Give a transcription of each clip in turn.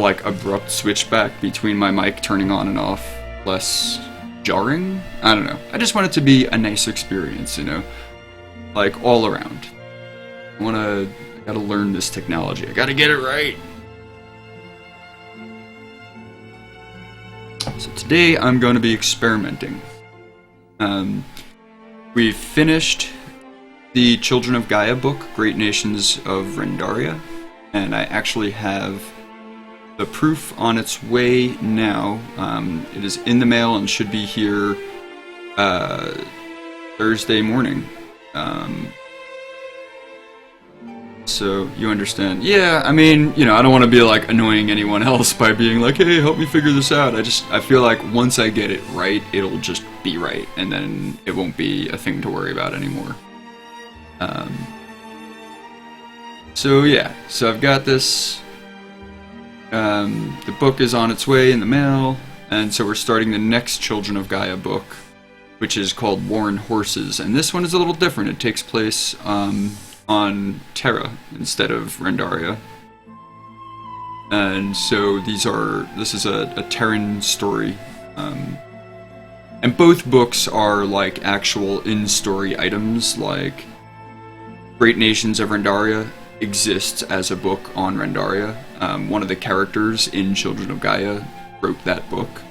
like abrupt switch back between my mic turning on and off less jarring. I don't know. I just want it to be a nice experience, you know, like all around. I gotta learn this technology. I gotta get it right. So today I'm going to be experimenting. We've finished the Children of Gaia book, Great Nations of Rendaria, and I actually have the proof on its way now. It is in the mail and should be here Thursday morning. So you understand. Yeah, I mean, you know, I don't want to be like annoying anyone else by being like, hey, help me figure this out. I feel like once I get it right, it'll just be right, and then it won't be a thing to worry about anymore. So yeah, so I've got this. The book is on its way in the mail, and so we're starting the next Children of Gaia book, which is called Worn Horses, and this one is a little different. It takes place on Terra instead of Rendaria. And so this is a Terran story. And both books are like actual in-story items, like Great Nations of Rendaria exists as a book on Rendaria. One of the characters in Children of Gaia wrote that book.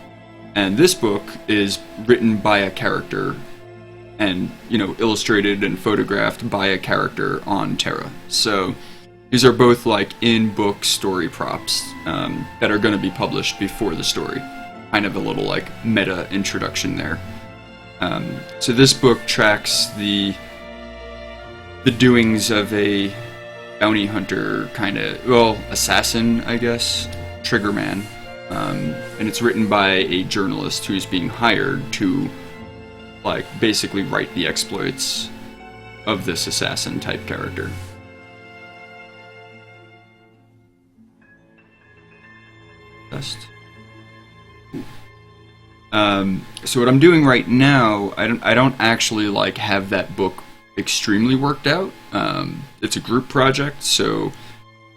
And this book is written by a character and, you know, illustrated and photographed by a character on Terra. So these are both like in-book story props that are going to be published before the story. Kind of a little like meta introduction there. So this book tracks the doings of a bounty hunter kind of, well, assassin, I guess, Triggerman. And it's written by a journalist who's being hired to like basically write the exploits of this assassin type character. Best. So what I'm doing right now, I don't actually like have that book extremely worked out. It's a group project, so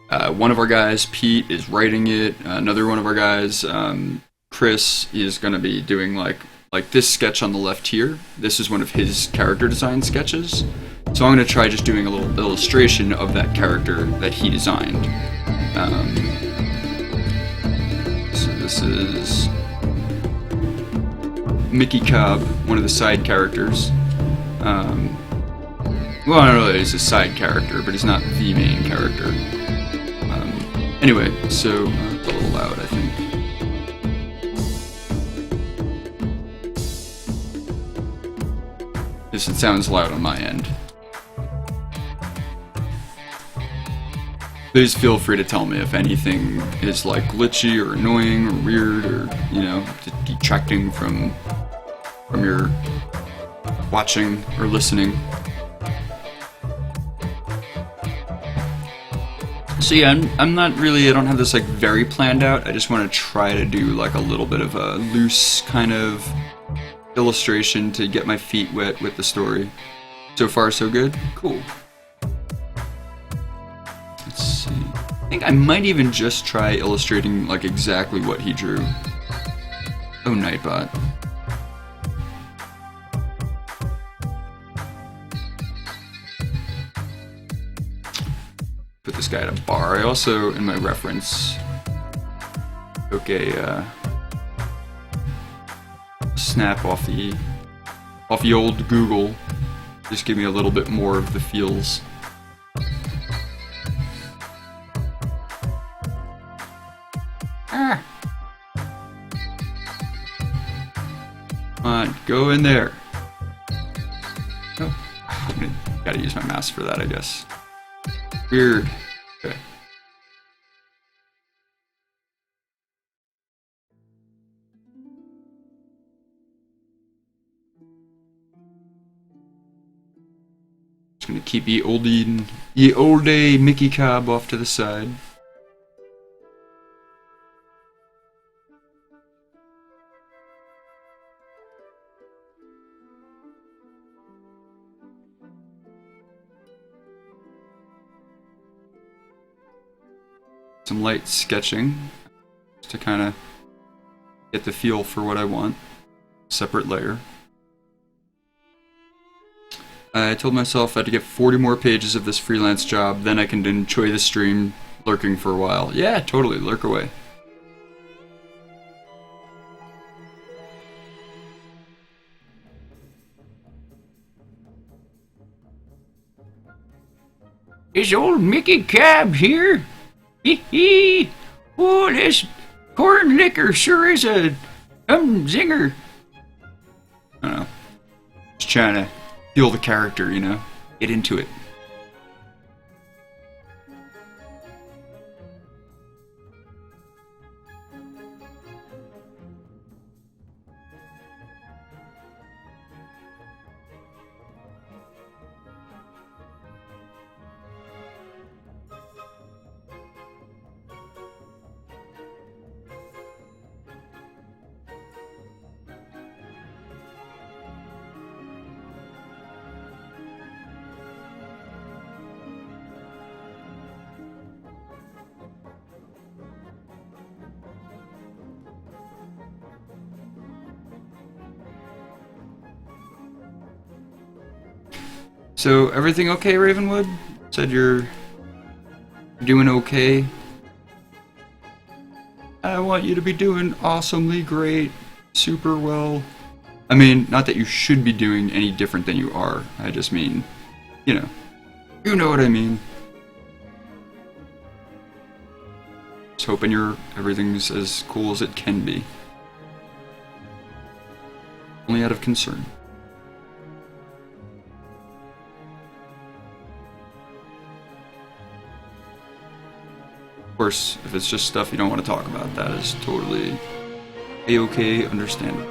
one of our guys, Pete, is writing it. Another one of our guys, Chris, is going to be doing like this sketch on the left here. This is one of his character design sketches. So I'm going to try just doing a little illustration of that character that he designed. So this is Mickey Cobb, one of the side characters. Well, I don't know that he's a side character, but he's not the main character. Anyway, so it's a little loud, I think. It sounds loud on my end. Please feel free to tell me if anything is like glitchy or annoying or weird or, you know, detracting from your watching or listening. So yeah, I'm not really, I don't have this like very planned out. I just want to try to do like a little bit of a loose kind of illustration to get my feet wet with the story. So far, so good? Cool. Let's see. I think I might even just try illustrating like exactly what he drew. Oh, Nightbot. Put this guy at a bar. I also, in my reference, took a snap off the old Google. Just give me a little bit more of the feels. Ah. Come on, go in there. Oh, gotta use my mouse for that, I guess. Weird. Okay. Just gonna keep ye old Mickey Cobb off to the side. Some light sketching. to kind of get the feel for what I want. Separate layer. I told myself I had to get 40 more pages of this freelance job, then I can enjoy the stream lurking for a while. Yeah, totally, lurk away. Is old Mickey Cobb here? Hee hee! Oh, this corn liquor sure is a zinger. I don't know. Just trying to feel the character, you know? Get into it. So, everything okay, Ravenwood? Said you're doing okay. I want you to be doing awesomely great, super well. I mean, not that you should be doing any different than you are. I just mean, you know what I mean. Just hoping everything's as cool as it can be. Only out of concern. Of course, if it's just stuff you don't want to talk about, that is totally a-okay, understandable.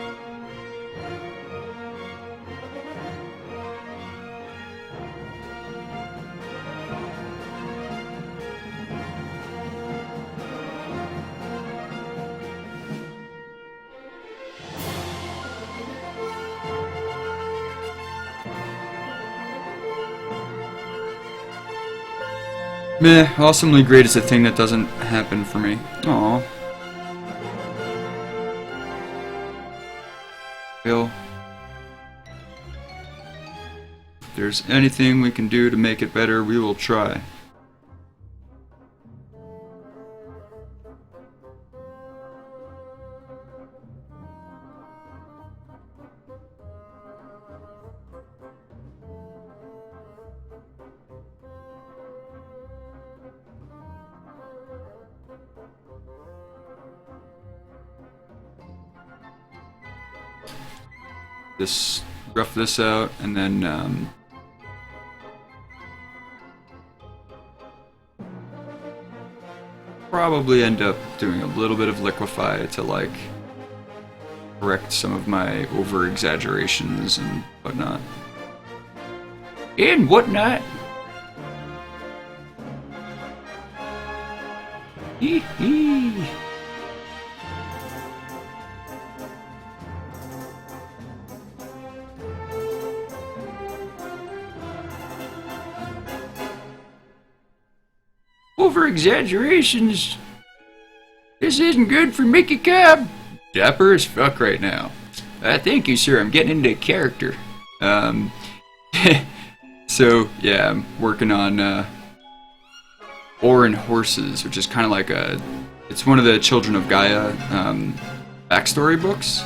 Meh, awesomely great is a thing that doesn't happen for me. Aww. Bill. If there's anything we can do to make it better, we will try. Rough this out, and then probably end up doing a little bit of liquefy to like correct some of my over exaggerations and whatnot. And whatnot. Hee hee. Over exaggerations. This isn't good for Mickey Cobb. Dapper as fuck right now. Thank you, sir. I'm getting into character. So yeah, I'm working on Ore and Horses, which is kind of like it's one of the Children of Gaia backstory books,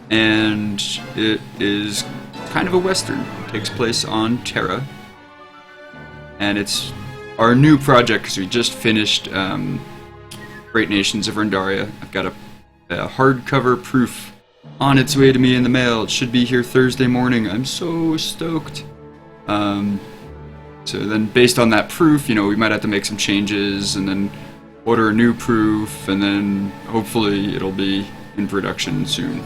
and it is kind of a western. It takes place on Terra, and it's our new project because we just finished Great Nations of Rendaria. I've got a hardcover proof on its way to me in the mail. It should be here Thursday morning. I'm so stoked. So then based on that proof, we might have to make some changes and then order a new proof, and then hopefully it'll be in production soon.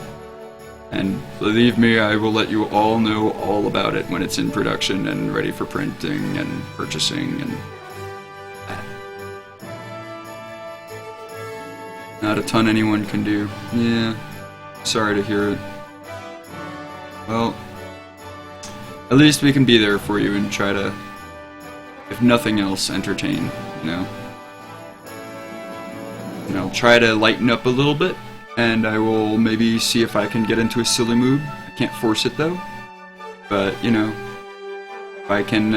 And believe me, I will let you all know all about it when it's in production and ready for printing and purchasing and not a ton anyone can do. Yeah, sorry to hear it. Well, at least we can be there for you and try to, if nothing else, entertain, and I'll try to lighten up a little bit, and I will maybe see if I can get into a silly mood. I can't force it though, but you know, if I can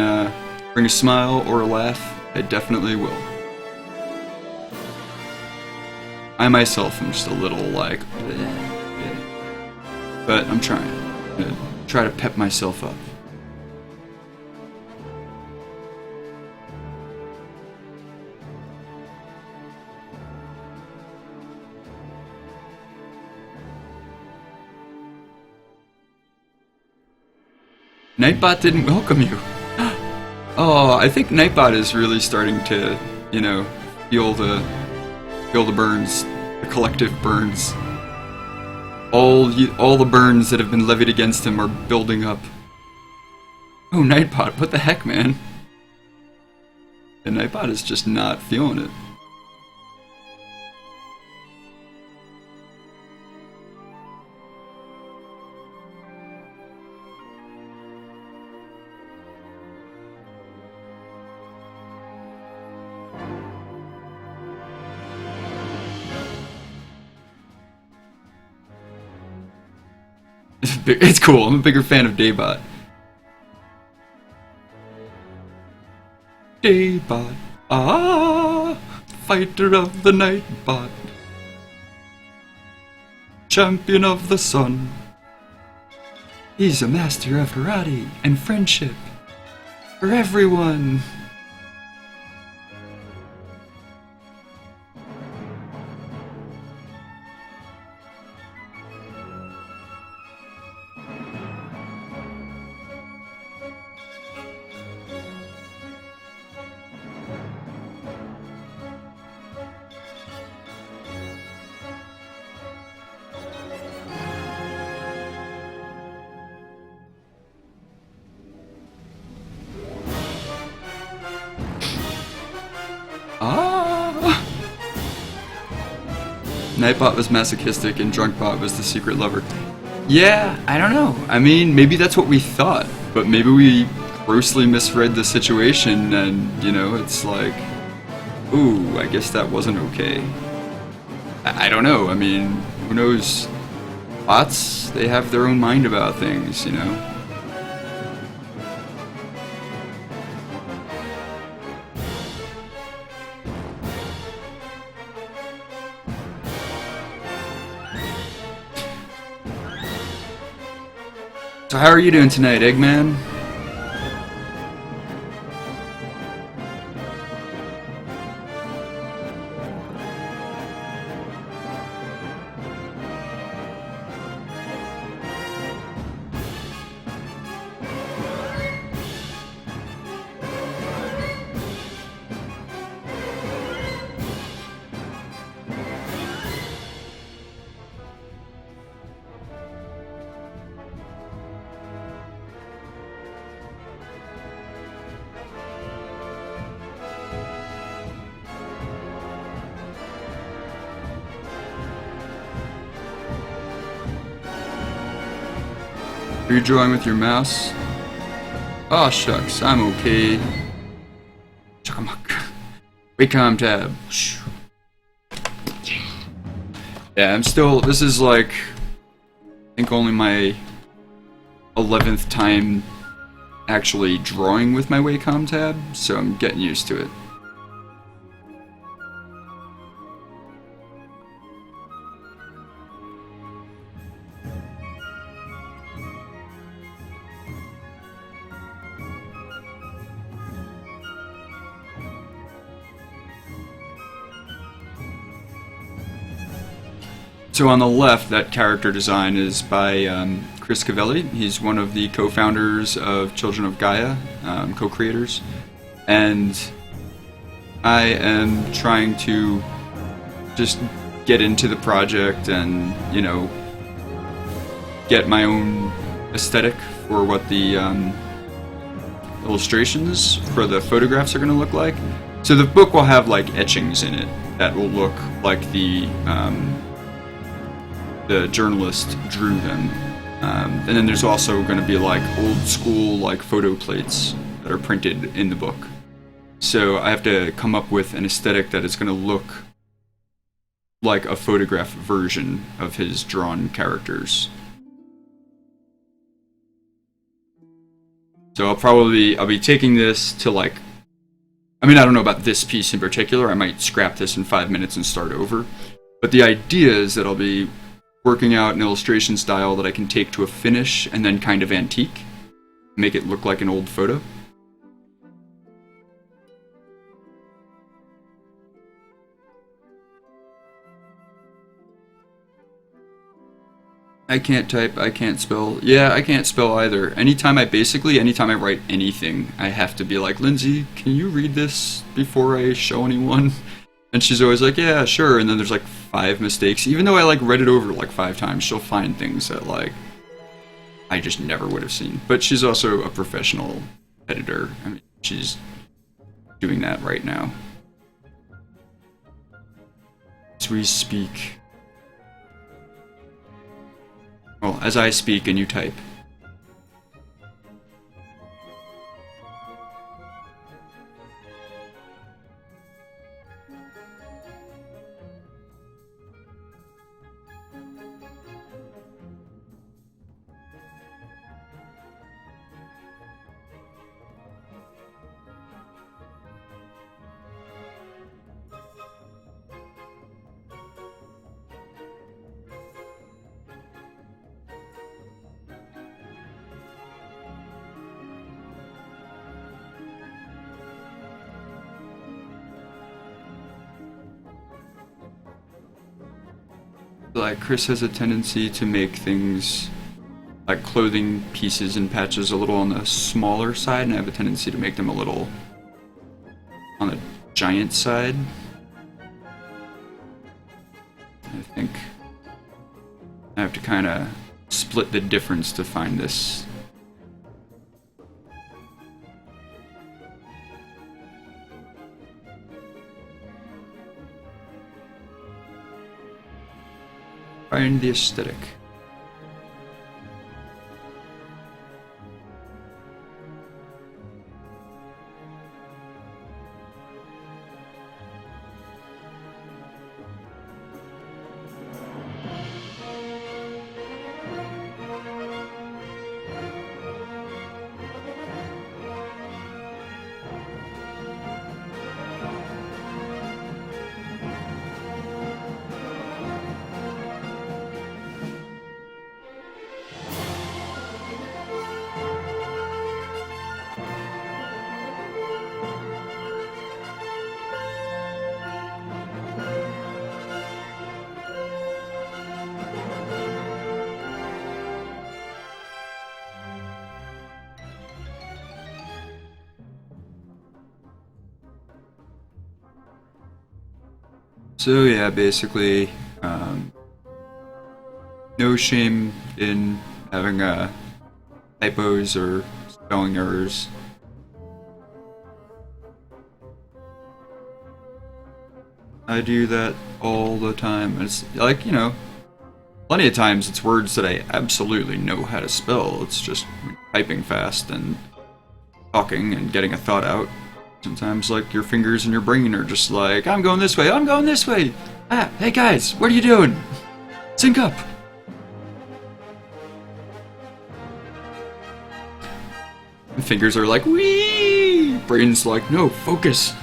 bring a smile or a laugh, I definitely will. I myself am just a little like, but I'm trying. I'm gonna try to pep myself up. Nightbot didn't welcome you. Oh, I think Nightbot is really starting to, you know, feel the burns, the collective burns. All the burns that have been levied against him are building up. Oh, Nightbot, what the heck, man? And Nightbot is just not feeling it. It's cool. I'm a bigger fan of Daybot. Daybot, fighter of the Nightbot, champion of the sun. He's a master of karate and friendship for everyone. Nightbot was masochistic and Drunkbot was the secret lover. Yeah, I don't know. I mean, maybe that's what we thought, but maybe we grossly misread the situation and, you know, it's like, ooh, I guess that wasn't okay. I don't know. I mean, who knows? Bots, they have their own mind about things, you know? So how are you doing tonight, Eggman? Are you drawing with your mouse? Oh shucks, I'm okay. Chuckamuck. Wacom tab. Yeah, I'm still, this is like, I think only my 11th time actually drawing with my Wacom tab, so I'm getting used to it. So on the left, that character design is by Chris Cavelli. He's one of the co-founders of Children of Gaia, co-creators. And I am trying to just get into the project and, you know, get my own aesthetic for what the illustrations for the photographs are going to look like. So the book will have like etchings in it that will look like the journalist drew them. And then there's also going to be like old school like photo plates that are printed in the book. So I have to come up with an aesthetic that is going to look like a photograph version of his drawn characters. So I'll be taking this to like, I mean, I don't know about this piece in particular. I might scrap this in 5 minutes and start over. But the idea is that I'll be working out an illustration style that I can take to a finish and then kind of antique, make it look like an old photo. I can't type, I can't spell. Yeah, I can't spell either. Anytime I write anything, I have to be like, Lindsay, can you read this before I show anyone? And she's always like, yeah, sure. And then there's like 5 mistakes. Even though I like read it over like 5 times, she'll find things that like I just never would have seen. But she's also a professional editor. I mean, she's doing that right now. As we speak. Well, as I speak and you type. Like, Chris has a tendency to make things like clothing pieces and patches a little on the smaller side, and I have a tendency to make them a little on the giant side. I think I have to kind of split the difference to find this. Find the aesthetic. So yeah, basically, no shame in having typos or spelling errors. I do that all the time. It's like, you know, plenty of times it's words that I absolutely know how to spell. It's just typing fast and talking and getting a thought out. Sometimes, like, your fingers and your brain are just like, I'm going this way, I'm going this way. Ah, hey guys, what are you doing? Sync up. And fingers are like, wee. Brain's like, no, focus.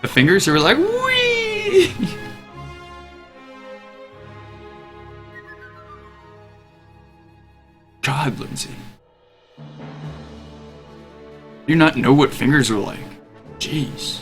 The fingers are like, wee! God, Lindsay. Do you not know what fingers are like? Jeez.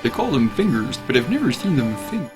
They call them fingers, but I've never seen them finger.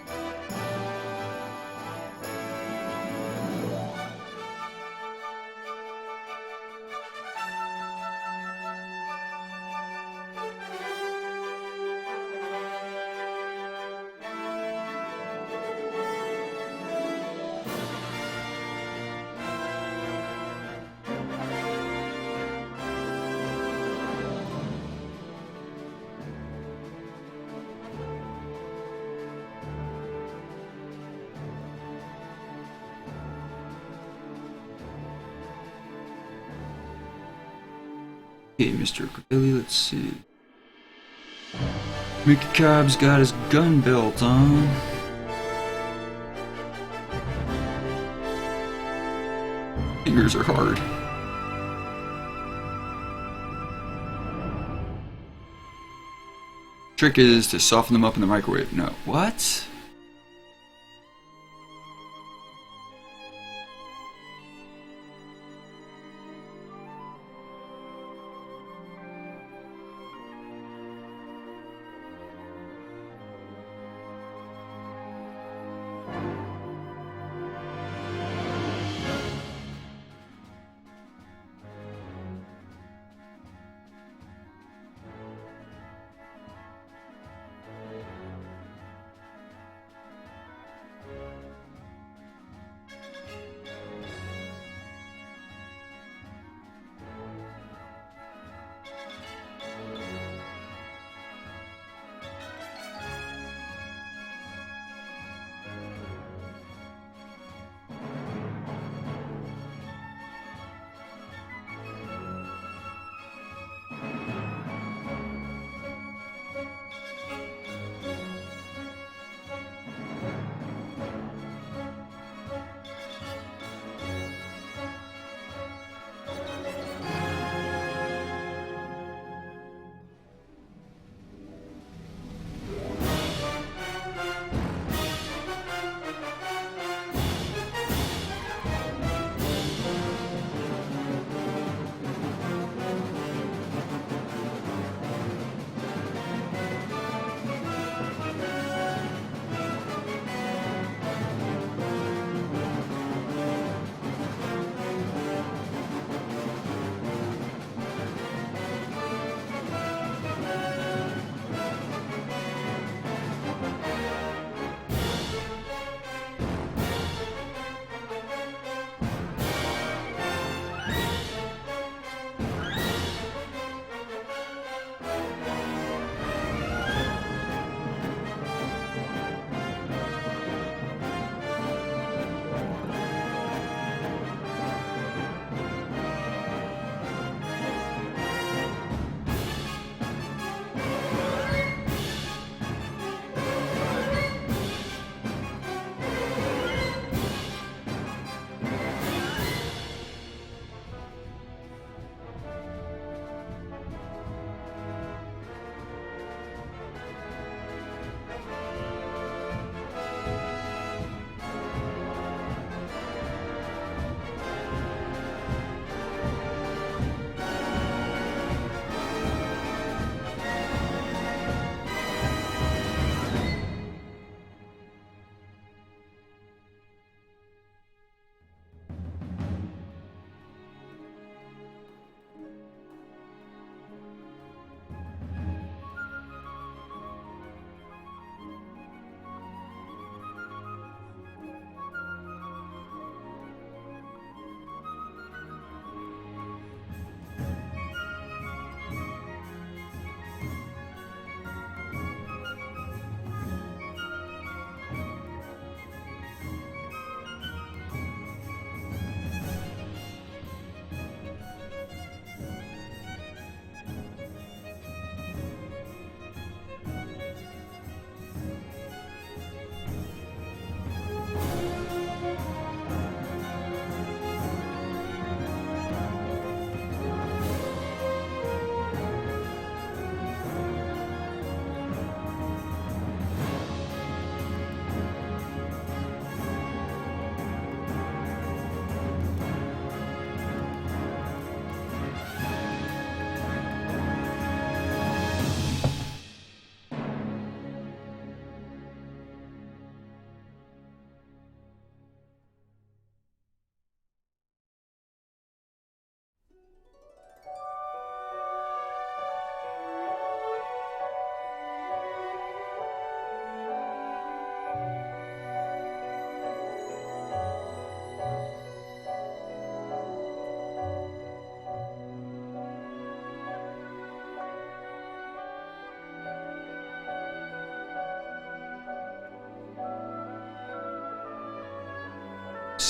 Okay, Mr. Corelli, let's see. Mickey Cobb's got his gun belt on. Fingers are hard. Trick is to soften them up in the microwave. No, what?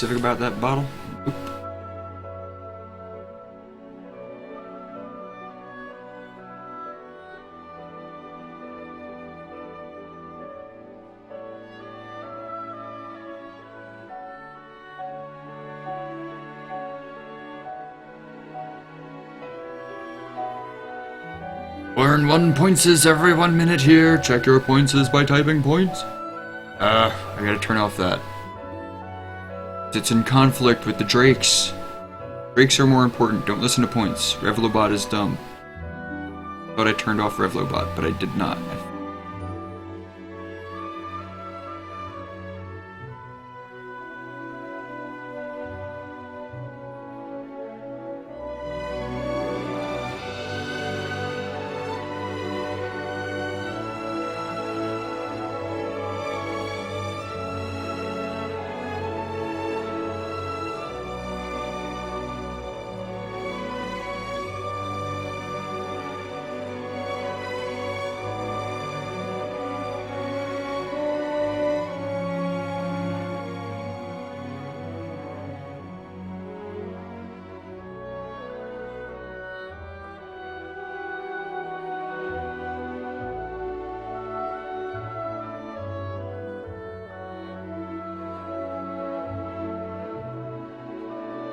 specific about that bottle? Oop. Learn 1 points every 1 minute here. Check your points by typing points. I gotta turn off that. It's in conflict with the Drakes. Drakes are more important. Don't listen to points. Revlobot is dumb. Thought I turned off Revlobot, but I did not.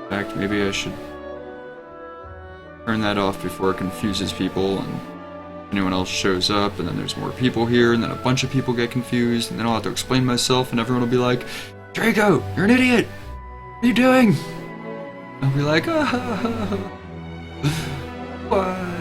In fact, maybe I should turn that off before it confuses people and anyone else shows up, and then there's more people here, and then a bunch of people get confused, and then I'll have to explain myself, and everyone will be like, Draco, you're an idiot! What are you doing? I'll be like, why?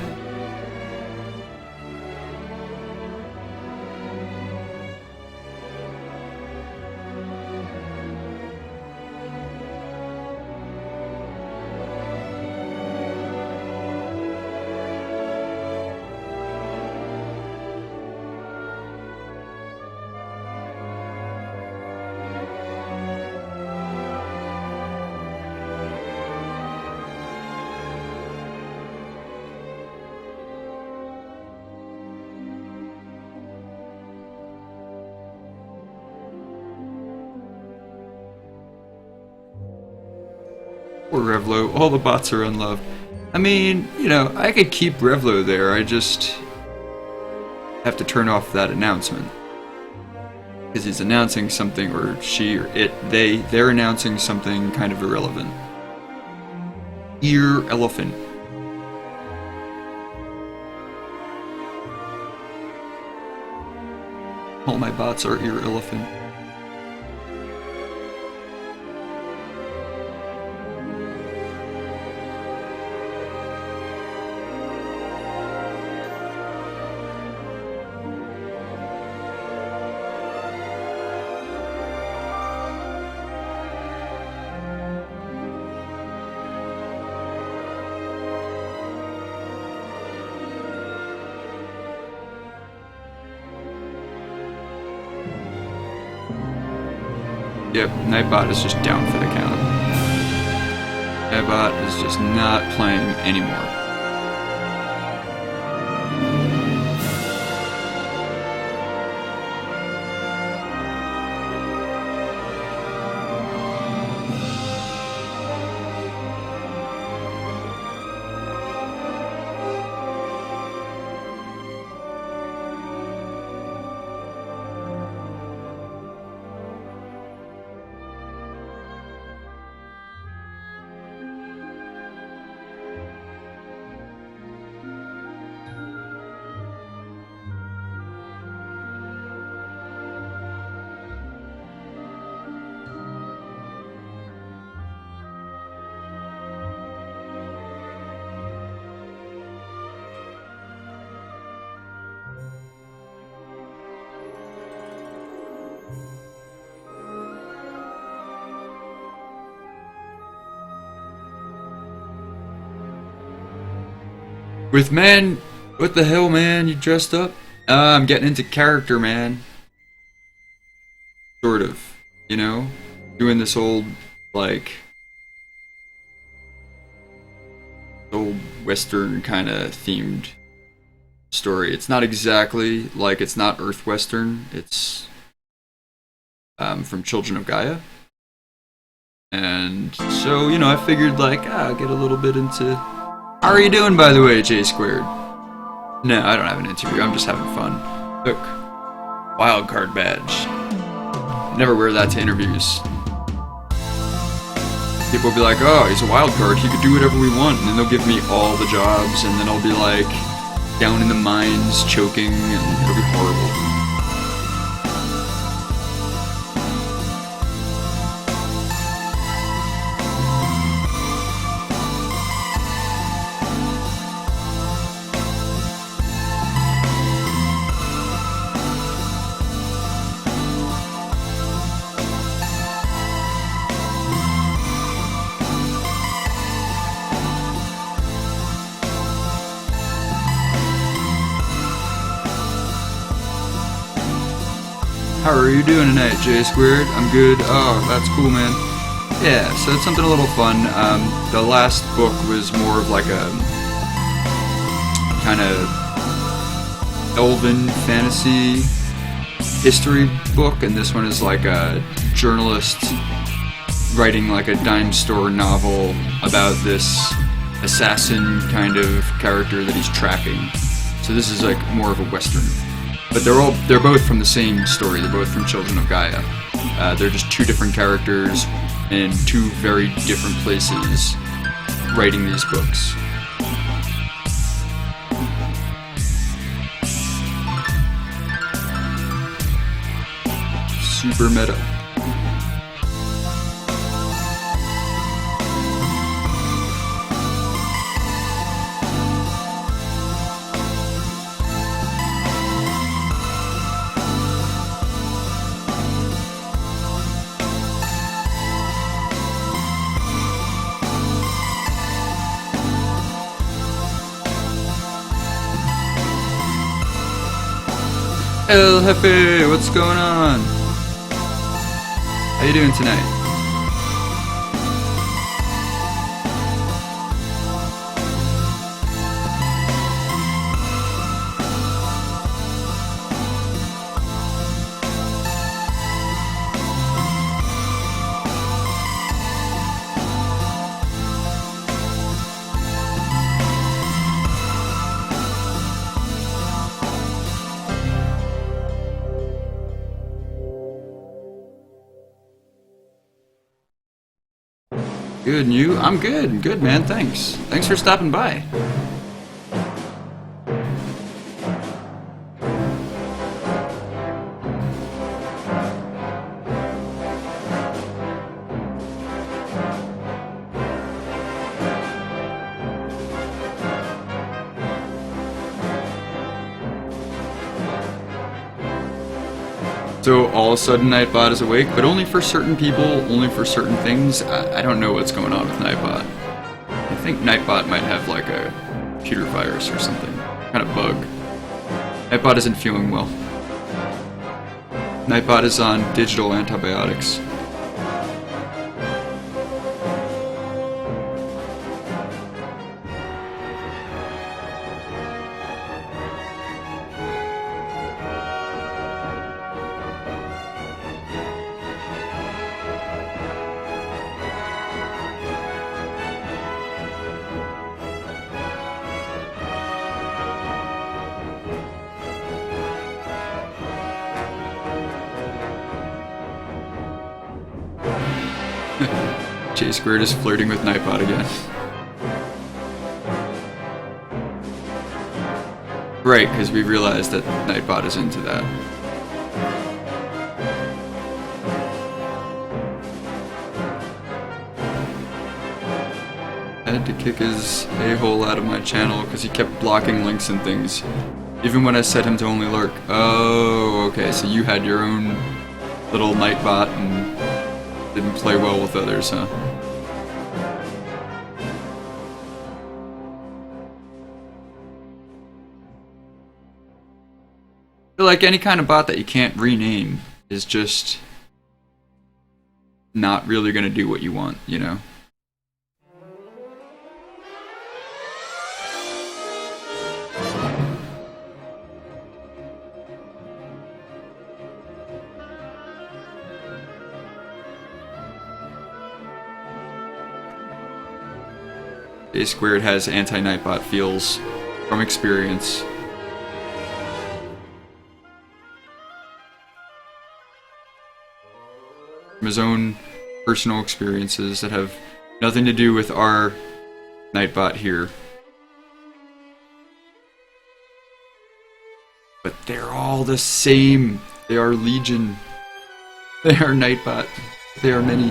Poor Revlo, all the bots are unloved. I mean, you know, I could keep Revlo there, I just have to turn off that announcement. Because he's announcing something, or she, or it, they're announcing something kind of irrelevant. Ear elephant. All my bots are ear elephant. Yep, Nightbot is just down for the count. Nightbot is just not playing anymore. With man, what the hell, man? You dressed up? I'm getting into character, man. Sort of, you know? Doing this old, like, old Western kind of themed story. It's not exactly, like, it's not Earth Western. It's from Children of Gaia. And so, you know, I figured like, I'll get a little bit into... How are you doing, by the way, J Squared? No, I don't have an interview, I'm just having fun. Look, wildcard badge. Never wear that to interviews. People will be like, oh, he's a wildcard, he could do whatever we want, and then they'll give me all the jobs, and then I'll be like, down in the mines, choking, and it'll be horrible. How are you doing tonight, J Squared? I'm good. Oh, that's cool, man. Yeah, so it's something a little fun. The last book was more of like a kind of elven fantasy history book, and this one is like a journalist writing like a dime store novel about this assassin kind of character that he's tracking. So this is like more of a western. But they're both from the same story. They're both from Children of Gaia. They're just two different characters in two very different places writing these books. Super meta. El Jefe, what's going on? How you doing tonight? Good, and you? I'm good. Good, man. Thanks. Thanks for stopping by. So all of a sudden Nightbot is awake, but only for certain people, only for certain things. I don't know what's going on with Nightbot. I think Nightbot might have like a computer virus or something, kind of bug. Nightbot isn't feeling well. Nightbot is on digital antibiotics. J Squared is flirting with Nightbot again. Right, because we realized that Nightbot is into that. I had to kick his a-hole out of my channel because he kept blocking links and things, even when I set him to only lurk. Oh, okay, so you had your own little Nightbot and didn't play well with others, huh? I feel like any kind of bot that you can't rename is just not really gonna do what you want, you know? A Squared has anti-Nightbot feels from experience. From his own personal experiences that have nothing to do with our Nightbot here. But they're all the same. They are Legion. They are Nightbot. They are many.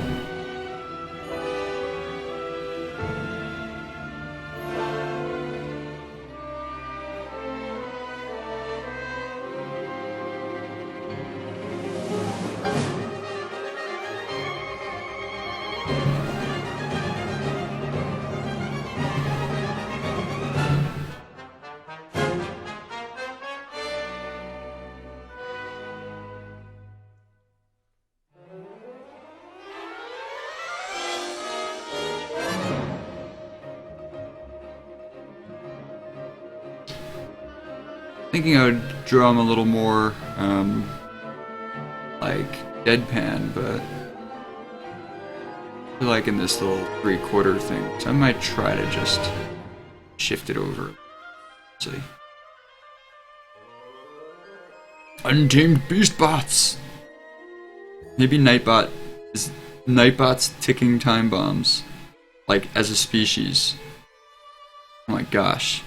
Thinking I would draw him a little more, like, deadpan, but I feel like in this little 3/4 thing, so I might try to just shift it over. Let's see. Untamed Beastbots! Maybe Nightbot is Nightbot's ticking time bombs, like, as a species. Oh my gosh.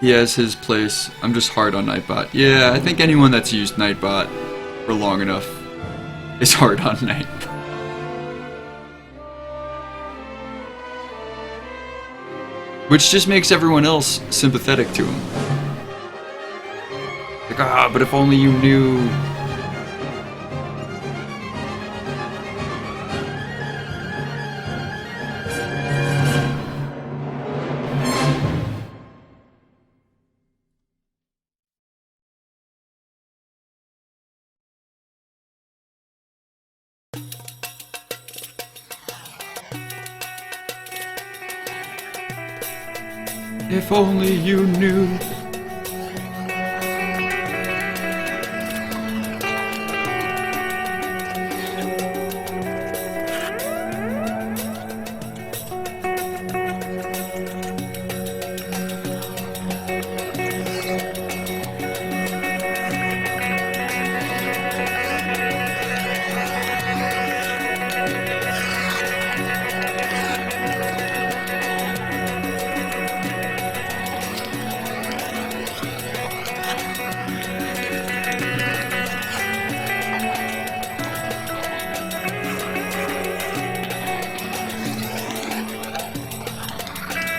He has his place. I'm just hard on Nightbot. Yeah, I think anyone that's used Nightbot for long enough is hard on Nightbot. Which just makes everyone else sympathetic to him. Like, ah, but if only you knew. If only you knew.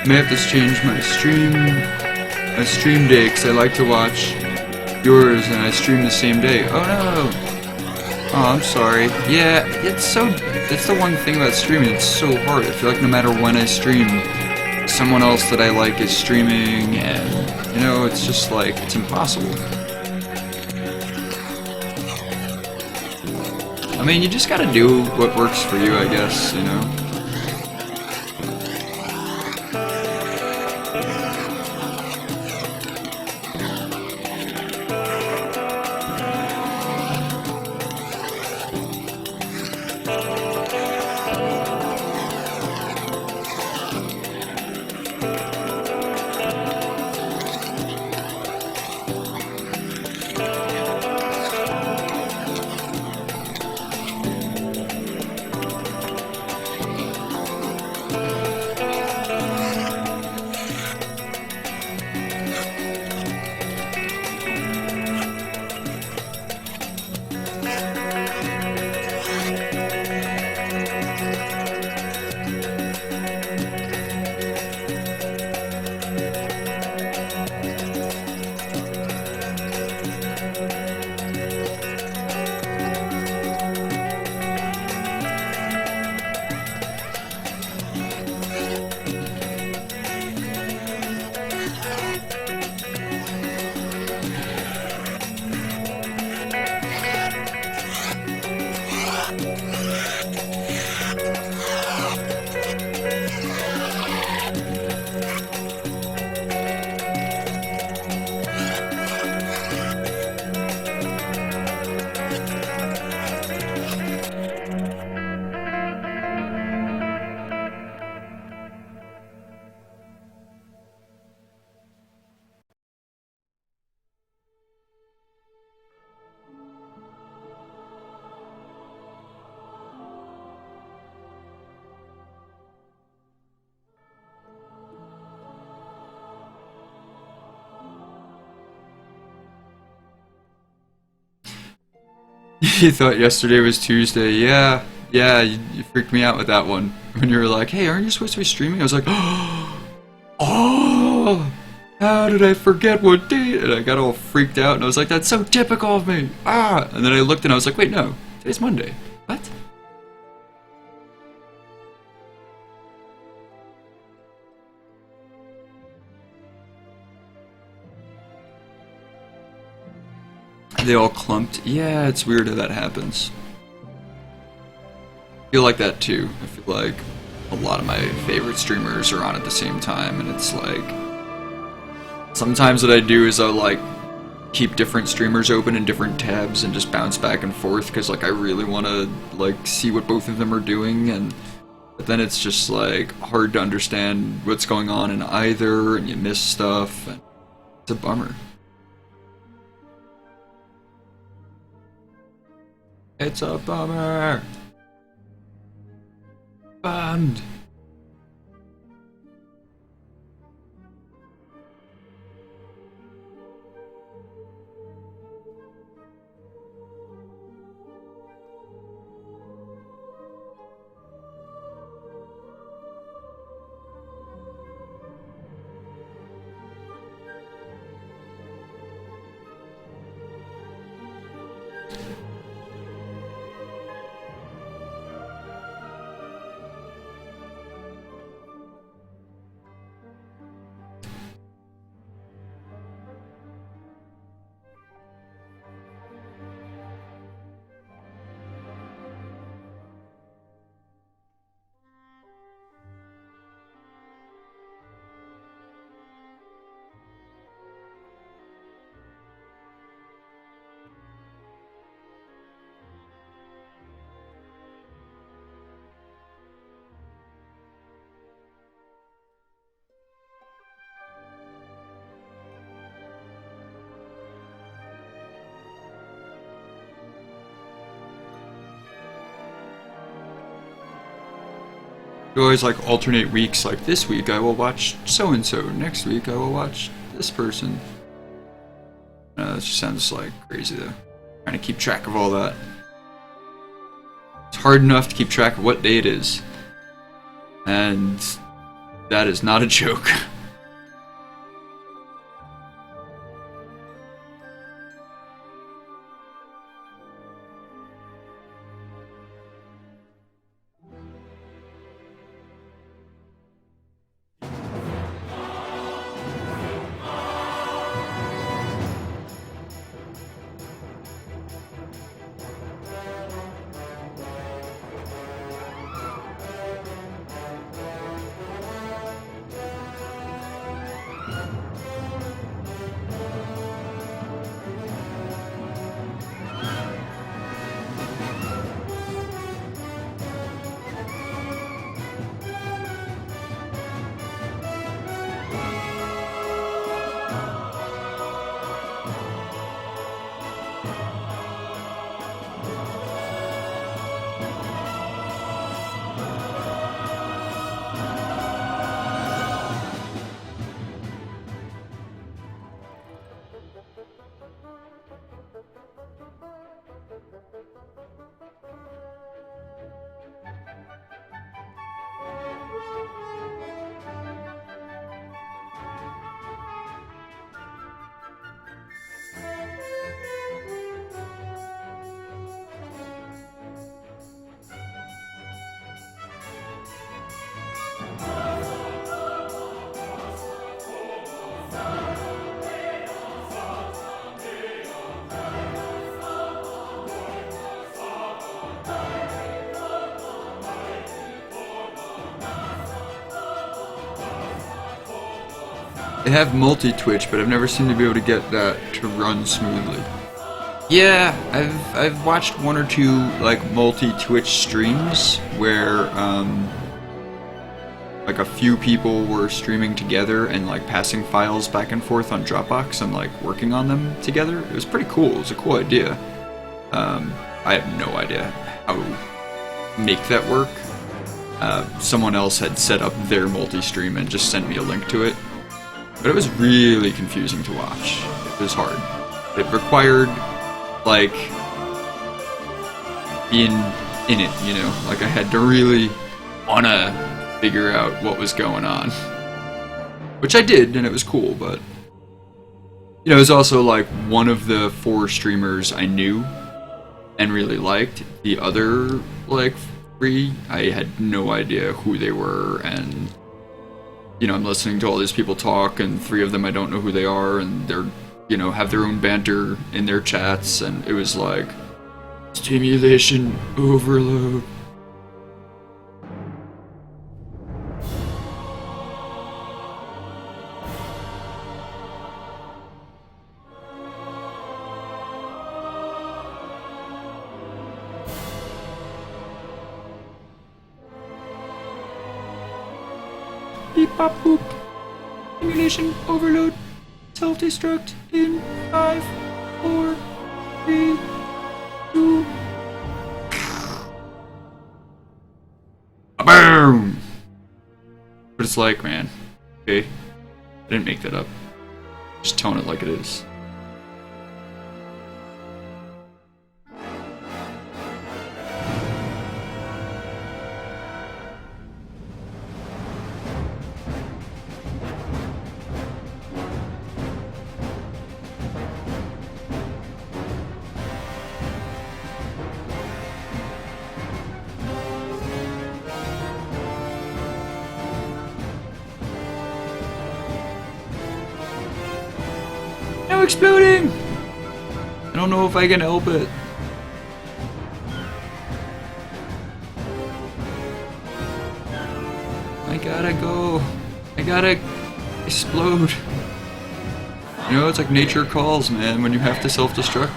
May have to change my stream day because I like to watch yours and I stream the same day. Oh no! Oh, I'm sorry. Yeah, it's the one thing about streaming, it's so hard. I feel like no matter when I stream, someone else that I like is streaming and, you know, it's just like, it's impossible. I mean, you just gotta do what works for you, I guess, you know? You thought yesterday was Tuesday. Yeah, you freaked me out with that one. When you were like, hey, aren't you supposed to be streaming? I was like, oh, how did I forget what date? And I got all freaked out, and I was like, that's so typical of me. And then I looked, and I was like, wait, no, today's Monday. What? They all clumped. Yeah, it's weird how that happens. I feel like that too. I feel like a lot of my favorite streamers are on at the same time, and it's like sometimes what I do is I'll like keep different streamers open in different tabs and just bounce back and forth because like I really want to like see what both of them are doing, and but then it's just like hard to understand what's going on in either, and you miss stuff, and it's a bummer. It's a bummer. Bummed. You always like alternate weeks, like this week I will watch so-and-so, next week I will watch this person. That just sounds like crazy though. Trying to keep track of all that. It's hard enough to keep track of what day it is. And that is not a joke. They have multi-Twitch, but I've never seemed to be able to get that to run smoothly. Yeah, I've watched one or two like multi-Twitch streams where like a few people were streaming together and like passing files back and forth on Dropbox and like working on them together. It was pretty cool. It was a cool idea. I have no idea how to make that work. Someone else had set up their multi-stream and just sent me a link to it. But it was really confusing to watch. It was hard. It required, like, being in it, you know? Like, I had to really wanna figure out what was going on. Which I did, and it was cool, but... You know, it was also, like, one of the 4 streamers I knew and really liked. The other, like, 3, I had no idea who they were, and... You know, I'm listening to all these people talk, and 3 of them I don't know who they are, and they're, you know, have their own banter in their chats, and it was like... Stimulation overload. Beep bop boop. Simulation overload. Self-destruct in 5, 4, 3, 2. Boom! But it's like, man, okay, I didn't make that up. Just tone it like it is. Exploding! I don't know if I can help it. I gotta go. I gotta explode. You know, it's like nature calls, man, when you have to self-destruct.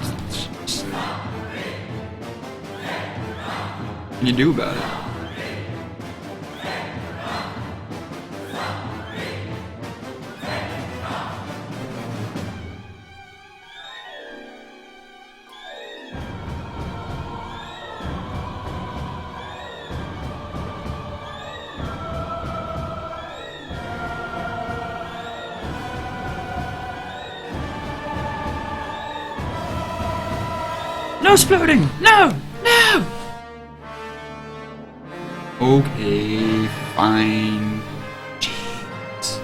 What can you do about it? No exploding! No! No! Okay, fine. Jeez.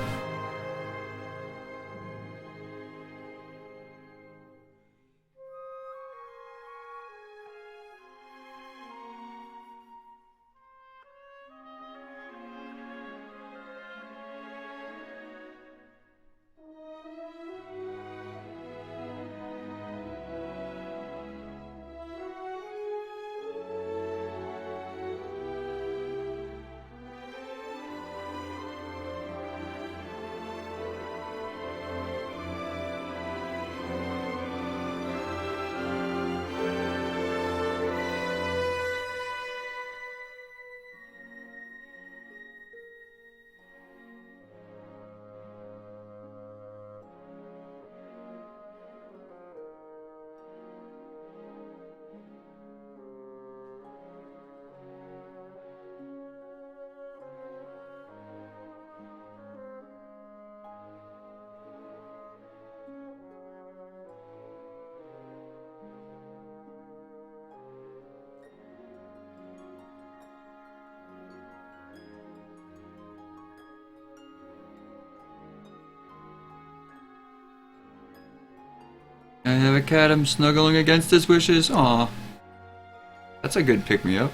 I have a cat I'm snuggling against his wishes. Aw. That's a good pick-me-up.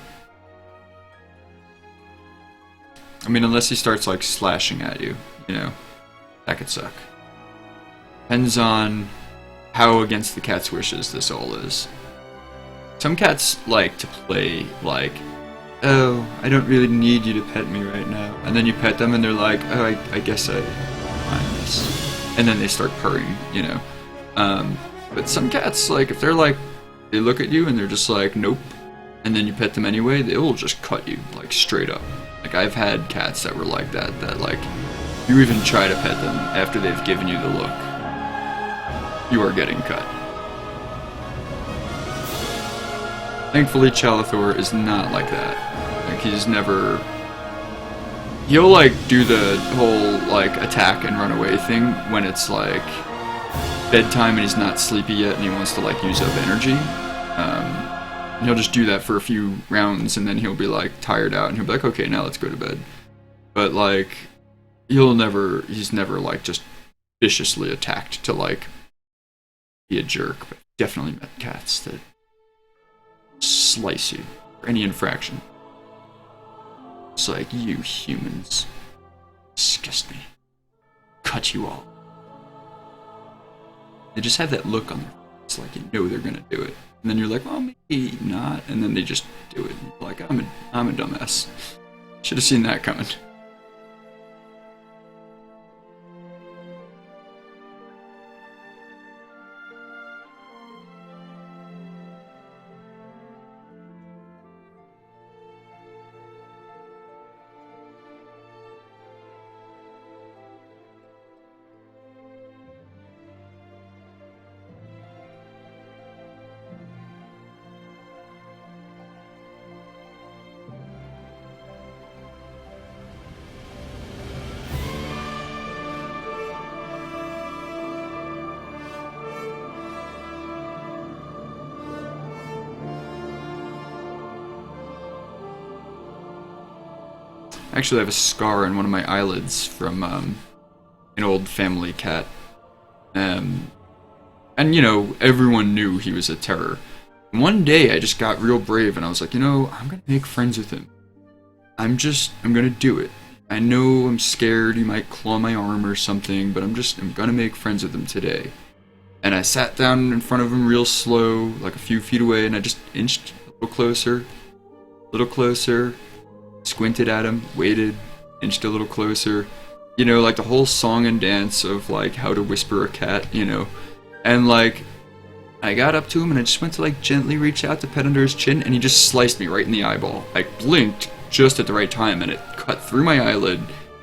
I mean, unless he starts, like, slashing at you, you know. That could suck. Depends on how against the cat's wishes this all is. Some cats like to play, like, oh, I don't really need you to pet me right now. And then you pet them and they're like, oh, I guess I mind this. And then they start purring, you know. But some cats, like, if they're like, they look at you and they're just like, nope, and then you pet them anyway, they will just cut you, like, straight up. Like, I've had cats that were like that, like, you even try to pet them after they've given you the look, you are getting cut. Thankfully, Chalathor is not like that. Like, he's never... He'll, like, do the whole, like, attack and run away thing when it's, like, bedtime and he's not sleepy yet and he wants to, like, use up energy. And he'll just do that for a few rounds, and then he'll be like tired out, and he'll be like, okay, now let's go to bed. But like, he's never like just viciously attacked to like be a jerk. But definitely met cats that slice you for any infraction. It's like, you humans disgust me. Cut you all. They just have that look on their face, like you know they're gonna do it. And then you're like, well, maybe not. And then they just do it. And you're like, I'm a dumbass. Should have seen that coming. Actually, I have a scar on one of my eyelids from an old family cat. And you know, everyone knew he was a terror. And one day, I just got real brave, and I was like, you know, I'm gonna make friends with him. I'm gonna do it. I know I'm scared, he might claw my arm or something, but I'm gonna make friends with him today. And I sat down in front of him real slow, like a few feet away, and I just inched a little closer, squinted at him, waited, inched a little closer. You know, like the whole song and dance of like how to whisper a cat, you know. And like, I got up to him and I just went to like gently reach out to pet under his chin, and he just sliced me right in the eyeball. I blinked just at the right time and it cut through my eyelid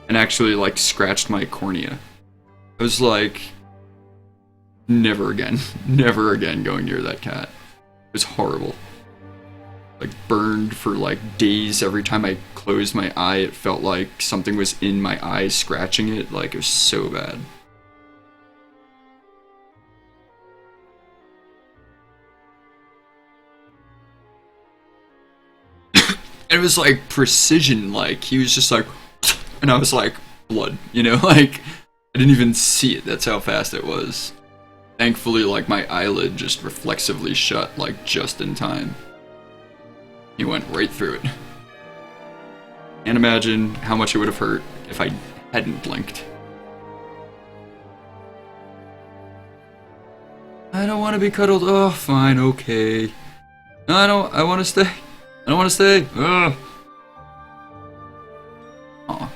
and actually like scratched my cornea. I was like, never again going near that cat. It was horrible. Like burned for like days. Every time I closed my eye, it felt like something was in my eye scratching it. Like, it was so bad. It was like precision, like he was just like, and I was like, blood, you know, like I didn't even see it. That's how fast it was. Thankfully, like my eyelid just reflexively shut, like just in time. He went right through it. Can't imagine how much it would have hurt if I hadn't blinked. I don't want to be cuddled. Oh, fine, okay. No, I want to stay. I don't want to stay. Ugh. Aw.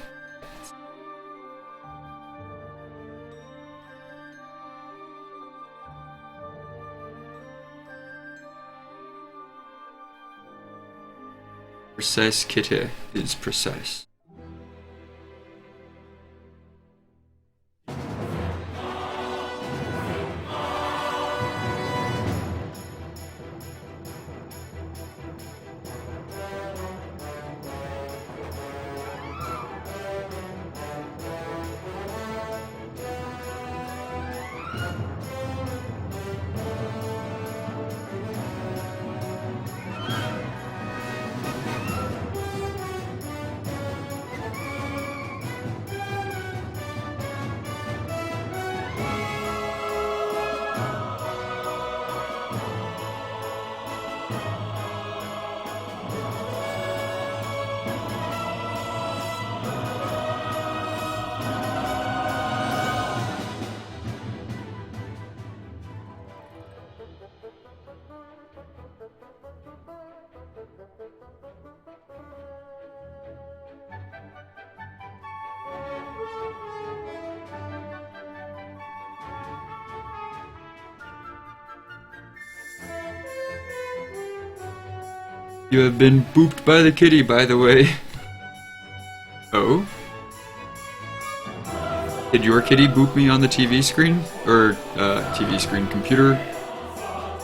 Precise kitty is precise. You have been booped by the kitty, by the way. Oh? Did your kitty boop me on the TV screen? Or, TV screen, computer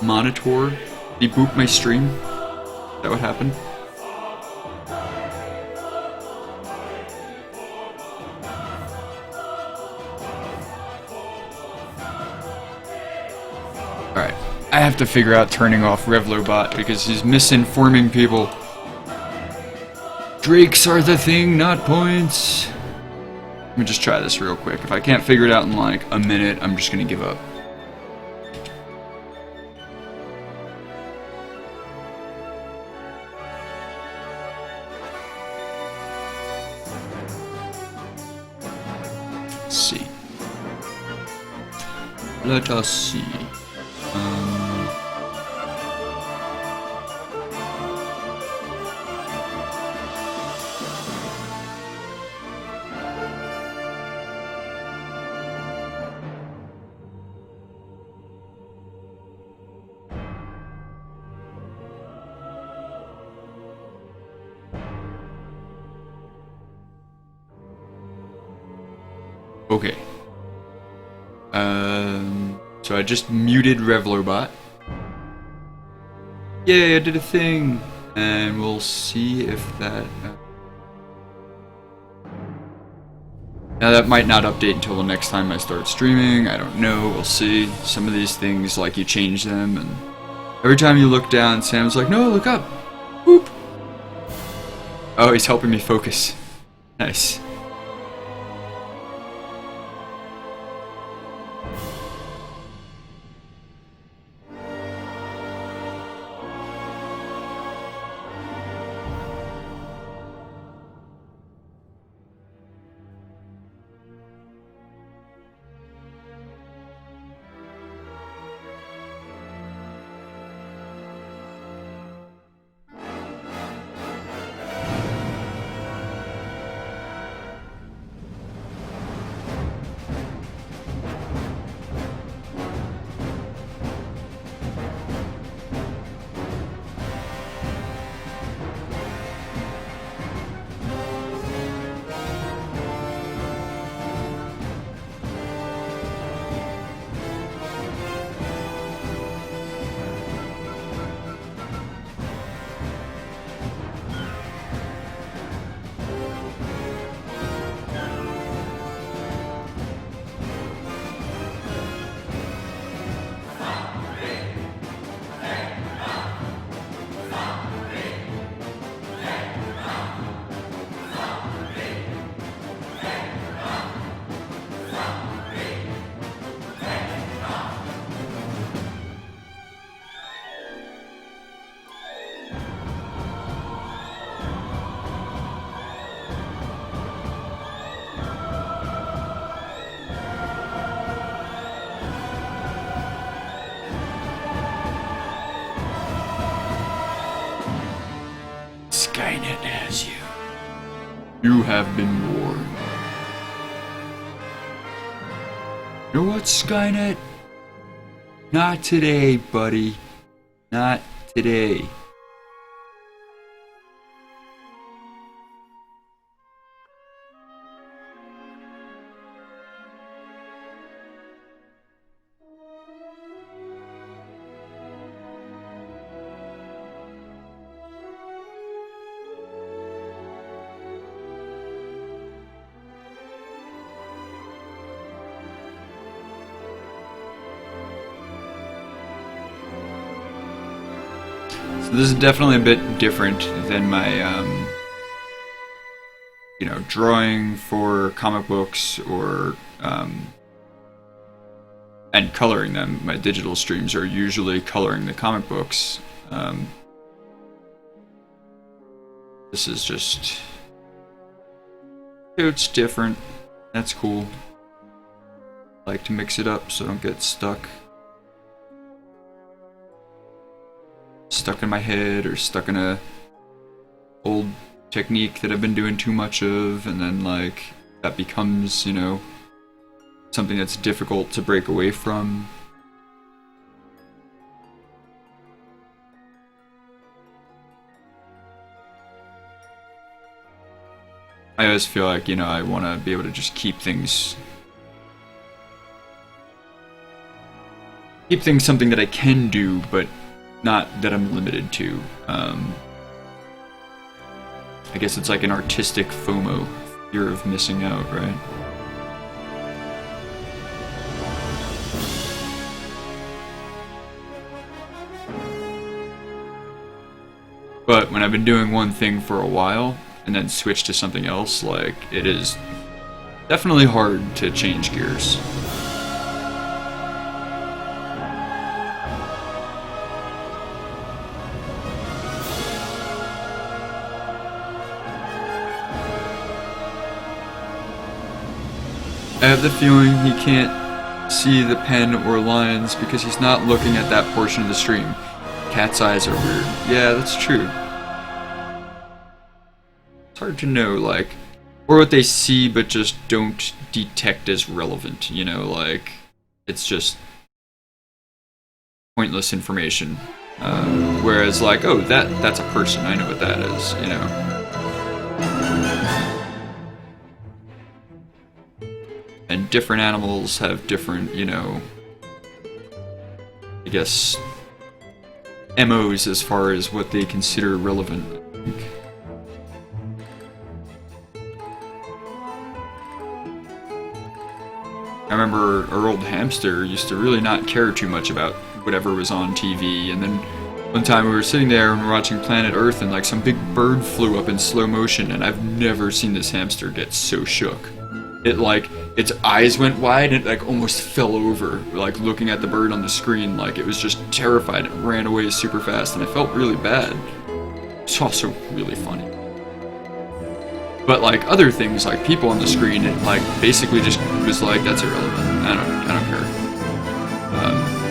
monitor? Did he boop my stream? Is that what happened? Alright. I have to figure out turning off Revlobot because he's misinforming people. Drakes are the thing, not points. Let me just try this real quick. If I can't figure it out in like a minute, I'm just gonna give up. Let's see. Let us see. Okay. So I just muted Revlobot. Yay, I did a thing! And we'll see if that... Now that might not update until the next time I start streaming, I don't know, we'll see. Some of these things, like, you change them, and every time you look down, Sam's like, no, look up! Boop! Oh, he's helping me focus. Nice. Skynet has you. You have been warned. You know what, Skynet? Not today, buddy. Not today. So this is definitely a bit different than my, you know, drawing for comic books or, and coloring them. My digital streams are usually coloring the comic books. This is just, it's different. That's cool. I like to mix it up so I don't get stuck in my head or stuck in a old technique that I've been doing too much of, and then like that becomes, you know, something that's difficult to break away from. I always feel like, you know, I want to be able to just keep things something that I can do, but not that I'm limited to. I guess it's like an artistic FOMO, fear of missing out, right? But when I've been doing one thing for a while and then switch to something else, like, it is definitely hard to change gears. I have the feeling he can't see the pen or lines because he's not looking at that portion of the stream. Cat's eyes are weird. Yeah, that's true. It's hard to know, like, or what they see but just don't detect as relevant, you know, like, it's just pointless information. Whereas, like, oh, that's a person, I know what that is, you know. And different animals have different, you know, I guess, MOs as far as what they consider relevant. I remember our old hamster used to really not care too much about whatever was on TV, and then one time we were sitting there and we were watching Planet Earth and like some big bird flew up in slow motion, and I've never seen this hamster get so shook. It like, its eyes went wide and it like almost fell over, like looking at the bird on the screen, like it was just terrified. It ran away super fast and it felt really bad. It's also really funny. But like other things, like people on the screen, it like basically just was like, that's irrelevant. I don't care.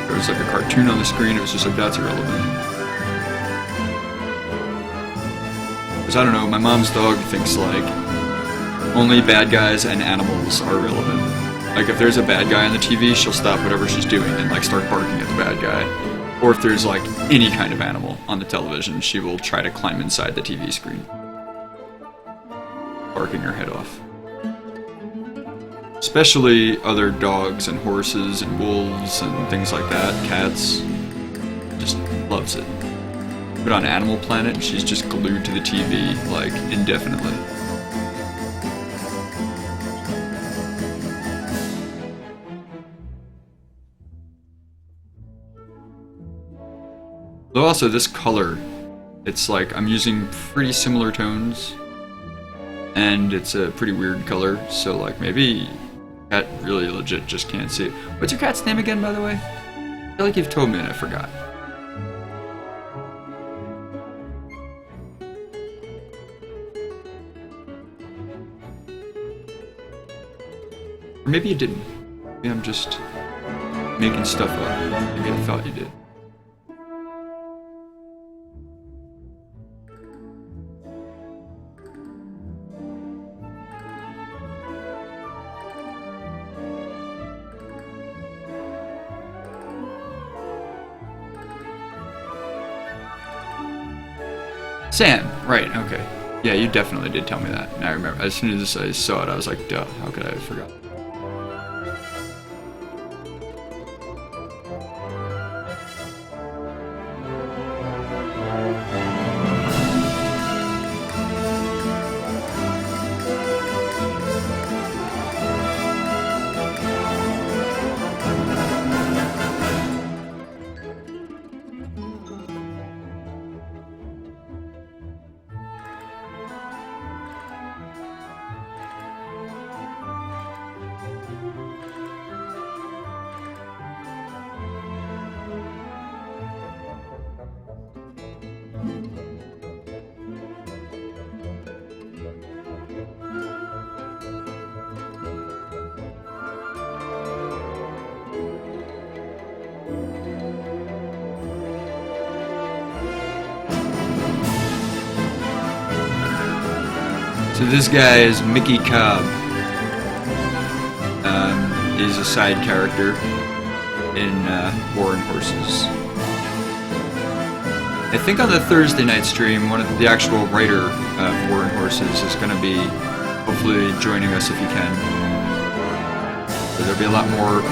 There was like a cartoon on the screen, it was just like, that's irrelevant. Because I don't know, my mom's dog thinks like only bad guys and animals are relevant. Like if there's a bad guy on the TV, she'll stop whatever she's doing and like start barking at the bad guy. Or if there's like any kind of animal on the television, she will try to climb inside the TV screen, barking her head off. Especially other dogs and horses and wolves and things like that. Cats. Just loves it. Put on Animal Planet and she's just glued to the TV, like, indefinitely. Though also this color, it's like I'm using pretty similar tones, and it's a pretty weird color, so like maybe cat really legit just can't see it. What's your cat's name again, by the way? I feel like you've told me and I forgot. Or maybe you didn't. Maybe I'm just making stuff up. Maybe I thought you did. Sam, right, okay. Yeah, you definitely did tell me that. And I remember, as soon as I saw it, I was like, duh, how could I have forgotten? So this guy is Mickey Cobb. Is a side character in War and Horses. I think on the Thursday night stream, one of the actual writer of War and Horses is going to be hopefully joining us if he can. So there'll be a lot more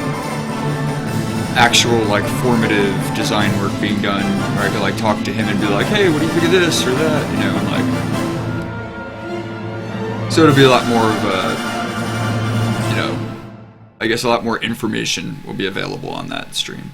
actual like formative design work being done, where I could like talk to him and be like, hey, what do you think of this or that, you know, and like. So it'll be a lot more of a, you know, I guess a lot more information will be available on that stream.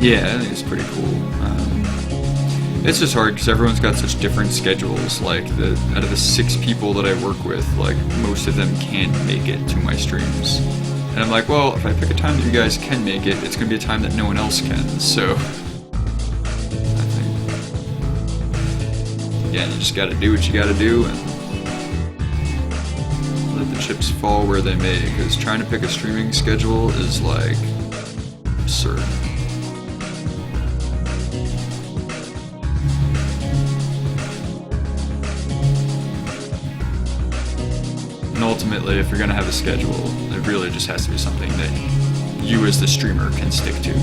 Yeah, I think it's pretty cool. It's just hard because everyone's got such different schedules. Like, out of the 6 people that I work with, like, most of them can't make it to my streams. And I'm like, well, if I pick a time that you guys can make it, it's going to be a time that no one else can, so... I think... Yeah, you just gotta do what you gotta do, and... let the chips fall where they may, because trying to pick a streaming schedule is, like... absurd. And ultimately, if you're going to have a schedule, it really just has to be something that you as the streamer can stick to.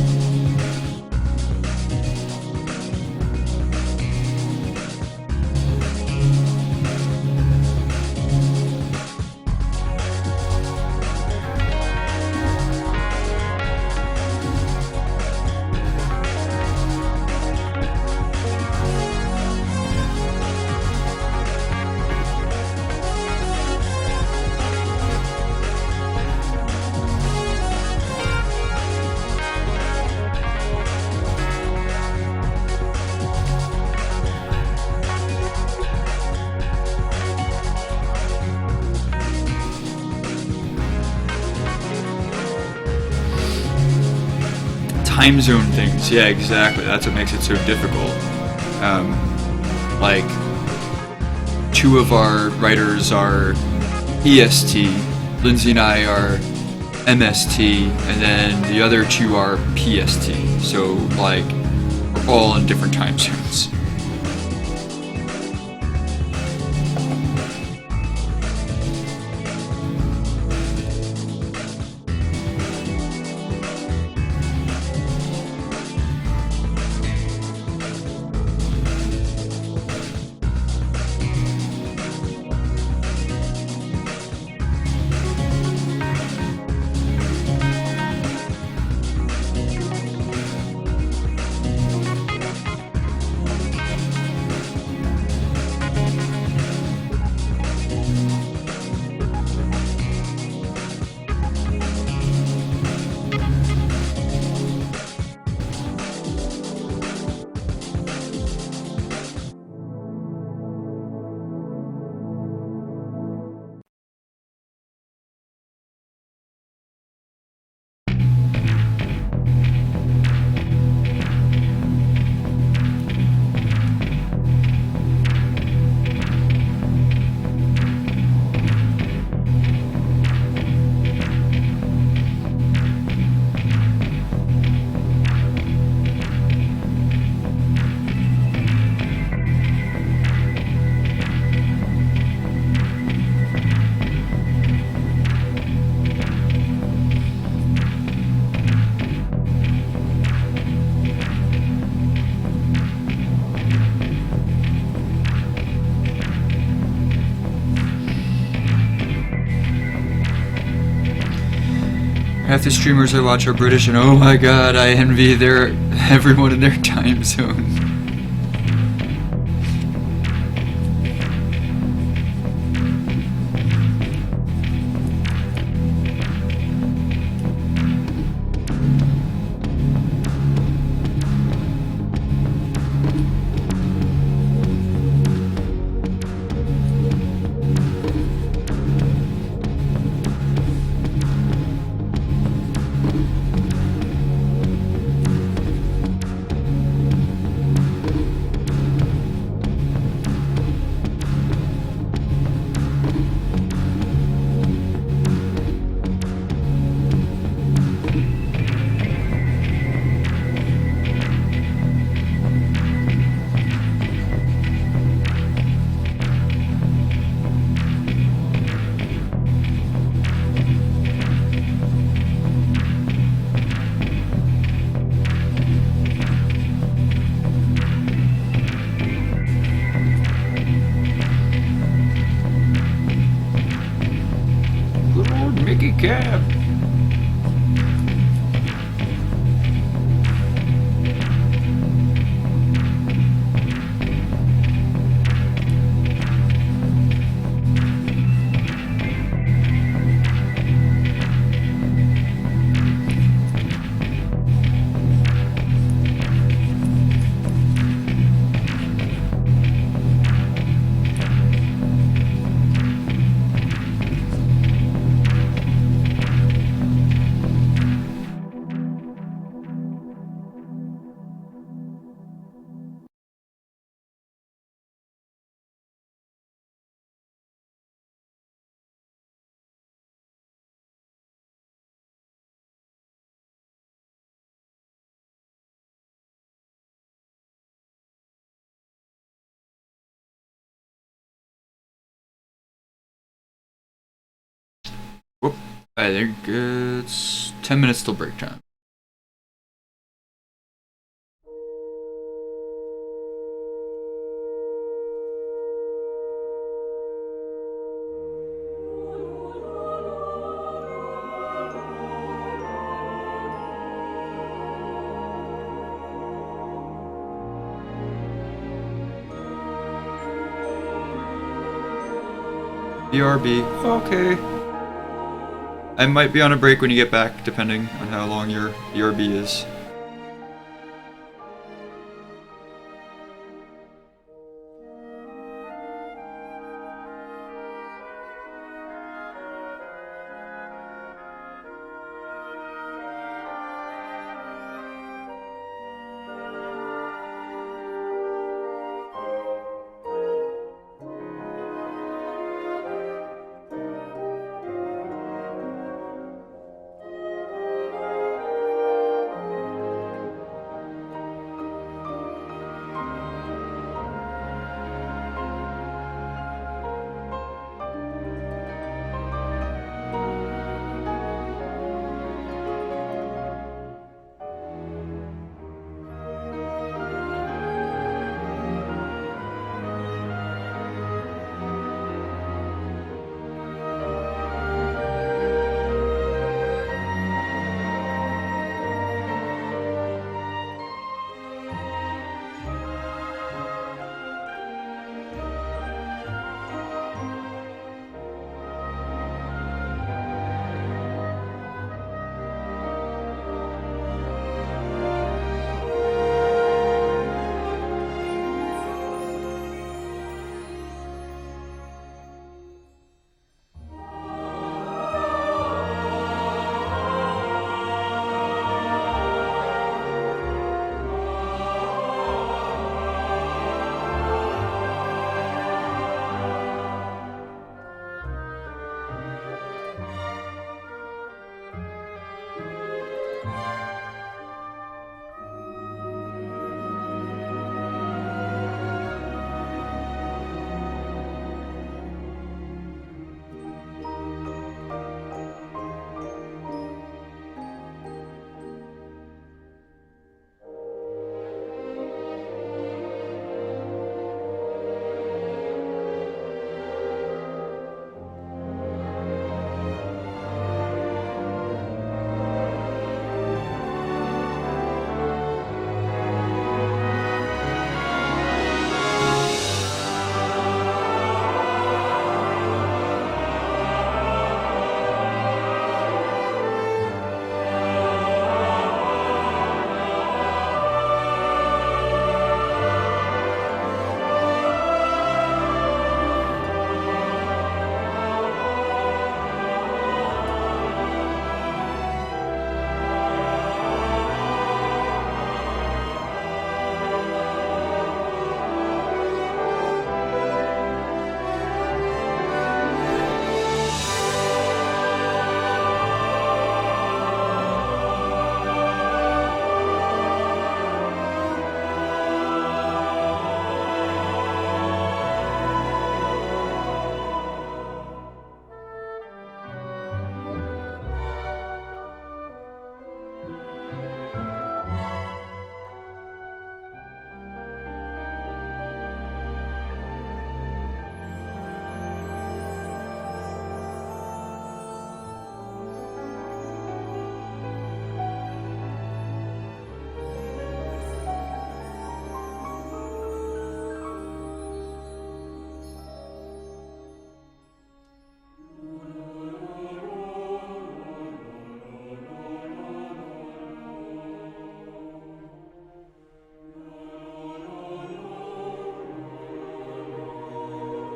Time zone things, yeah, exactly. That's what makes it so difficult. Like, 2 of our writers are EST, Lindsay and I are MST, and then the other 2 are PST. So, like, we're all in different time zones. Half the streamers I watch are British, and oh my god, I envy everyone in their time zone. Cab. Whoop. I think it's 10 minutes till break time. BRB. Okay. I might be on a break when you get back, depending on how long your BRB is.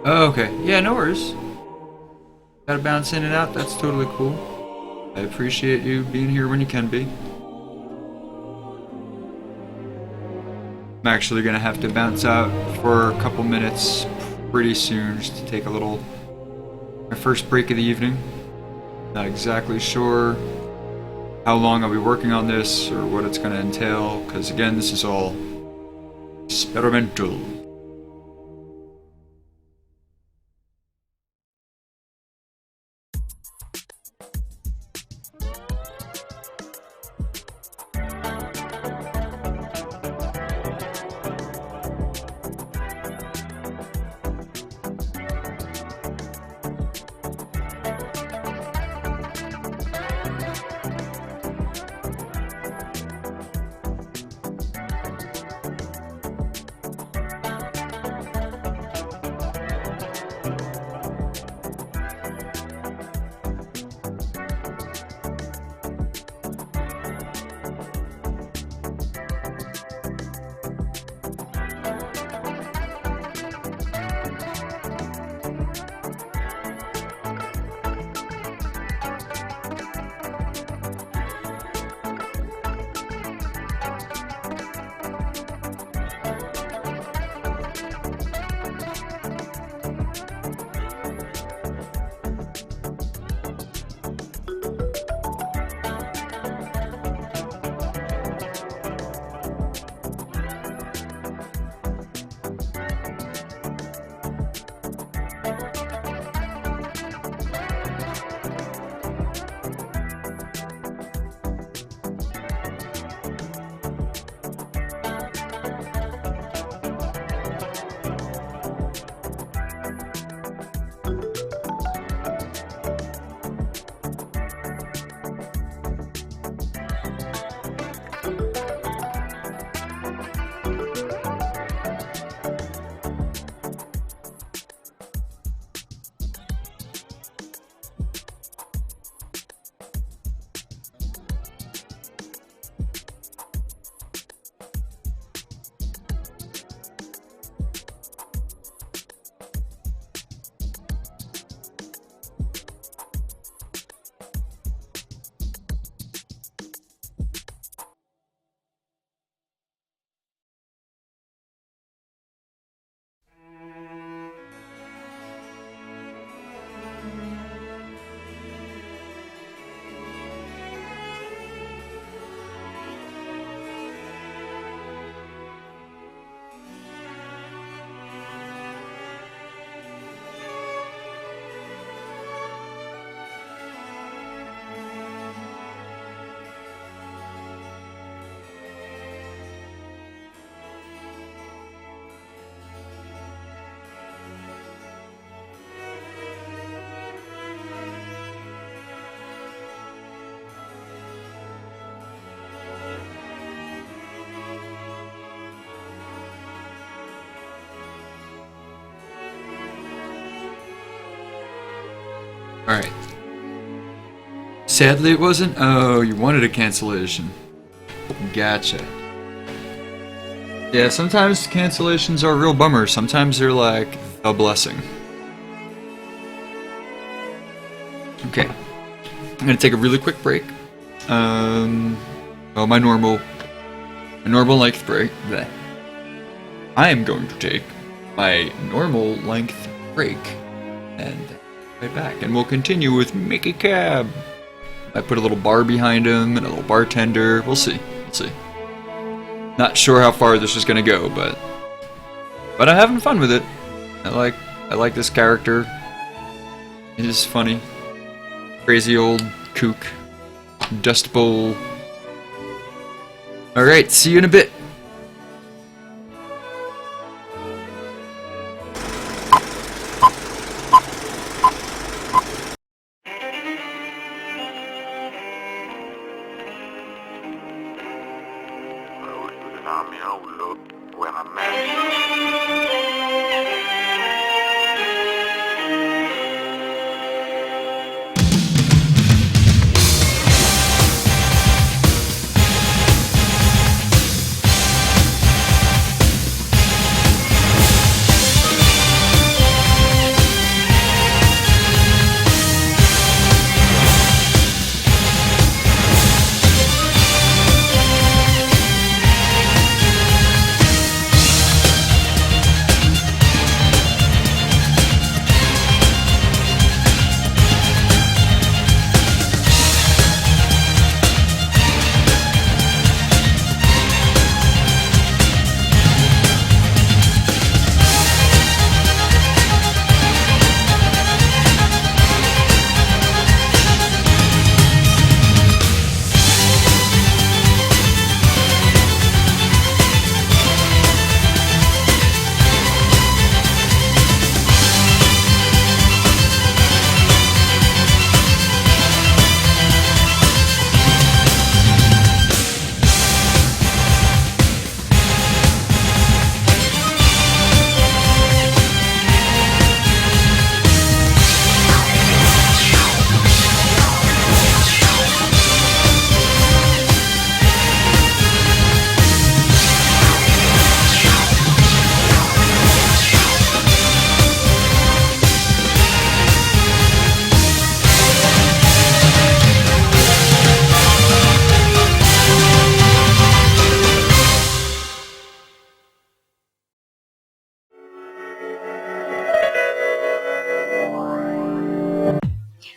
Oh, okay. Yeah, no worries. Gotta bounce in and out. That's totally cool. I appreciate you being here when you can be. I'm actually gonna have to bounce out for a couple minutes pretty soon just to take my first break of the evening. Not exactly sure how long I'll be working on this or what it's gonna entail, because again, this is all experimental. Alright. Sadly it wasn't? Oh, you wanted a cancellation. Gotcha. Yeah, sometimes cancellations are a real bummer. Sometimes they're like a blessing. Okay. I'm gonna take a really quick break. Well, my normal length break. Bleh. I am going to take my normal length break and right back, and we'll continue with Mickey Cab. I put a little bar behind him and a little bartender. We'll see. We'll see. Not sure how far this is gonna go, but I'm having fun with it. I like this character. It is funny. Crazy old kook. Dust Bowl. Alright, see you in a bit.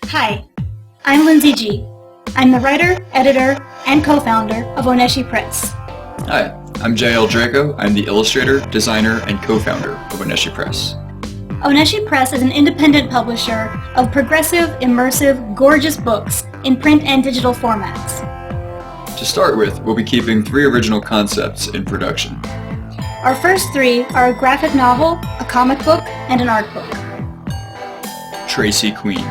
Hi, I'm Lindsay G. I'm the writer, editor, and co-founder of Oneshi Press. Hi, I'm Jayel Draco. I'm the illustrator, designer, and co-founder of Oneshi Press. Oneshi Press is an independent publisher of progressive, immersive, gorgeous books in print and digital formats. To start with, we'll be keeping 3 original concepts in production. Our first 3 are a graphic novel, a comic book, and an art book. Tracy Queen.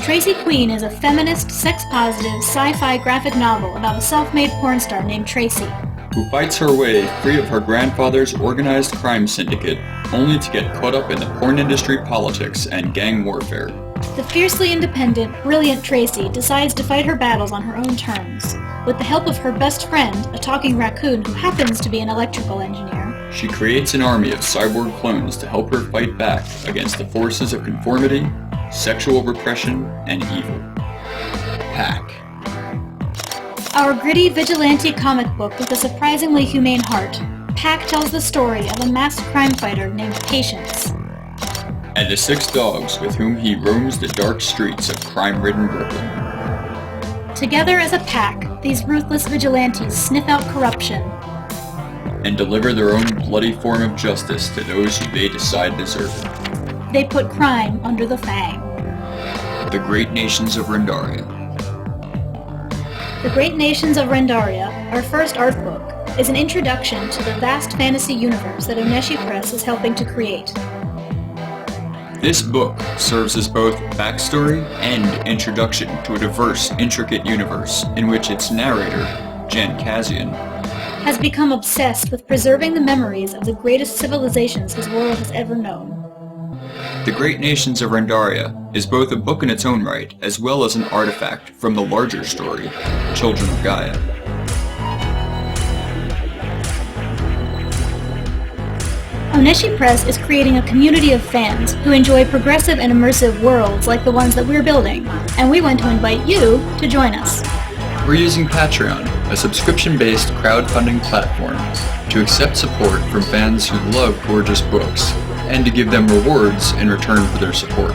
Tracy Queen is a feminist, sex-positive, sci-fi graphic novel about a self-made porn star named Tracy, who fights her way free of her grandfather's organized crime syndicate, only to get caught up in the porn industry politics and gang warfare. The fiercely independent, brilliant Tracy decides to fight her battles on her own terms. With the help of her best friend, a talking raccoon who happens to be an electrical engineer, she creates an army of cyborg clones to help her fight back against the forces of conformity, sexual repression, and evil. Pack. Our gritty vigilante comic book with a surprisingly humane heart, Pack tells the story of a masked crime fighter named Patience, and the 6 dogs with whom he roams the dark streets of crime-ridden Brooklyn. Together as a pack, these ruthless vigilantes sniff out corruption and deliver their own bloody form of justice to those who they decide deserve it. They put crime under the fang. The Great Nations of Rendaria. The Great Nations of Rendaria, our first art book, is an introduction to the vast fantasy universe that Oneshi Press is helping to create. This book serves as both backstory and introduction to a diverse, intricate universe in which its narrator, Jen Kazian, has become obsessed with preserving the memories of the greatest civilizations his world has ever known. The Great Nations of Rendaria is both a book in its own right, as well as an artifact from the larger story, Children of Gaia. Oneshi Press is creating a community of fans who enjoy progressive and immersive worlds like the ones that we're building, and we want to invite you to join us. We're using Patreon, a subscription-based crowdfunding platform, to accept support from fans who love gorgeous books, and to give them rewards in return for their support.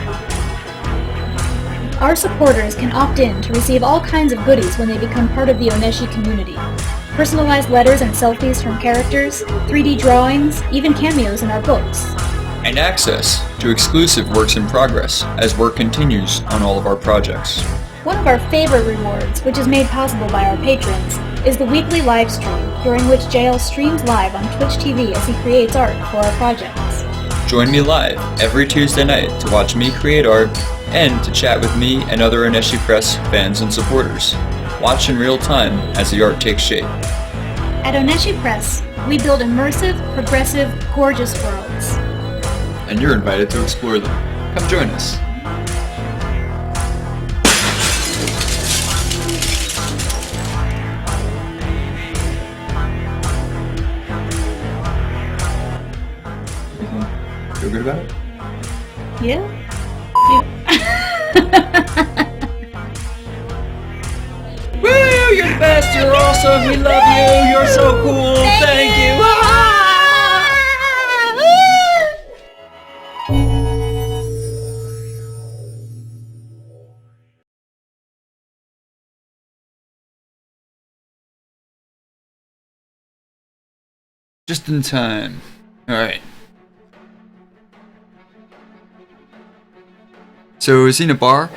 Our supporters can opt in to receive all kinds of goodies when they become part of the Oneshi community. Personalized letters and selfies from characters, 3D drawings, even cameos in our books. And access to exclusive works in progress as work continues on all of our projects. One of our favorite rewards, which is made possible by our patrons, is the weekly live stream, during which Jayel streams live on Twitch TV as he creates art for our projects. Join me live every Tuesday night to watch me create art and to chat with me and other Oneshi Press fans and supporters. Watch in real time as the art takes shape. At Oneshi Press, we build immersive, progressive, gorgeous worlds. And you're invited to explore them. Come join us. Feel good about it? Yeah? Woo! You're the best! You're awesome! We love you! You're so cool! Thank you! Just in time. Alright. So is he in a bar?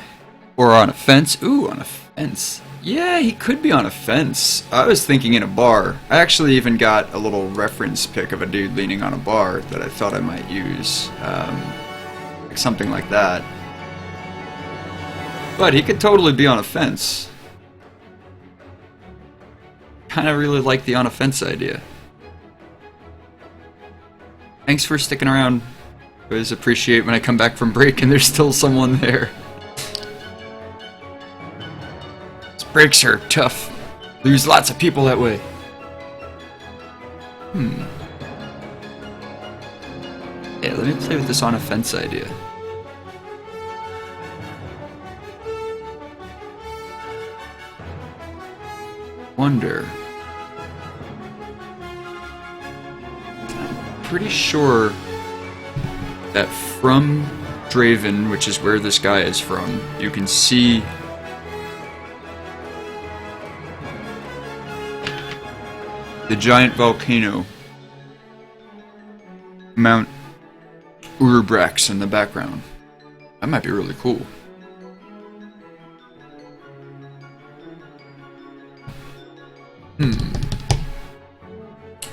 Or on a fence? Ooh, on a fence. Yeah, he could be on a fence. I was thinking in a bar. I actually even got a little reference pic of a dude leaning on a bar that I thought I might use. Like something like that. But he could totally be on a fence. Kinda really like the on a fence idea. Thanks for sticking around. I always appreciate when I come back from break and there's still someone there. These breaks are tough. Lose lots of people that way. Yeah, let me play with this on a fence idea. Wonder. I'm pretty sure that from Draven, which is where this guy is from, you can see the giant volcano, Mount Urbrax, in the background. That might be really cool.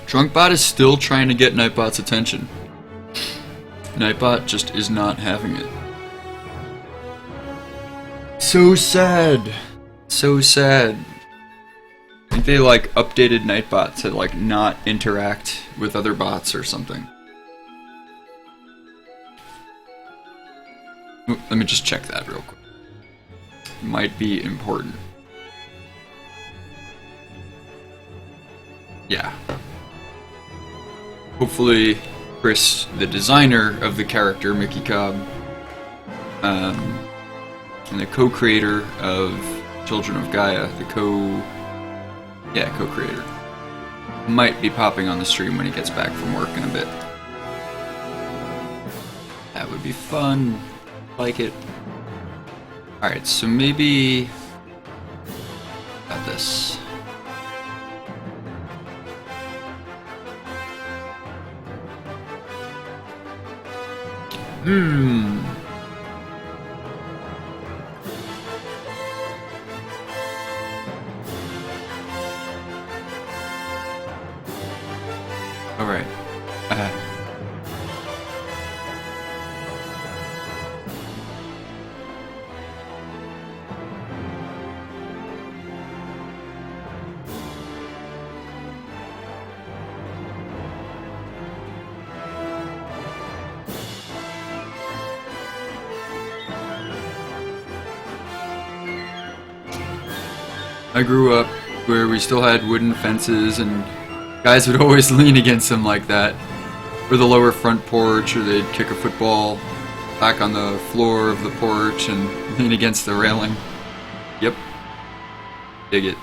Drunkbot is still trying to get Nightbot's attention. Nightbot just is not having it. So sad. So sad. I think they like updated Nightbot to like not interact with other bots or something. Let me just check that real quick. Might be important. Yeah. Hopefully Chris, the designer of the character, Mickey Cobb, and the co-creator of Children of Gaia, the co-creator, might be popping on the stream when he gets back from work in a bit. That would be fun. Like it. Alright, so maybe about this. Alright. I grew up where we still had wooden fences, and guys would always lean against them like that. Or the lower front porch, or they'd kick a football back on the floor of the porch and lean against the railing. Yep. Dig it.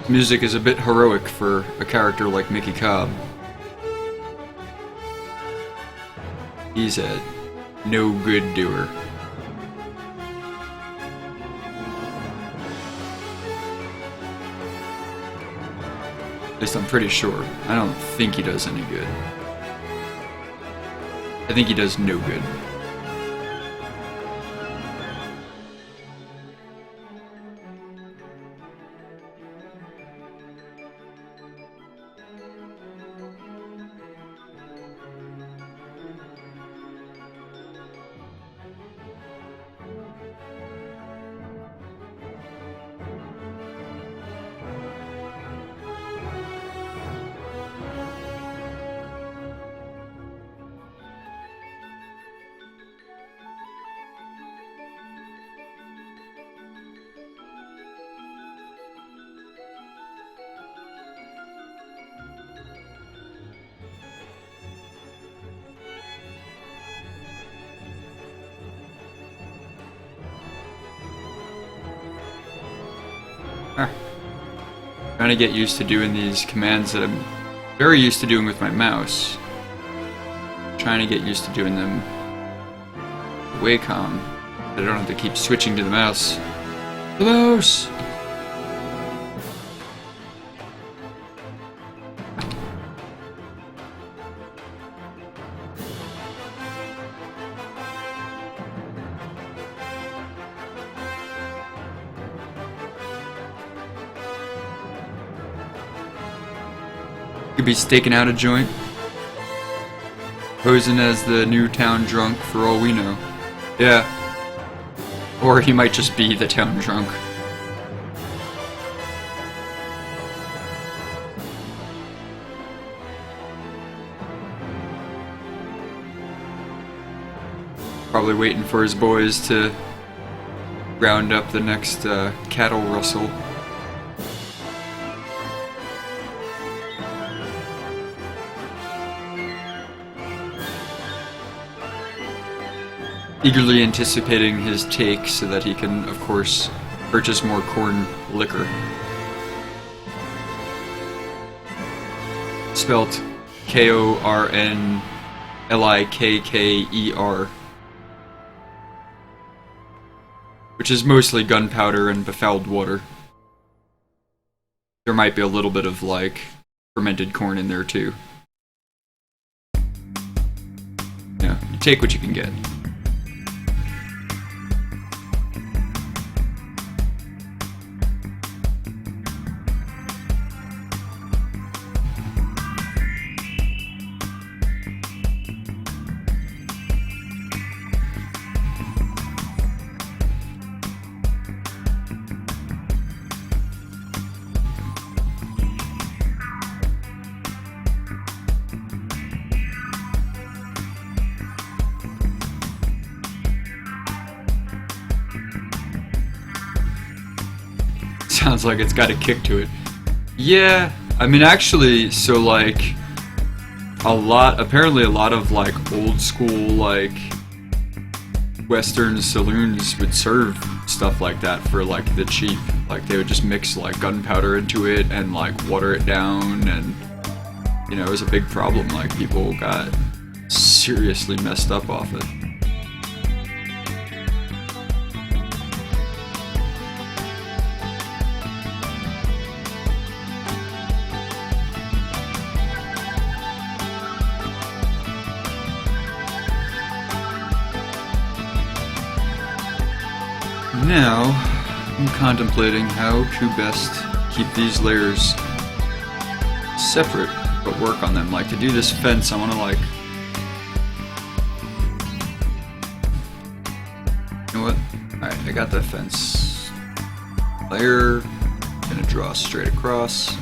Music is a bit heroic for a character like Mickey Cobb. He's a no-good doer. At least I'm pretty sure. I don't think he does any good. I think he does no good. Trying to get used to doing these commands that I'm very used to doing with my mouse. Trying to get used to doing them wacom, that I don't have to keep switching to the mouse. The mouse! Could be staking out a joint, posing as the new town drunk for all we know. Yeah. Or he might just be the town drunk. Probably waiting for his boys to round up the next cattle rustle. Eagerly anticipating his take so that he can, of course, purchase more corn liquor. Spelt Kornlikker. Which is mostly gunpowder and befouled water. There might be a little bit of, like, fermented corn in there, too. Yeah, you take what you can get. Sounds like it's got a kick to it. Yeah, I mean actually, so like apparently a lot of like old school like Western saloons would serve stuff like that for like the cheap. Like they would just mix like gunpowder into it and like water it down, and you know, it was a big problem. Like people got seriously messed up off it. Now, I'm contemplating how to best keep these layers separate, but work on them. Like, to do this fence, I want to, like... You know what? Alright, I got that fence layer. I'm gonna draw straight across.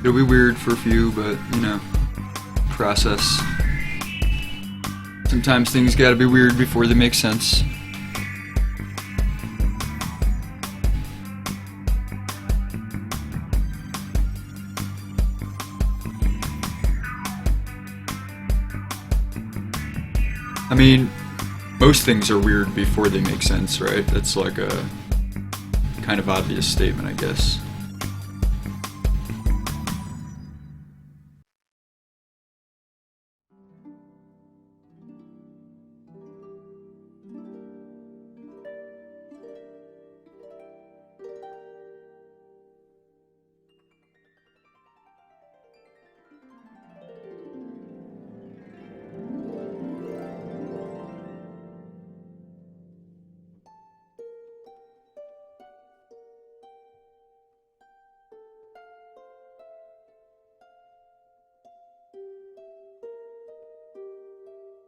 It'll be weird for a few, but, you know, process. Sometimes things gotta be weird before they make sense. I mean, most things are weird before they make sense, right? That's like a kind of obvious statement, I guess.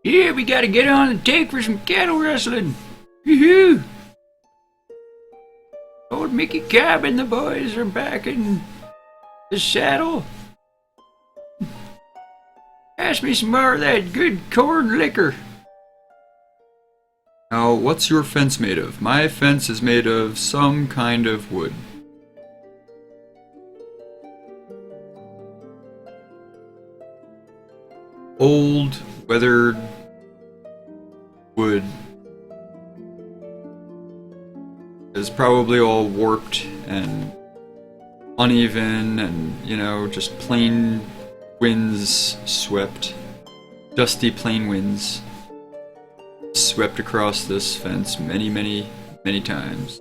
Yeah, we gotta get on the take for some cattle rustling. Yoo-hoo! Old Mickey Cobb and the boys are back in the saddle. Pass me some more of that good corn liquor. Now, what's your fence made of? My fence is made of some kind of wood. Old, weathered wood. Is probably all warped and uneven and, you know, just plain winds swept. Dusty plain winds swept across this fence many, many, many times.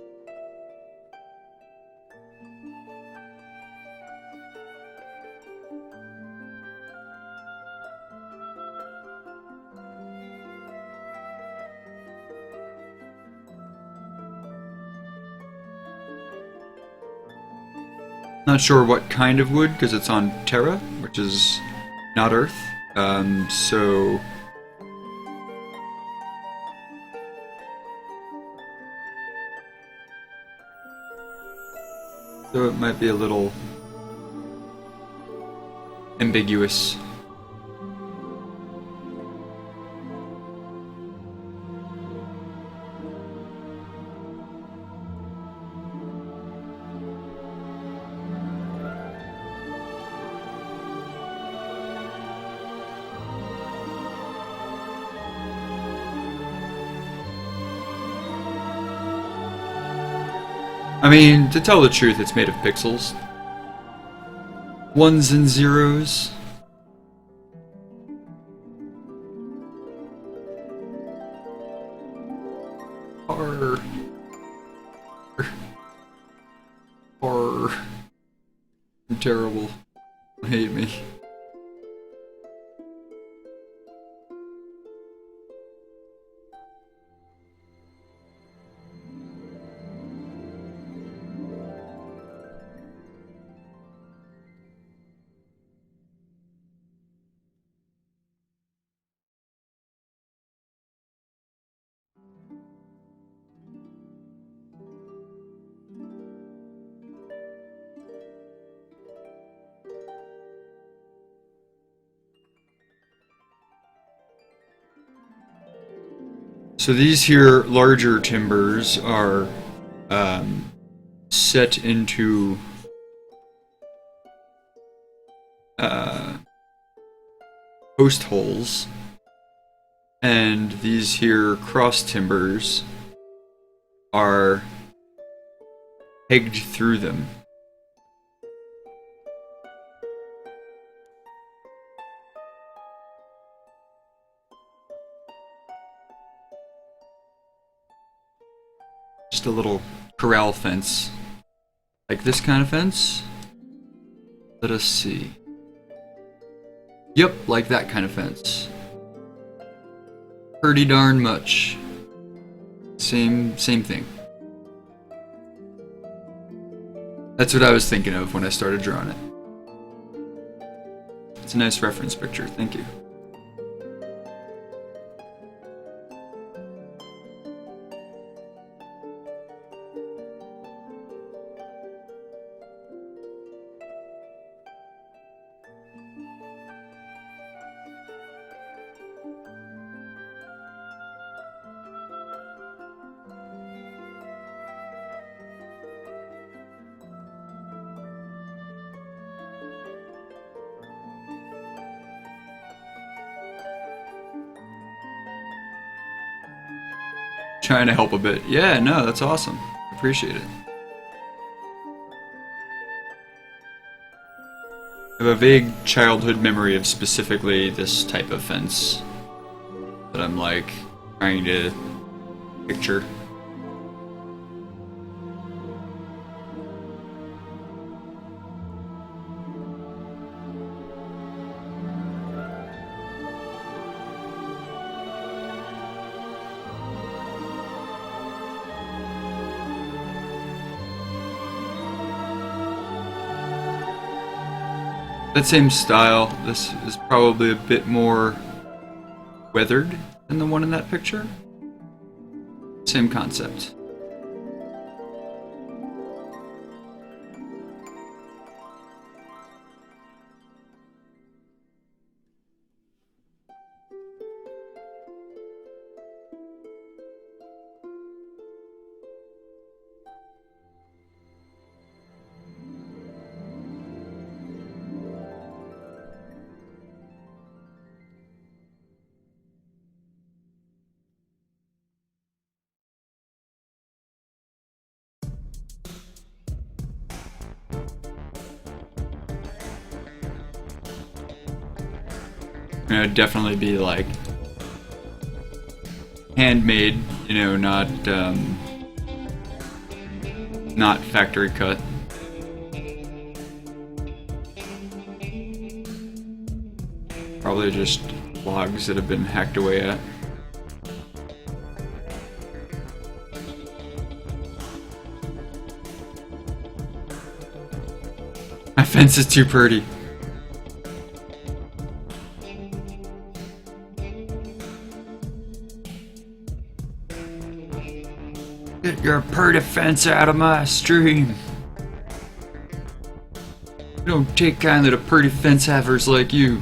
Not sure what kind of wood, because it's on Terra, which is not Earth. So it might be a little ambiguous. I mean, to tell the truth, it's made of pixels. Ones and zeros. I'm terrible. Hate me. So these here larger timbers are set into post holes, and these here cross timbers are pegged through them. Just a little corral fence. Like this kind of fence. Let us see. Yep, like that kind of fence. Pretty darn much. Same thing. That's what I was thinking of when I started drawing it. It's a nice reference picture, thank you. Trying to help a bit. Yeah, no, that's awesome. Appreciate it. I have a vague childhood memory of specifically this type of fence that I'm like trying to picture. That same style, this is probably a bit more weathered than the one in that picture. Same concept. It would definitely be like handmade, you know, not factory cut. Probably just logs that have been hacked away at. My fence is too pretty. Get your pretty fence out of my stream. We don't take kindly to pretty fence havers like you.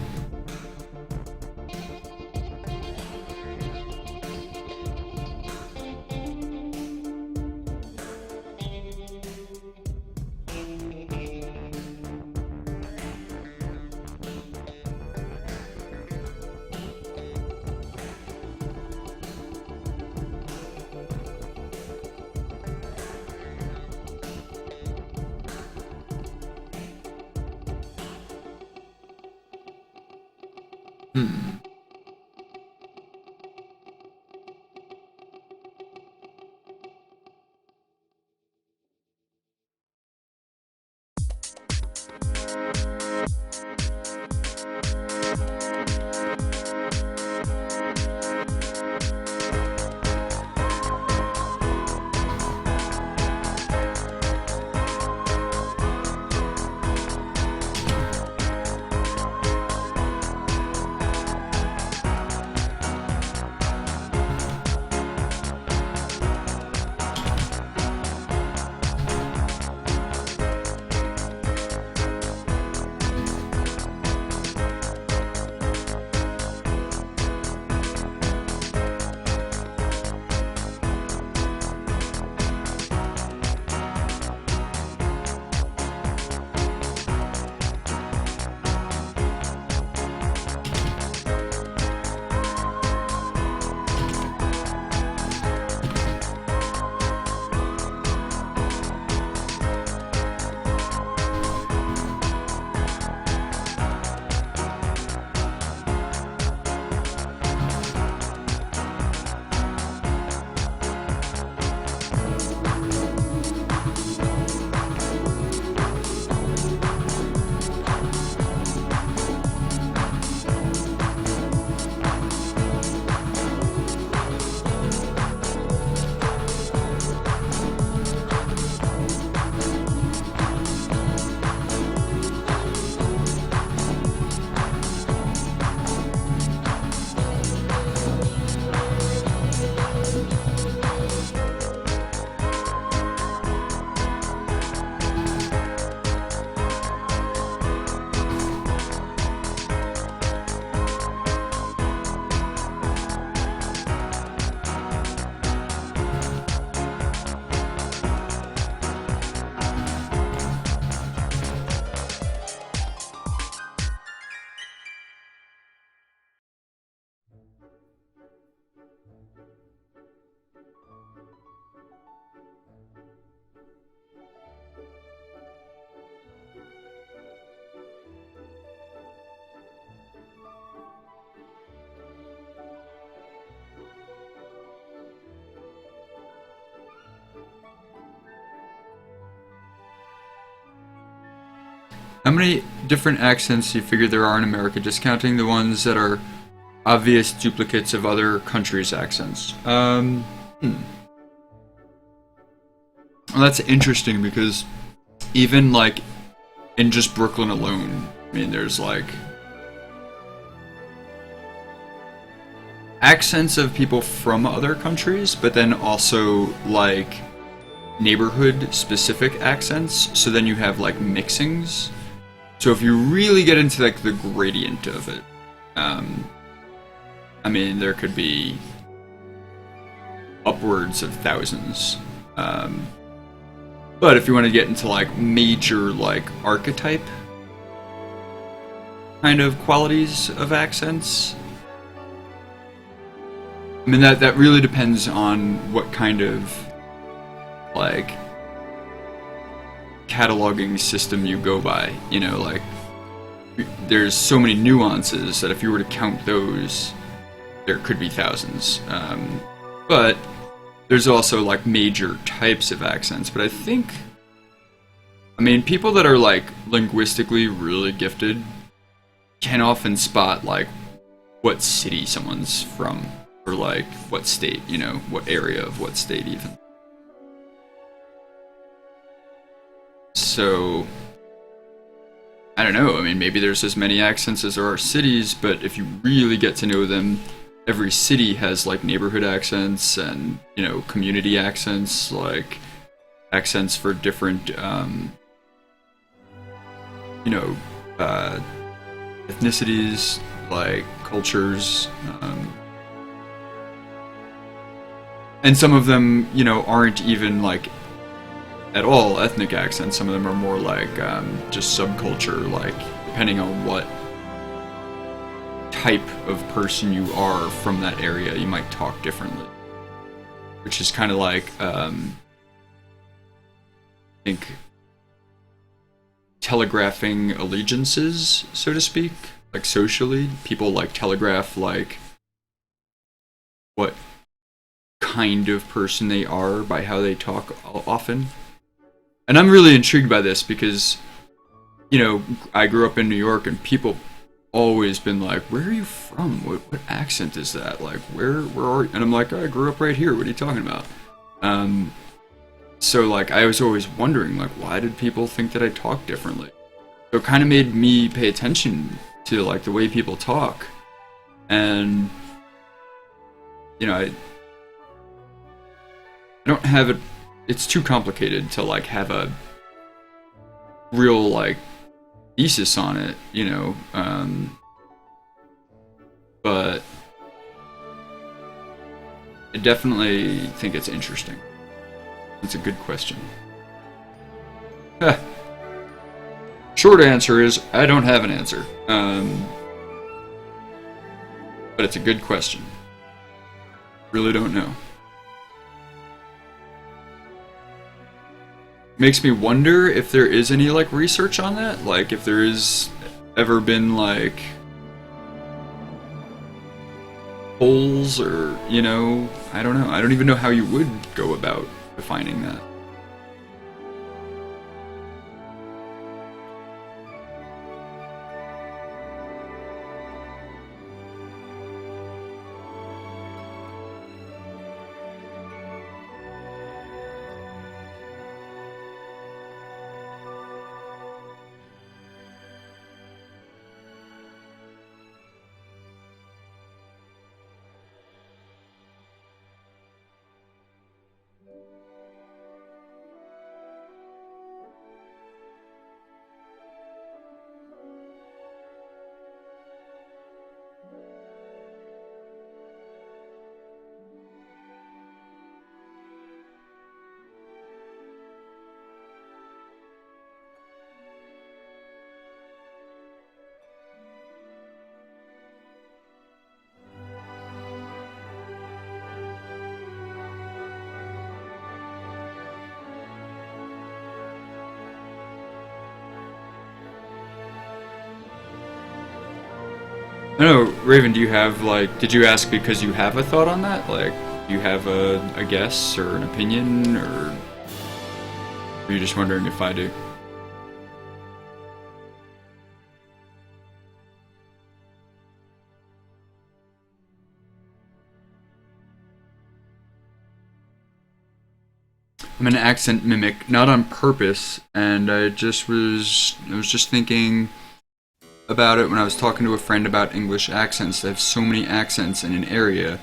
How many different accents do you figure there are in America, discounting the ones that are obvious duplicates of other countries' accents? Well, that's interesting because even like in just Brooklyn alone, I mean, there's like accents of people from other countries, but then also like neighborhood specific accents. So then you have like mixings. So if you really get into like the gradient of it, I mean, there could be upwards of thousands. But if you want to get into like major like archetype kind of qualities of accents, I mean that really depends on what kind of like cataloging system you go by. You know, like there's so many nuances that if you were to count those, there could be thousands. But there's also like major types of accents. But I mean, people that are like linguistically really gifted can often spot like what city someone's from, or like what state, you know, what area of what state even. So I don't know, I mean, maybe there's as many accents as there are cities, but if you really get to know them, every city has like neighborhood accents and, you know, community accents, like accents for different you know, ethnicities, like cultures, and some of them, you know, aren't even like at all ethnic accents. Some of them are more like just subculture, like depending on what type of person you are from that area, you might talk differently, which is kind of like I think telegraphing allegiances, so to speak. Like socially, people like telegraph like what kind of person they are by how they talk often. And I'm really intrigued by this because, you know, I grew up in New York and people always been like, where are you from? What accent is that? Like, where are you? And I'm like, oh, I grew up right here. What are you talking about? So like, I was always wondering, like, why did people think that I talked differently? So it kind of made me pay attention to like the way people talk. And, you know, I don't have it. It's too complicated to like have a real like thesis on it, you know, but I definitely think it's interesting. It's a good question. Short answer is I don't have an answer, but it's a good question. Really don't know. Makes me wonder if there is any like research on that, like if there is ever been like polls or, you know, I don't know. I don't even know how you would go about defining that. I don't know, Raven, do you have, like, did you ask because you have a thought on that? Like, do you have a guess or an opinion, or are you just wondering if I do? I'm an accent mimic, not on purpose, and I was just thinking about it when I was talking to a friend about English accents. They have so many accents in an area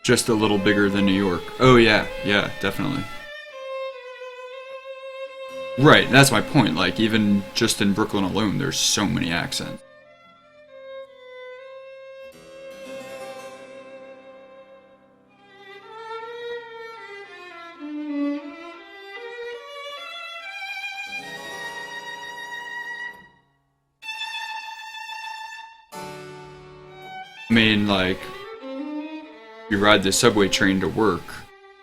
just a little bigger than New York. Oh yeah, definitely. Right, that's my point. Like, even just in Brooklyn alone, there's so many accents. I mean, like, you ride the subway train to work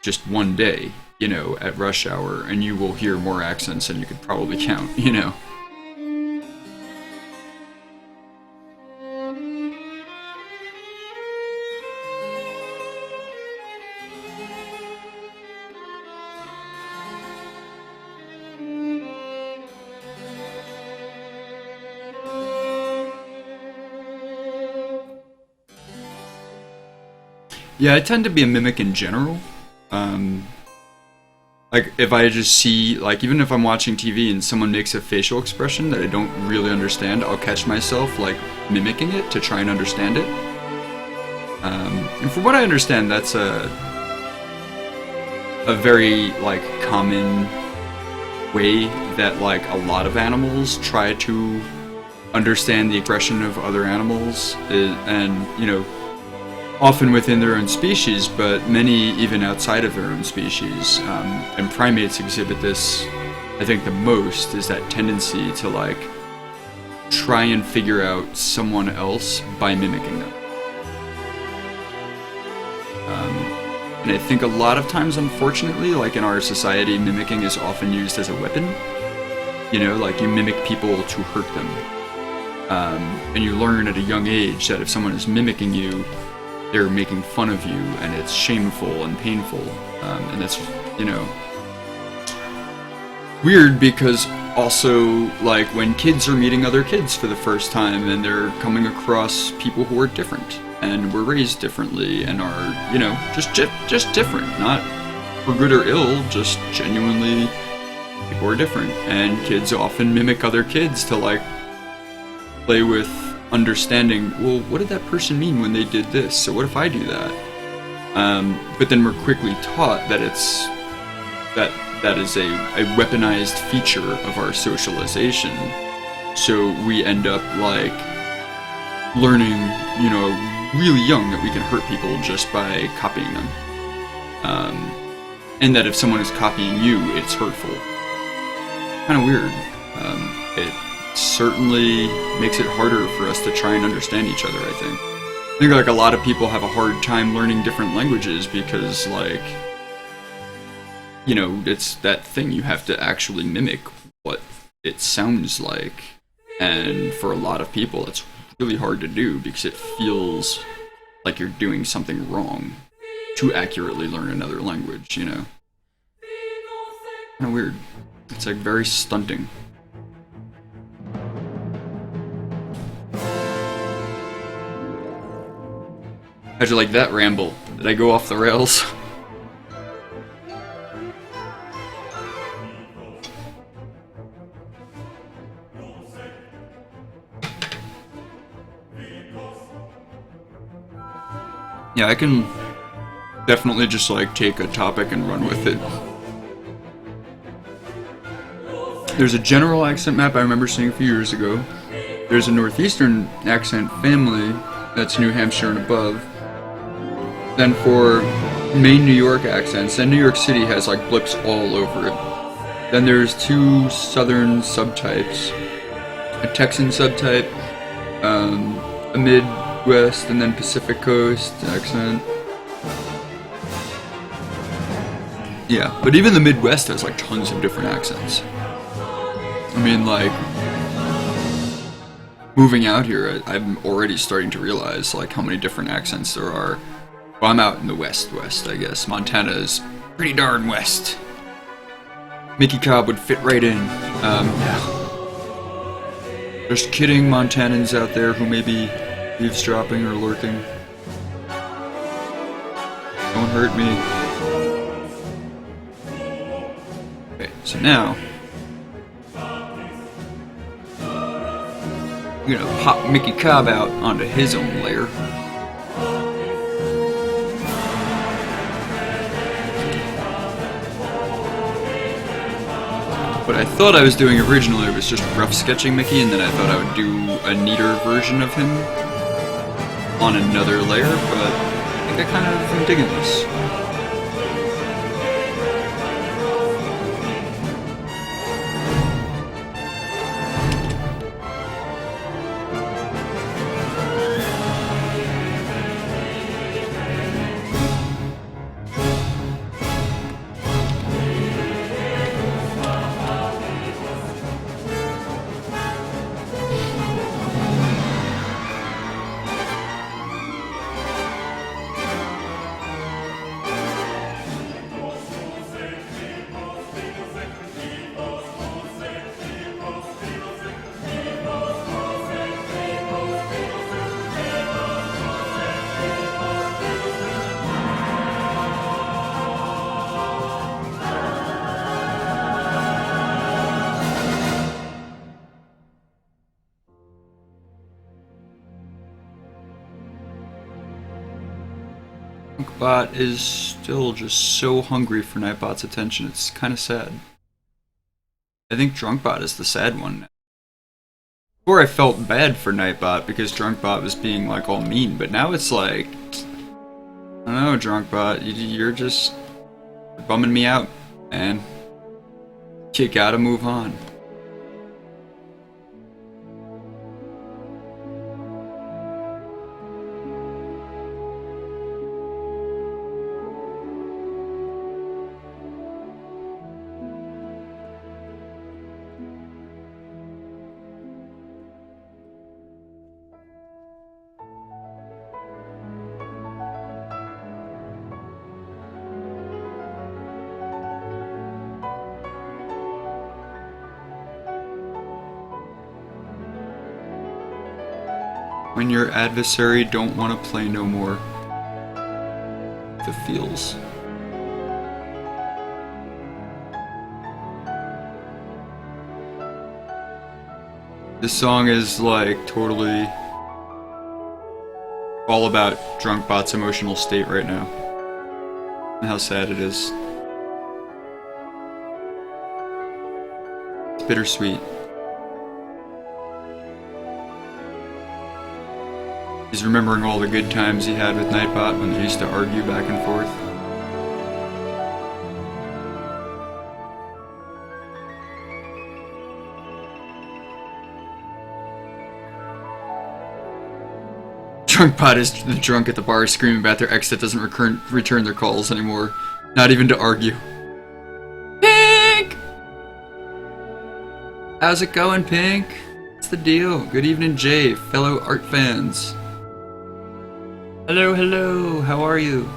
just one day, you know, at rush hour, and you will hear more accents than you could probably count, you know. Yeah, I tend to be a mimic in general. Like, if I just see, like, even if I'm watching TV and someone makes a facial expression that I don't really understand, I'll catch myself, like, mimicking it to try and understand it. And from what I understand, that's a very, like, common way that, like, a lot of animals try to understand the expression of other animals, and, you know, often within their own species, but many even outside of their own species. And primates exhibit this, I think, the most, is that tendency to, like, try and figure out someone else by mimicking them. And I think a lot of times, unfortunately, like in our society, mimicking is often used as a weapon. You know, like, you mimic people to hurt them. And you learn at a young age that if someone is mimicking you, they're making fun of you, and it's shameful and painful. And that's, you know, weird, because also, like, when kids are meeting other kids for the first time and they're coming across people who are different and were raised differently and are, you know, just different, not for good or ill, just genuinely people are different. And kids often mimic other kids to, like, play with understanding, well, what did that person mean when they did this? So what if I do that? But then we're quickly taught that that is a weaponized feature of our socialization. So we end up, like, learning, you know, really young that we can hurt people just by copying them. And that if someone is copying you, it's hurtful. Kind of weird. It certainly makes it harder for us to try and understand each other, I think. I think, like, a lot of people have a hard time learning different languages because, like, you know, it's that thing, you have to actually mimic what it sounds like. And for a lot of people, it's really hard to do because it feels like you're doing something wrong to accurately learn another language, you know? Kind of weird. It's, like, very stunting. How'd you like that ramble? Did I go off the rails? Yeah, I can definitely just, like, take a topic and run with it. There's a general accent map I remember seeing a few years ago. There's a northeastern accent family, that's New Hampshire and above. Then for Maine, New York accents, and New York City has, like, blips all over it. Then there's two southern subtypes, a Texan subtype, a Midwest, and then Pacific Coast accent. Yeah, but even the Midwest has, like, tons of different accents. I mean, like, moving out here, I'm already starting to realize, like, how many different accents there are. Well, I'm out in the west, I guess. Montana is pretty darn west. Mickey Cobb would fit right in. Yeah. Just kidding, Montanans out there who may be eavesdropping or lurking. Don't hurt me. So now, I'm gonna pop Mickey Cobb out onto his own layer. What I thought I was doing originally was just rough sketching Mickey, and then I thought I would do a neater version of him on another layer, but I think I kind of am digging this. Drunkbot is still just so hungry for Nightbot's attention, it's kind of sad. I think Drunkbot is the sad one. Before I felt bad for Nightbot because Drunkbot was being like all mean, but now it's like, I don't know, Drunkbot, you're just bumming me out, man. You gotta move on. When your adversary don't want to play no more. The feels. This song is like totally all about Drunkbot's emotional state right now. And how sad it is. It's bittersweet. He's remembering all the good times he had with Nightbot when they used to argue back and forth. Drunkbot is the drunk at the bar screaming about their ex that doesn't return their calls anymore. Not even to argue. Pink! How's it going, Pink? What's the deal? Good evening, Jay, fellow art fans. Hello, hello, how are you?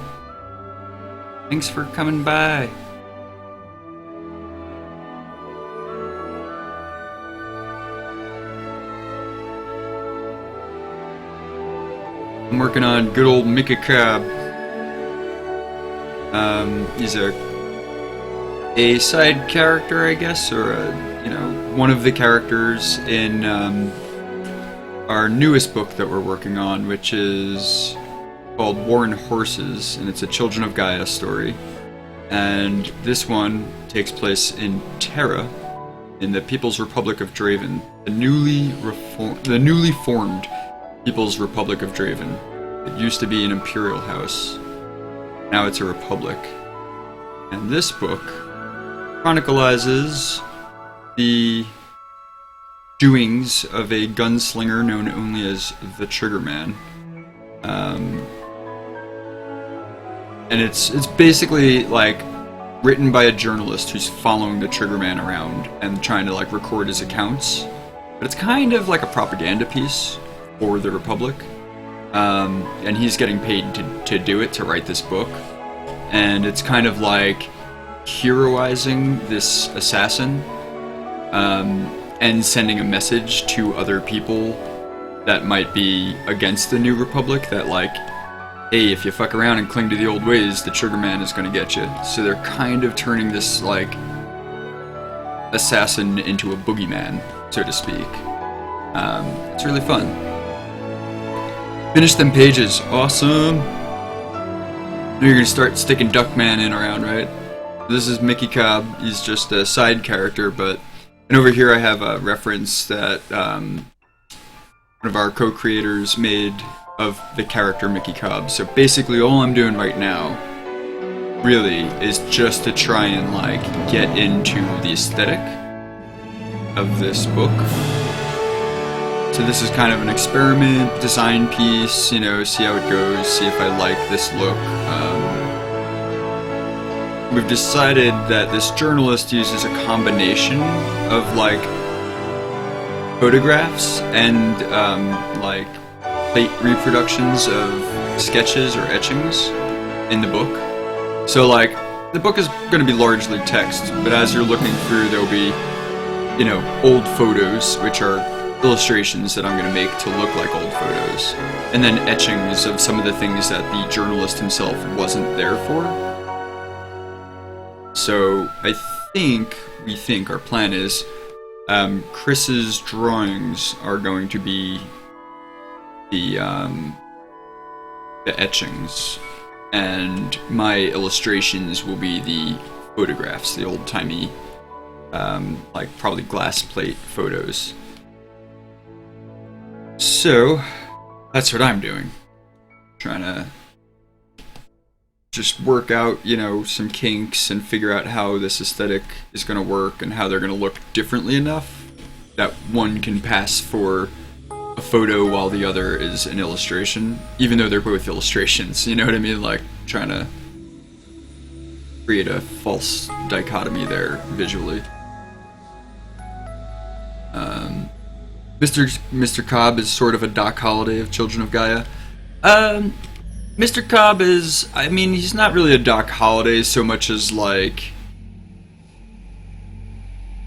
Thanks for coming by. I'm working on good old Mickey Cobb. He's a side character, I guess, or one of the characters in our newest book that we're working on, which is called War and Horses, and it's a Children of Gaia story. And this one takes place in Terra, in the People's Republic of Draven, the newly formed People's Republic of Draven. It used to be an imperial house. Now it's a republic. And this book chronicles the doings of a gunslinger known only as the Triggerman. And it's basically like written by a journalist who's following the Triggerman around and trying to like record his accounts. But it's kind of like a propaganda piece for the Republic. And he's getting paid to do it, to write this book. And it's kind of like heroizing this assassin and sending a message to other people that might be against the New Republic that like, hey, if you fuck around and cling to the old ways, the Triggerman is going to get you. So they're kind of turning this like assassin into a boogeyman, so to speak. It's really fun. Finish them pages. Awesome. Now you're gonna start sticking Duckman in around, right? This is Mickey Cobb. He's just a side character, and over here I have a reference that one of our co-creators made of the character Mickey Cobb. So basically all I'm doing right now really is just to try and like get into the aesthetic of this book. So this is kind of an experiment, design piece, you know, see how it goes, see if I like this look. We've decided that this journalist uses a combination of like photographs and like plate reproductions of sketches or etchings in the book. So like the book is going to be largely text, but as you're looking through there'll be, you know, old photos, which are illustrations that I'm going to make to look like old photos, and then etchings of some of the things that the journalist himself wasn't there for. So we think our plan is Chris's drawings are going to be the etchings, and my illustrations will be the photographs, the old-timey, like probably glass plate photos. So that's what I'm doing. Trying to just work out, you know, some kinks and figure out how this aesthetic is going to work and how they're going to look differently enough that one can pass for a photo while the other is an illustration, even though they're both illustrations, you know what I mean? Like, trying to create a false dichotomy there visually. Mr. Cobb is sort of a Doc Holliday of Children of Gaia. Mr. Cobb is, I mean, he's not really a Doc Holliday so much as like,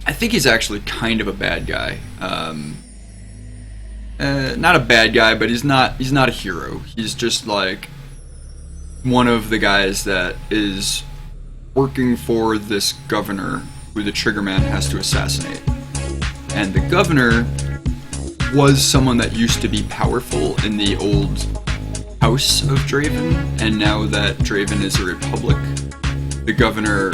I think he's actually kind of a bad guy. Not a bad guy, but he's not a hero. He's just like one of the guys that is working for this governor who the Triggerman has to assassinate. And the governor was someone that used to be powerful in the old House of Draven, and now that Draven is a republic, the governor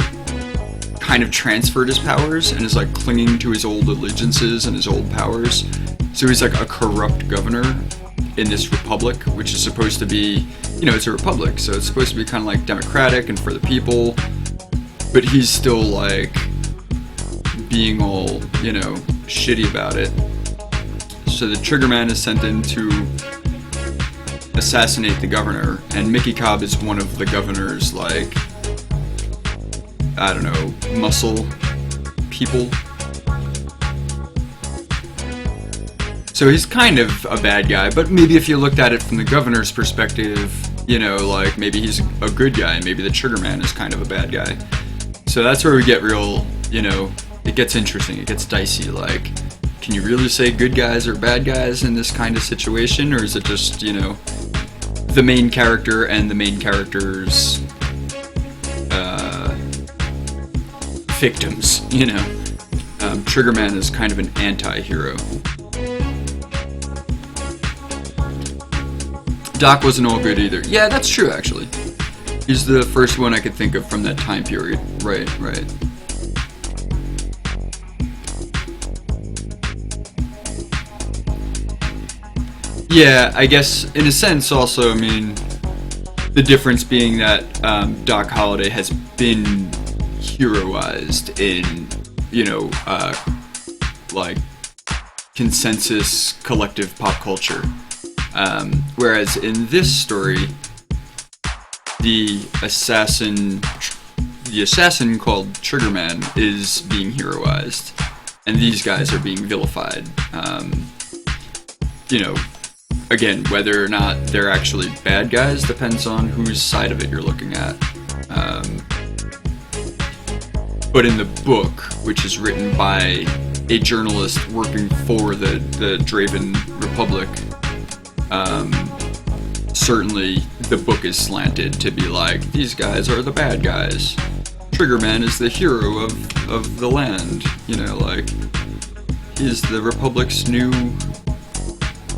kind of transferred his powers and is like clinging to his old allegiances and his old powers. So he's like a corrupt governor in this republic, which is supposed to be, you know, it's a republic, so it's supposed to be kind of like democratic and for the people, but he's still like being all, you know, shitty about it. So the Triggerman is sent in to assassinate the governor, and Mickey Cobb is one of the governor's, like, I don't know, muscle people. So he's kind of a bad guy, but maybe if you looked at it from the governor's perspective, you know, like, maybe he's a good guy, and maybe the Triggerman is kind of a bad guy. So that's where we get real, you know, it gets interesting, it gets dicey, like, can you really say good guys or bad guys in this kind of situation, or is it just, you know, the main character and the main character's victims, you know? Triggerman is kind of an anti-hero. Doc wasn't all good either. Yeah, that's true, actually. He's the first one I could think of from that time period. Right. Yeah, I guess in a sense also, I mean, the difference being that Doc Holliday has been heroized in, you know, like consensus collective pop culture. Whereas in this story, the assassin called Triggerman is being heroized, and these guys are being vilified. You know, again, whether or not they're actually bad guys depends on whose side of it you're looking at. But in the book, which is written by a journalist working for the Draven Republic, certainly the book is slanted to be like, these guys are the bad guys. Triggerman is the hero of the land. You know, like, he's the Republic's new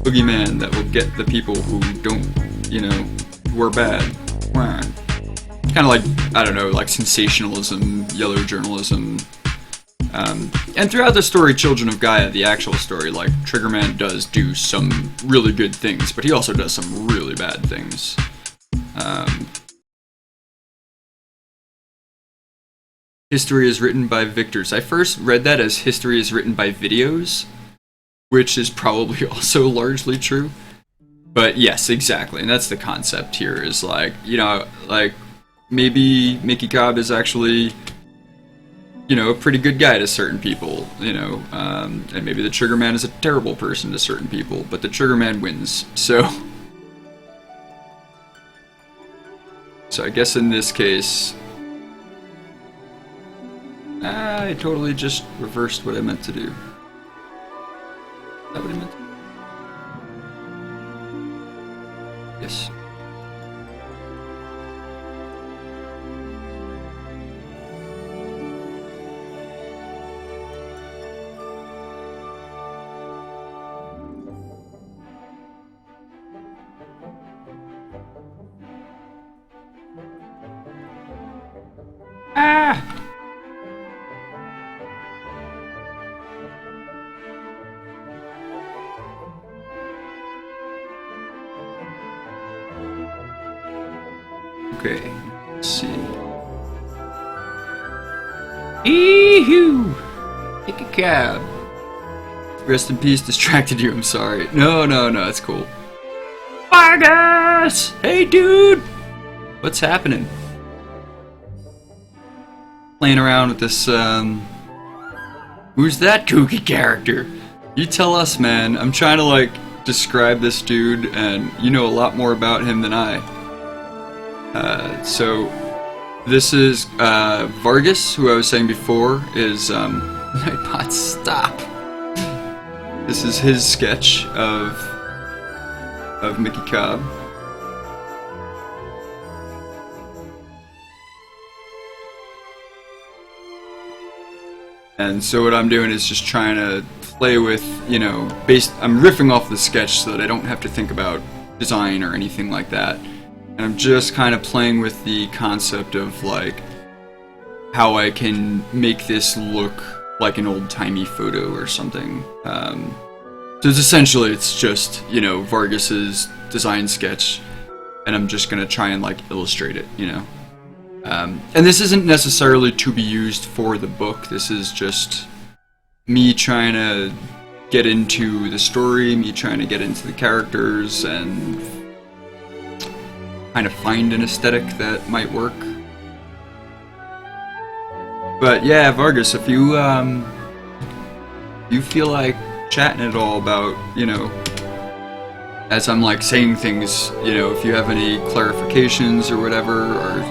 boogeyman that will get the people who don't, you know, who are bad. Kind of like, I don't know, like sensationalism, yellow journalism. And throughout the story, Children of Gaia, the actual story, like, Triggerman does do some really good things, but he also does some really bad things. History is written by victors. I first read that as history is written by videos, which is probably also largely true. But yes, exactly, and that's the concept here, is like, you know, like, maybe Mickey Cobb is actually, you know, a pretty good guy to certain people, you know, and maybe the Triggerman is a terrible person to certain people, but the Triggerman wins, so... So I guess in this case... I totally just reversed what I meant to do. Is that what I meant to do? Yes. Ah! Okay, let's see. Eehoo! Take a cab. Rest in peace, distracted you, I'm sorry. No, it's cool. Vargas! Hey, dude! What's happening? Playing around with this, Who's that kooky character? You tell us, man. I'm trying to, like, describe this dude, and you know a lot more about him than I. So, this is, Vargas, who I was saying before, is, Nightbot, stop! This is his sketch of Mickey Cobb. And so what I'm doing is just trying to play with, you know, I'm riffing off the sketch so that I don't have to think about design or anything like that. And I'm just kind of playing with the concept of, like, how I can make this look like an old-timey photo or something. So it's just, you know, Vargas's design sketch, and I'm just gonna try and, like, illustrate it, you know. And this isn't necessarily to be used for the book. This is just me trying to get into the story, me trying to get into the characters, and kind of find an aesthetic that might work. But yeah, Vargas, if you feel like chatting at all about, you know, as I'm, like, saying things, you know, if you have any clarifications or whatever, or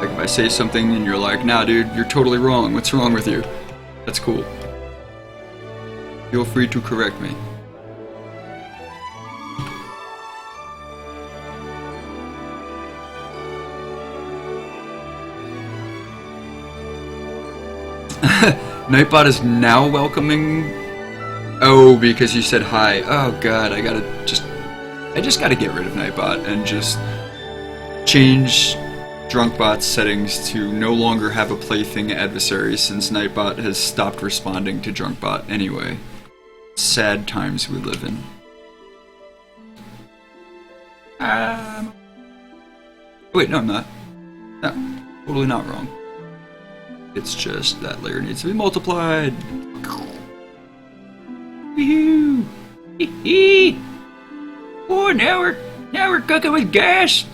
like if I say something and you're like, nah dude, you're totally wrong, what's wrong with you? That's cool. Feel free to correct me. Nightbot is now welcoming... Oh, because you said hi. Oh god, I just gotta get rid of Nightbot and just change Drunkbot's settings to no longer have a plaything adversary, since Nightbot has stopped responding to Drunkbot anyway. Sad times we live in. Wait, no I'm not. No, totally not wrong. It's just that layer needs to be multiplied. Woohoo! Hee-hee! Oh, now we're cooking with gas!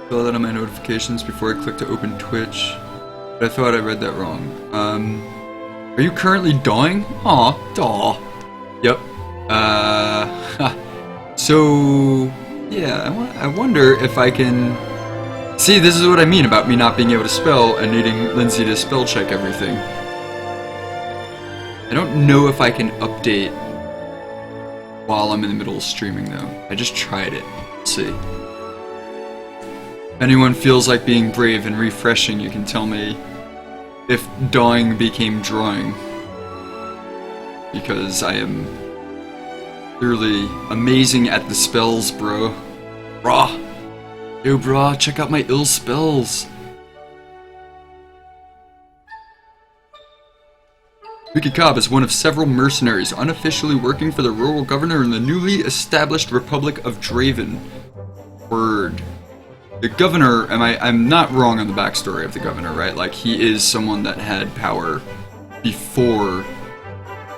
Saw that on my notifications before I clicked to open Twitch, but I thought I read that wrong. Are you currently dawing? Aw, daw. Yep. So, yeah, I wonder if I can... See, this is what I mean about me not being able to spell and needing Lindsay to spell check everything. I don't know if I can update while I'm in the middle of streaming, though. I just tried it. Let's see. If anyone feels like being brave and refreshing, you can tell me if dawing became drawing. Because I am clearly amazing at the spells, bro. Brah. Yo, brah, check out my ill spells. Mickey Cobb is one of several mercenaries unofficially working for the rural governor in the newly established Republic of Draven. Word. The governor, I'm not wrong on the backstory of the governor, right? Like, he is someone that had power before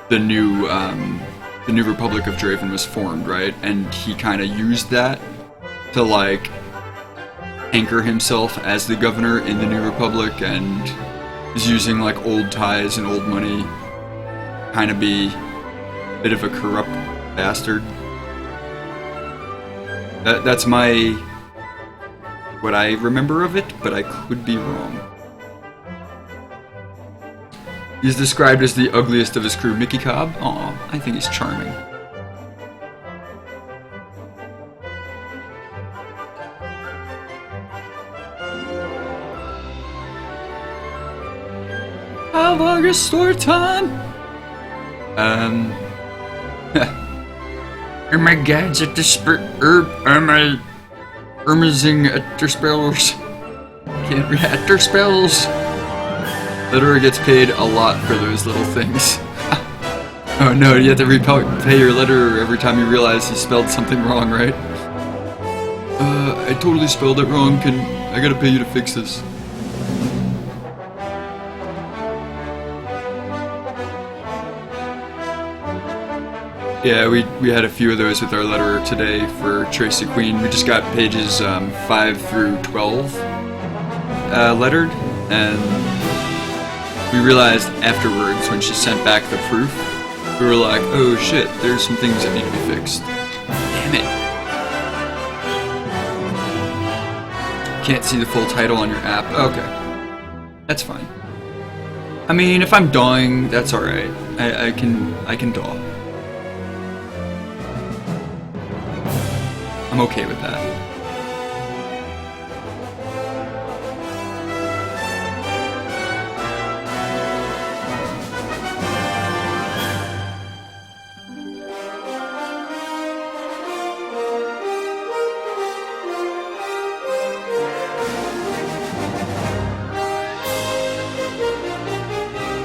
the new Republic of Draven was formed, right? And he kind of used that to, like, anchor himself as the governor in the new Republic, and is using, like, old ties and old money, kind of be a bit of a corrupt bastard. That's what I remember of it, but I could be wrong. He's described as the ugliest of his crew. Mickey Cobb? Aw, I think he's charming. How long is store time? Oh my god's at the Ermazing at their spells. Can't read at their spells. Letterer gets paid a lot for those little things. Oh no, you have to repay your letterer every time you realize he spelled something wrong, right? I totally spelled it wrong. I gotta pay you to fix this. Yeah, we had a few of those with our letterer today for Tracy Queen. We just got pages 5 through 12 lettered, and we realized afterwards when she sent back the proof, we were like, oh shit, there's some things that need to be fixed. Damn it. Can't see the full title on your app. Okay. That's fine. I mean, if I'm dawing, that's alright. I can daw. I'm okay with that.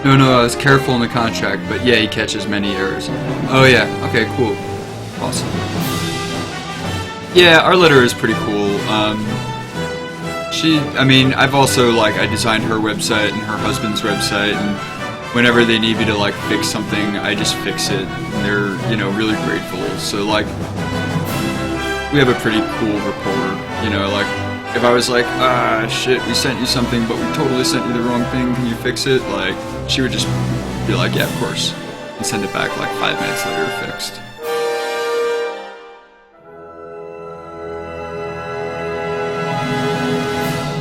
No, I was careful in the contract, but yeah, he catches many errors. Oh yeah, okay, cool. Awesome. Yeah, our letter is pretty cool. I've also, I designed her website and her husband's website, and whenever they need me to, fix something, I just fix it, and they're, really grateful. So, we have a pretty cool rapport, if I was like, shit, we sent you something, but we totally sent you the wrong thing, can you fix it? She would just be like, yeah, of course, and send it back, 5 minutes later, fixed.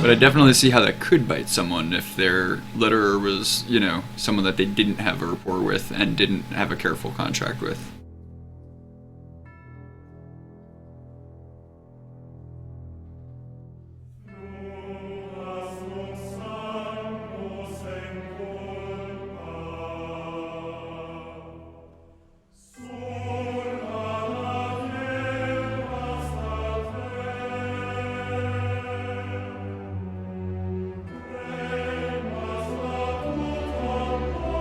But I definitely see how that could bite someone if their letterer was, someone that they didn't have a rapport with and didn't have a careful contract with.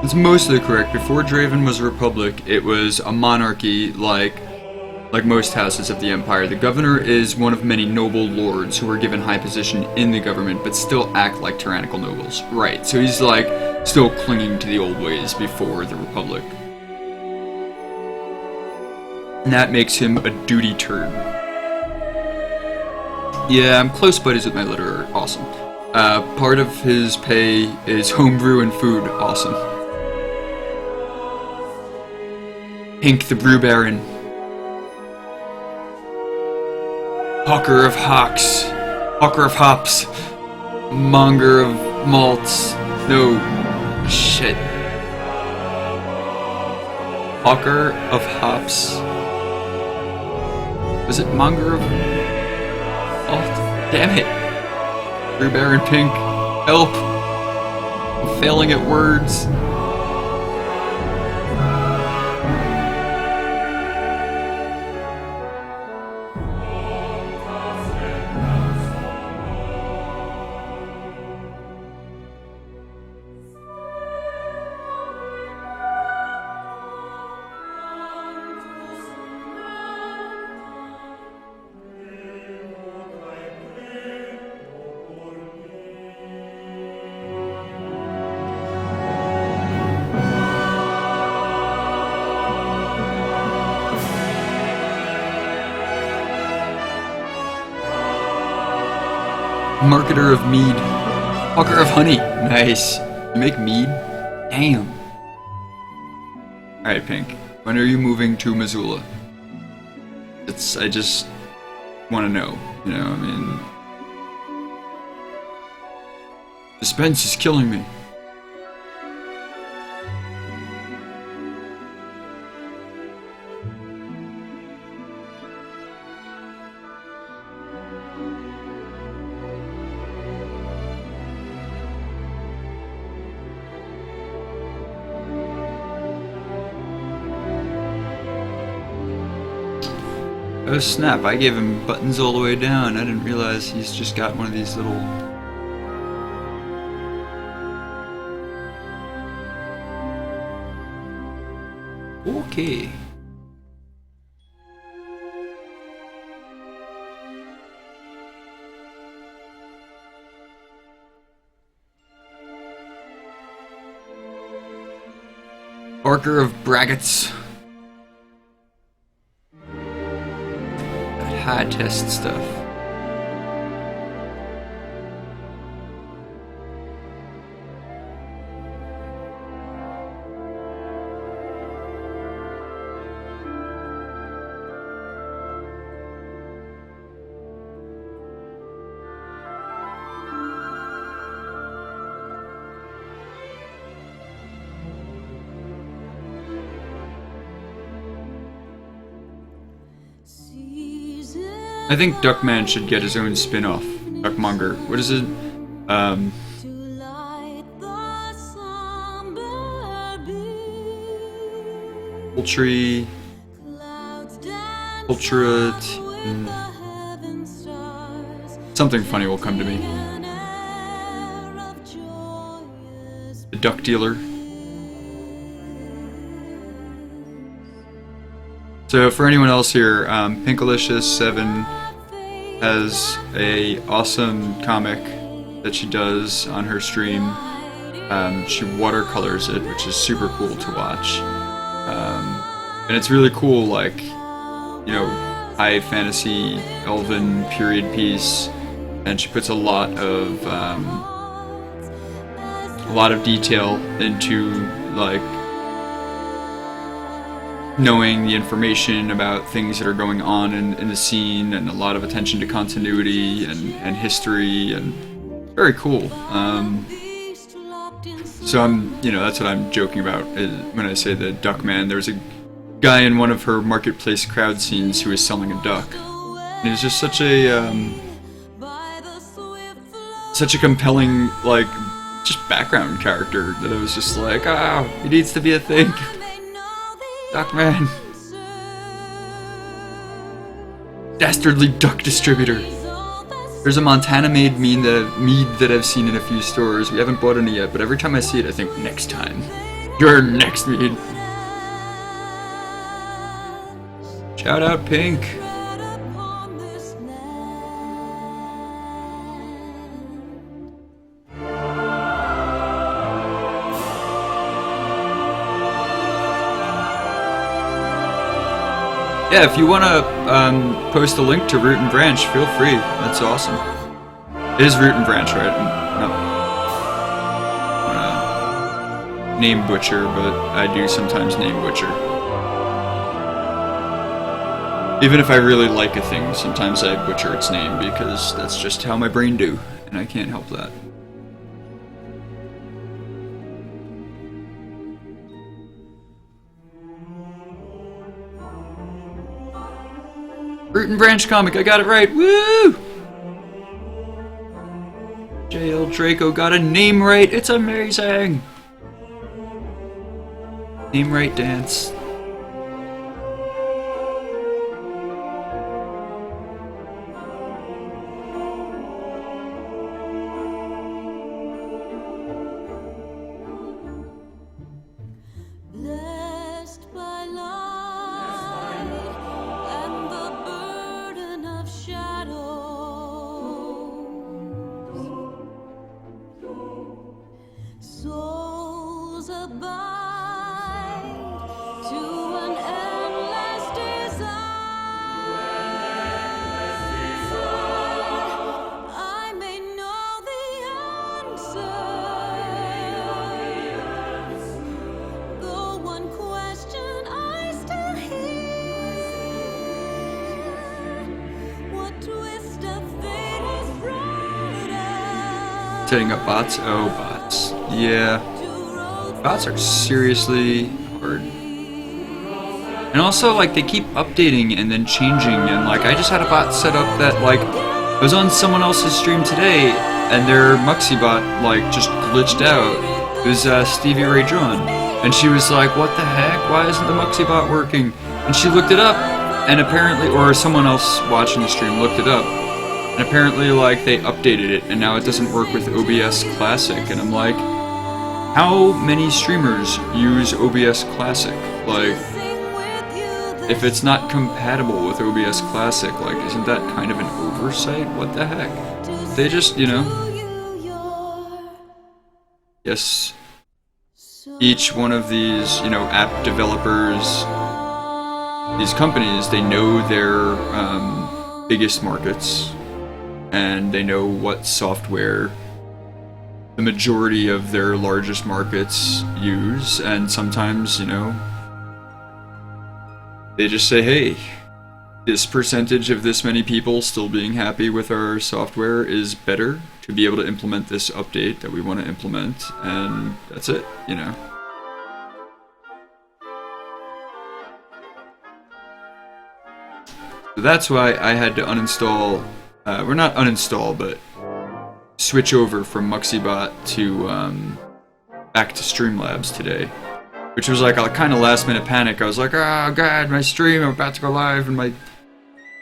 It's mostly correct. Before Draven was a republic, it was a monarchy like most houses of the Empire. The governor is one of many noble lords who were given high position in the government but still act like tyrannical nobles. Right, so he's still clinging to the old ways before the republic. And that makes him a duty turd. Yeah, I'm close buddies with my letterer. Awesome. Part of his pay is homebrew and food. Awesome. Hink the Brew Baron. Hawker of hawks. Hawker of hops. Monger of malts. No. Shit. Hawker of Hops. Was it Monger of... Oh, damn it. Drew Baron Pink. Help. I'm failing at words. Marketer of mead. Hawker of honey. Nice. You make mead? Damn. Alright, Pink. When are you moving to Missoula? I just want to know. You know, I mean... Suspense is killing me. Oh snap, I gave him buttons all the way down. I didn't realize he's just got one of these little... Okay. Barker of Braggots. High test stuff. I think Duckman should get his own spin-off. Duckmonger. What is it? Poultry... Something funny will come to me. The Duck Dealer. So for anyone else here, Pinkalicious7 has a awesome comic that she does on her stream. She watercolors it, which is super cool to watch. And it's really cool, like, you know, high fantasy, elven period piece, and she puts a lot of detail into, like, knowing the information about things that are going on in the scene, and a lot of attention to continuity and history, and very cool. So you know, that's what I'm joking about when I say the Duckman. There was a guy in one of her marketplace crowd scenes who was selling a duck, and it was just such a compelling, like, just background character that I was just like, ah, he needs to be a thing. Duckman. Dastardly duck distributor. There's a Montana-made mead that I've seen in a few stores. We haven't bought any yet, but every time I see it, I think, next time. Your next mead. Shout out, Pink. Yeah, if you want to post a link to Root and Branch, feel free. That's awesome. It is Root and Branch, right? No. I'm gonna name butcher, but I do sometimes name butcher. Even if I really like a thing, sometimes I butcher its name because that's just how my brain do, and I can't help that. Root and Branch comic. I got it right. Woo! Jayel Draco got a name right. It's amazing. Name right dance. Setting up bots? Oh, bots. Yeah. Bots are seriously hard. And also, like, they keep updating and then changing, and, like, I just had a bot set up that, like, I was on someone else's stream today, and their Muxie bot, like, just glitched out. It was, Stevie Ray John. And she was like, what the heck? Why isn't the Muxie bot working? And she looked it up, and apparently, or someone else watching the stream looked it up. And apparently, like, they updated it, and now it doesn't work with OBS Classic. And I'm like, how many streamers use OBS Classic? Like, if it's not compatible with OBS Classic, like, isn't that kind of an oversight? What the heck? They just, you know... Yes, each one of these, you know, app developers, these companies, they know their biggest markets. And they know what software the majority of their largest markets use, and sometimes, you know, they just say, hey, this percentage of this many people still being happy with our software is better to be able to implement this update that we want to implement, and that's it, you know. So that's why I had to uninstall... we're not uninstall, but switch over from Muxiebot to back to Streamlabs today, which was like a kind of last-minute panic. I was like, oh god, my stream, I'm about to go live, and my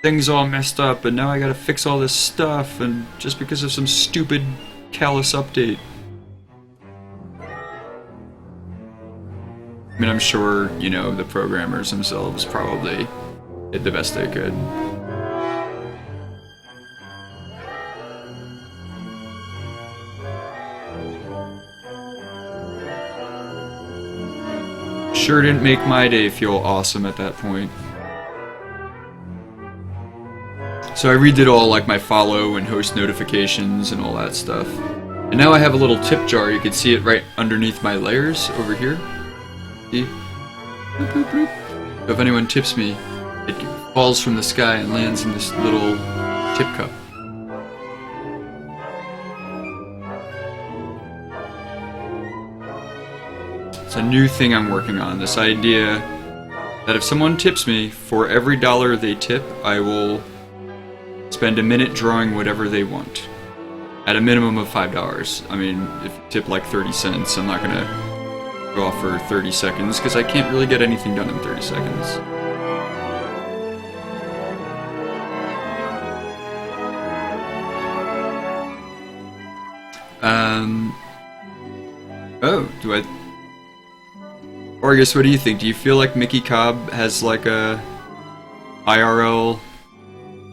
thing's all messed up, and now I gotta fix all this stuff, and just because of some stupid, callous update. I mean, I'm sure, you know, the programmers themselves probably did the best they could. Sure didn't make my day feel awesome at that point. So I redid all, like, my follow and host notifications and all that stuff. And now I have a little tip jar. You can see it right underneath my layers over here. See? Bloop, bloop, bloop. So if anyone tips me, it falls from the sky and lands in this little tip cup. It's a new thing I'm working on, this idea that if someone tips me, for every dollar they tip, I will spend a minute drawing whatever they want. At a minimum of $5. I mean, if you tip like 30 cents, I'm not gonna go off for 30 seconds, because I can't really get anything done in 30 seconds. Oh, do I... Or I guess, what do you think? Do you feel like Mickey Cobb has like a IRL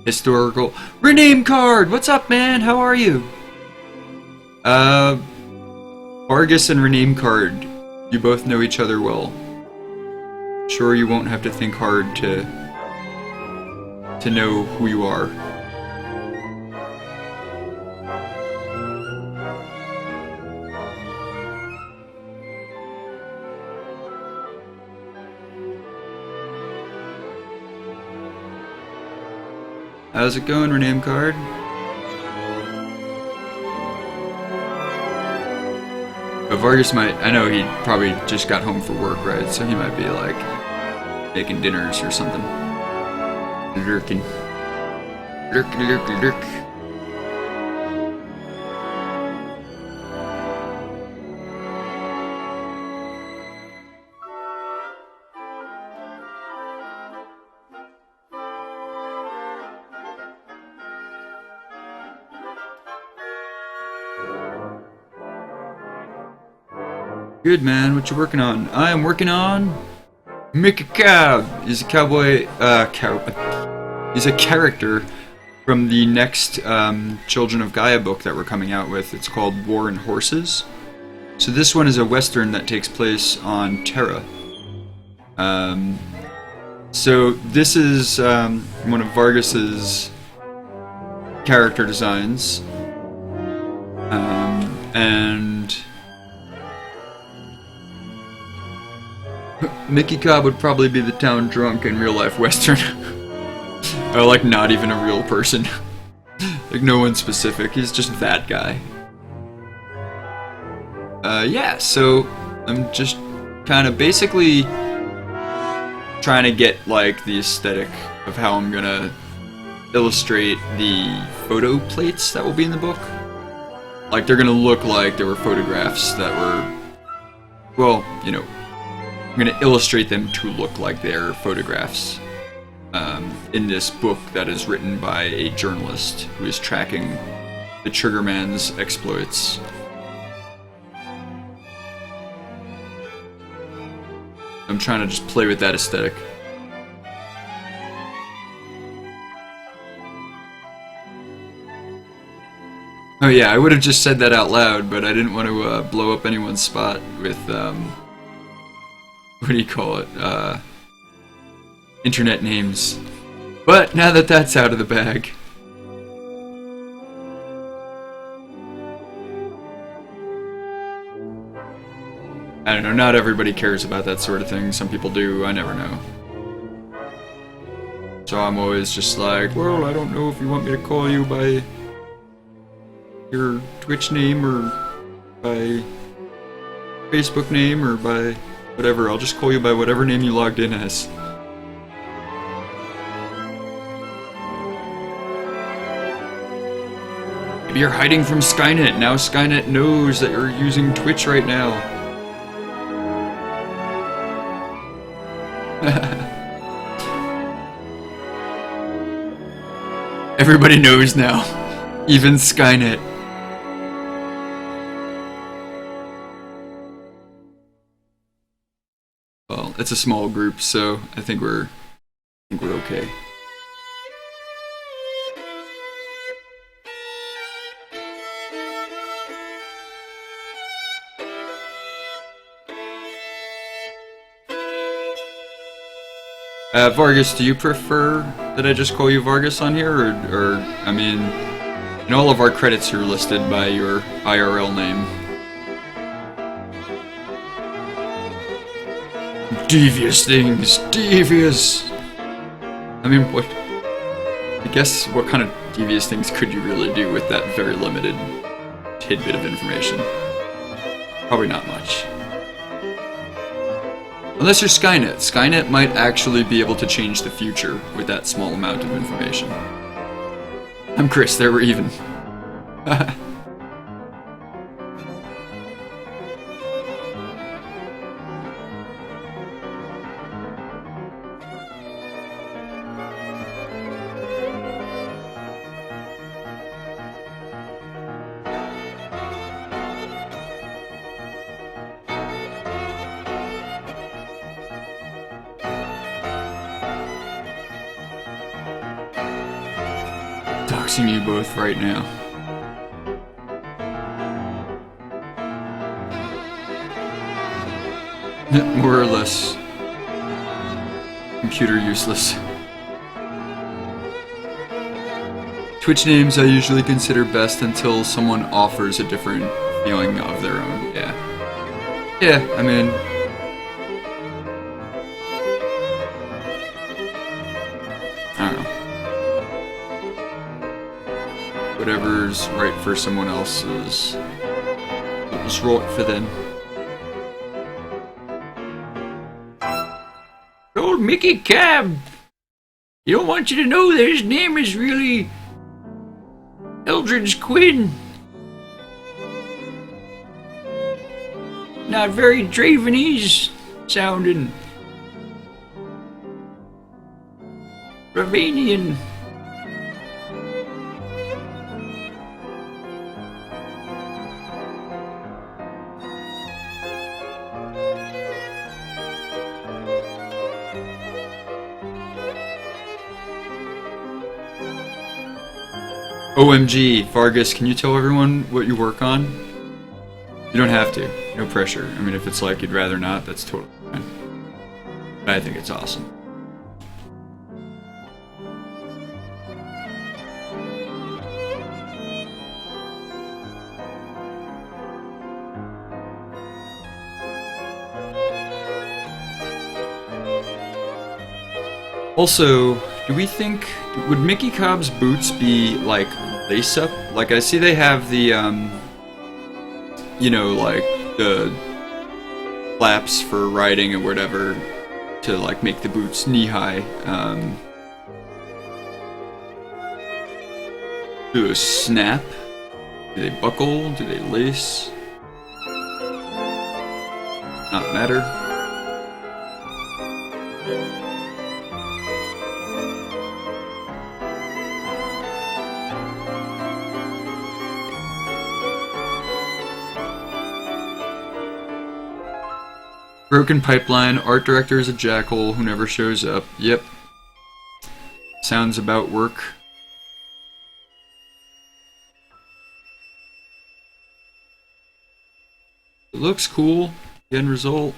historical rename card? What's up, man? How are you? Vargas and rename card. You both know each other well. Sure, you won't have to think hard to know who you are. How's it going, rename card? But Vargas might, I know he probably just got home from work, right? So he might be like making dinners or something. Lurking. Lurk, lurk, lurk. Good, man. What you working on? I am working on Mickey Cobb. He's a cowboy. He's a character from the next Children of Gaia book that we're coming out with. It's called War and Horses. So this one is a western that takes place on Terra. So this is one of Vargas's character designs, and Mickey Cobb would probably be the town drunk in real life western. Or like not even a real person. Like no one specific, he's just that guy. Yeah, so I'm just kind of basically trying to get like the aesthetic of how I'm gonna illustrate the photo plates that will be in the book. Like they're gonna look like there were photographs that were, well, you know, I'm gonna illustrate them to look like they're photographs in this book that is written by a journalist who is tracking the Triggerman's exploits. I'm trying to just play with that aesthetic. Oh yeah, I would have just said that out loud, but I didn't want to blow up anyone's spot with, what do you call it, internet names. But now that that's out of the bag, I don't know, not everybody cares about that sort of thing. Some people do, I never know. So I'm always just like, well, I don't know if you want me to call you by your Twitch name or by Facebook name or by whatever. I'll just call you by whatever name you logged in as. Maybe you're hiding from Skynet. Now Skynet knows that you're using Twitch right now. Everybody knows now. Even Skynet. Well, it's a small group, so I think we're okay. Vargas, do you prefer that I just call you Vargas on here, or I mean, in all of our credits you're listed by your IRL name. Devious things, devious! I mean, what? I guess what kind of devious things could you really do with that very limited tidbit of information? Probably not much. Unless you're Skynet. Skynet might actually be able to change the future with that small amount of information. I'm Chris, there we're even. Doxing you both right now. More or less. Computer useless. Twitch names I usually consider best until someone offers a different feeling of their own. Yeah. Yeah, I mean... I don't know. Whatever's right for someone else is what was right for them. Old Mickey Cobb. You don't want you to know that his name is really Eldridge Quinn. Not very Dravenese sounding. Ravanian. OMG, Vargas, can you tell everyone what you work on? You don't have to. No pressure. I mean, if it's like you'd rather not, that's totally fine. But I think it's awesome. Also, do we think, would Mickey Cobb's boots be like lace up? Like, I see they have the, you know, like the flaps for riding or whatever to like make the boots knee high. Do they snap? Do they buckle? Do they lace? Not matter. Broken pipeline, art director is a jackal who never shows up. Yep. Sounds about work. It looks cool. The end result.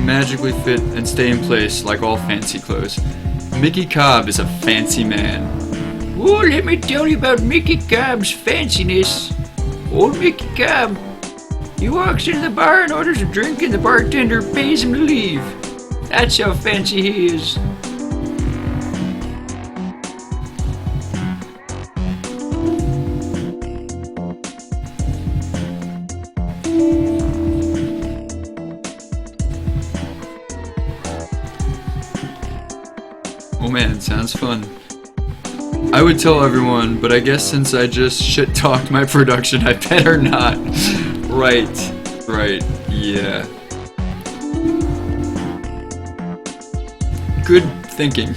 Magically fit and stay in place like all fancy clothes. Mickey Cobb is a fancy man. Oh, let me tell you about Mickey Cobb's fanciness. Old Mickey Cobb. He walks into the bar and orders a drink and the bartender pays him to leave. That's how fancy he is. Oh man, sounds fun. I would tell everyone, but I guess since I just shit-talked my production, I better not. Right, yeah. Good thinking.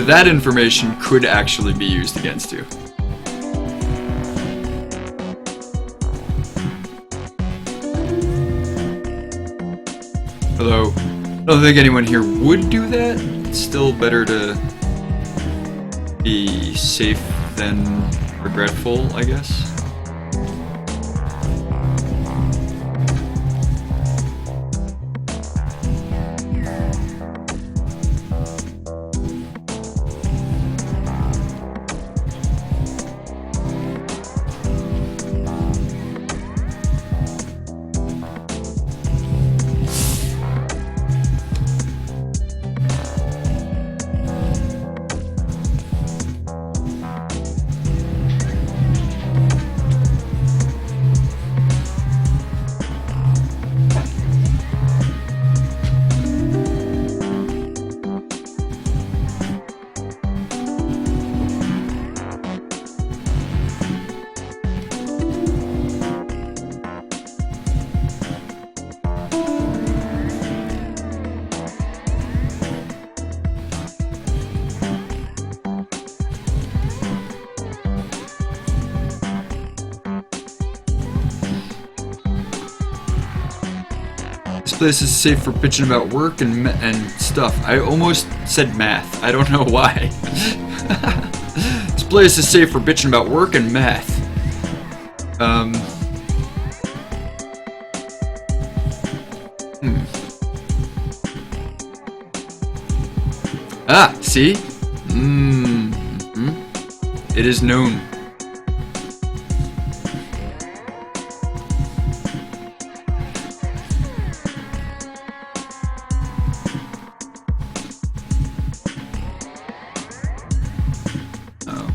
That information could actually be used against you. Although, I don't think anyone here would do that. It's still better to be safe than regretful, I guess. This place is safe for bitching about work and stuff. I almost said math. I don't know why. This place is safe for bitching about work and math. Ah, see? It is known. Oh,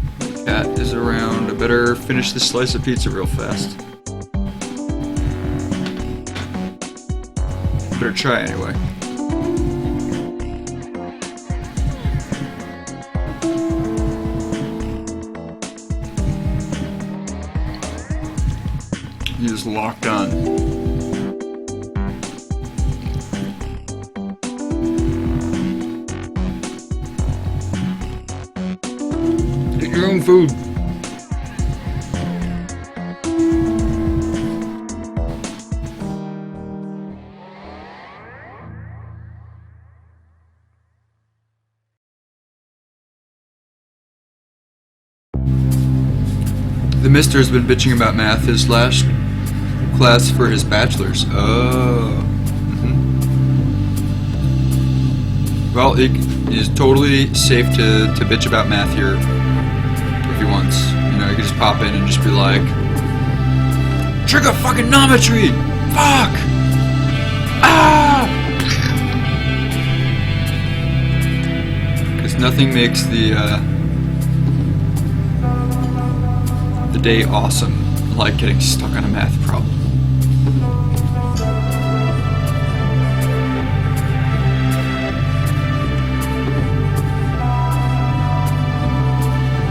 cat is around. I better finish this slice of pizza real fast. Better try anyway. He is locked on. Get your own food. The mister's been bitching about math his last class for his bachelor's. Oh. Well, it is totally safe to bitch about math here if he wants. You know, you can just pop in and just be like, trigonometry! Fuck! Ah! Because nothing makes the day awesome like getting stuck on a math problem.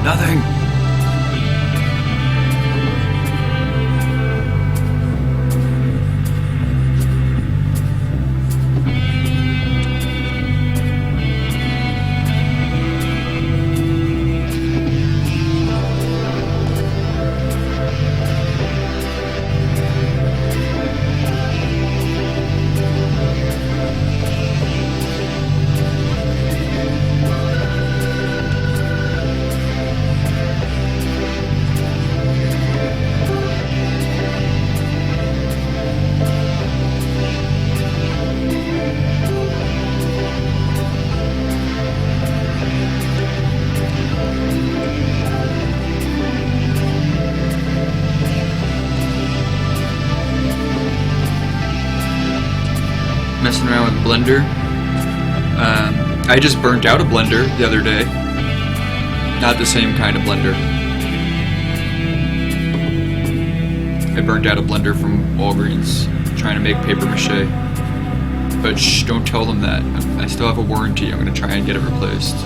Nothing. Messing around with Blender. I just burnt out a blender the other day. Not the same kind of blender. I burnt out a blender from Walgreens trying to make paper mache. But shh, don't tell them that. I still have a warranty. I'm gonna try and get it replaced.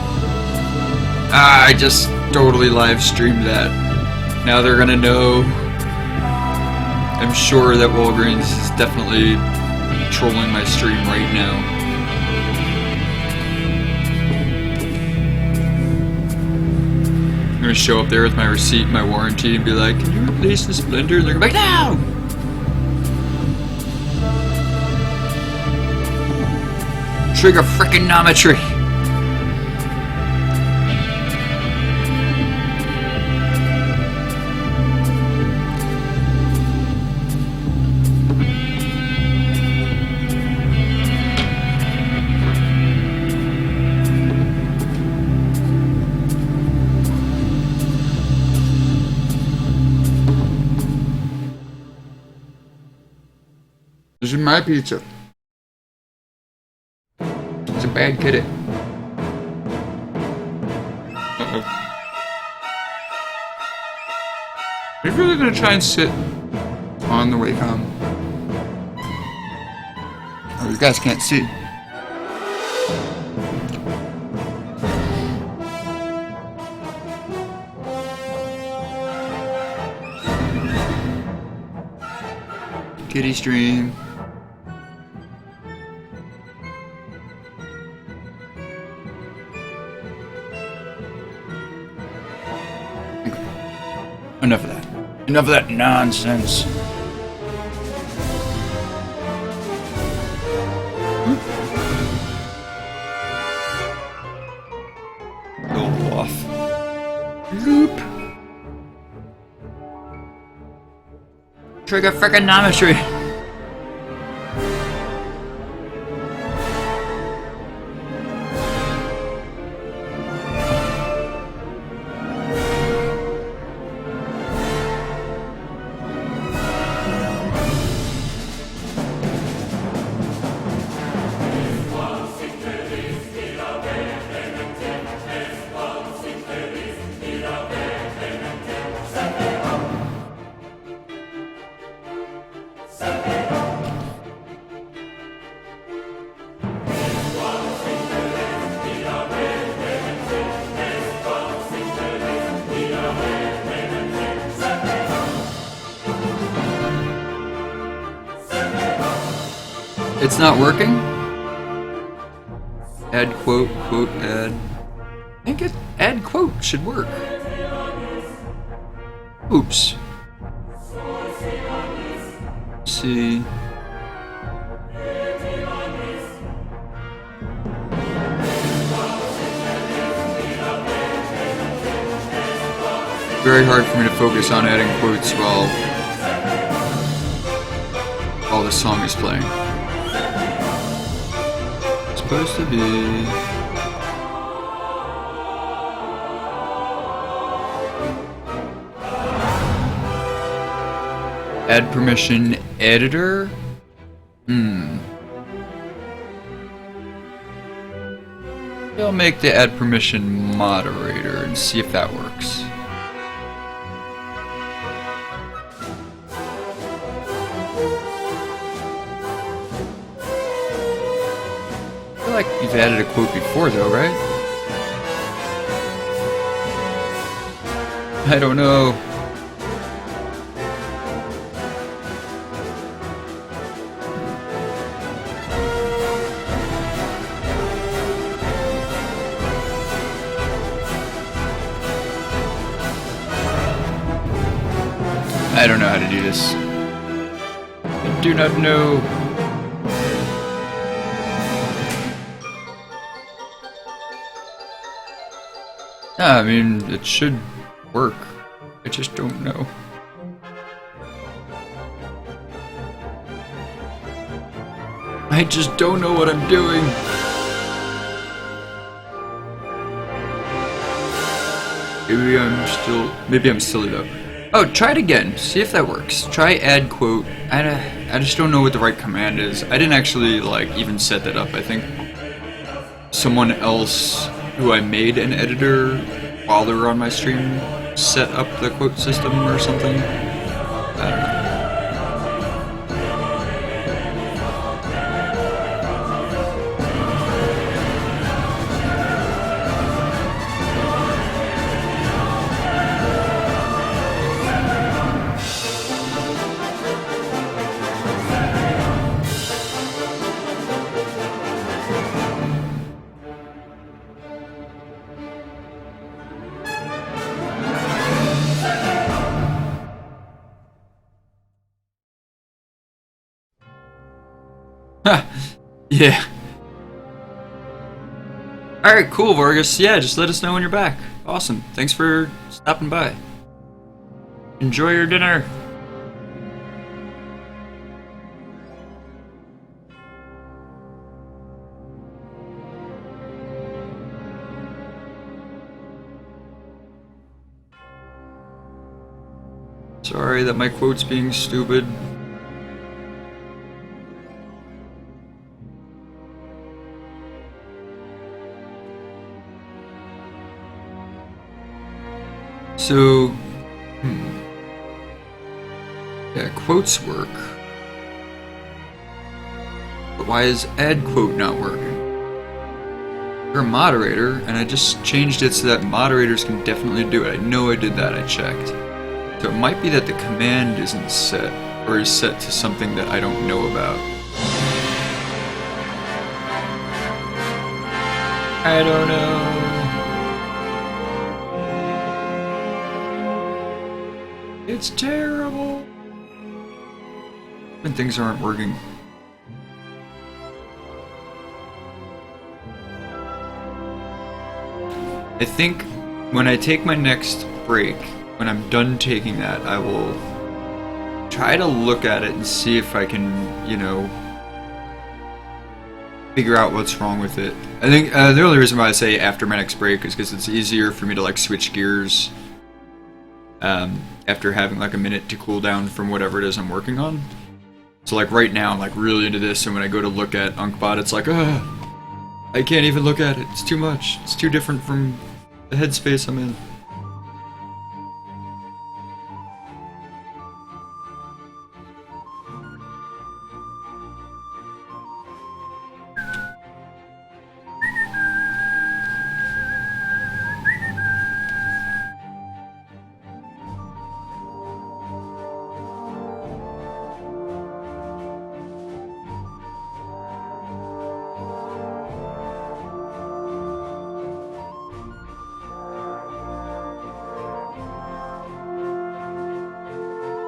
I just totally live streamed that. Now they're gonna know. I'm sure that Walgreens is definitely trolling my stream right now. I'm gonna show up there with my receipt and my warranty and be like, can you replace this blender? And they're gonna be like, no! Trigonometry. This is my pizza. It's a bad kitty. Uh-oh. Are you really gonna try and sit on the wacom? Oh, you guys can't see. Kitty stream. Enough of that. Enough of that nonsense. Go off. Loop. Trigonometry. It's not working? Add quote, quote, add. I think add quote should work. Oops. Let's see. Very hard for me to focus on adding quotes while the song is playing. It's supposed to be. Add permission editor? I'll make the add permission moderator and see if that works. I feel like you've added a quote before though, right? I don't know. I don't know how to do this. I do not know. I mean, it should work. I just don't know. I just don't know what I'm doing. Maybe I'm silly though. Oh, try it again. See if that works. Try add quote. I just don't know what the right command is. I didn't actually even set that up. I think someone else who I made an editor while they were on my stream set up the quote system or something. I don't know. Yeah. Alright, cool, Vargas. Yeah, just let us know when you're back. Awesome. Thanks for stopping by. Enjoy your dinner. Sorry that my quote's being stupid. So, yeah, quotes work. But why is add quote not working? You're a moderator, and I just changed it so that moderators can definitely do it. I know I did that, I checked. So it might be that the command isn't set, or is set to something that I don't know about. I don't know. It's terrible when things aren't working. I think when I take my next break, when I'm done taking that, I will try to look at it and see if I can, figure out what's wrong with it. I think the only reason why I say after my next break is because it's easier for me to switch gears after having a minute to cool down from whatever it is I'm working on. So right now I'm really into this, and when I go to look at Unkbot, it's I can't even look at it. It's too much. It's too different from the headspace I'm in.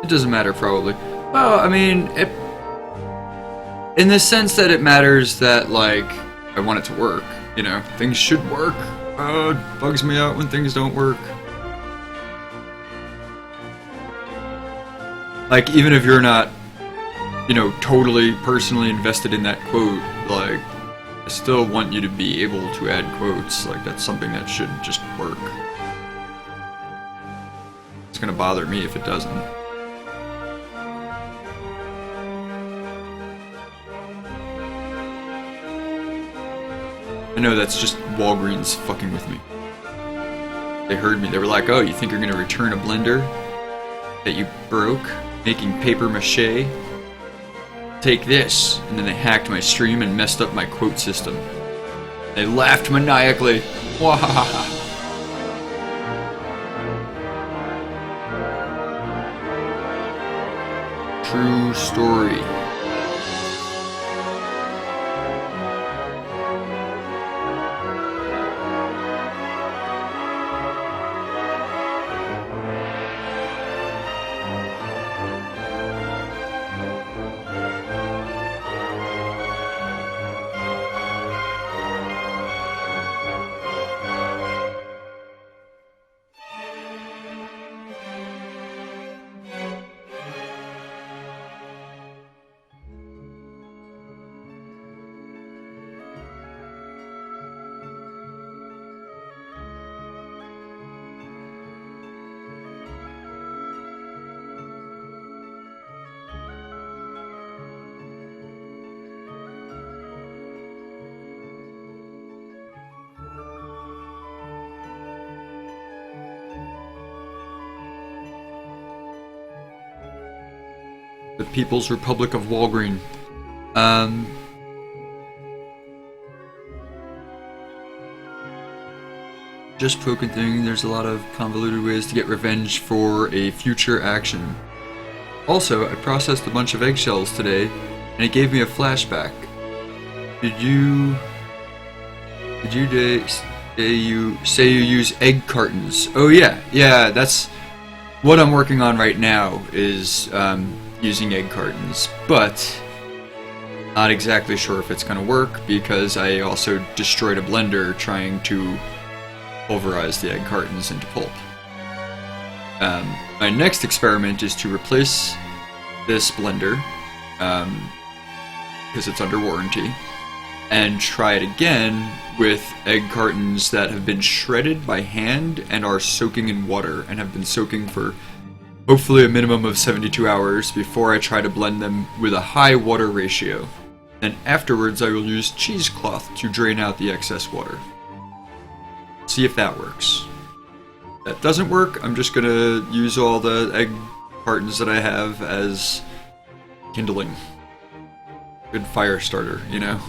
It doesn't matter, probably. Well, I mean, in the sense that it matters that, like, I want it to work. You know, things should work. It bugs me out when things don't work. Like, even if you're not, you know, totally personally invested in that quote, like, I still want you to be able to add quotes. Like, that's something that should just work. It's gonna bother me if it doesn't. I know that's just Walgreens fucking with me. They heard me. They were like, oh, you think you're gonna return a blender that you broke making paper mache? Take this. And then they hacked my stream and messed up my quote system. They laughed maniacally. Wahahaha. True story. The People's Republic of Walgreen. Just poking thing, there's a lot of convoluted ways to get revenge for a future action. Also, I processed a bunch of eggshells today, and it gave me a flashback. Did you say you use egg cartons? Oh yeah, that's what I'm working on right now is using egg cartons, but not exactly sure if it's gonna work because I also destroyed a blender trying to pulverize the egg cartons into pulp. My next experiment is to replace this blender because it's under warranty and try it again with egg cartons that have been shredded by hand and are soaking in water and have been soaking for hopefully a minimum of 72 hours before I try to blend them with a high water ratio. And afterwards I will use cheesecloth to drain out the excess water. See if that works. If that doesn't work, I'm just gonna use all the egg cartons that I have as kindling. Good fire starter, you know?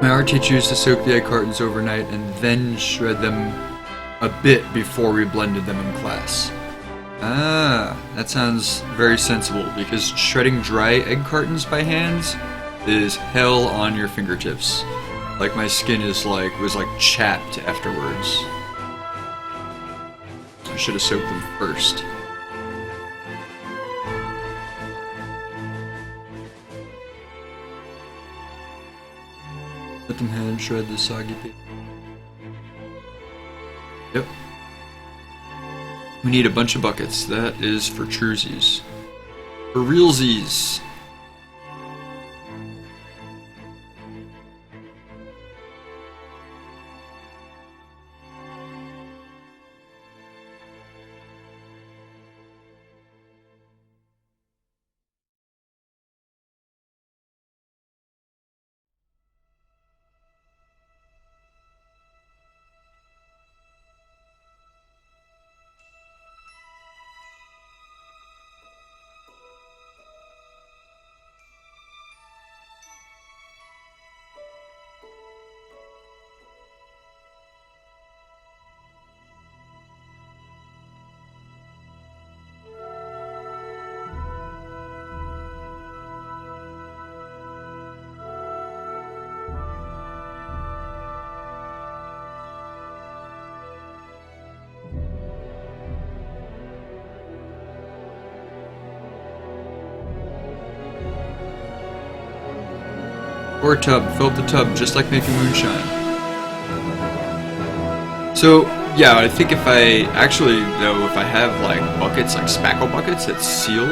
My art teacher used to soak the egg cartons overnight and then shred them a bit before we blended them in class. Ah, that sounds very sensible because shredding dry egg cartons by hands is hell on your fingertips. Like my skin was chapped afterwards. I should have soaked them first. Let them hand shred the soggy paper. Yep. We need a bunch of buckets. That is for truesies. For realsies. Or a tub. Fill up the tub, just like making moonshine. So, yeah, I think if I have like buckets, like spackle buckets that seal,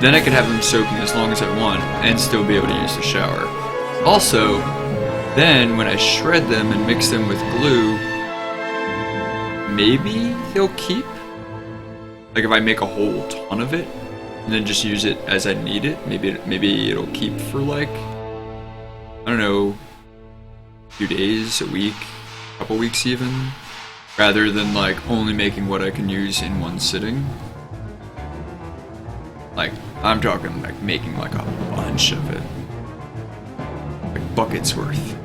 then I could have them soaking as long as I want and still be able to use the shower. Also, then when I shred them and mix them with glue, maybe they'll keep. Like if I make a whole ton of it and then just use it as I need it, maybe it'll keep for like, I don't know, a few days, a week, a couple weeks even, rather than like only making what I can use in one sitting. Like, I'm talking like making like a bunch of it. Like buckets worth.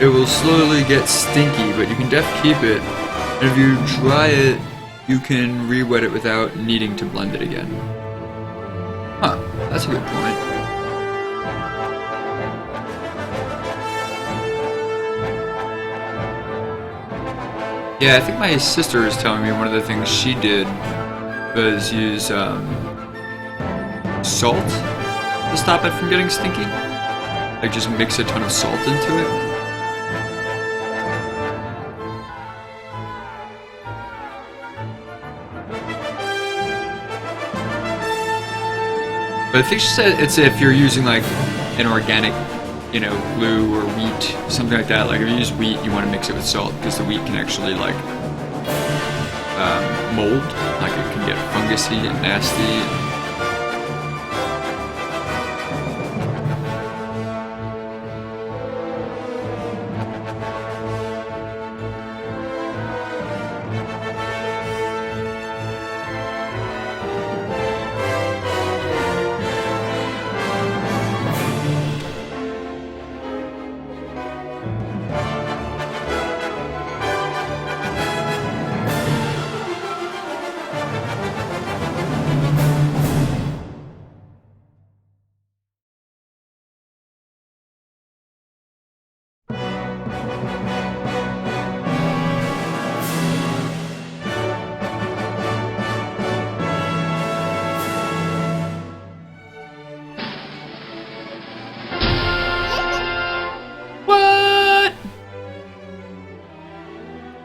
It will slowly get stinky, but you can keep it. And if you dry it, you can re-wet it without needing to blend it again. Huh, that's a good point. Yeah, I think my sister was telling me one of the things she did was use salt to stop it from getting stinky. Like just mix a ton of salt into it. But I think she said it's if you're using like an organic, glue or wheat, something like that. Like if you use wheat, you want to mix it with salt because the wheat can actually like mold. Like it can get fungusy and nasty.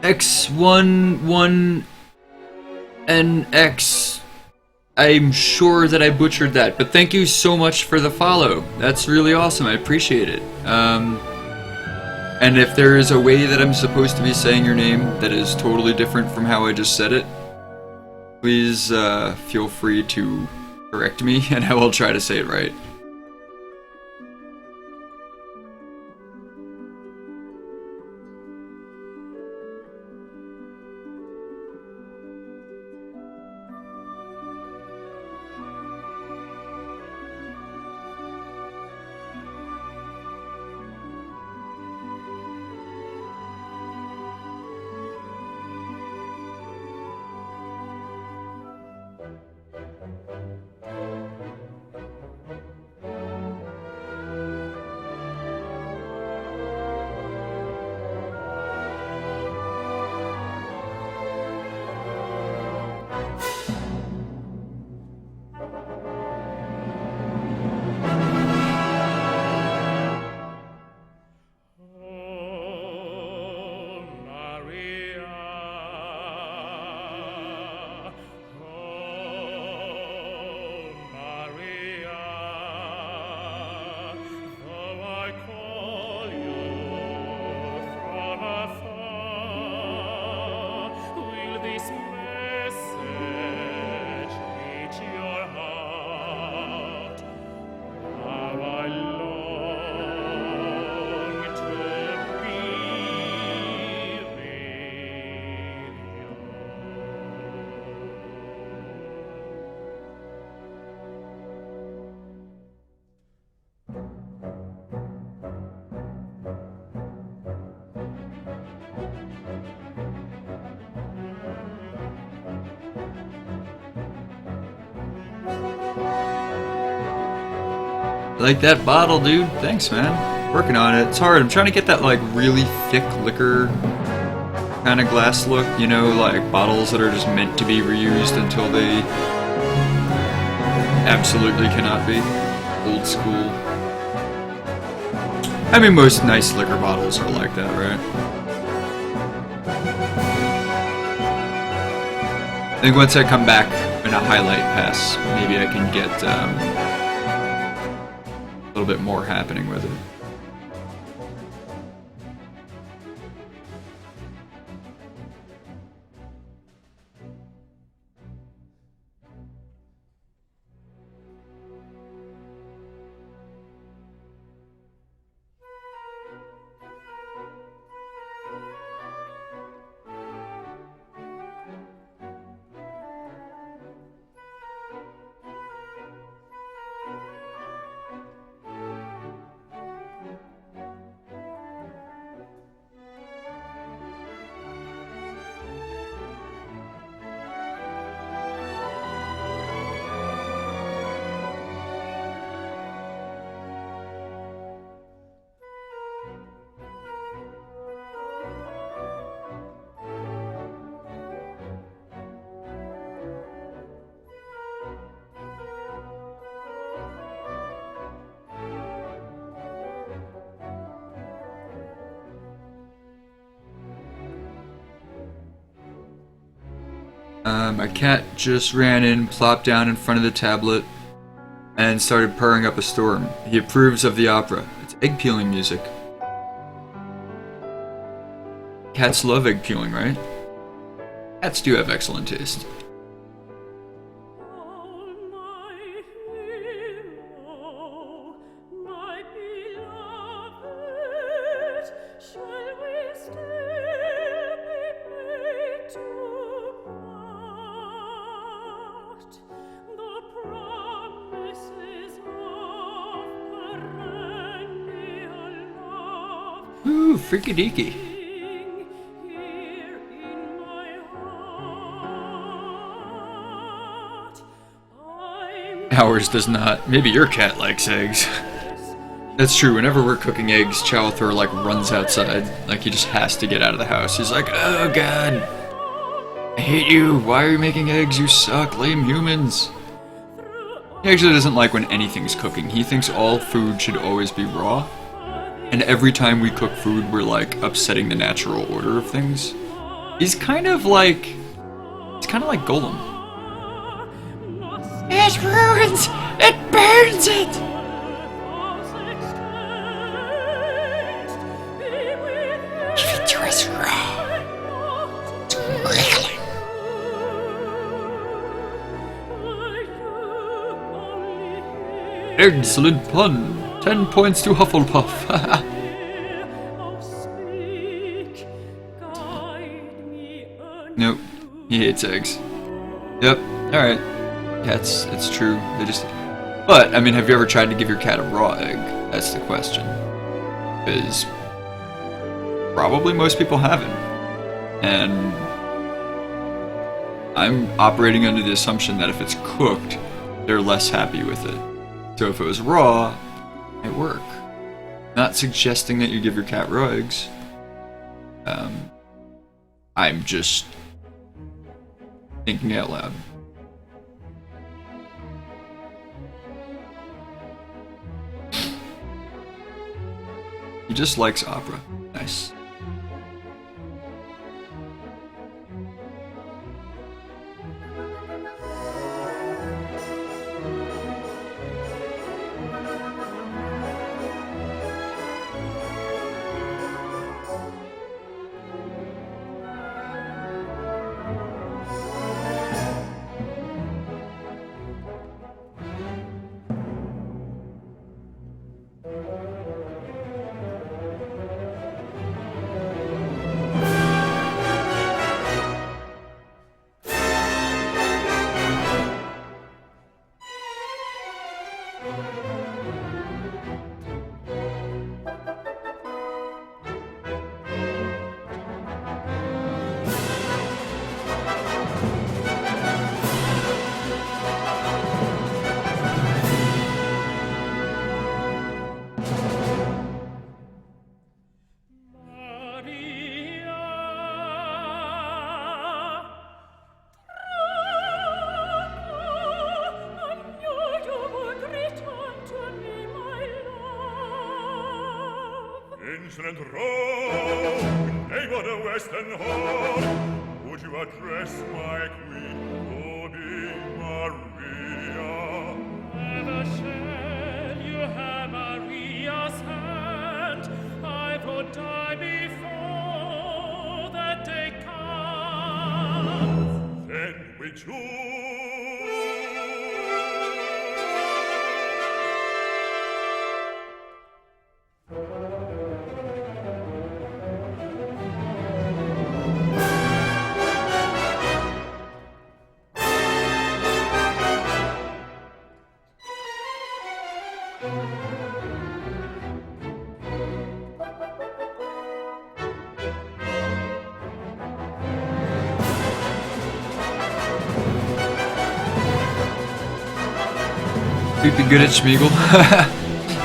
X11 and X I'm sure that I butchered that, but thank you so much for the follow. That's really awesome. I appreciate it. And if there is a way that I'm supposed to be saying your name that is totally different from how I just said it, please feel free to correct me, and I will try to say it right. Like that bottle, dude. Thanks, man. Working on it. It's hard. I'm trying to get that like really thick liquor kind of glass look, you know, like bottles that are just meant to be reused until they absolutely cannot be. Old school. I mean, most nice liquor bottles are like that, right? I think once I come back in a highlight pass, maybe I can get a little bit more happening with it. My cat just ran in, plopped down in front of the tablet, and started purring up a storm. He approves of the opera. It's egg peeling music. Cats love egg peeling, right? Cats do have excellent taste. Ooh, freaky deaky. Ours does not. Maybe your cat likes eggs. That's true. Whenever we're cooking eggs, Chowthor like runs outside. Like he just has to get out of the house. He's like, oh god, I hate you. Why are you making eggs? You suck, lame humans. He actually doesn't like when anything's cooking. He thinks all food should always be raw. And every time we cook food, we're like upsetting the natural order of things. He's kind of like Golem. It ruins! It burns it! Give it to us raw. Excellent pun. 10 points to Hufflepuff. Nope. He hates eggs. Yep. Alright. Yeah, it's true. They just... But, I mean, have you ever tried to give your cat a raw egg? That's the question. Because... probably most people haven't. And... I'm operating under the assumption that if it's cooked, they're less happy with it. So if it was raw, it might work. Not suggesting that you give your cat raw eggs. I'm just thinking out loud. He just likes opera. Nice. Insolent rogue, name of the Western Hall, would you address my queen, Lady Maria? Never shall you have Maria's hand. I would die before that day comes. Then with you. You'd be good at Schmeagol.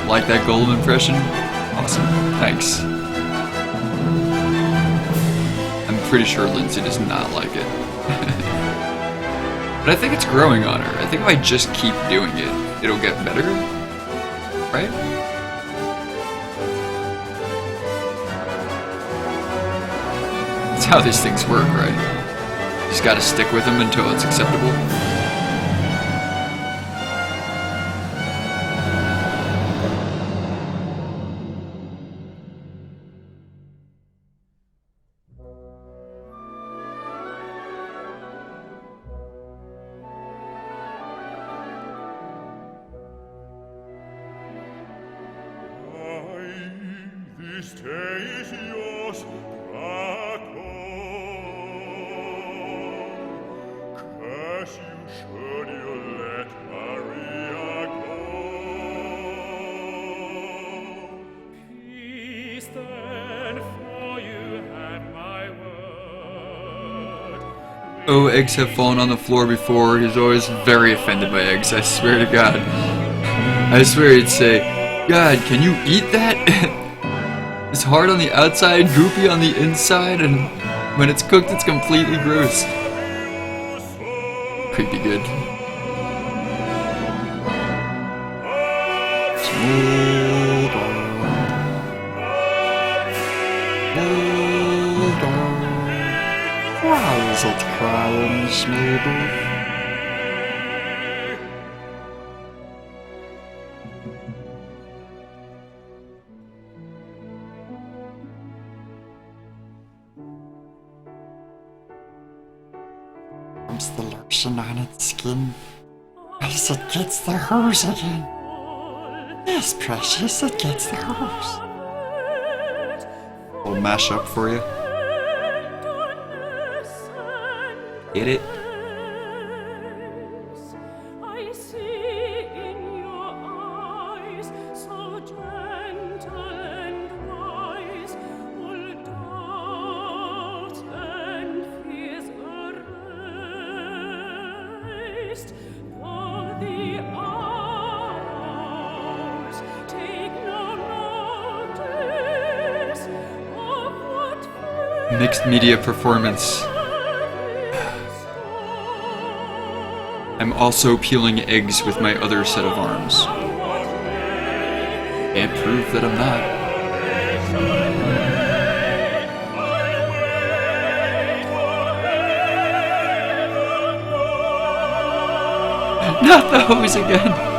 Like that golden impression? Awesome. Thanks. I'm pretty sure Lindsay does not like it. But I think it's growing on her. I think if I just keep doing it, it'll get better. Right? That's how these things work, right? Just gotta stick with them until it's acceptable. This day is yours, Draco. Curse you should you let Maria go. Peace then, for you have my word. Oh, eggs have fallen on the floor before. He's always very offended by eggs, I swear to God. I swear he'd say, God, can you eat that? It's hard on the outside, goopy on the inside, and when it's cooked, it's completely gross. Creepy good. Why is it crying, Smeagol? lotion on its skin as it gets the hose again. Yes, precious, it gets the hose. Little mashup for you. Get it? I see in your eyes, so gentle and wise, all doubts and fears erased. For the hours take no notice of what Mixed media performance. I'm also peeling eggs with my other set of arms. Can't prove that I'm not. Not the hose again!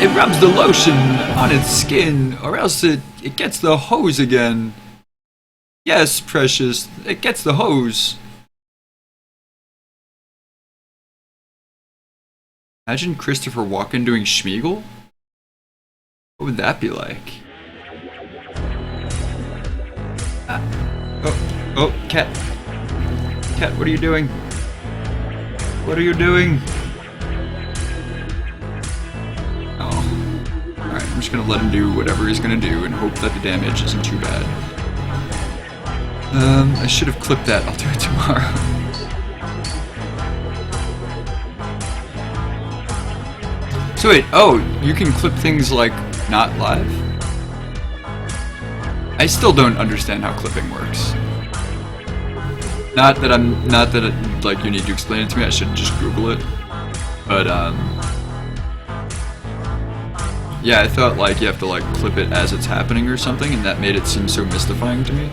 It rubs the lotion on its skin, or else it gets the hose again. Yes, precious, it gets the hose. Imagine Christopher Walken doing Schmeagol? What would that be like? Oh, cat. Cat, what are you doing? What are you doing? Alright, I'm just gonna let him do whatever he's gonna do and hope that the damage isn't too bad. I should have clipped that. I'll do it tomorrow. So wait, oh, you can clip things like not live? I still don't understand how clipping works. Not that like you need to explain it to me, I should just Google it. But yeah, I thought like you have to like clip it as it's happening or something, and that made it seem so mystifying to me.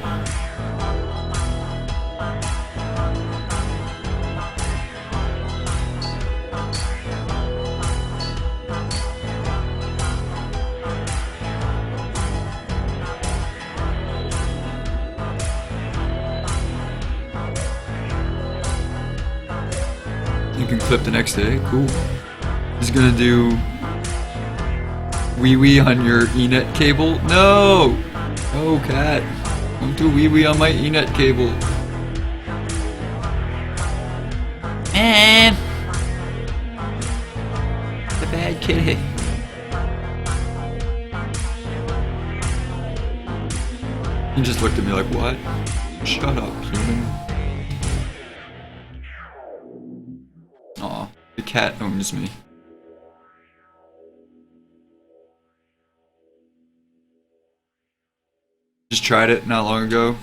You can clip the next day, cool. He's gonna do wee wee on your Enet cable? No! No, cat. Don't do wee wee on my Enet cable. The bad kitty. He just looked at me like, what? Shut up, human. Aw, the cat owns me. Just tried it not long ago.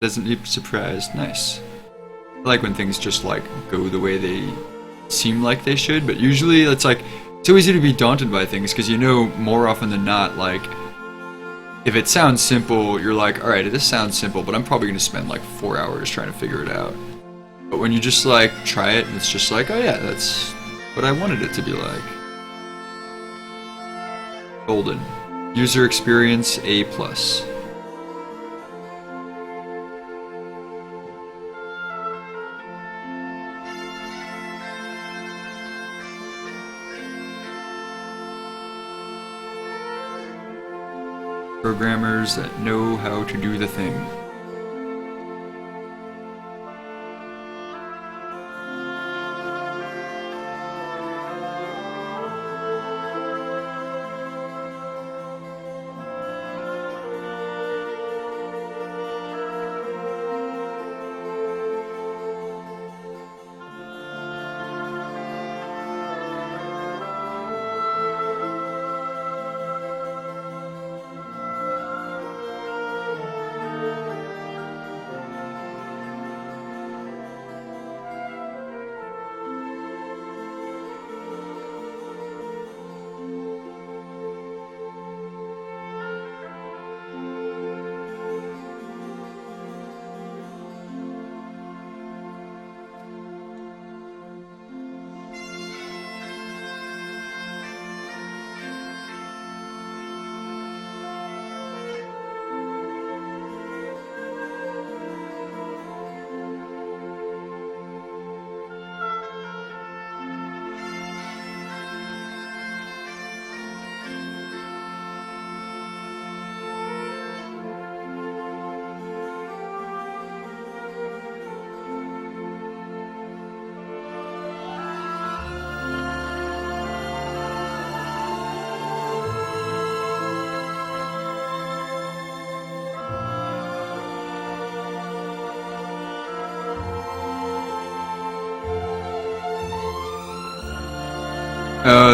Doesn't be surprised. Nice. I like when things just like go the way they seem like they should, but usually it's like it's so easy to be daunted by things because you know more often than not, like if it sounds simple, you're like, alright, this sounds simple, but I'm probably gonna spend like 4 hours trying to figure it out. But when you just like try it and it's just like, oh yeah, that's what I wanted it to be like. Golden. User experience A+. Programmers that know how to do the thing.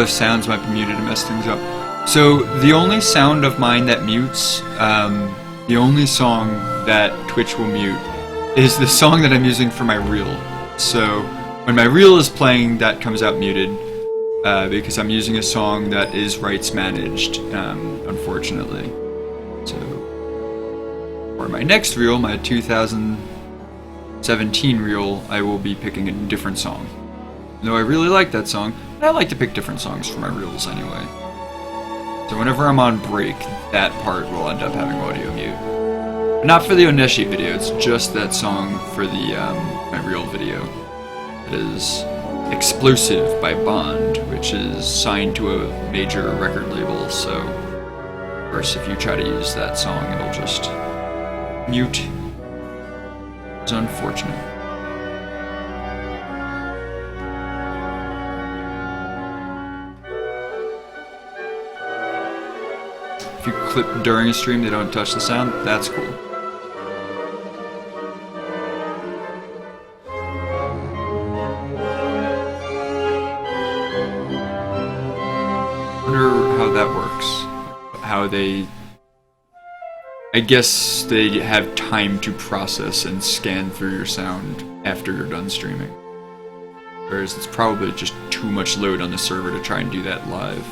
Sounds might be muted to mess things up. So the only sound of mine that mutes, the only song that Twitch will mute is the song that I'm using for my reel. So when my reel is playing, that comes out muted, because I'm using a song that is rights managed, unfortunately. So for my next reel, my 2017 reel, I will be picking a different song. Though I really like that song, I like to pick different songs for my reels anyway. So whenever I'm on break, that part will end up having audio mute. But not for the Oneshi video, it's just that song for the my reel video. It is Explosive by Bond, which is signed to a major record label, so of course if you try to use that song, it'll just mute. It's unfortunate. If you clip during a stream, they don't touch the sound, that's cool. I wonder how that works. How they... I guess they have time to process and scan through your sound after you're done streaming. Whereas it's probably just too much load on the server to try and do that live.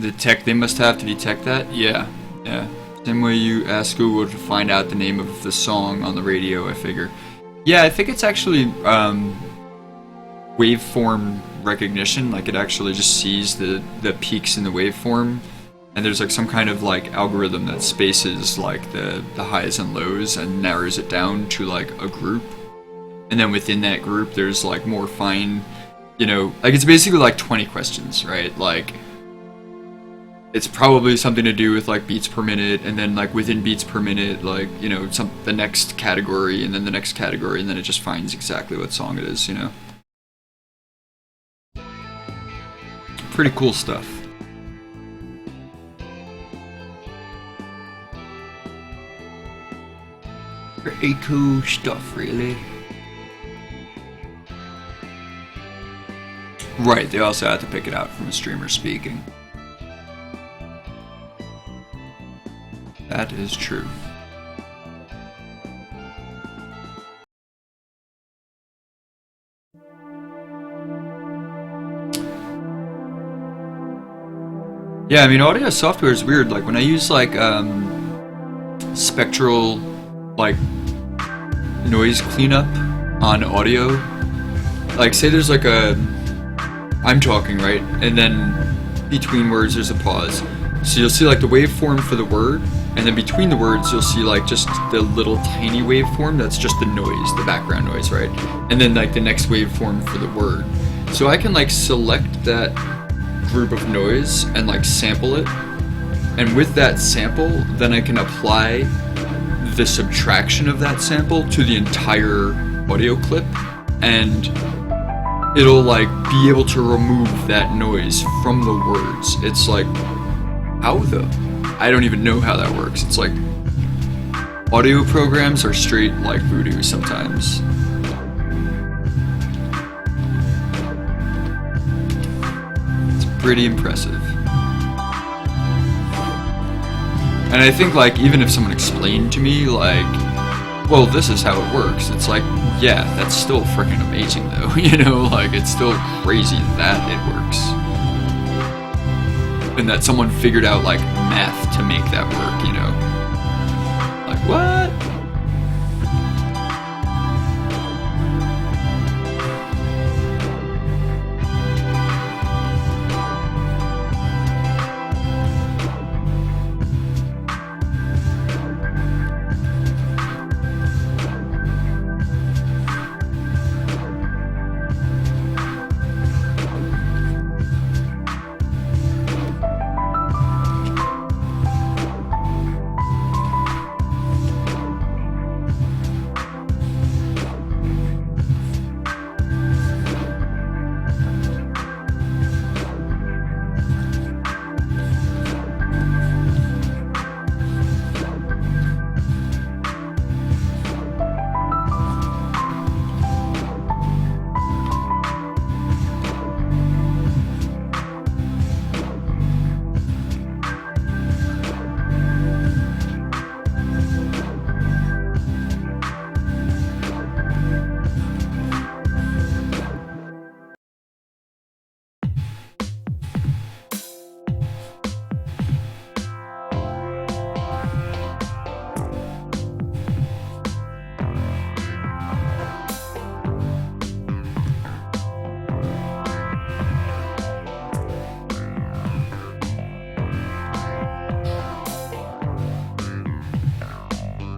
The tech they must have to detect that? Yeah. Same way you ask Google to find out the name of the song on the radio, I figure. Yeah, I think it's actually waveform recognition. Like it actually just sees the peaks in the waveform, and there's like some kind of like algorithm that spaces like the highs and lows and narrows it down to like a group. And then within that group there's like more fine, you know, like it's basically like 20 questions, right? Like it's probably something to do with like beats per minute, and then like within beats per minute, like, you know, the next category, and then the next category, and then it just finds exactly what song it is, you know. Pretty cool stuff. Pretty cool stuff, really. Right, they also had to pick it out from a streamer speaking. That is true. Yeah, I mean, audio software is weird. Like when I use like spectral like noise cleanup on audio, like say there's like I'm talking, right? And then between words there's a pause. So you'll see like the waveform for the word, and then between the words you'll see like just the little tiny waveform that's just the noise, the background noise, right? And then like the next waveform for the word. So I can like select that group of noise and like sample it, and with that sample then I can apply the subtraction of that sample to the entire audio clip, and it'll like be able to remove that noise from the words. It's like, how though? I don't even know how that works. It's like audio programs are straight like voodoo sometimes. It's pretty impressive. And I think like even if someone explained to me like, well, this is how it works. It's like, yeah, that's still freaking amazing though, you know, like it's still crazy that it works. And that someone figured out like math to make that work, you know. Like, what?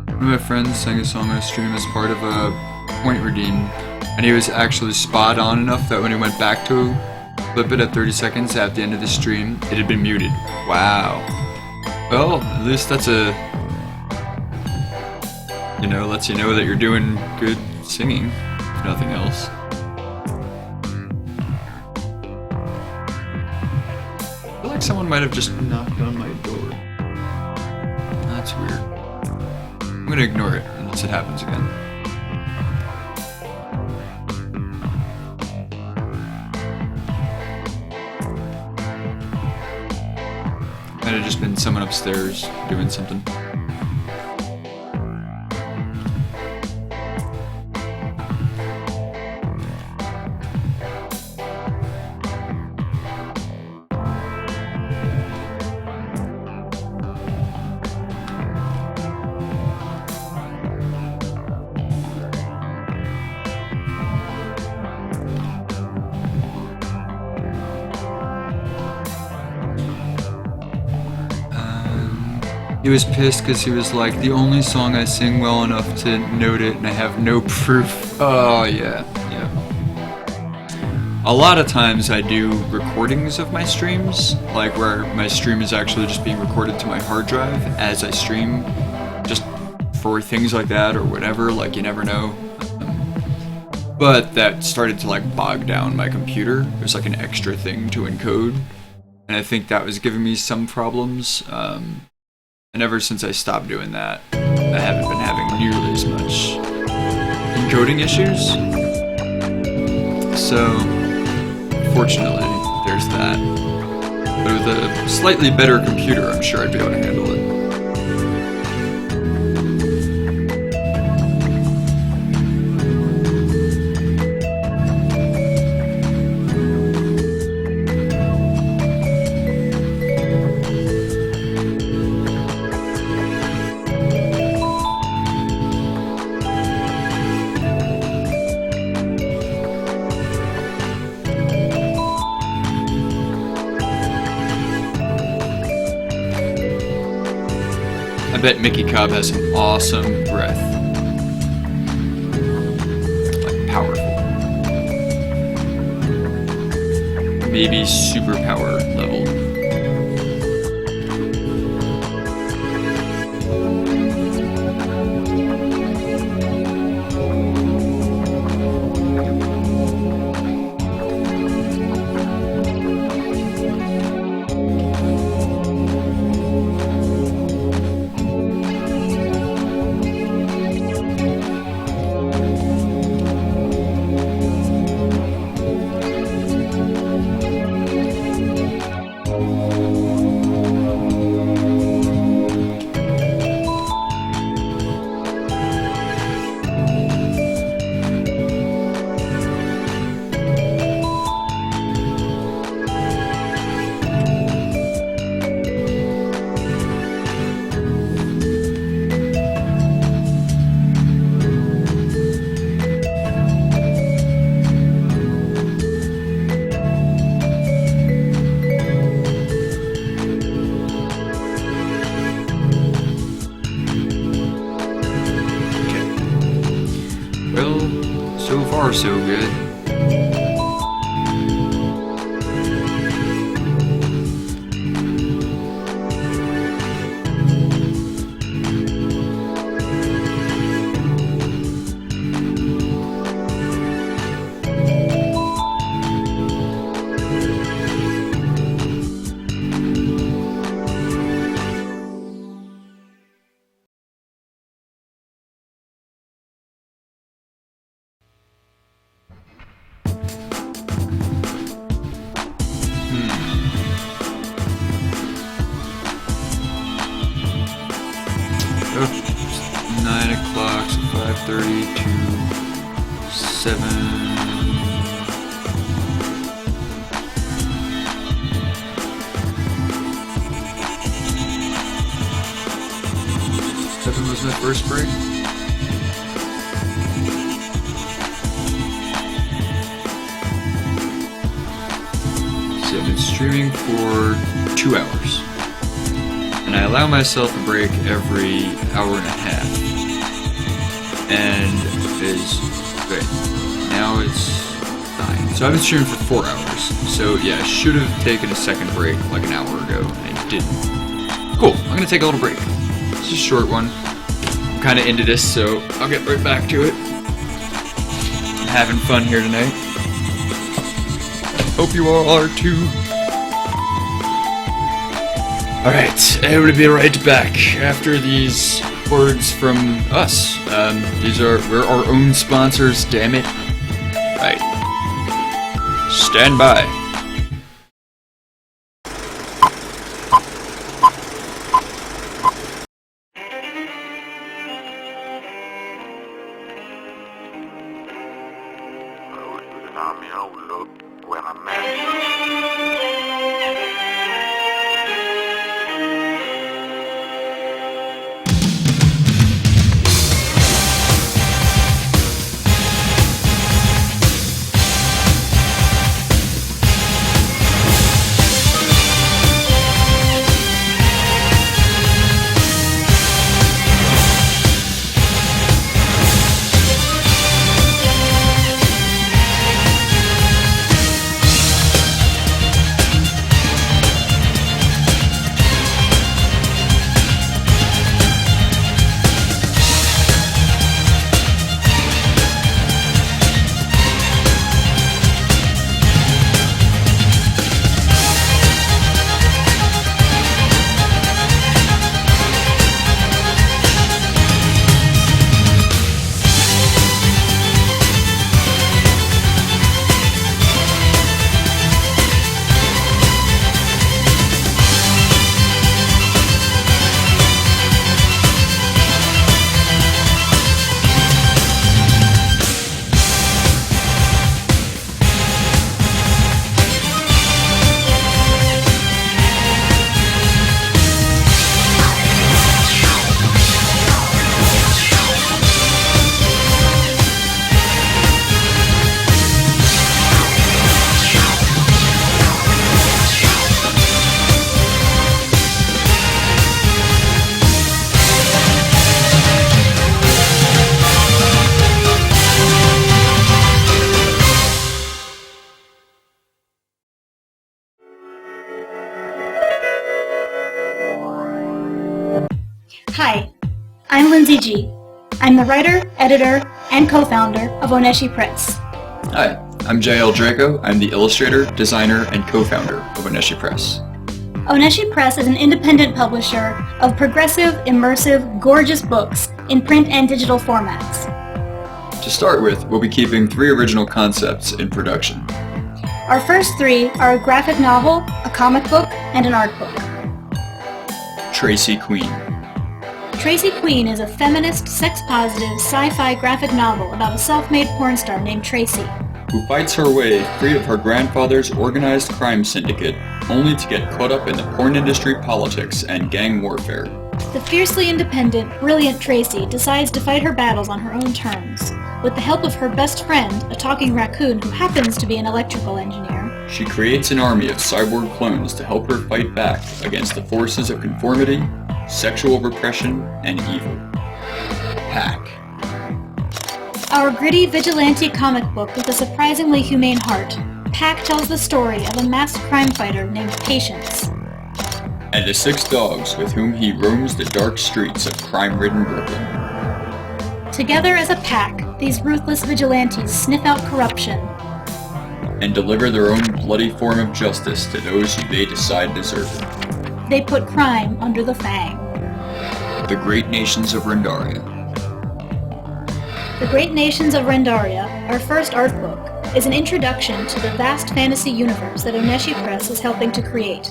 One of my friends sang a song on a stream as part of a point redeem, and he was actually spot on enough that when he went back to flip it at 30 seconds at the end of the stream, it had been muted. Wow. Well, at least that's a, you know, lets you know that you're doing good singing, if nothing else. I feel like someone might have just knocked on my door. That's weird. I'm gonna ignore it unless it happens again. Might have just been someone upstairs doing something. He was pissed because he was like, the only song I sing well enough to note it and I have no proof. Oh, yeah. A lot of times I do recordings of my streams, like where my stream is actually just being recorded to my hard drive as I stream, just for things like that or whatever, like you never know. But that started to like bog down my computer. It was like an extra thing to encode, and I think that was giving me some problems. And ever since I stopped doing that, I haven't been having nearly as much encoding issues. So, fortunately, there's that. But with a slightly better computer, I'm sure I'd be able to handle it. I bet Mickey Cobb has some awesome breath. Like powerful. Maybe superpower level. far, so good. Oh, 9 o'clock, so 5:30 to 7. Seven was my first break. So I've been streaming for 2 hours. And I allow myself a break every hour and a half. And now it's 9. So I've been streaming for 4 hours. So yeah, I should have taken a second break like an hour ago, and I didn't. Cool, I'm gonna take a little break. It's a short one. I'm kinda into this, so I'll get right back to it. I'm having fun here tonight. Hope you all are too. Alright, and we'll be right back after these words from us. We're our own sponsors, damn it. Right. Stand by. Hi, I'm Lindsay G. I'm the writer, editor, and co-founder of Oneshi Press. Hi, I'm Jayel Draco. I'm the illustrator, designer, and co-founder of Oneshi Press. Oneshi Press is an independent publisher of progressive, immersive, gorgeous books in print and digital formats. To start with, we'll be keeping 3 original concepts in production. Our first 3 are a graphic novel, a comic book, and an art book. Tracy Queen. Tracy Queen is a feminist, sex-positive, sci-fi graphic novel about a self-made porn star named Tracy, who fights her way free of her grandfather's organized crime syndicate, only to get caught up in the porn industry politics and gang warfare. The fiercely independent, brilliant Tracy decides to fight her battles on her own terms. With the help of her best friend, a talking raccoon who happens to be an electrical engineer, she creates an army of cyborg clones to help her fight back against the forces of conformity, sexual repression, and evil. Hack. Our gritty vigilante comic book with a surprisingly humane heart, Pack tells the story of a masked crime fighter named Patience. And the 6 dogs with whom he roams the dark streets of crime-ridden Brooklyn. Together as a pack, these ruthless vigilantes sniff out corruption And deliver their own bloody form of justice to those who they decide deserve it. They put crime under the fang. The Great Nations of Rendaria. The Great Nations of Rendaria, our first art book, is an introduction to the vast fantasy universe that Oneshi Press is helping to create.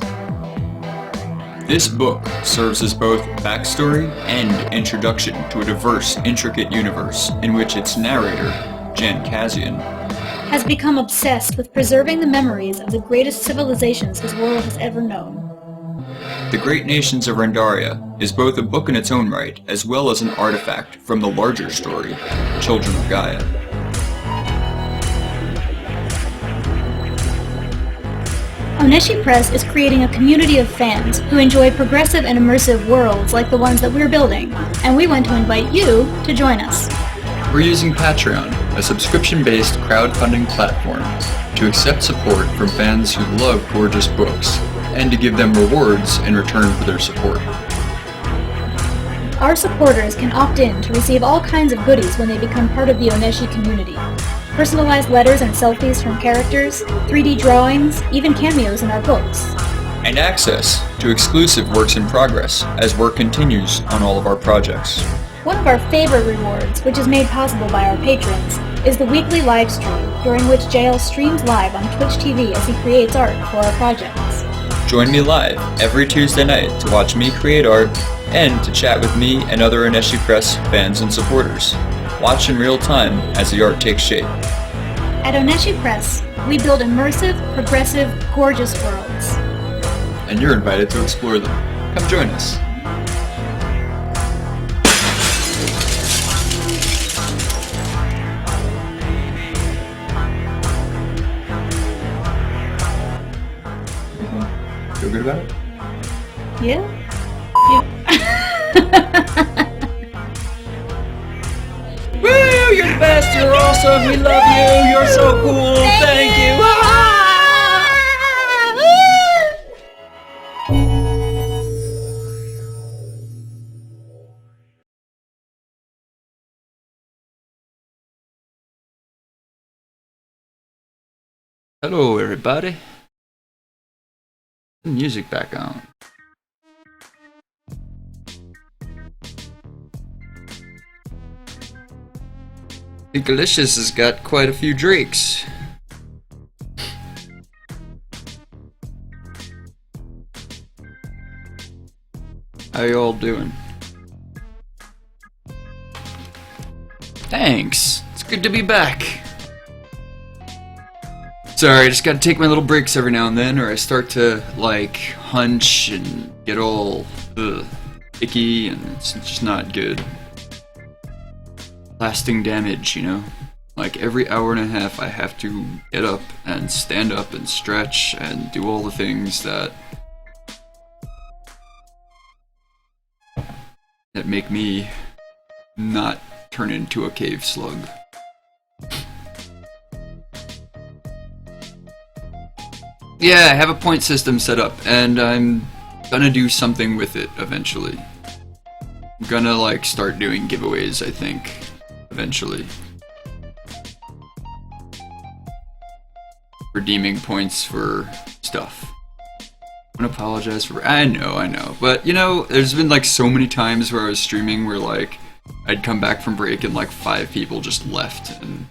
This book serves as both backstory and introduction to a diverse, intricate universe in which its narrator, Jan Kazian, has become obsessed with preserving the memories of the greatest civilizations this world has ever known. The Great Nations of Rendaria is both a book in its own right, as well as an artifact from the larger story, Children of Gaia. Oneshi Press is creating a community of fans who enjoy progressive and immersive worlds like the ones that we're building, and we want to invite you to join us. We're using Patreon, a subscription-based crowdfunding platform, to accept support from fans who love gorgeous books, and to give them rewards in return for their support. Our supporters can opt in to receive all kinds of goodies when they become part of the Oneshi community. Personalized letters and selfies from characters, 3D drawings, even cameos in our books. And access to exclusive works in progress as work continues on all of our projects. One of our favorite rewards, which is made possible by our patrons, is the weekly live stream, during which Jayel streams live on Twitch TV as he creates art for our projects. Join me live every Tuesday night to watch me create art and to chat with me and other Oneshi Press fans and supporters. Watch in real time as the art takes shape. At Oneshi Press, we build immersive, progressive, gorgeous worlds. And you're invited to explore them. Come join us. Feel good about it? Yeah? Woo! You're the best! You're awesome! We love you! You're so cool! Thank you! Hello, everybody. Music back on. Delicious has got quite a few drakes. How y'all doing? Thanks. It's good to be back. Sorry, I just gotta take my little breaks every now and then, or I start to, like, hunch and get all icky, and it's just not good. Lasting damage, you know? Like, every hour and a half I have to get up and stand up and stretch and do all the things that make me not turn into a cave slug. Yeah, I have a point system set up, and I'm gonna do something with it eventually. I'm gonna, like, start doing giveaways, I think, eventually. Redeeming points for stuff. I'm gonna apologize for... I know. But, you know, there's been, like, so many times where I was streaming where, like, I'd come back from break and, like, 5 people just left, and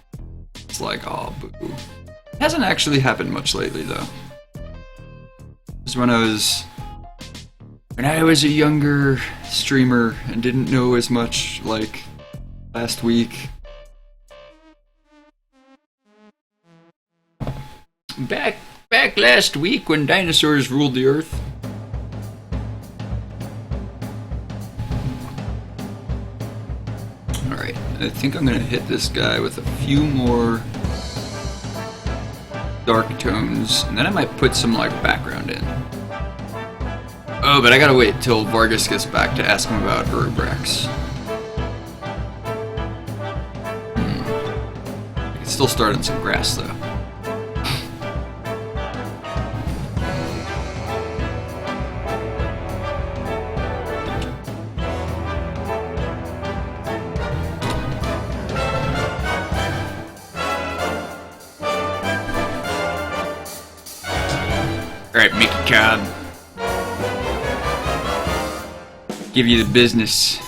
it's like, oh, boo. It hasn't actually happened much lately, though. It was when I was a younger streamer and didn't know as much, like, last week. Back last week when dinosaurs ruled the earth. Alright, I think I'm gonna hit this guy with a few more dark tones, and then I might put some, like, background in. Oh, but I gotta wait till Vargas gets back to ask him about Urubrax. Still starting some grass though. Alright, Mickey Cobb. Give you the business.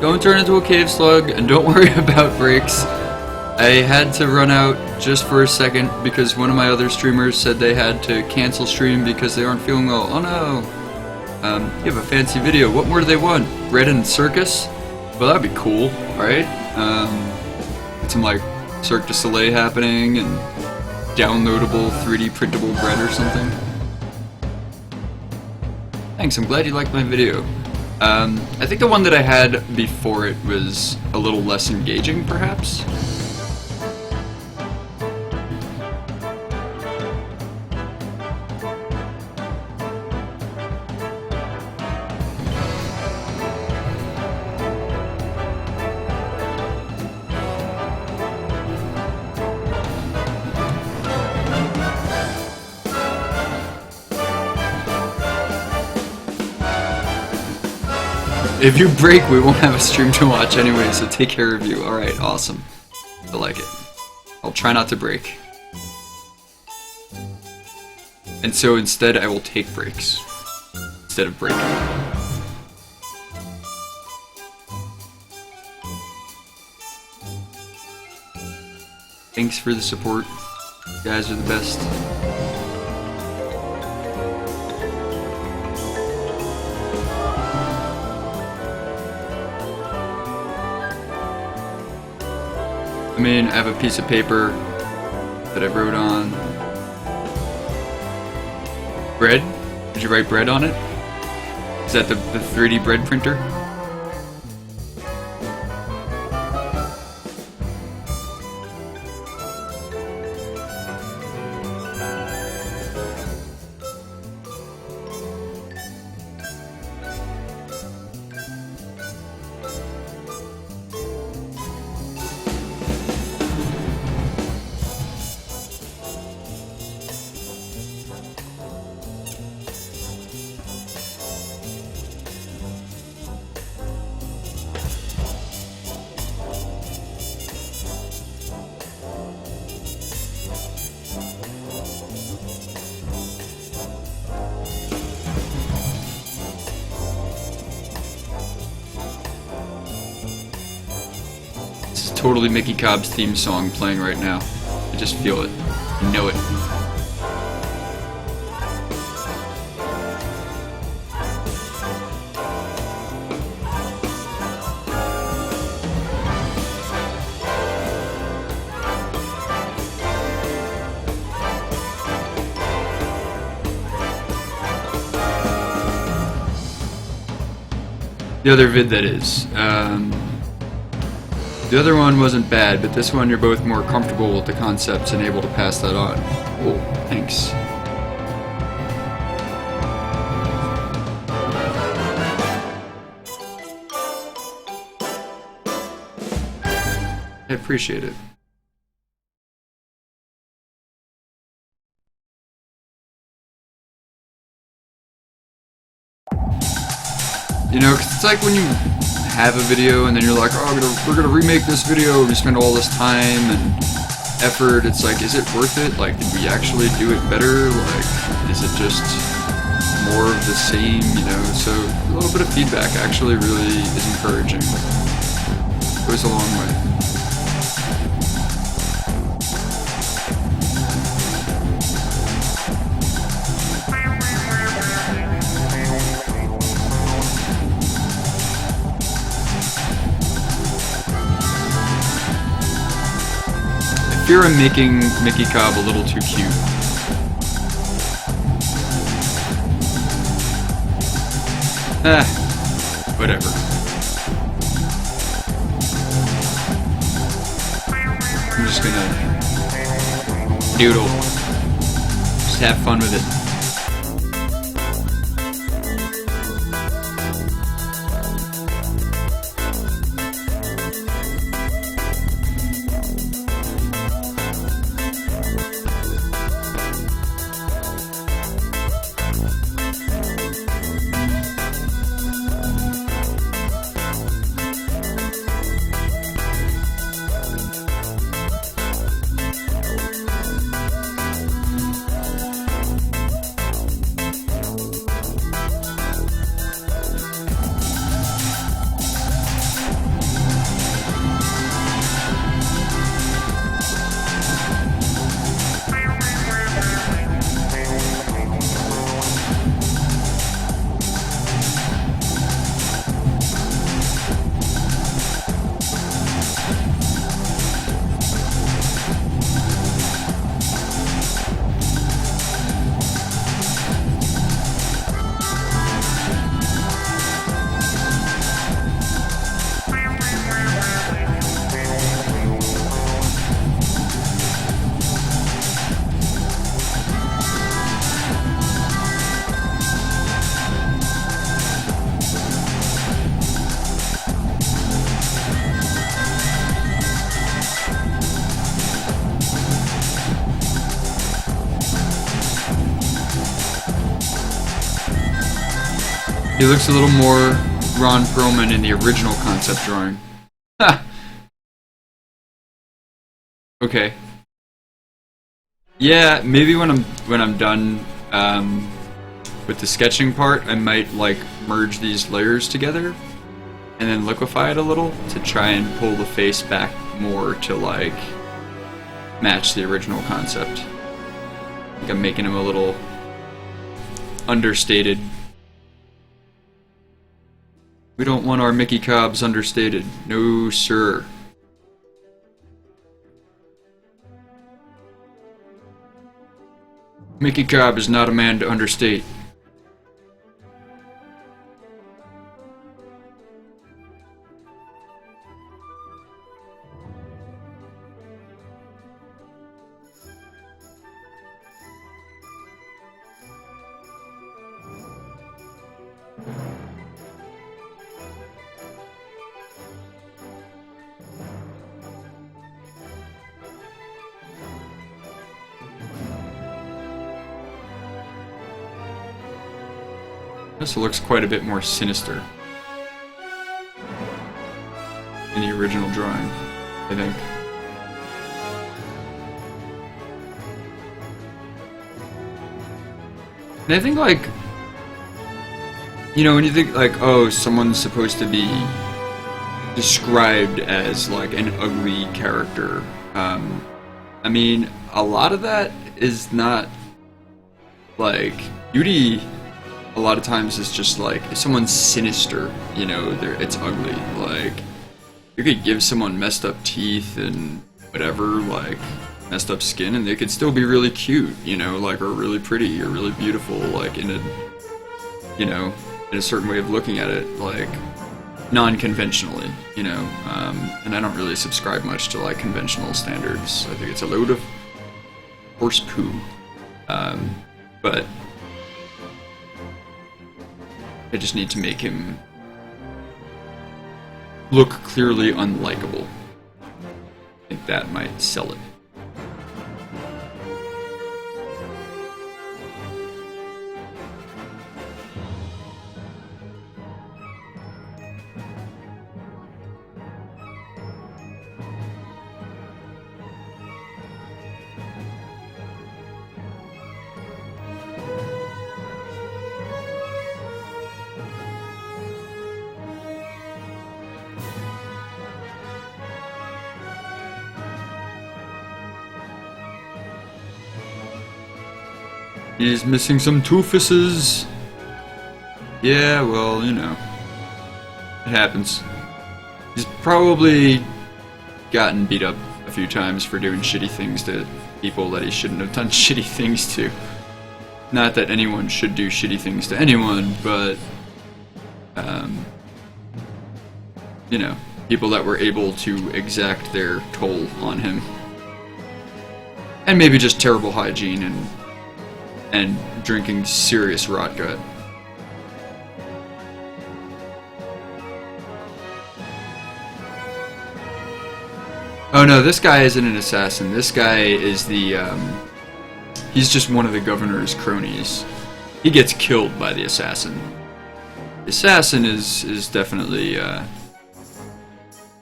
Don't turn into a cave slug, and don't worry about breaks. I had to run out just for a second because one of my other streamers said they had to cancel stream because they aren't feeling well. Oh no! You have a fancy video. What more do they want? Bread and circus? Well, that'd be cool, right? Get some like Cirque du Soleil happening and downloadable 3D printable bread or something. Thanks, I'm glad you liked my video. I think the one that I had before it was a little less engaging, perhaps? If you break, we won't have a stream to watch anyway, so take care of you. Alright, awesome. I like it. I'll try not to break. And so instead, I will take breaks. Instead of breaking. Thanks for the support. You guys are the best. I mean, I have a piece of paper that I wrote on. Bread? Did you write bread on it? Is that the 3D bread printer? Totally Mickey Cobb's theme song playing right now. I just feel it. I know it. The other vid that is. The other one wasn't bad, but this one you're both more comfortable with the concepts and able to pass that on. Cool, thanks. I appreciate it. You know, 'cause it's like when you have a video and then you're like, oh, we're gonna remake this video, and we spend all this time and effort. It's like, is it worth it? Like, did we actually do it better? Like, is it just more of the same, you know? So a little bit of feedback actually really is encouraging. It goes a long way. I fear I'm making Mickey Cobb a little too cute. whatever. I'm just gonna doodle. Just have fun with it. He looks a little more Ron Perlman in the original concept drawing. Ha! Okay. Yeah, maybe when I'm done with the sketching part, I might like merge these layers together and then liquefy it a little to try and pull the face back more to like match the original concept. I think I'm making him a little understated. We don't want our Mickey Cobbs understated. No, sir. Mickey Cobb is not a man to understate. This looks quite a bit more sinister in the original drawing, I think. And I think, like, you know, when you think, like, oh, someone's supposed to be described as, like, an ugly character, I mean, a lot of that is not, like, beauty. A lot of times it's just like, if someone's sinister, you know, it's ugly. Like, you could give someone messed up teeth and whatever, like, messed up skin, and they could still be really cute, you know, like, or really pretty, or really beautiful, like, in a, you know, in a certain way of looking at it, like, non-conventionally, you know, and I don't really subscribe much to, like, conventional standards. I think it's a load of horse poo, but I just need to make him look clearly unlikable. I think that might sell it. He's missing some toofuses. Yeah, well, you know, it happens. He's probably gotten beat up a few times for doing shitty things to people that he shouldn't have done shitty things to. Not that anyone should do shitty things to anyone, but you know, people that were able to exact their toll on him. And maybe just terrible hygiene and drinking serious rot gut. Oh no, this guy isn't an assassin. This guy is the, he's just one of the governor's cronies. He gets killed by the assassin. The assassin is definitely,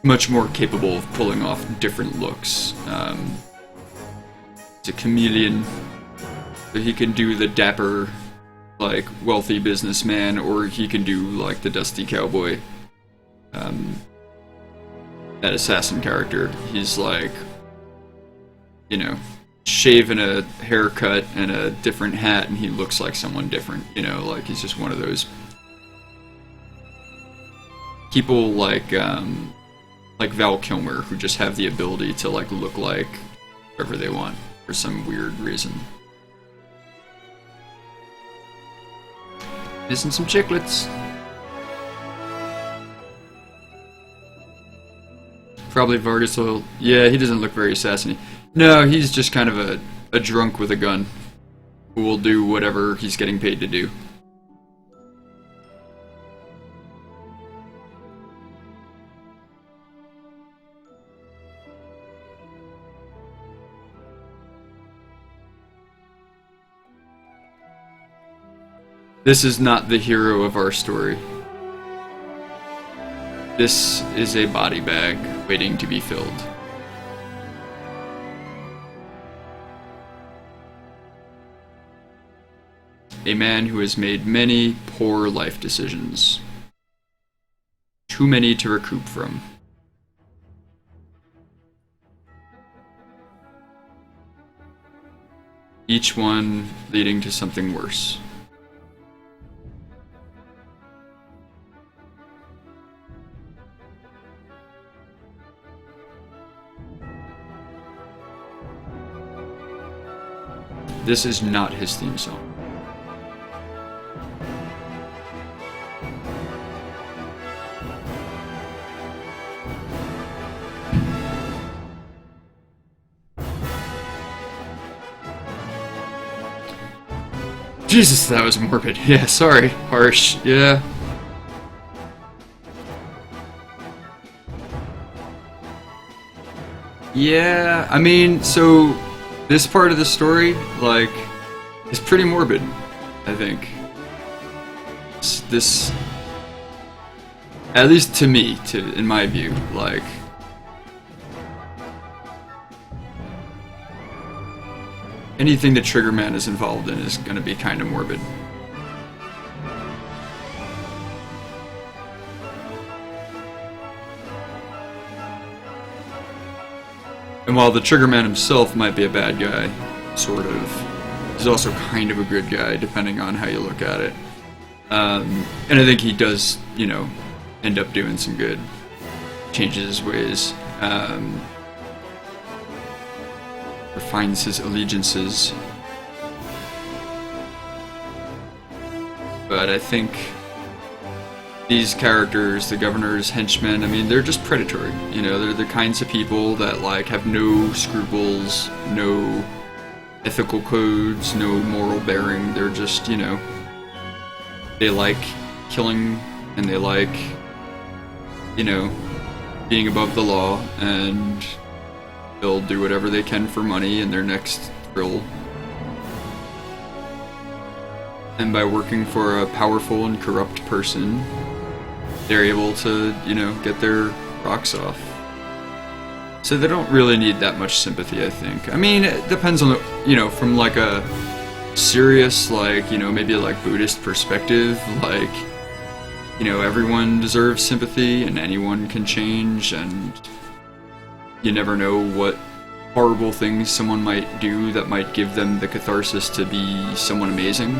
much more capable of pulling off different looks. He's a chameleon, but he can do the dapper, like, wealthy businessman, or he can do, like, the dusty cowboy. That assassin character, he's like, you know, shaving a haircut and a different hat, and he looks like someone different, you know, like he's just one of those people like Val Kilmer, who just have the ability to, like, look like whoever they want for some weird reason. Missing some chiclets. Probably Vargas Oil. Yeah, he doesn't look very assassiny. No, he's just kind of a drunk with a gun who will do whatever he's getting paid to do. This is not the hero of our story. This is a body bag waiting to be filled. A man who has made many poor life decisions. Too many to recoup from. Each one leading to something worse. This is not his theme song. Jesus, that was morbid. Yeah, sorry. Harsh. Yeah. Yeah, I mean, so this part of the story, like, is pretty morbid, I think. This, at least to me, in my view, like, anything that Triggerman is involved in is gonna be kind of morbid. And while the Triggerman himself might be a bad guy, sort of, he's also kind of a good guy, depending on how you look at it. And I think he does, you know, end up doing some good, changes his ways, refines his allegiances. But I think these characters, the governor's henchmen, I mean, they're just predatory. You know, they're the kinds of people that, like, have no scruples, no ethical codes, no moral bearing. They're just, you know, they like killing and they like, you know, being above the law, and they'll do whatever they can for money and their next thrill. And by working for a powerful and corrupt person, they're able to, you know, get their rocks off. So they don't really need that much sympathy, I think. I mean, it depends on the, you know, from like a serious, like, you know, maybe like Buddhist perspective, like, you know, everyone deserves sympathy and anyone can change, and you never know what horrible things someone might do that might give them the catharsis to be someone amazing.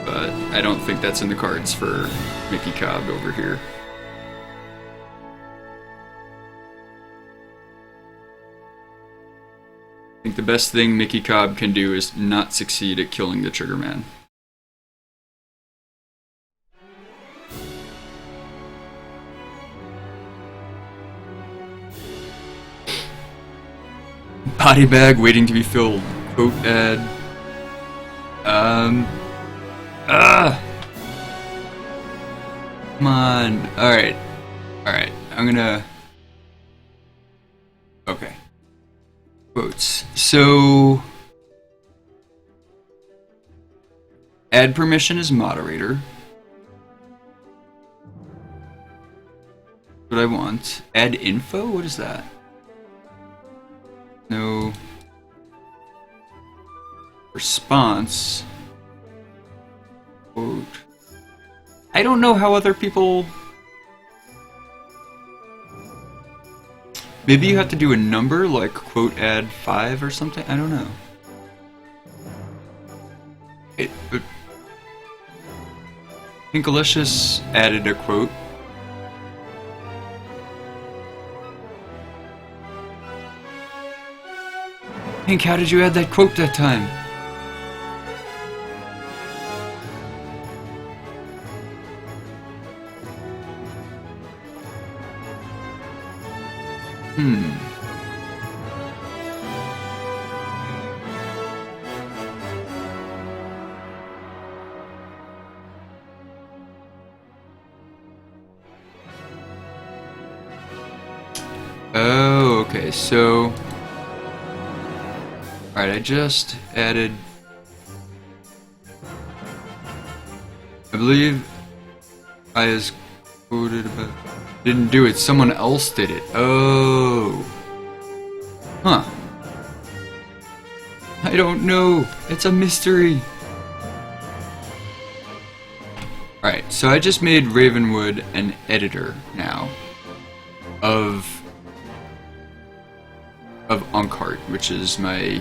But I don't think that's in the cards for Mickey Cobb over here. I think the best thing Mickey Cobb can do is not succeed at killing the Triggerman. body bag waiting to be filled. Quote ad. Come on. Alright. Alright. I'm gonna... Okay. Quotes. So... Add permission as moderator. What I want. Add info? What is that? No. Response. Quote. I don't know how other people... Maybe you have to do a number, like quote add 5 or something? I don't know. Pinkalicious added a quote. Pink, how did you add that quote that time? Oh, okay, so... Alright, I just added... I believe I was quoted about... Didn't do it, someone else did it. Oh. Huh. I don't know. It's a mystery. Alright, so I just made Ravenwood an editor now of Uncart, which is my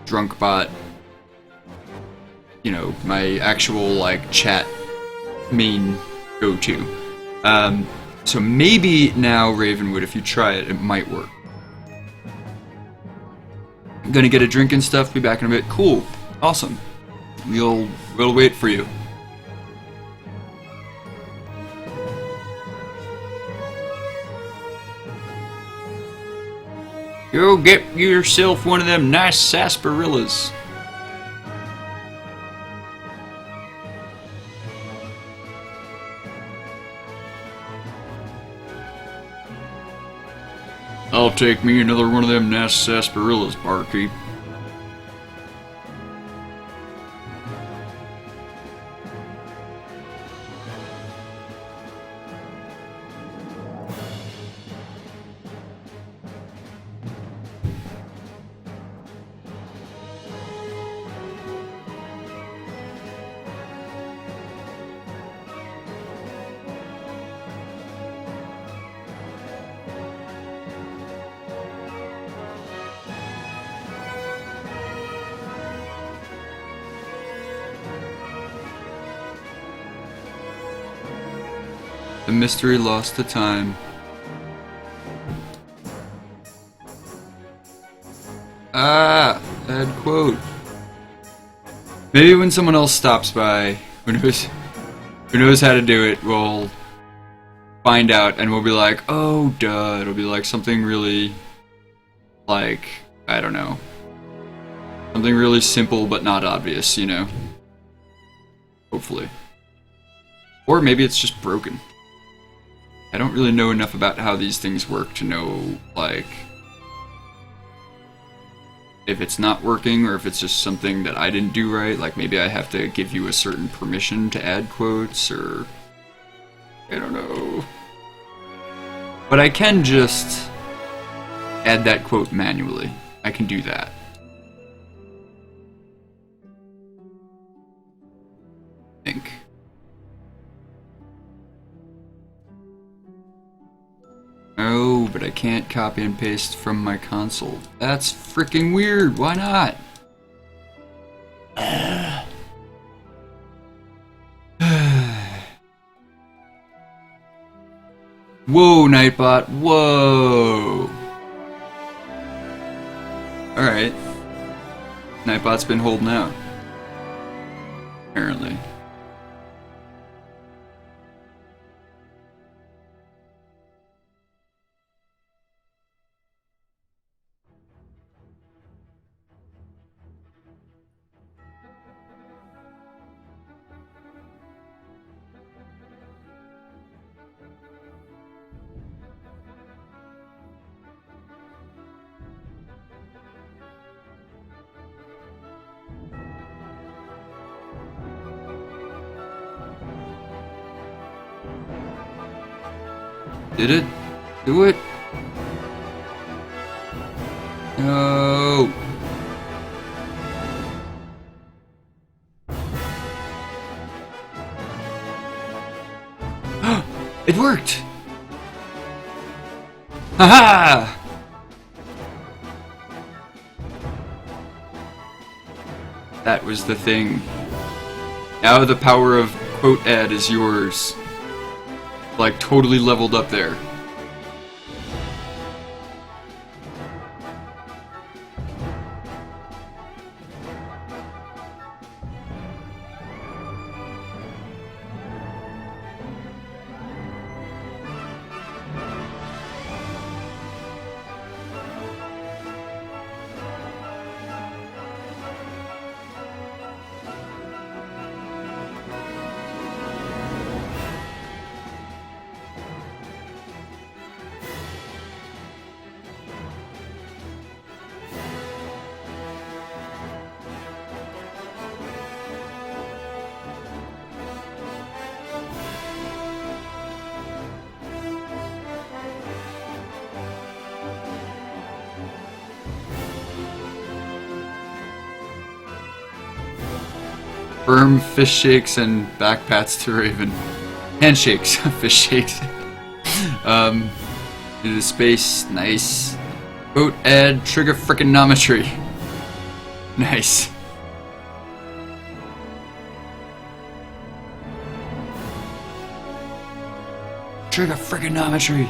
drunk bot, you know, my actual like chat main go-to. So maybe now Ravenwood, if you try it, it might work. I'm gonna get a drink and stuff, be back in a bit. Cool. Awesome. We'll wait for you. Go get yourself one of them nice sarsaparillas. I'll take me another one of them nice sarsaparillas, barkeep. The mystery lost to time. Ah, bad quote. Maybe when someone else stops by, who knows how to do it, we'll find out and we'll be like, oh duh, it'll be like something really, like, I don't know. Something really simple but not obvious, you know? Hopefully. Or maybe it's just broken. I don't really know enough about how these things work to know, like, if it's not working or if it's just something that I didn't do right. Like, maybe I have to give you a certain permission to add quotes, or... I don't know. But I can just add that quote manually. I can do that. I think. Oh, but I can't copy and paste from my console. That's freaking weird. Why not? Whoa, Nightbot. Whoa. Alright. Nightbot's been holding out. Apparently. Did it? Do it? No. It worked! Haha! That was the thing. Now the power of quote ad is yours. Like totally leveled up there. Firm fish shakes and back pats to Raven. Handshakes, fish shakes. Into space, nice. Quote add trigger frickonometry. Nice. Trigger frickonometry.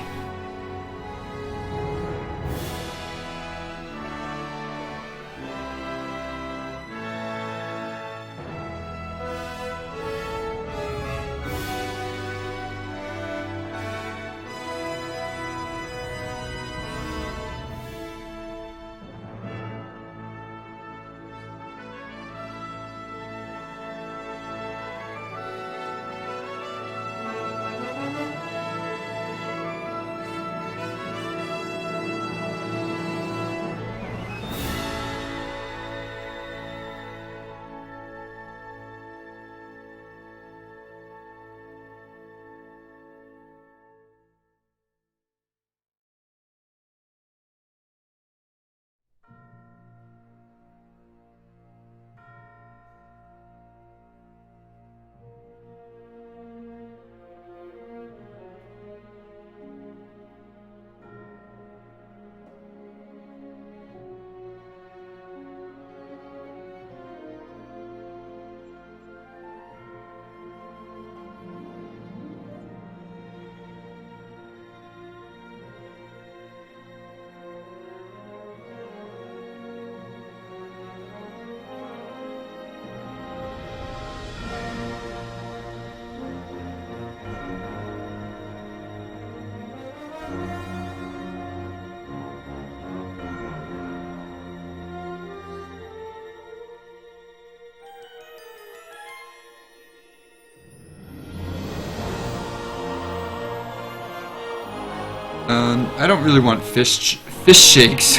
I don't really want fish shakes.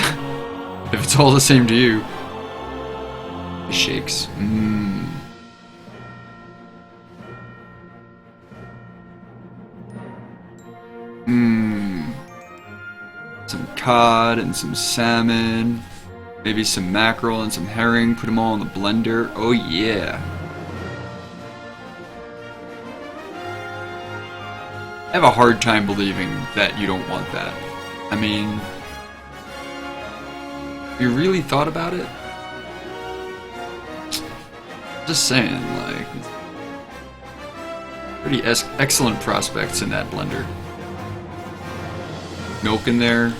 If it's all the same to you. Fish shakes. Mmm. Mmm. Some cod and some salmon. Maybe some mackerel and some herring. Put them all in the blender. Oh yeah. I have a hard time believing that you don't want that. I mean, you really thought about it? Just saying, like, pretty excellent prospects in that blender. Milk in there,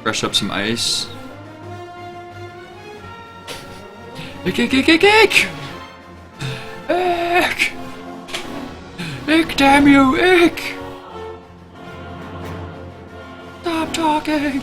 fresh up some ice. Ick, ick, ick, ick, ick! Ick! Ick, damn you, ick! Stop talking!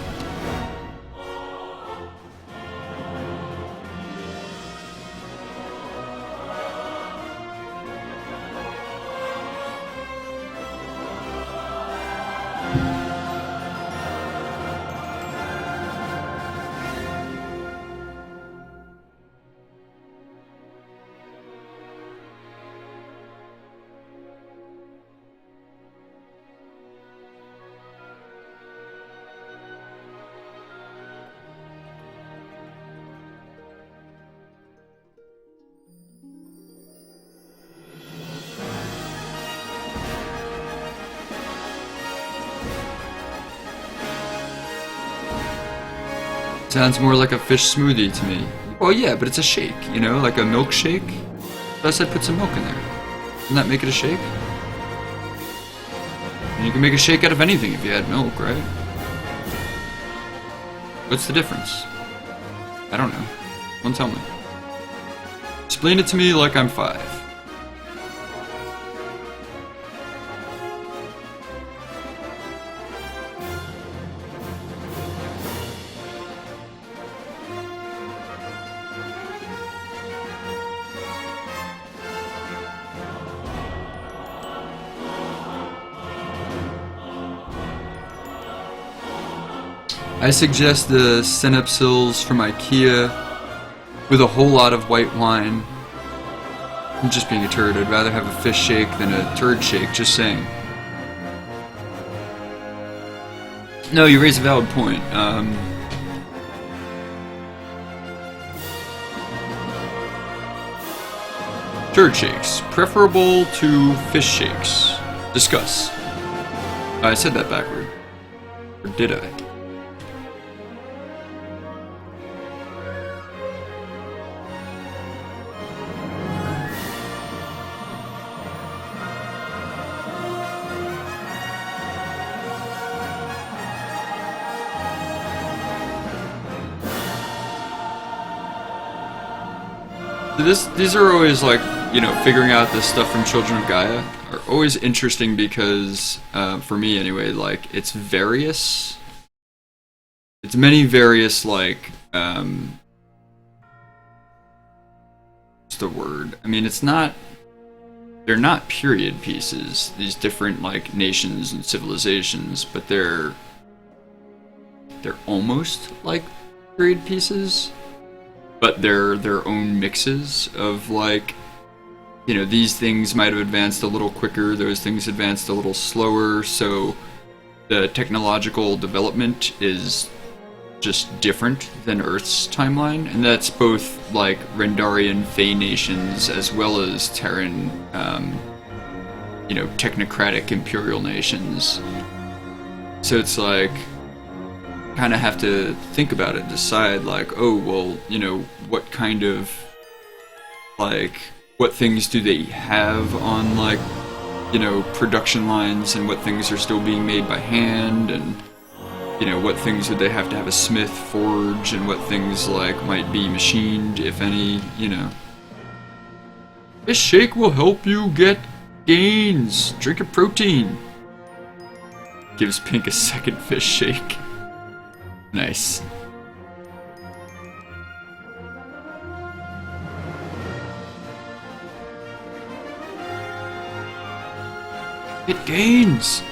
Sounds more like a fish smoothie to me. Well, yeah, but it's a shake, you know, like a milkshake. So I said put some milk in there. Doesn't that make it a shake? And you can make a shake out of anything if you add milk, right? What's the difference? I don't know. Don't tell me. Explain it to me like I'm 5. I suggest the Synapsils from IKEA with a whole lot of white wine. I'm just being a turd. I'd rather have a fish shake than a turd shake, just saying. No, you raise a valid point. Turd shakes. Preferable to fish shakes. Discuss. I said that backward. Or did I? These are always like, you know, figuring out this stuff from Children of Gaia are always interesting because, for me anyway, like, it's various. It's many various, like, what's the word? I mean, it's not, they're not period pieces, these different, like, nations and civilizations, but they're almost like period pieces. But they're their own mixes of, like, you know, these things might have advanced a little quicker, those things advanced a little slower, so the technological development is just different than Earth's timeline, and that's both, like, Rendarian Fey nations as well as Terran, you know, technocratic imperial nations. So it's like, kind of have to think about it, decide, like, oh, well, you know, what kind of, like, what things do they have on, like, you know, production lines, and what things are still being made by hand, and, you know, what things would they have to have a smith forge, and what things, like, might be machined, if any, you know. This shake will help you get gains. Drink a protein. Gives Pink a second fish shake. Nice. It gains.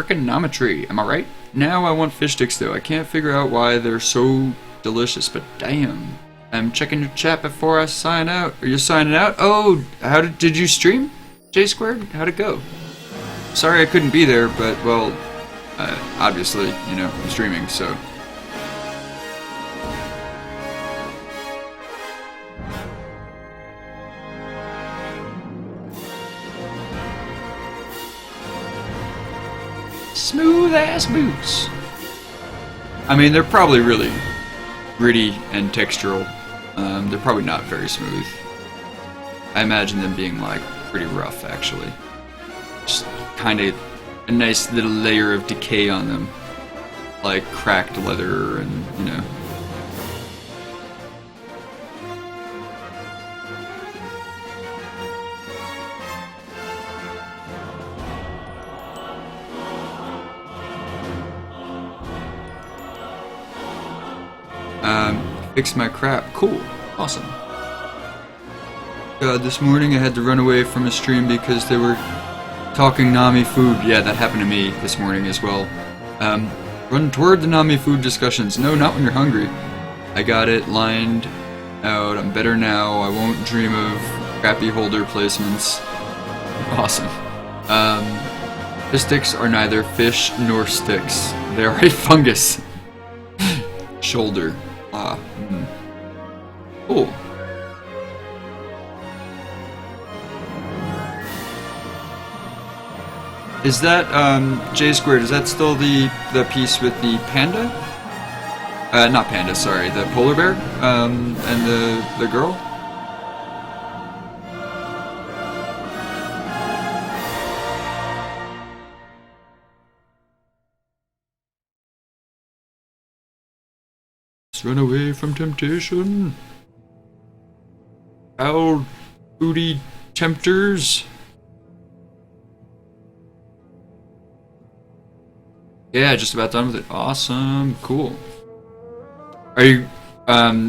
Trigonometry, am I right? Now I want fish sticks though. I can't figure out why they're so delicious, but damn. I'm checking your chat before I sign out. Are you signing out? Oh, did you stream? J Squared? How'd it go? Sorry I couldn't be there, but, well, obviously, you know, I'm streaming, so. Smooth ass boots. I mean, they're probably really gritty and textural. They're probably not very smooth. I imagine them being, like, pretty rough, actually. Just kind of a nice little layer of decay on them. Like cracked leather and, you know. Fix my crap. Cool. Awesome. God, this morning I had to run away from a stream because they were talking Nami food. Yeah, that happened to me this morning as well. Run toward the Nami food discussions. No, not when you're hungry. I got it lined out. I'm better now. I won't dream of crappy holder placements. Awesome. Fish sticks are neither fish nor sticks. They are a fungus. Shoulder. Cool. Is that, J squared, is that still the piece with the panda? Not panda, sorry, the polar bear, and the girl? Let's run away from temptation. Foul booty tempters. Yeah, just about done with it. Awesome, cool. Are you,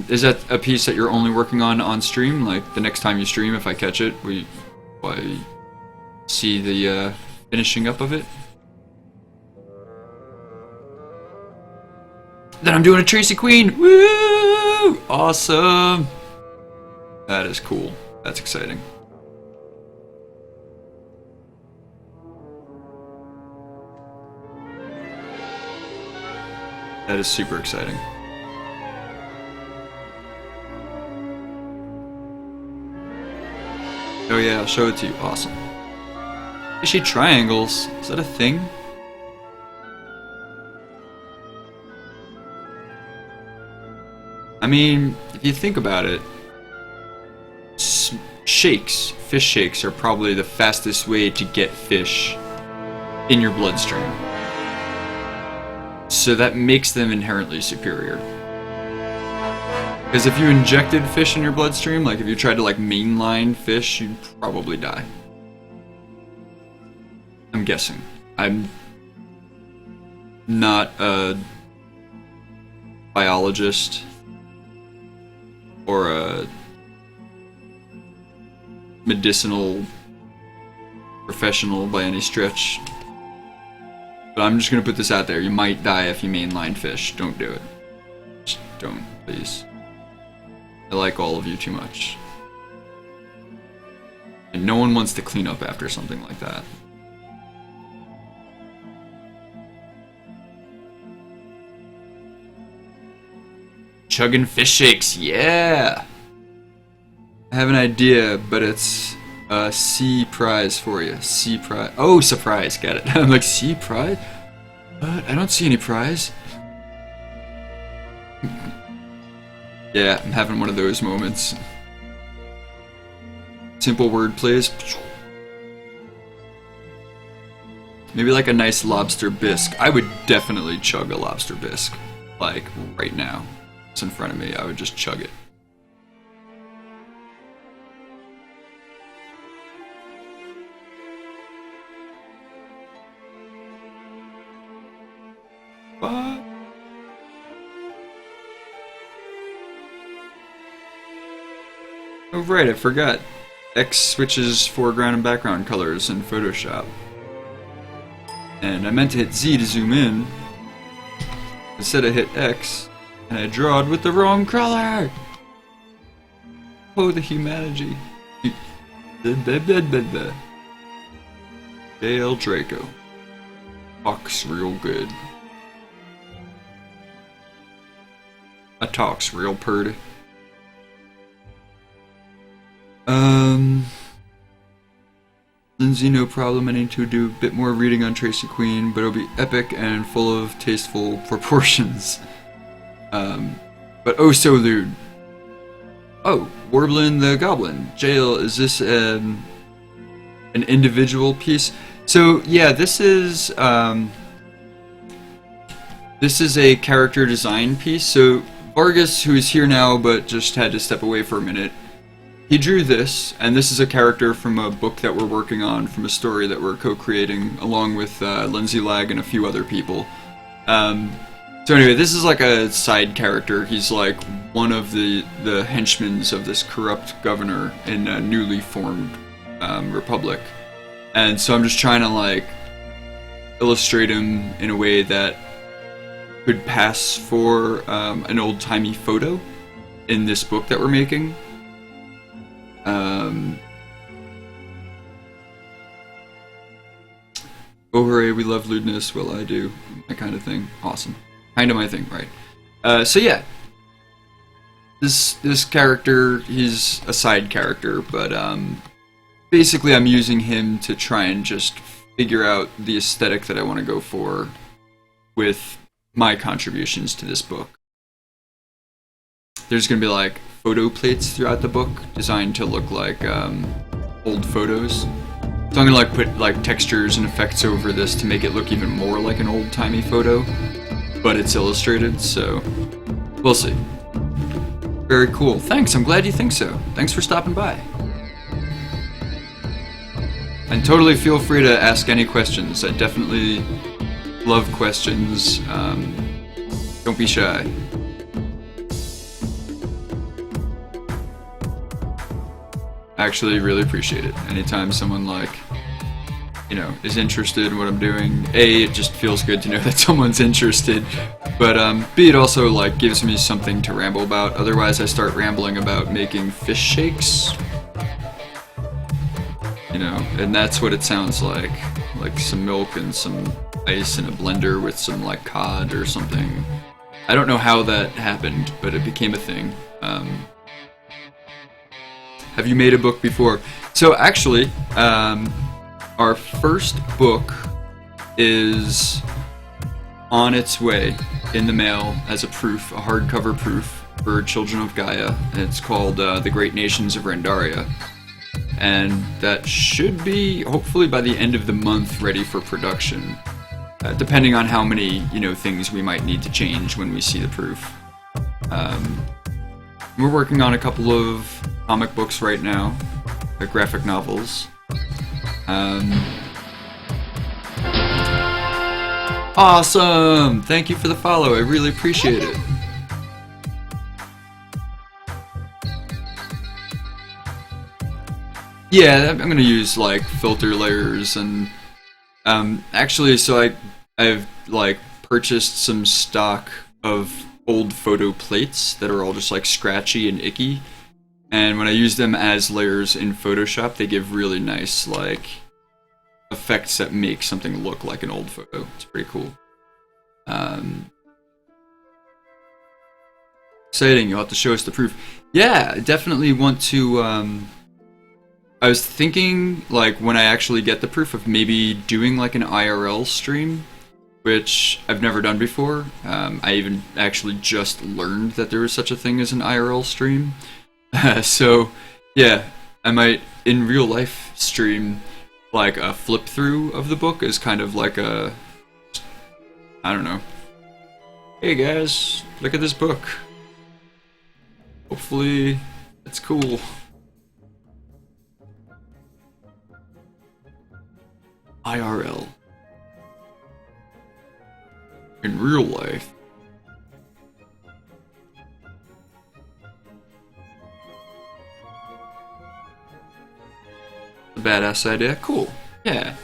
is that a piece that you're only working on stream? Like, the next time you stream, if I catch it, will I see the, finishing up of it? Then I'm doing a Tracy Queen! Woo! Awesome! That is cool. That's exciting. That is super exciting. Oh yeah, I'll show it to you. Awesome. Fishy triangles. Is that a thing? I mean, if you think about it, fish shakes are probably the fastest way to get fish in your bloodstream. So that makes them inherently superior. Because if you injected fish in your bloodstream, like if you tried to like mainline fish, you'd probably die. I'm guessing. I'm not a biologist or a medicinal professional by any stretch. But I'm just gonna put this out there. You might die if you mainline fish. Don't do it. Just don't, please. I like all of you too much. And no one wants to clean up after something like that. Chugging fish shakes, yeah! I have an idea, but it's a C prize for you. C prize. Oh, surprise, got it. I'm like, C prize? What? I don't see any prize. Yeah, I'm having one of those moments. Simple word plays. Maybe like a nice lobster bisque. I would definitely chug a lobster bisque. Like, right now. It's in front of me, I would just chug it. What? Oh right, I forgot. X switches foreground and background colors in Photoshop. And I meant to hit Z to zoom in. Instead I hit X, and I drawed with the wrong color! Oh, the humanity. Jayel Draco. Talks real good. I talks real purty. Lindsay, no problem. I need to do a bit more reading on Tracy Queen, but it'll be epic and full of tasteful proportions. But oh so lewd. Oh, Warblin the Goblin. Jayel, is this an individual piece? So yeah, this is a character design piece. So Vargas, who is here now but just had to step away for a minute, he drew this, and this is a character from a book that we're working on, from a story that we're co-creating along with Lindsay Lag and a few other people. So So anyway, this is like a side character. He's like one of the henchmen of this corrupt governor in a newly formed republic. And so I'm just trying to like illustrate him in a way that could pass for an old-timey photo in this book that we're making. Oh hooray, we love lewdness, well I do, that kind of thing. Awesome. Kind of my thing, right? So yeah. This character, he's a side character, but basically I'm using him to try and just figure out the aesthetic that I want to go for with my contributions to this book. There's going to be like photo plates throughout the book designed to look like old photos. So I'm going to like put like textures and effects over this to make it look even more like an old-timey photo, but it's illustrated, so we'll see. Very cool. Thanks, I'm glad you think so. Thanks for stopping by. And totally feel free to ask any questions. I definitely love questions. Don't be shy. I actually really appreciate it. Anytime someone like, you know, is interested in what I'm doing, A, it just feels good to know that someone's interested, but B, it also like gives me something to ramble about. Otherwise I start rambling about making fish shakes. You know, and that's what it sounds like some milk and some ice in a blender with some like cod or something. I don't know how that happened, but it became a thing. Have you made a book before? So actually, our first book is on its way in the mail as a proof, a hardcover proof for Children of Gaia. And it's called The Great Nations of Rendaria. And that should be, hopefully by the end of the month, ready for production. Depending on how many, you know, things we might need to change when we see the proof. We're working on a couple of comic books right now, graphic novels. Awesome! Thank you for the follow, I really appreciate it. Yeah, I'm gonna use like filter layers and actually, so I've like purchased some stock of old photo plates that are all just like scratchy and icky, and when I use them as layers in Photoshop, they give really nice like effects that make something look like an old photo. It's pretty cool. Exciting! You'll have to show us the proof. Yeah, I definitely want to. I was thinking, like, when I actually get the proof of maybe doing, like, an IRL stream, which I've never done before. I even actually just learned that there was such a thing as an IRL stream. So, yeah, I might, in real life, stream, like, a flip-through of the book as kind of like a... I don't know. Hey, guys, look at this book. Hopefully, it's cool. IRL. In real life. A badass idea. Cool. Yeah.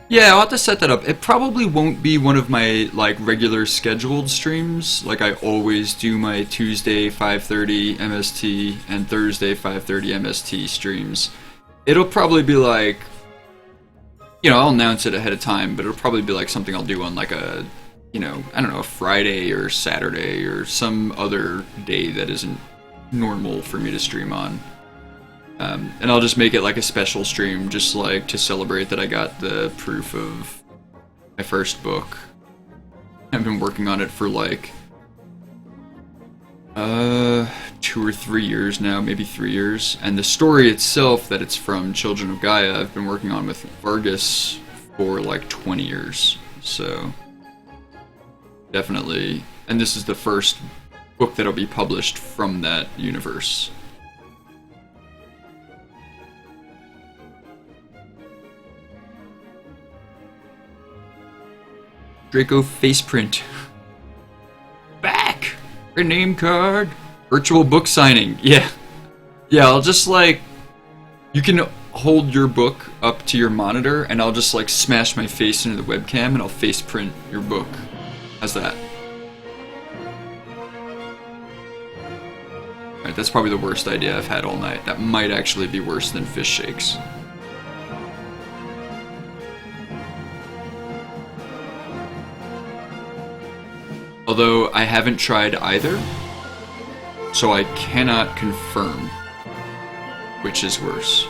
Yeah, I'll have to set that up. It probably won't be one of my like regular scheduled streams. Like I always do my Tuesday 5:30 MST and Thursday 5:30 MST streams. It'll probably be like, you know, I'll announce it ahead of time, but it'll probably be like something I'll do on like a, you know, I don't know, a Friday or Saturday or some other day that isn't normal for me to stream on. And I'll just make it like a special stream, just like to celebrate that I got the proof of my first book. I've been working on it for like 2 or 3 years now, maybe 3 years. And the story itself that it's from, Children of Gaia, I've been working on with Vargas for like 20 years. So definitely, and this is the first book that'll be published from that universe. Draco faceprint. A name card? Virtual book signing. Yeah. Yeah, I'll just like... You can hold your book up to your monitor, and I'll just like smash my face into the webcam, and I'll face print your book. How's that? Alright, that's probably the worst idea I've had all night. That might actually be worse than fish shakes. Although I haven't tried either, so I cannot confirm which is worse.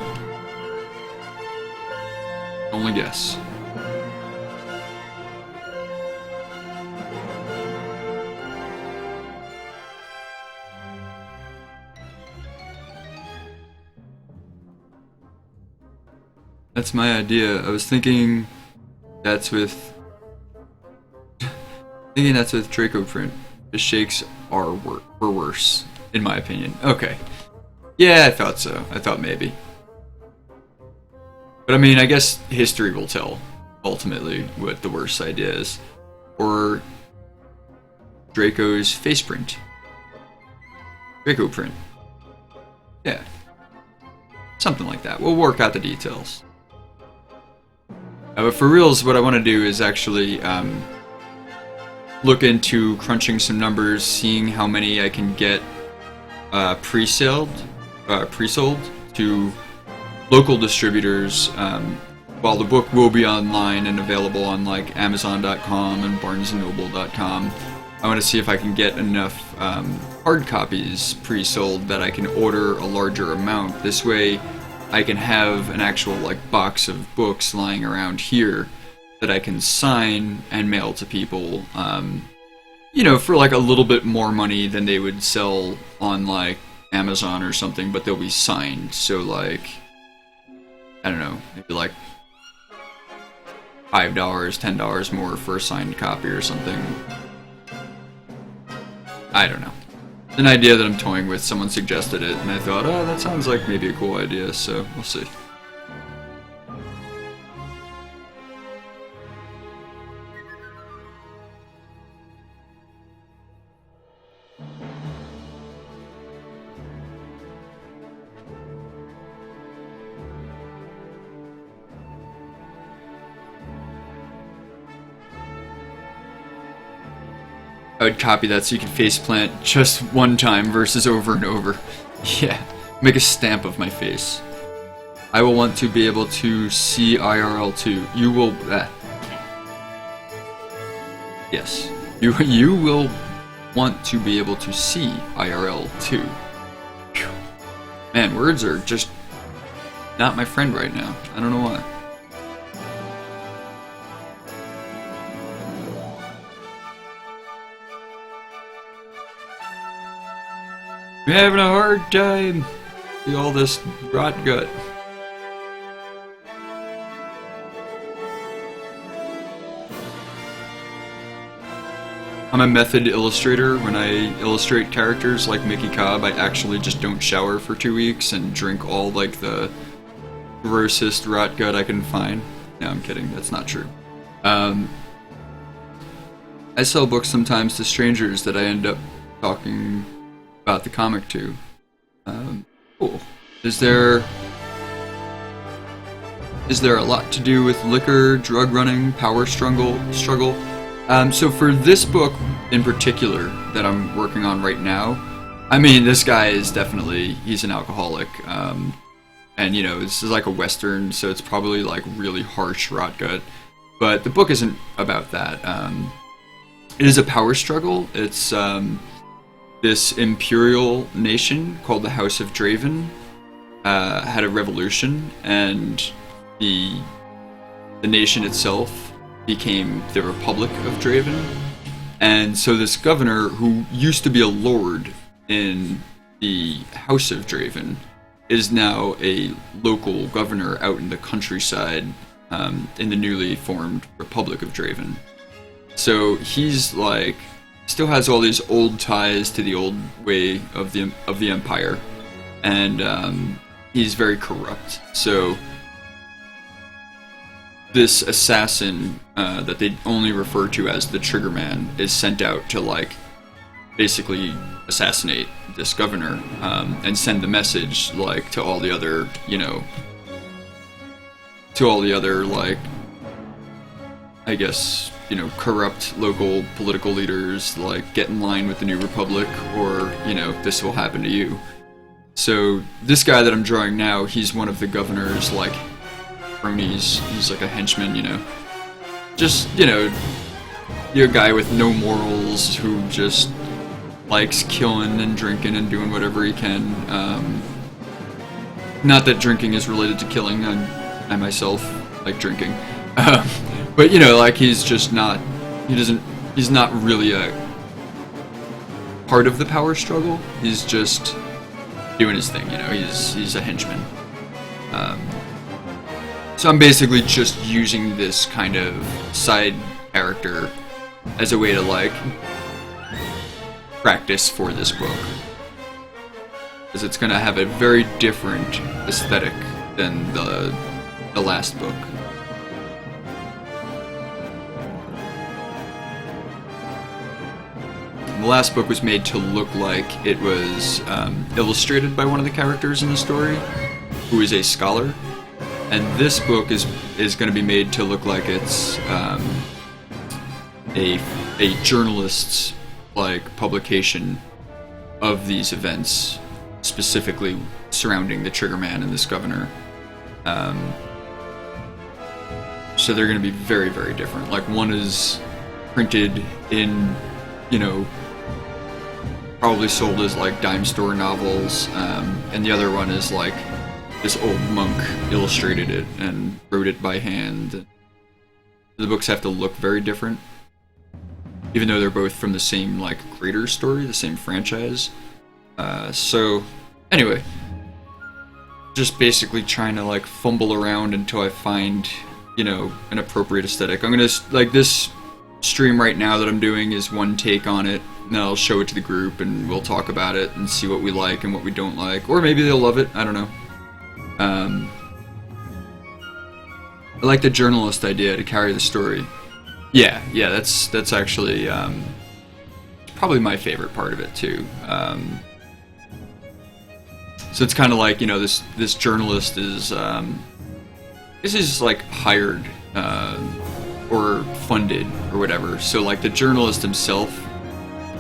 Only guess. That's my idea. I was thinking that's with Draco print. The shakes were worse, in my opinion. Okay. Yeah, I thought so. I thought maybe. But I mean, I guess history will tell, ultimately, what the worst idea is. Or Draco's face print. Draco print. Yeah. Something like that. We'll work out the details. But for reals, what I want to do is actually look into crunching some numbers, seeing how many I can get pre-sold to local distributors. While the book will be online and available on like Amazon.com and BarnesandNoble.com, I want to see if I can get enough hard copies pre-sold that I can order a larger amount. This way, I can have an actual like box of books lying around here that I can sign and mail to people, you know, for like a little bit more money than they would sell on like Amazon or something, but they'll be signed. So like, I don't know, maybe like $5, $10 more for a signed copy or something. I don't know. An idea that I'm toying with. Someone suggested it, and I thought, oh, that sounds like maybe a cool idea, so we'll see. I would copy that so you can faceplant just one time versus over and over. Yeah, make a stamp of my face. I will want to be able to see IRL too. You will... Yes. You will want to be able to see IRL too. Phew. Man, words are just not my friend right now. I don't know why. I'm having a hard time with all this rot gut. I'm a method illustrator. When I illustrate characters like Mickey Cobb, I actually just don't shower for 2 weeks and drink all like the grossest rot gut I can find. No, I'm kidding. That's not true. I sell books sometimes to strangers that I end up talking about the comic too. Cool. Is there a lot to do with liquor, drug running, power struggle? So for this book in particular that I'm working on right now, I mean, this guy is definitely, he's an alcoholic. And you know, this is like a Western, so it's probably like really harsh rot gut. But the book isn't about that. It is a power struggle. It's, this imperial nation called the House of Draven had a revolution, and the nation itself became the Republic of Draven. And so this governor, who used to be a lord in the House of Draven, is now a local governor out in the countryside in the newly formed Republic of Draven. So he's like, still has all these old ties to the old way of the Empire, and he's very corrupt. So this assassin that they only refer to as the Trigger Man is sent out to like basically assassinate this governor, and send the message, like, to all the other, like, I guess, corrupt local political leaders, like, get in line with the New Republic, or, this will happen to you. So, this guy that I'm drawing now, he's one of the governor's, like, cronies. He's like a henchman, just, you're a guy with no morals who just likes killing and drinking and doing whatever he can. Not that drinking is related to killing. I myself like drinking. But, like, he's just not, he's not really a part of the power struggle. He's just doing his thing, he's a henchman. So I'm basically just using this kind of side character as a way to, like, practice for this book. Because it's going to have a very different aesthetic than the last book. The last book was made to look like it was illustrated by one of the characters in the story, who is a scholar. And this book is going to be made to look like it's a journalist's, like, publication of these events, specifically surrounding the Triggerman and this governor. So they're going to be very, very different. Like, one is printed in, probably sold as, like, dime store novels, and the other one is, like, this old monk illustrated it and wrote it by hand. The books have to look very different, even though they're both from the same, like, creator story, the same franchise. So, anyway, just basically trying to, like, fumble around until I find, an appropriate aesthetic. I'm gonna, like, this stream right now that I'm doing is one take on it, and then I'll show it to the group, and we'll talk about it and see what we like and what we don't like, or maybe they'll love it, I don't know. I like the journalist idea to carry the story. Yeah, that's actually probably my favorite part of it too. So it's kind of like, this journalist is this is like hired or funded or whatever. So, like, the journalist himself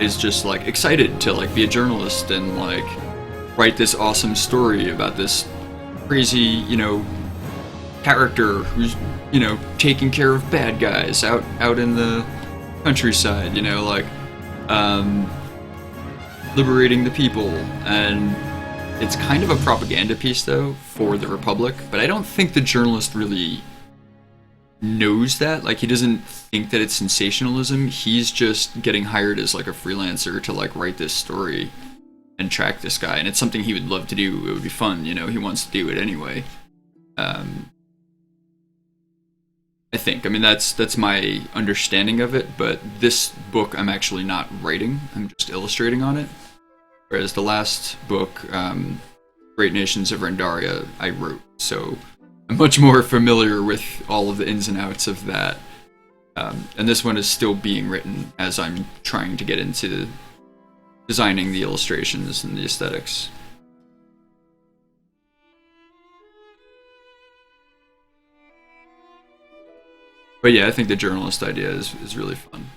is just, like, excited to, like, be a journalist and, like, write this awesome story about this crazy, character who's, taking care of bad guys out in the countryside, like, liberating the people. And it's kind of a propaganda piece, though, for the Republic, but I don't think the journalist really knows that. Like, he doesn't think that it's sensationalism. He's just getting hired as, like, a freelancer to, like, write this story and track this guy, and it's something he would love to do. It would be fun, he wants to do it anyway. I think. I mean, that's my understanding of it, but this book I'm actually not writing. I'm just illustrating on it. Whereas the last book, Great Nations of Rendaria, I wrote. So I'm much more familiar with all of the ins and outs of that. And this one is still being written as I'm trying to get into designing the illustrations and the aesthetics. But yeah, I think the journalist idea is really fun.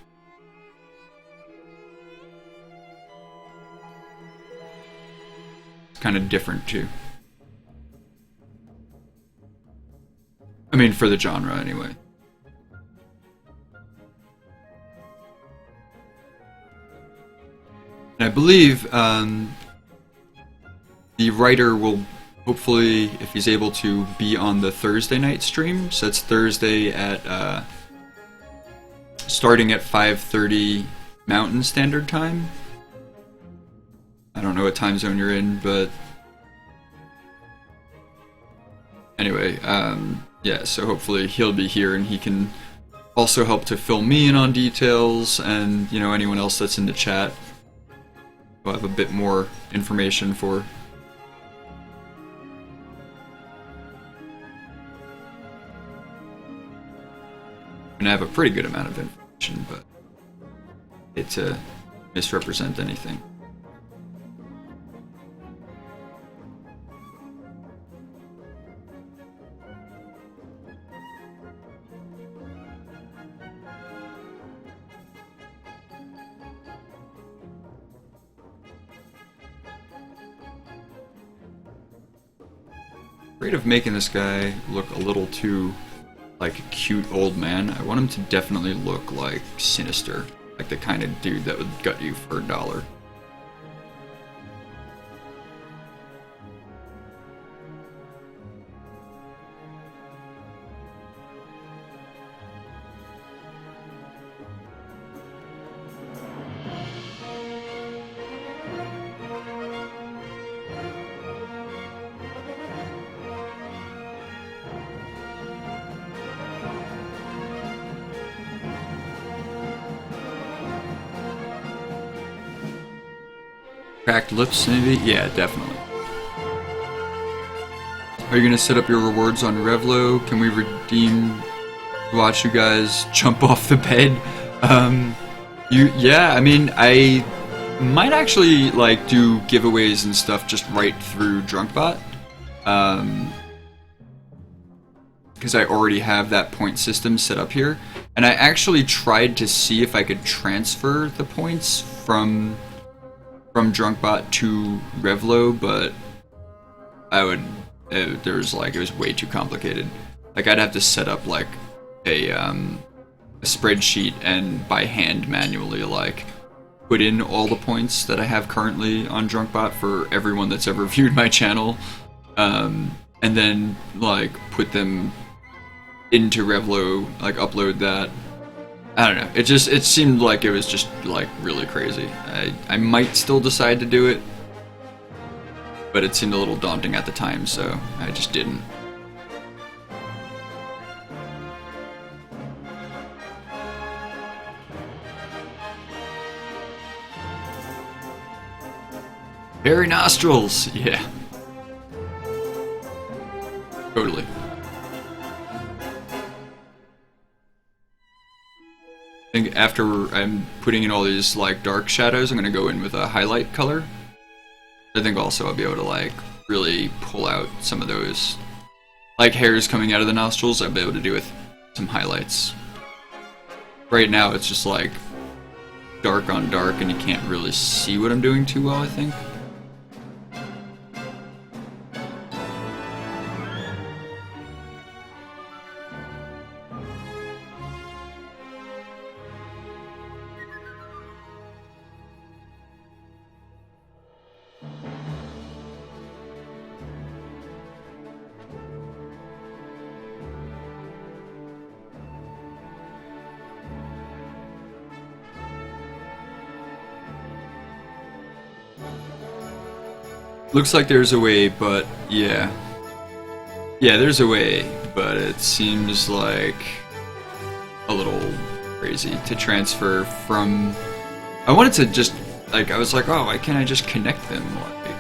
It's kind of different too. I mean, for the genre anyway. And I believe the writer will hopefully, if he's able to, be on the Thursday night stream. So that's Thursday at starting at 5:30 Mountain Standard Time. I don't know what time zone you're in, but anyway, yeah, so hopefully he'll be here and he can also help to fill me in on details, and anyone else that's in the chat will have a bit more information for. And I have a pretty good amount of information, but it's misrepresent anything. Afraid of making this guy look a little too like a cute old man. I want him to definitely look like sinister, like the kind of dude that would gut you for $1. Cracked lips, maybe? Yeah, definitely. Are you gonna set up your rewards on Revlo? Can we redeem? Watch you guys jump off the bed? Yeah. I mean, I might actually like do giveaways and stuff just right through Drunkbot, because I already have that point system set up here, and I actually tried to see if I could transfer the points from Drunkbot to Revlo, but it was way too complicated. Like, I'd have to set up like a spreadsheet and by hand manually like put in all the points that I have currently on Drunkbot for everyone that's ever viewed my channel, and then like put them into Revlo, like upload that. I don't know. It seemed like it was just like really crazy. I might still decide to do it, but it seemed a little daunting at the time, so I just didn't. Hairy nostrils, yeah. Totally. I think after I'm putting in all these like dark shadows, I'm gonna go in with a highlight color. I think also I'll be able to like really pull out some of those like hairs coming out of the nostrils. I'll be able to do with some highlights. Right now it's just like dark on dark and you can't really see what I'm doing too well, I think. Looks like there's a way, but yeah. Yeah, there's a way, but it seems like a little crazy to transfer from... I wanted to just, like, I was like, oh, why can't I just connect them, like...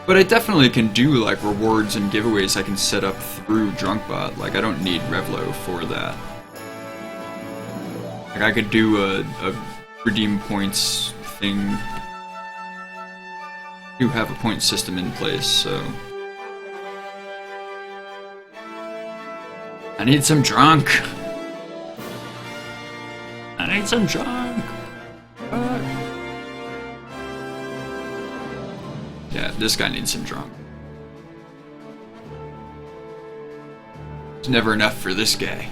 But I definitely can do, like, rewards and giveaways I can set up through Drunkbot. Like, I don't need Revlo for that. Like, I could do a redeem points thing. Do have a point system in place, so... I need some drunk! I need some drunk! Yeah, this guy needs some drunk. It's never enough for this guy.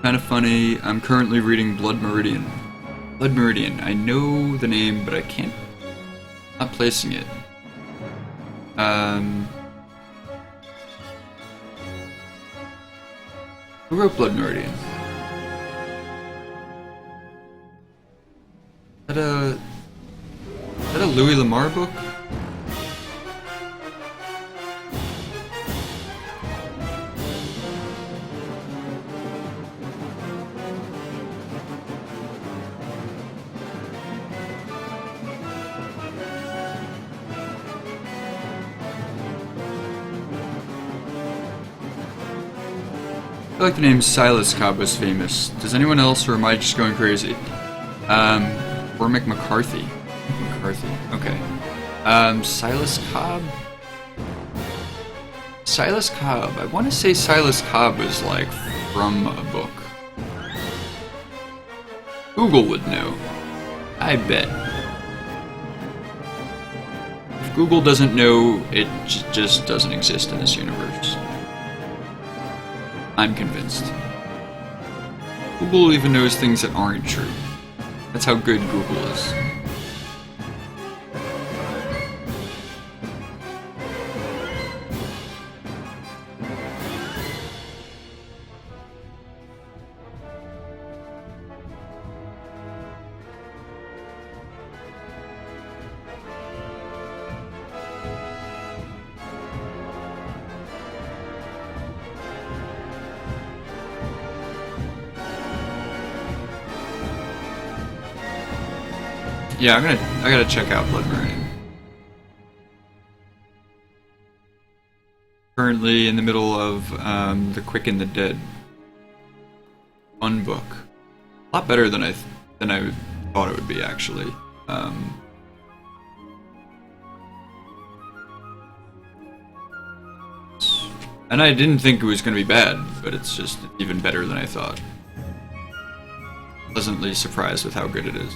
Kind of funny. I'm currently reading Blood Meridian. Blood Meridian. I know the name, but I can't. Not placing it. Who wrote Blood Meridian? Is that a Louis Lamar book? I feel like the name Silas Cobb was famous. Does anyone else, or am I just going crazy? Cormac McCarthy. McCarthy. Okay. Silas Cobb? Silas Cobb. I want to say Silas Cobb was like from a book. Google would know. I bet. If Google doesn't know, it just doesn't exist in this universe. I'm convinced. Google even knows things that aren't true. That's how good Google is. Yeah, I gotta check out Blood Meridian. Currently in the middle of The Quick and the Dead. Fun book. A lot better than I thought it would be, actually. And I didn't think it was going to be bad, but it's just even better than I thought. Pleasantly surprised with how good it is.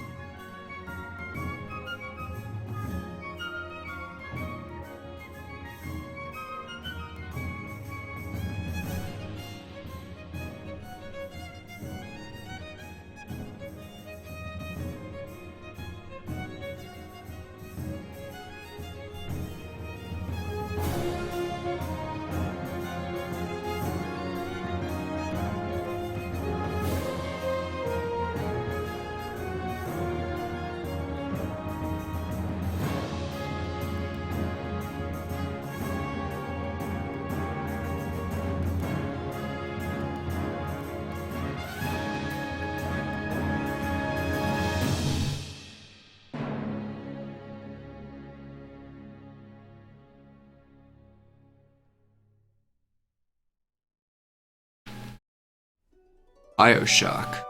Bioshock.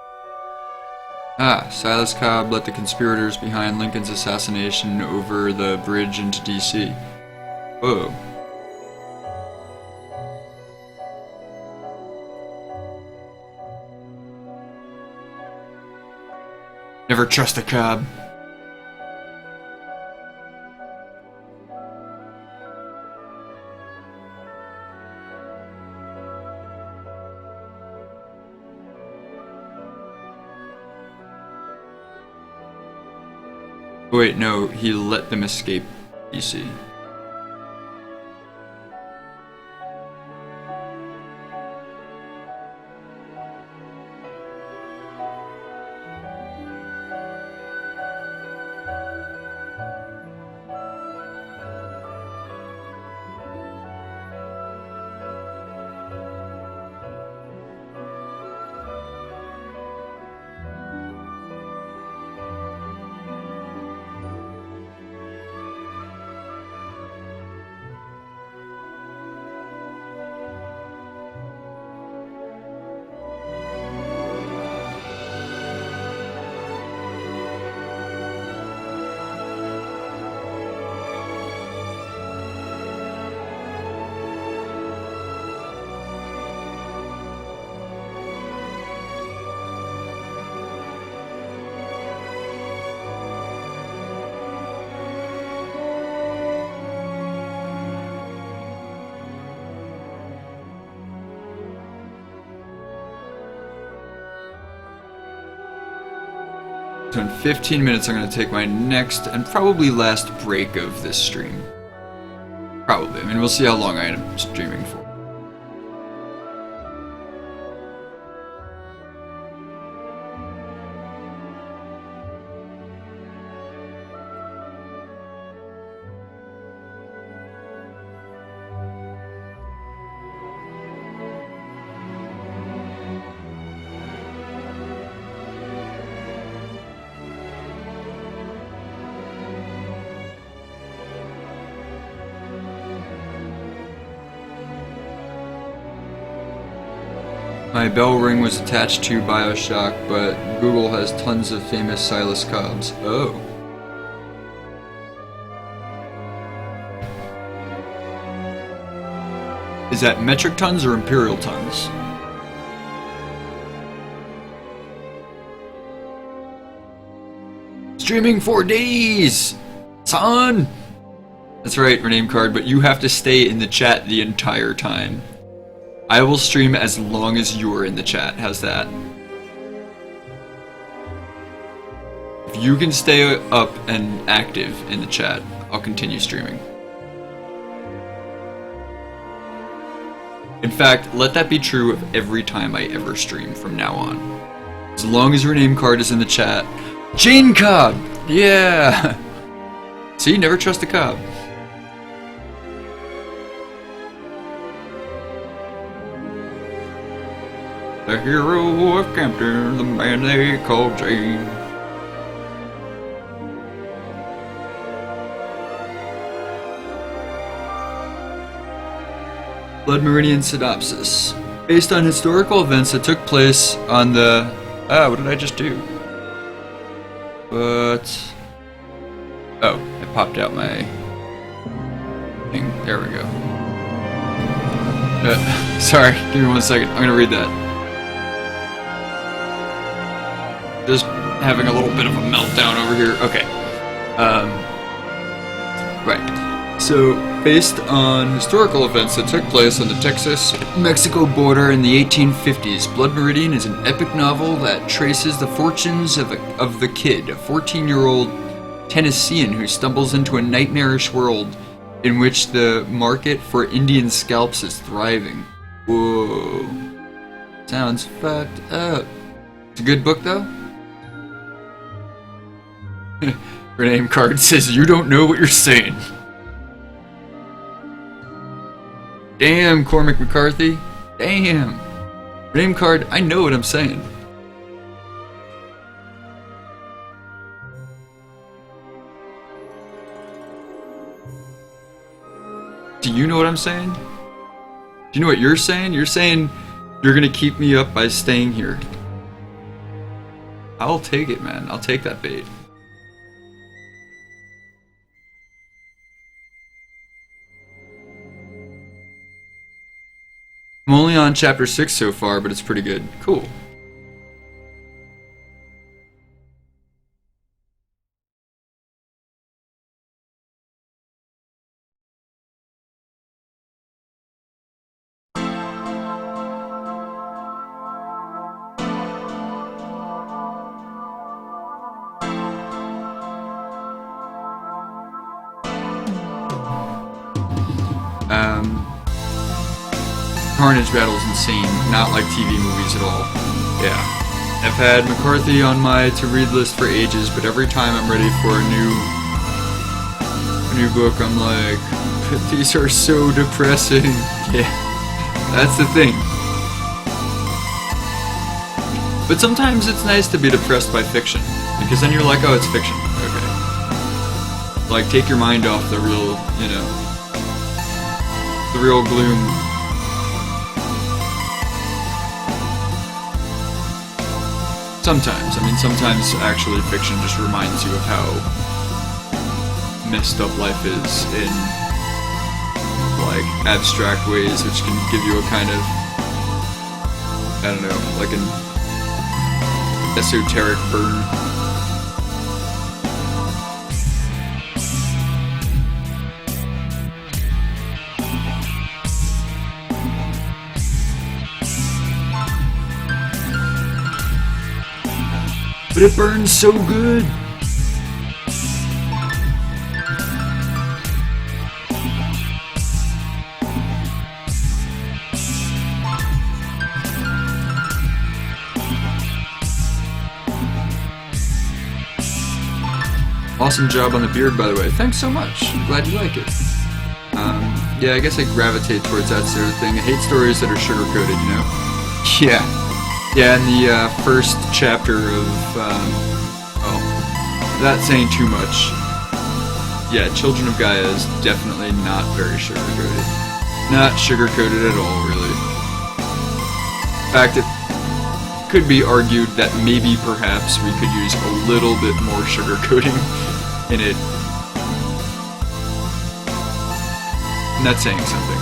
Silas Cobb led the conspirators behind Lincoln's assassination over the bridge into DC. Whoa. Never trust a Cobb. Wait, no, he let them escape DC. So in 15 minutes, I'm going to take my next and probably last break of this stream. Probably. I mean, we'll see how long I end up streaming for. My bell ring was attached to BioShock, but Google has tons of famous Silas Cobbs. Oh. Is that metric tons or imperial tons? Streaming 4 days! Son! That's right, rename card, but you have to stay in the chat the entire time. I will stream as long as you are in the chat. How's that? If you can stay up and active in the chat, I'll continue streaming. In fact, let that be true of every time I ever stream from now on. As long as your name card is in the chat. Jane Cobb! Yeah! See, never trust a Cobb. The hero of Campton, the man they call Jane. Blood Meridian synopsis. Based on historical events that took place on the... what did I just do? But... Oh, it popped out my thing. There we go. Sorry, give me 1 second. I'm gonna read that. Just having a little bit of a meltdown over here. Okay. Right. So, based on historical events that took place on the Texas-Mexico border in the 1850s, Blood Meridian is an epic novel that traces the fortunes of the kid, a 14-year-old Tennessean who stumbles into a nightmarish world in which the market for Indian scalps is thriving. Whoa. Sounds fucked up. It's a good book, though? Her name card says you don't know what you're saying. Damn, Cormac McCarthy. Damn. Her name card, I know what I'm saying. Do you know what I'm saying? Do you know what you're saying? You're saying you're gonna keep me up by staying here. I'll take it, man. I'll take that bait. I'm only on chapter 6 so far, but it's pretty good. Cool. Carnage battle's insane, not like TV movies at all. Yeah. I've had McCarthy on my to-read list for ages, but every time I'm ready for a new book, I'm like, these are so depressing. Yeah, that's the thing. But sometimes it's nice to be depressed by fiction, because then you're like, oh, it's fiction. Okay. Like, take your mind off the real, you know, the real gloom. Sometimes. I mean, sometimes actually fiction just reminds you of how messed up life is in, like, abstract ways, which can give you a kind of, I don't know, like an esoteric burn. But it burns so good! Awesome job on the beard, by the way. Thanks so much. I'm glad you like it. Yeah, I guess I gravitate towards that sort of thing. I hate stories that are sugar-coated, you know? Yeah. Yeah, in the first chapter of, oh, without saying too much, yeah, Children of Gaia is definitely not very sugar-coated. Not sugar-coated at all, really. In fact, it could be argued that maybe, perhaps, we could use a little bit more sugar-coating in it. And that's saying something.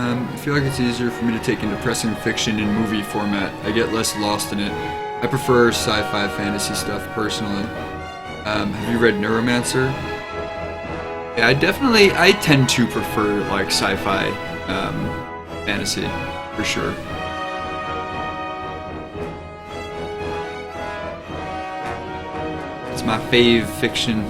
I feel like it's easier for me to take in depressing fiction in movie format. I get less lost in it. I prefer sci-fi fantasy stuff personally. Have you read Neuromancer? Yeah, I tend to prefer like sci-fi fantasy, for sure. It's my fave fiction.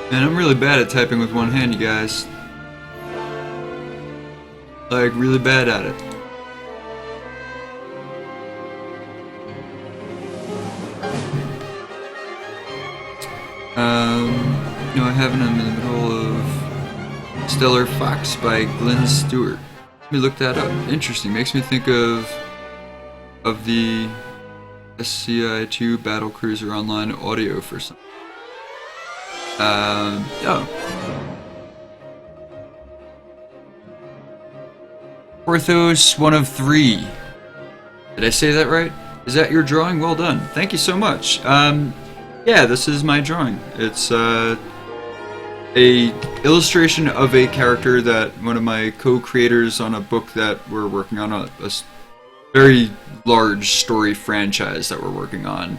And I'm really bad at typing with one hand, you guys. Like, really bad at it. You know, I have it in the middle of Stellar Fox by Glenn Stewart. Let me look that up. Interesting. Makes me think of the SCI-2 Battle Cruiser Online audio for some. Oh. Porthos, 1 of 3. Did I say that right? Is that your drawing? Well done. Thank you so much. Yeah, this is my drawing. It's a illustration of a character that one of my co-creators on a book that we're working on, a very large story franchise that we're working on.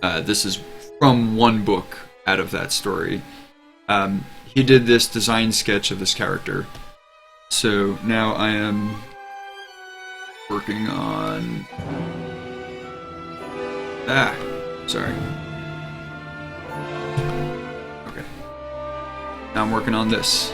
This is from one book out of that story. He did this design sketch of this character. So now I am working on... sorry. Okay. Now I'm working on this.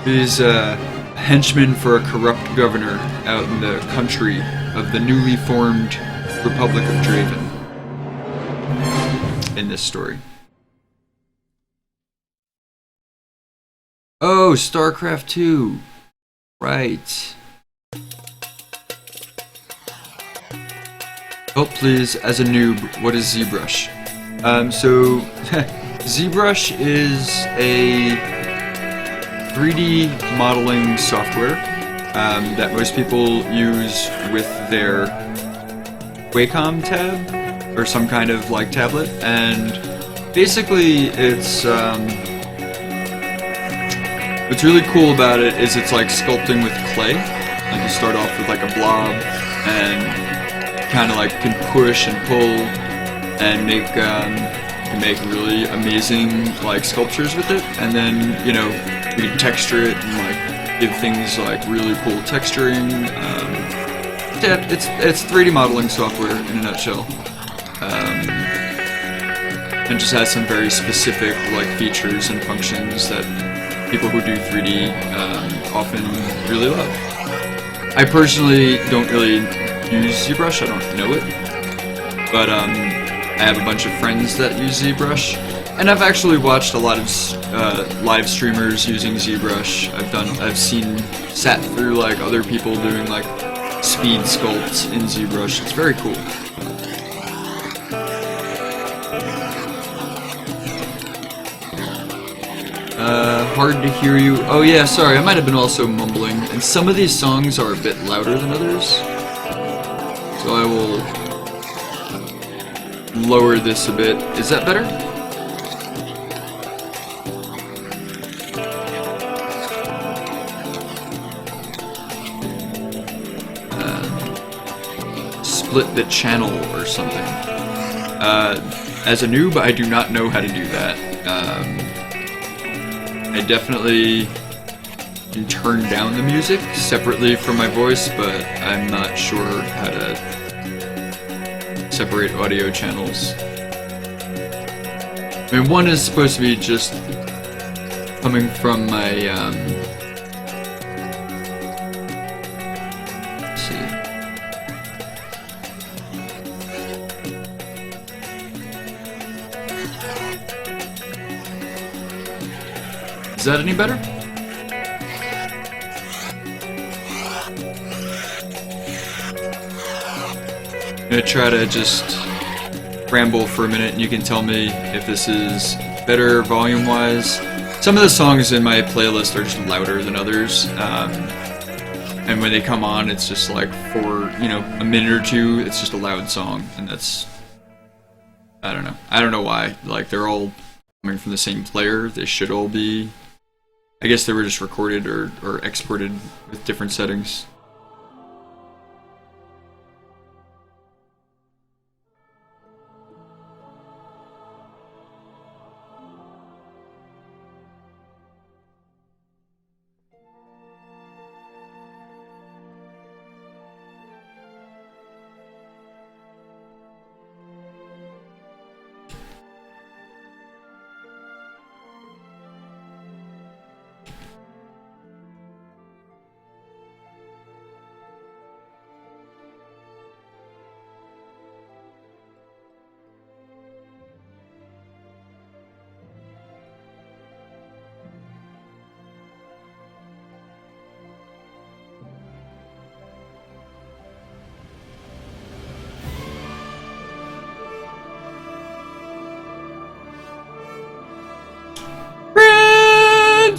He's a henchman for a corrupt governor out in the country of the newly formed Republic of Draven in this story. Oh, StarCraft 2. Right. Help please, as a noob, what is ZBrush? So, ZBrush is a 3D modeling software that most people use with their Wacom tab, or some kind of like tablet, and basically it's what's really cool about it is it's like sculpting with clay. Like you start off with like a blob and kind of like can push and pull and make really amazing like sculptures with it, and then you know you can texture it and like give things like really cool texturing. Yeah, it's 3D modeling software in a nutshell, and just has some very specific like features and functions that people who do 3D often really love. I personally don't really use ZBrush, I don't know it, but I have a bunch of friends that use ZBrush, and I've actually watched a lot of live streamers using ZBrush. I've sat through like other people doing like speed sculpts in ZBrush. It's very cool. Hard to hear you. Oh yeah, sorry, I might have been also mumbling, and some of these songs are a bit louder than others. So I will lower this a bit. Is that better? Split the channel or something. As a noob, I do not know how to do that. I definitely can turn down the music separately from my voice, but I'm not sure how to separate audio channels. I mean, one is supposed to be just coming from my, let's see. Is that any better? I'm gonna try to just ramble for a minute and you can tell me if this is better volume-wise. Some of the songs in my playlist are just louder than others, and when they come on it's just like for, you know, a minute or two it's just a loud song, and that's, I don't know why. Like, they're all coming from the same player. They should all be, I guess they were just recorded or exported with different settings.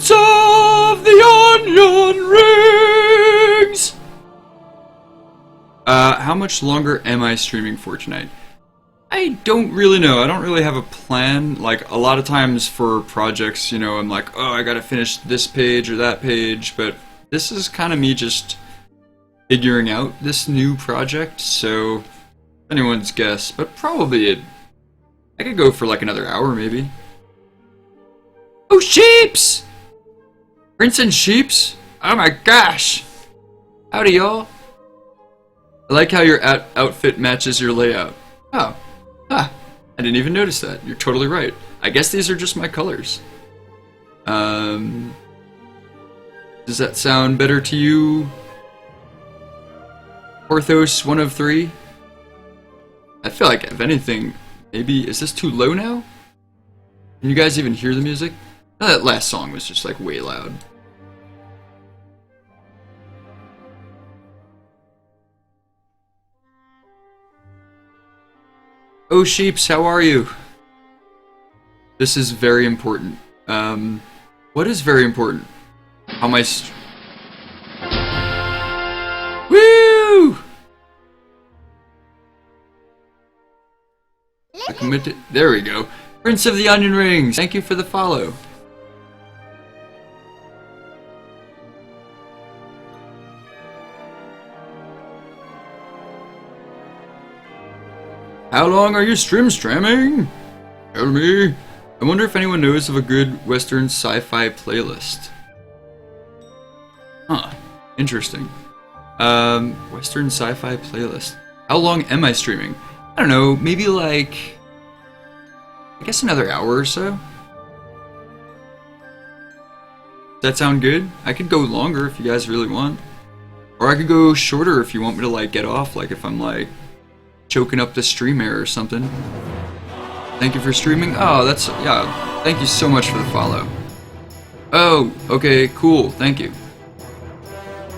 Of the Onion Rings! How much longer am I streaming for tonight? I don't really know. I don't really have a plan. Like, a lot of times for projects, you know, I'm like, oh, I gotta finish this page or that page, but this is kind of me just figuring out this new project, so anyone's guess, but probably I could go for like another hour, maybe. Oh, sheeps! Prince and sheeps? Oh my gosh! Howdy, y'all. I like how your outfit matches your layout. Oh. Ah, I didn't even notice that. You're totally right. I guess these are just my colors. Does that sound better to you? Porthos 1 of 3? I feel like, if anything, maybe... Is this too low now? Can you guys even hear the music? That last song was just, like, way loud. Oh, sheeps, how are you? This is very important. What is very important? How am I Woo! I committed. There we go. Prince of the Onion Rings, thank you for the follow. How long are you streaming? Tell me. I wonder if anyone knows of a good Western sci-fi playlist. Huh. Interesting. Western sci-fi playlist. How long am I streaming? I don't know, maybe like... I guess another hour or so? Does that sound good? I could go longer if you guys really want. Or I could go shorter if you want me to like get off, like if I'm like choking up the stream air or something. Thank you for streaming. Oh, that's, yeah, thank you so much for the follow. Oh, okay, cool, thank you.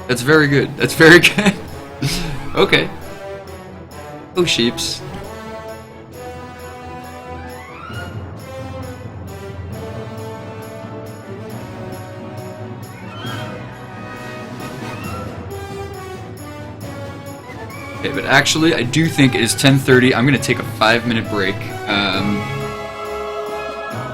That's very good, that's very good. Okay. Oh, sheeps. Okay, but actually, I do think it is 10:30. I'm gonna take a 5-minute break.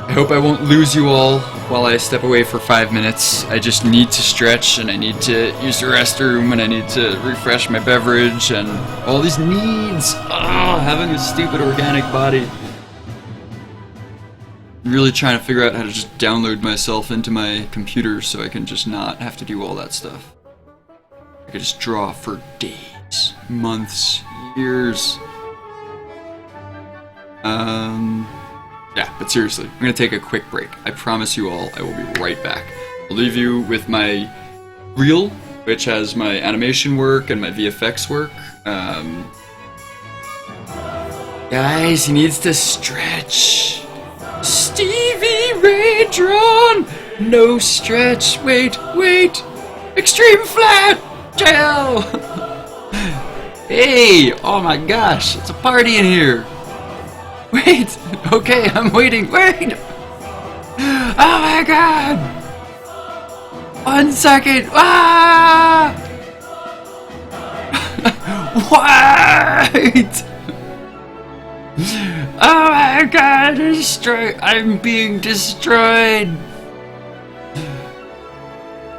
I hope I won't lose you all while I step away for 5 minutes. I just need to stretch, and I need to use the restroom, and I need to refresh my beverage, and all these needs. Oh, having a stupid organic body. I'm really trying to figure out how to just download myself into my computer so I can just not have to do all that stuff. I could just draw for days, months, years. Yeah, but seriously, I'm gonna take a quick break. I promise you all I will be right back. I'll leave you with my reel, which has my animation work and my VFX work. Guys, he needs to stretch. Stevie Ray drawn! No stretch, wait! Extreme flat! Jayel! Hey, oh my gosh, it's a party in here. Wait, okay, I'm waiting, wait! Oh my god! 1 second, ah! Wait! Oh my god, I'm being destroyed!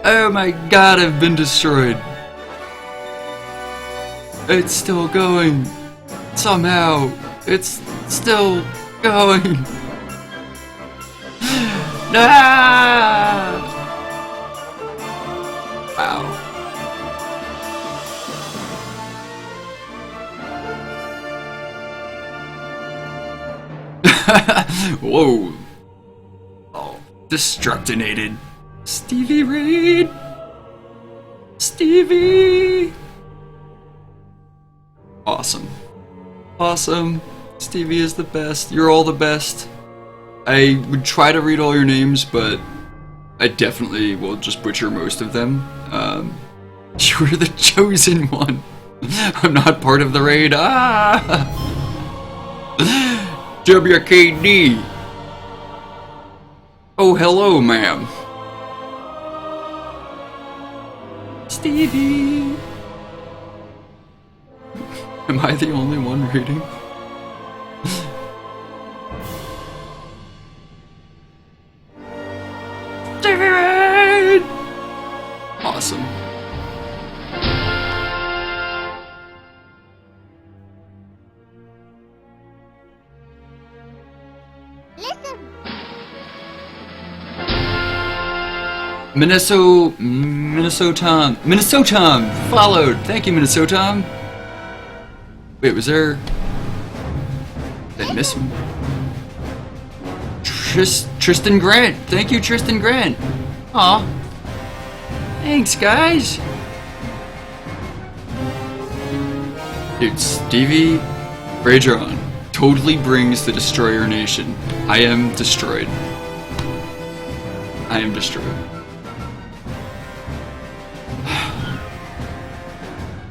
Oh my god, I've been destroyed. It's still going. Somehow, it's still going. Ah! Wow. Whoa. Oh, destructinated. Stevie Reed. Stevie. Awesome. Awesome. Stevie is the best. You're all the best. I would try to read all your names, but I definitely will just butcher most of them. You're the chosen one. I'm not part of the raid. Ah! WKD. Oh, hello, ma'am. Stevie. Am I the only one reading? Awesome. Minnesota followed. Thank you, Minnesota. Wait, was there? Did I miss him? Tristan Grant. Thank you, Tristan Grant. Aw. Thanks, guys. Dude, Stevie Braedron totally brings the Destroyer Nation. I am destroyed. I am destroyed.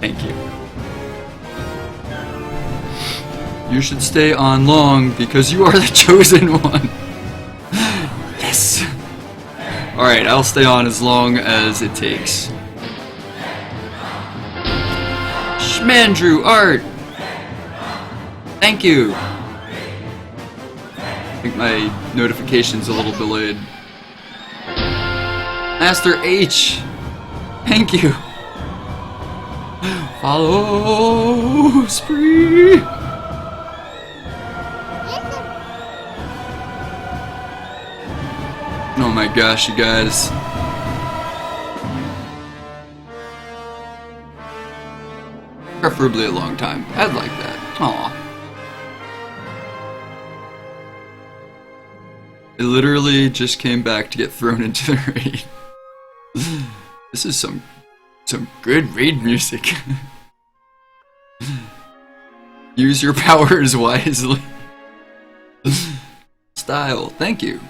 Thank you. You should stay on long because you are the chosen one. Yes. Alright, I'll stay on as long as it takes. Schmandrew Art! Thank you! I think my notification's a little delayed. Master H! Thank you! Follow Spree! Oh my gosh, you guys. Preferably a long time. I'd like that. Aw. I literally just came back to get thrown into the raid. This is some good raid music. Use your powers wisely. Style, thank you.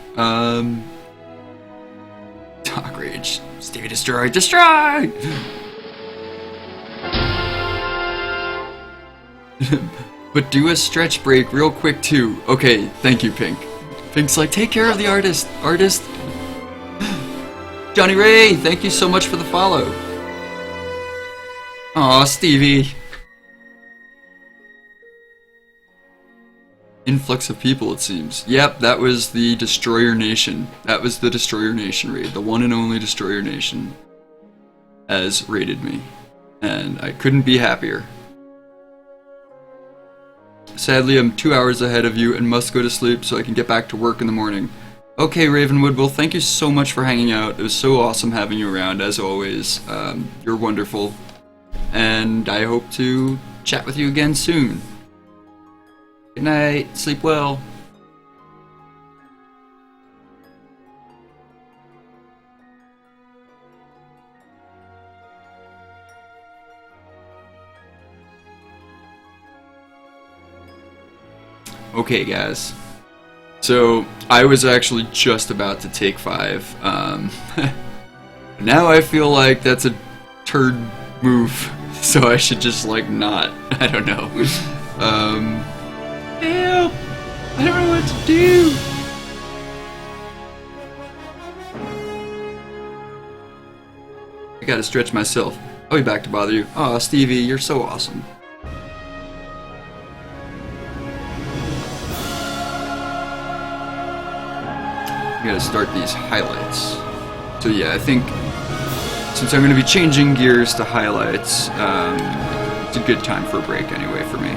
Talk Rage. Stevie Destroy. Destroy! But do a stretch break real quick too. Okay, thank you, Pink. Pink's like, take care of the artist. Artist. Johnny Ray, thank you so much for the follow. Aw, Stevie. Influx of people, it seems. Yep, that was the Destroyer Nation. That was the Destroyer Nation raid. The one and only Destroyer Nation has raided me. And I couldn't be happier. Sadly, I'm 2 hours ahead of you and must go to sleep so I can get back to work in the morning. Okay, Ravenwood, well, thank you so much for hanging out. It was so awesome having you around, as always. You're wonderful. And I hope to chat with you again soon. Good night. Sleep well. Okay, guys. So, I was actually just about to take 5. Now I feel like that's a turd move. So I should just, like, not. I don't know. Help! I don't know what to do! I gotta stretch myself. I'll be back to bother you. Aw, Stevie, you're so awesome. I gotta start these highlights. So yeah, I think since I'm gonna be changing gears to highlights, it's a good time for a break anyway for me.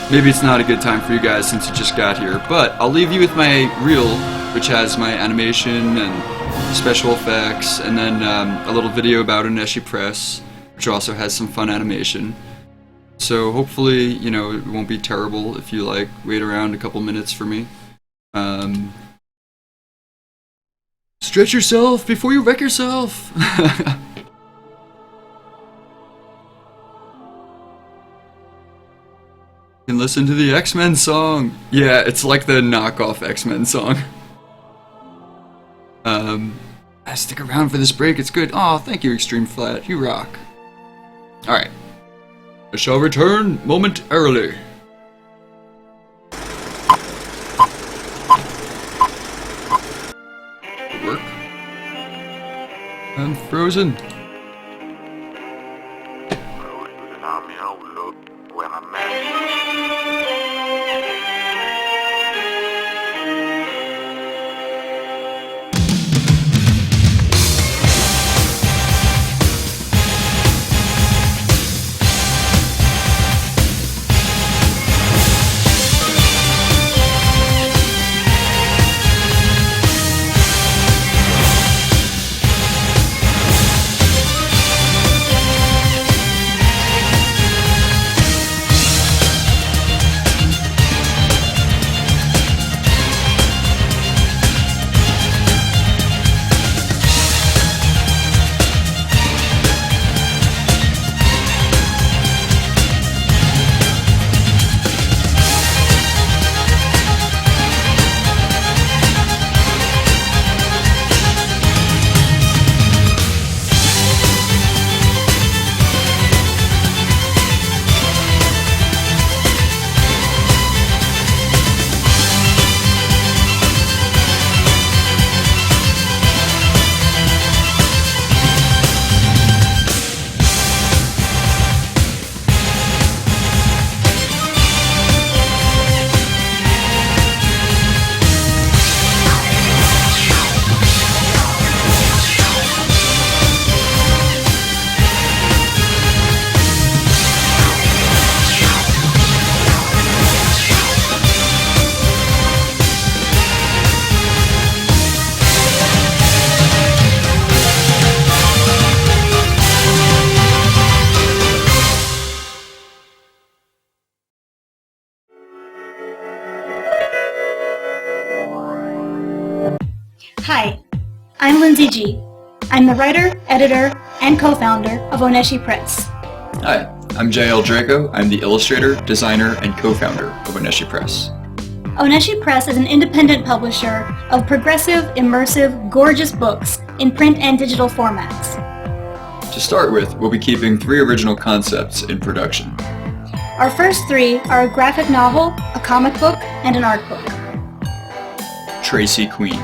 Maybe it's not a good time for you guys since you just got here, but I'll leave you with my reel, which has my animation and special effects, and then a little video about Oneshi Press, which also has some fun animation. So hopefully, you know, it won't be terrible if you like wait around a couple minutes for me. Stretch yourself before you wreck yourself. And listen to the X-Men song. Yeah, it's like the knockoff X-Men song. I stick around for this break, it's good. Aw, thank you, Extreme Flat, you rock. Alright. I shall return momentarily. Work. I'm frozen. Hi, I'm Lindsay G. I'm the writer, editor, and co-founder of Oneshi Press. Hi, I'm Jayel Draco. I'm the illustrator, designer, and co-founder of Oneshi Press. Oneshi Press is an independent publisher of progressive, immersive, gorgeous books in print and digital formats. To start with, we'll be keeping 3 original concepts in production. Our first 3 are a graphic novel, a comic book, and an art book. Tracy Queen.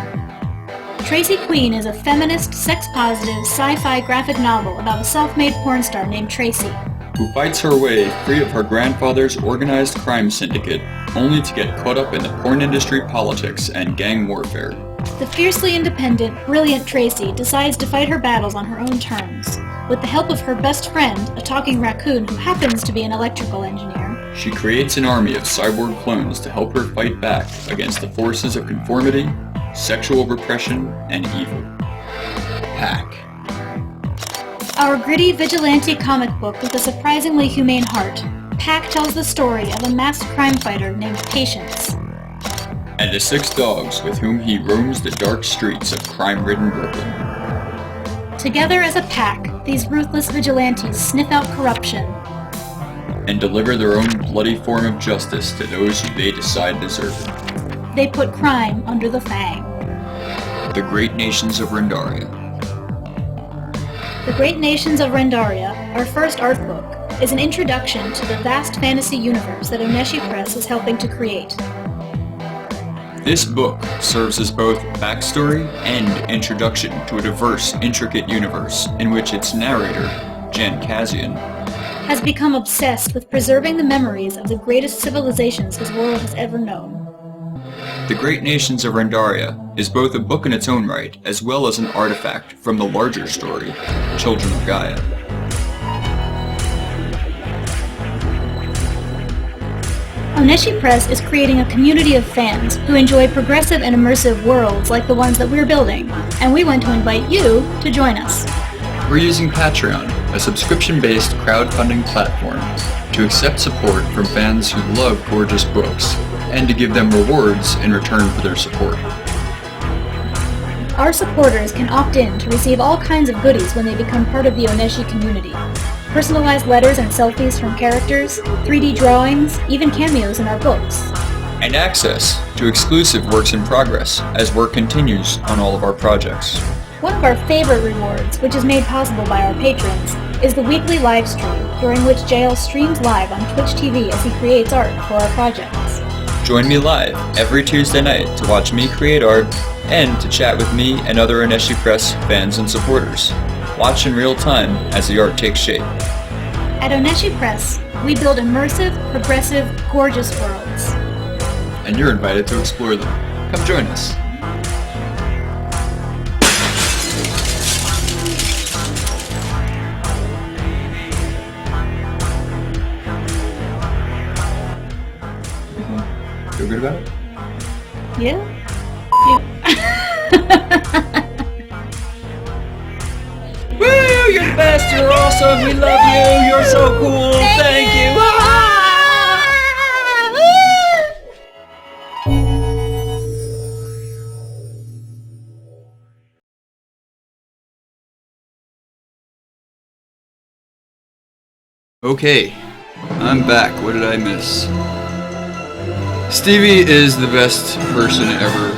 Tracy Queen is a feminist, sex-positive, sci-fi graphic novel about a self-made porn star named Tracy, who fights her way free of her grandfather's organized crime syndicate, only to get caught up in the porn industry politics and gang warfare. The fiercely independent, brilliant Tracy decides to fight her battles on her own terms. With the help of her best friend, a talking raccoon who happens to be an electrical engineer, she creates an army of cyborg clones to help her fight back against the forces of conformity, sexual repression, and evil. Pack. Our gritty vigilante comic book with a surprisingly humane heart, Pack tells the story of a masked crime fighter named Patience, and the 6 dogs with whom he roams the dark streets of crime-ridden Brooklyn. Together as a pack, these ruthless vigilantes sniff out corruption and deliver their own bloody form of justice to those who they decide deserve it. They put crime under the fang. The Great Nations of Rendaria. The Great Nations of Rendaria, our first art book, is an introduction to the vast fantasy universe that Oneshi Press is helping to create. This book serves as both backstory and introduction to a diverse, intricate universe in which its narrator, Jen Kazian, has become obsessed with preserving the memories of the greatest civilizations his world has ever known. The Great Nations of Rendaria is both a book in its own right, as well as an artifact from the larger story, Children of Gaia. Oneshi Press is creating a community of fans who enjoy progressive and immersive worlds like the ones that we're building, and we want to invite you to join us. We're using Patreon, a subscription-based crowdfunding platform, to accept support from fans who love gorgeous books, and to give them rewards in return for their support. Our supporters can opt in to receive all kinds of goodies when they become part of the Oneshi community. Personalized letters and selfies from characters, 3D drawings, even cameos in our books. And access to exclusive works in progress as work continues on all of our projects. One of our favorite rewards, which is made possible by our patrons, is the weekly live stream, during which Jayel streams live on Twitch TV as he creates art for our projects. Join me live every Tuesday night to watch me create art and to chat with me and other Oneshi Press fans and supporters. Watch in real time as the art takes shape. At Oneshi Press, we build immersive, progressive, gorgeous worlds. And you're invited to explore them. Come join us. Feel good about it? Yeah? Woo! You're the best! You're awesome! We love you! You're so cool! Thank you! Okay, I'm back. What did I miss? Stevie is the best person ever.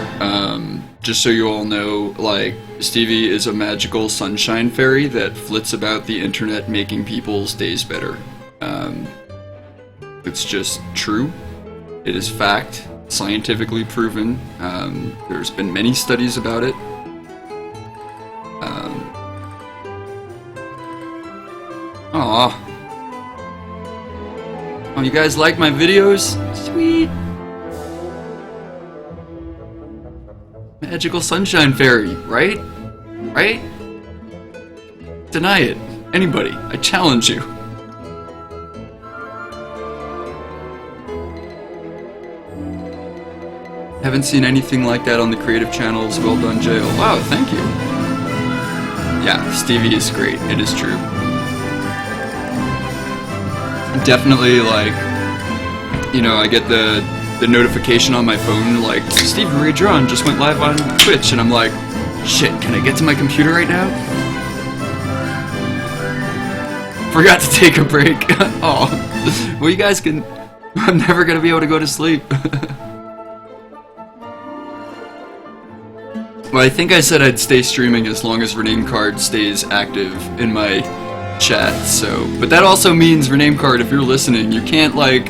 Just so you all know, like, Stevie is a magical sunshine fairy that flits about the internet making people's days better. It's just true. It is fact, scientifically proven. There's been many studies about it. Aww. Oh, you guys like my videos? Sweet. Magical sunshine fairy, right? Right? Deny it. Anybody. I challenge you. Haven't seen anything like that on the creative channels. Well done, Jayel. Wow, thank you. Yeah, Stevie is great. It is true. Definitely, like, you know, I get the the notification on my phone, like, Stephen Ray Drawn just went live on Twitch, and I'm like, shit, can I get to my computer right now? Forgot to take a break. Oh, well, you guys can... I'm never gonna be able to go to sleep. Well, I think I said I'd stay streaming as long as Rename Card stays active in my chat, so... But that also means, Rename Card, if you're listening, you can't, like,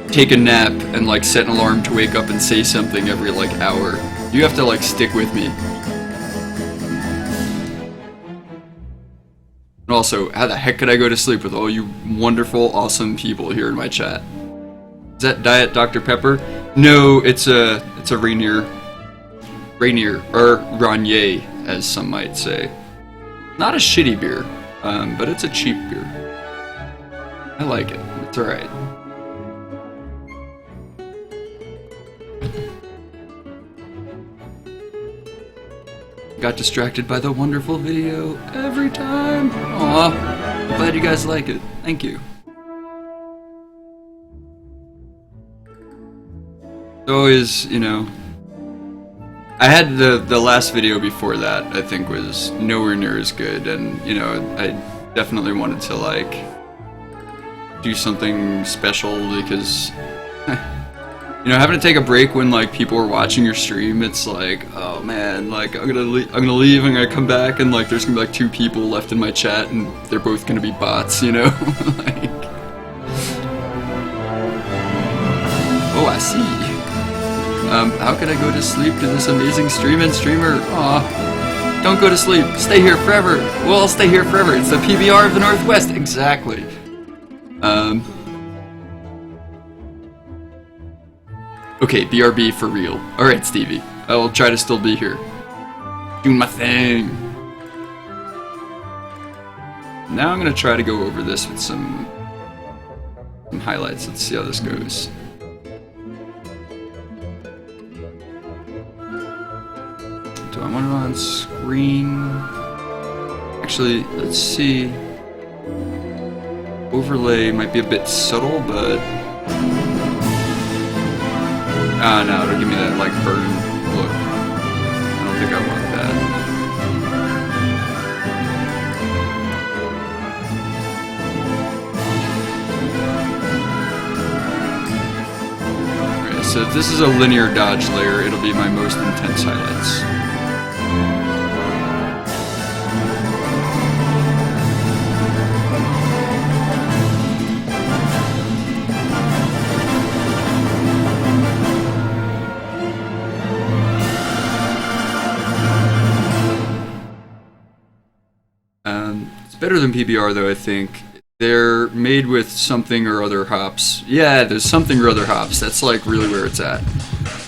take a nap and, like, set an alarm to wake up and say something every, like, hour. You have to, like, stick with me. And also, how the heck could I go to sleep with all you wonderful, awesome people here in my chat? Is that Diet Dr. Pepper? No, it's a Rainier, or Rainier, as some might say. Not a shitty beer, but it's a cheap beer. I like it. It's alright. Got distracted by the wonderful video every time. Aw, I'm glad you guys like it. Thank you. It's always, you know... I had the last video before that, I think, was nowhere near as good, and, you know, I definitely wanted to, like, do something special, because... You know, having to take a break when, like, people are watching your stream, it's like, oh man, like, I'm gonna leave, I'm gonna come back, and, like, there's gonna be, like, 2 people left in my chat, and they're both gonna be bots, you know? Like... Oh, I see. How can I go to sleep to this amazing streamer? Aw. Don't go to sleep. Stay here forever. We'll all stay here forever. It's the PBR of the Northwest. Exactly. Okay, BRB for real. Alright, Stevie. I will try to still be here. Doing my thing. Now I'm gonna try to go over this with some highlights. Let's see how this goes. Do I want it on screen? Actually, let's see. Overlay might be a bit subtle, but... Ah, no, it'll give me that, like, burn look. I don't think I want that. Okay, so if this is a linear dodge layer, it'll be my most intense highlights. Better than PBR though, I think. They're made with something or other hops. Yeah, there's something or other hops. That's like really where it's at.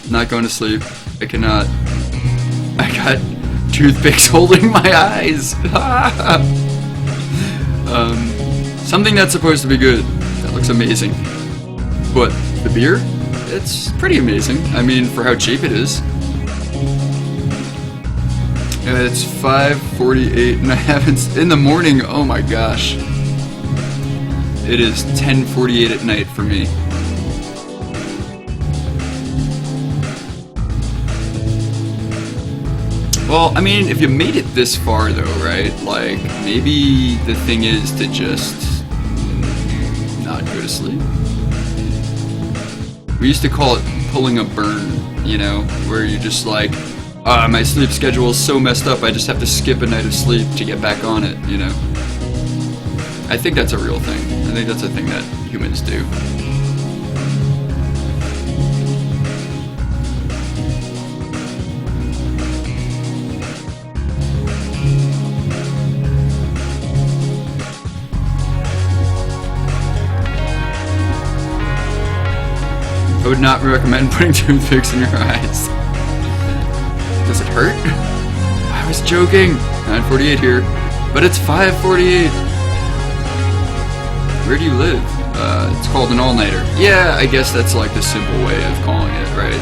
Not going to sleep. I cannot. I got toothpicks holding my eyes. Something that's supposed to be good. That looks amazing. But the beer? It's pretty amazing. I mean, for how cheap it is. It's 5:48 and I haven't in the morning. Oh my gosh. It is 10:48 at night for me. Well, I mean, if you made it this far though, right? Like, maybe the thing is to just not go to sleep. We used to call it pulling a burn, you know, where you just like, my sleep schedule is so messed up, I just have to skip a night of sleep to get back on it, you know? I think that's a real thing. I think that's a thing that humans do. I would not recommend putting toothpicks in your eyes. Does it hurt? I was joking. 9:48 here, but it's 5:48. Where do you live? It's called an all-nighter. Yeah, I guess that's like the simple way of calling it, right?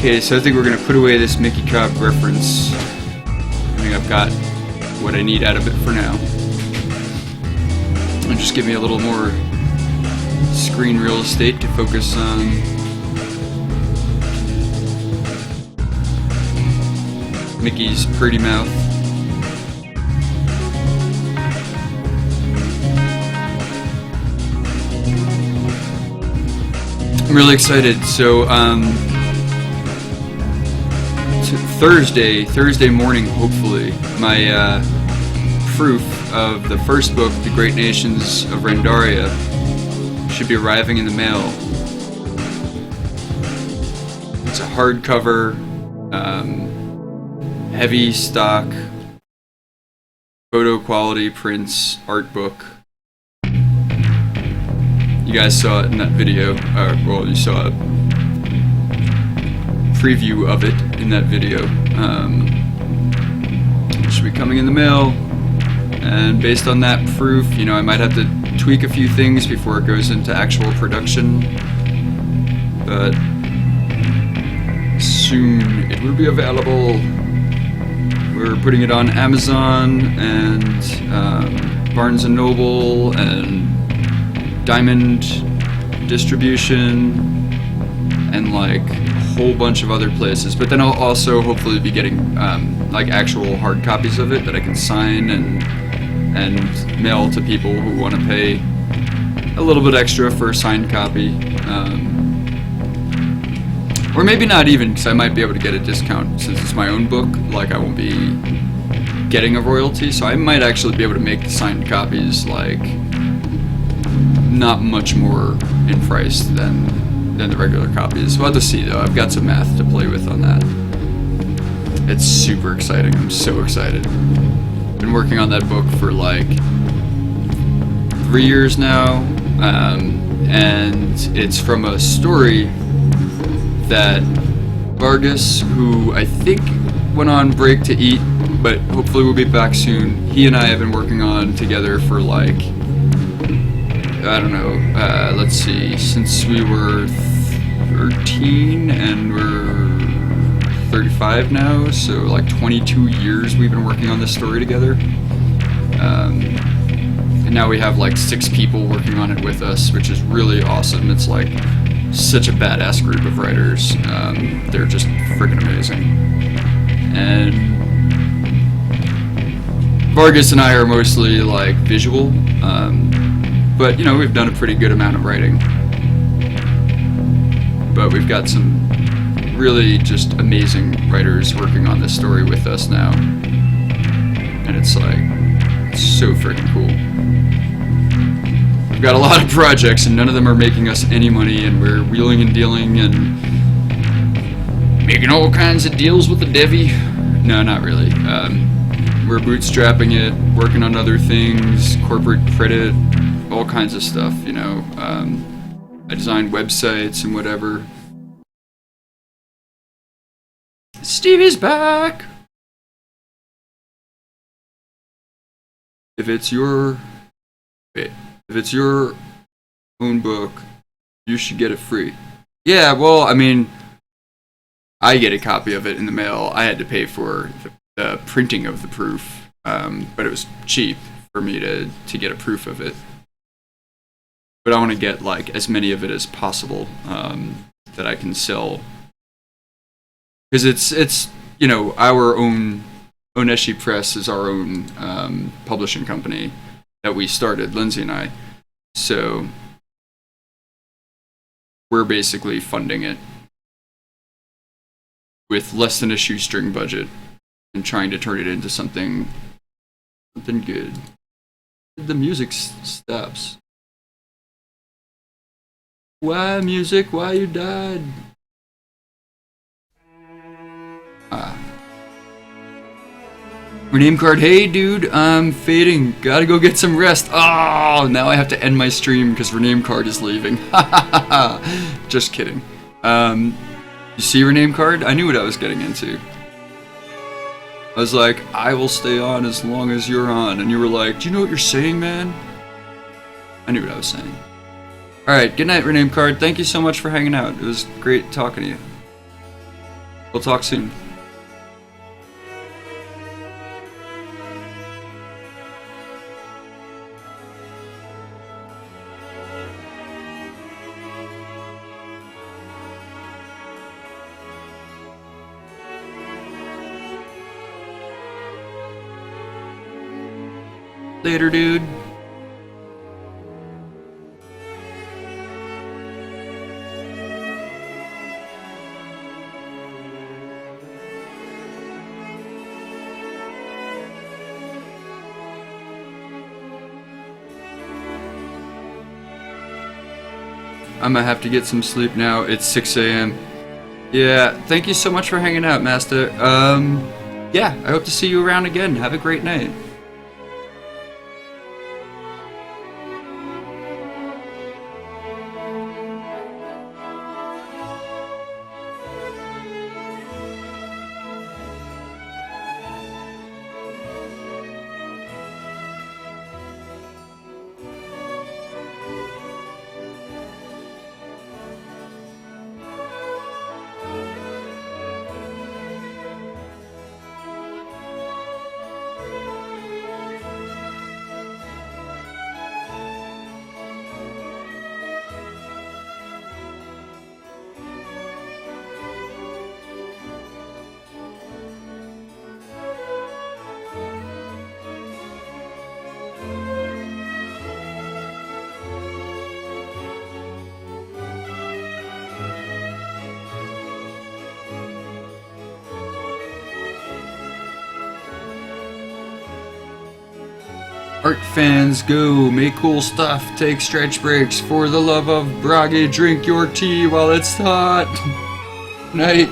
Okay, so I think we're gonna put away this Mickey Cobb reference. I think I've got what I need out of it for now. And just give me a little more screen real estate to focus on. Mickey's pretty mouth. I'm really excited. So, Thursday morning, hopefully, my proof of the first book, The Great Nations of Rendaria, should be arriving in the mail. It's a hardcover, heavy stock, photo quality prints, art book. You guys saw it in that video. Well, you saw a preview of it in that video. It should be coming in the mail. And based on that proof, you know, I might have to tweak a few things before it goes into actual production. But soon it will be available. We're putting it on Amazon and Barnes & Noble and Diamond Distribution and like a whole bunch of other places. But then I'll also hopefully be getting like actual hard copies of it that I can sign and mail to people who want to pay a little bit extra for a signed copy. Or maybe not even, because I might be able to get a discount since it's my own book. Like, I won't be getting a royalty, so I might actually be able to make the signed copies like not much more in price than the regular copies. We'll have to see though. I've got some math to play with on that. It's super exciting. I'm so excited. Been working on that book for like 3 years now, and it's from a story that Vargas, who I think went on break to eat, but hopefully we'll be back soon. He and I have been working on together for like, I don't know, let's see, since we were 13 and we're 35 now, so like 22 years we've been working on this story together. And now we have like 6 people working on it with us, which is really awesome. It's like such a badass group of writers. They're just freaking amazing. And Vargas and I are mostly like visual, but you know, we've done a pretty good amount of writing. But we've got some really just amazing writers working on this story with us now. And it's like, it's so freaking cool. We've got a lot of projects and none of them are making us any money, and we're wheeling and dealing and making all kinds of deals with the Devi. No, not really. We're bootstrapping it, working on other things, corporate credit, all kinds of stuff, you know. I design websites and whatever. Stevie's back! If it's your own book, you should get it free. Yeah, well, I mean, I get a copy of it in the mail. I had to pay for the printing of the proof, but it was cheap for me to get a proof of it. But I want to get like as many of it as possible that I can sell, because it's you know, our own Oneshi Press is our own publishing company that we started, Lindsay and I. So we're basically funding it with less than a shoestring budget and trying to turn it into something good. The music stops. Why music? Why you died? Rename card. Hey dude, I'm fading. Gotta go get some rest. Oh, now I have to end my stream because Rename card is leaving. Just kidding. You see Rename card? I knew what I was getting into. I was like, I will stay on as long as you're on. And you were like, do you know what you're saying, man? I knew what I was saying. Alright, good night, Rename card. Thank you so much for hanging out. It was great talking to you. We'll talk soon. Later, dude. I'm gonna have to get some sleep now. It's 6 a.m. Yeah, thank you so much for hanging out, Master. Yeah, I hope to see you around again. Have a great night. Art fans, go, make cool stuff, take stretch breaks. For the love of Brage, drink your tea while it's hot. Night.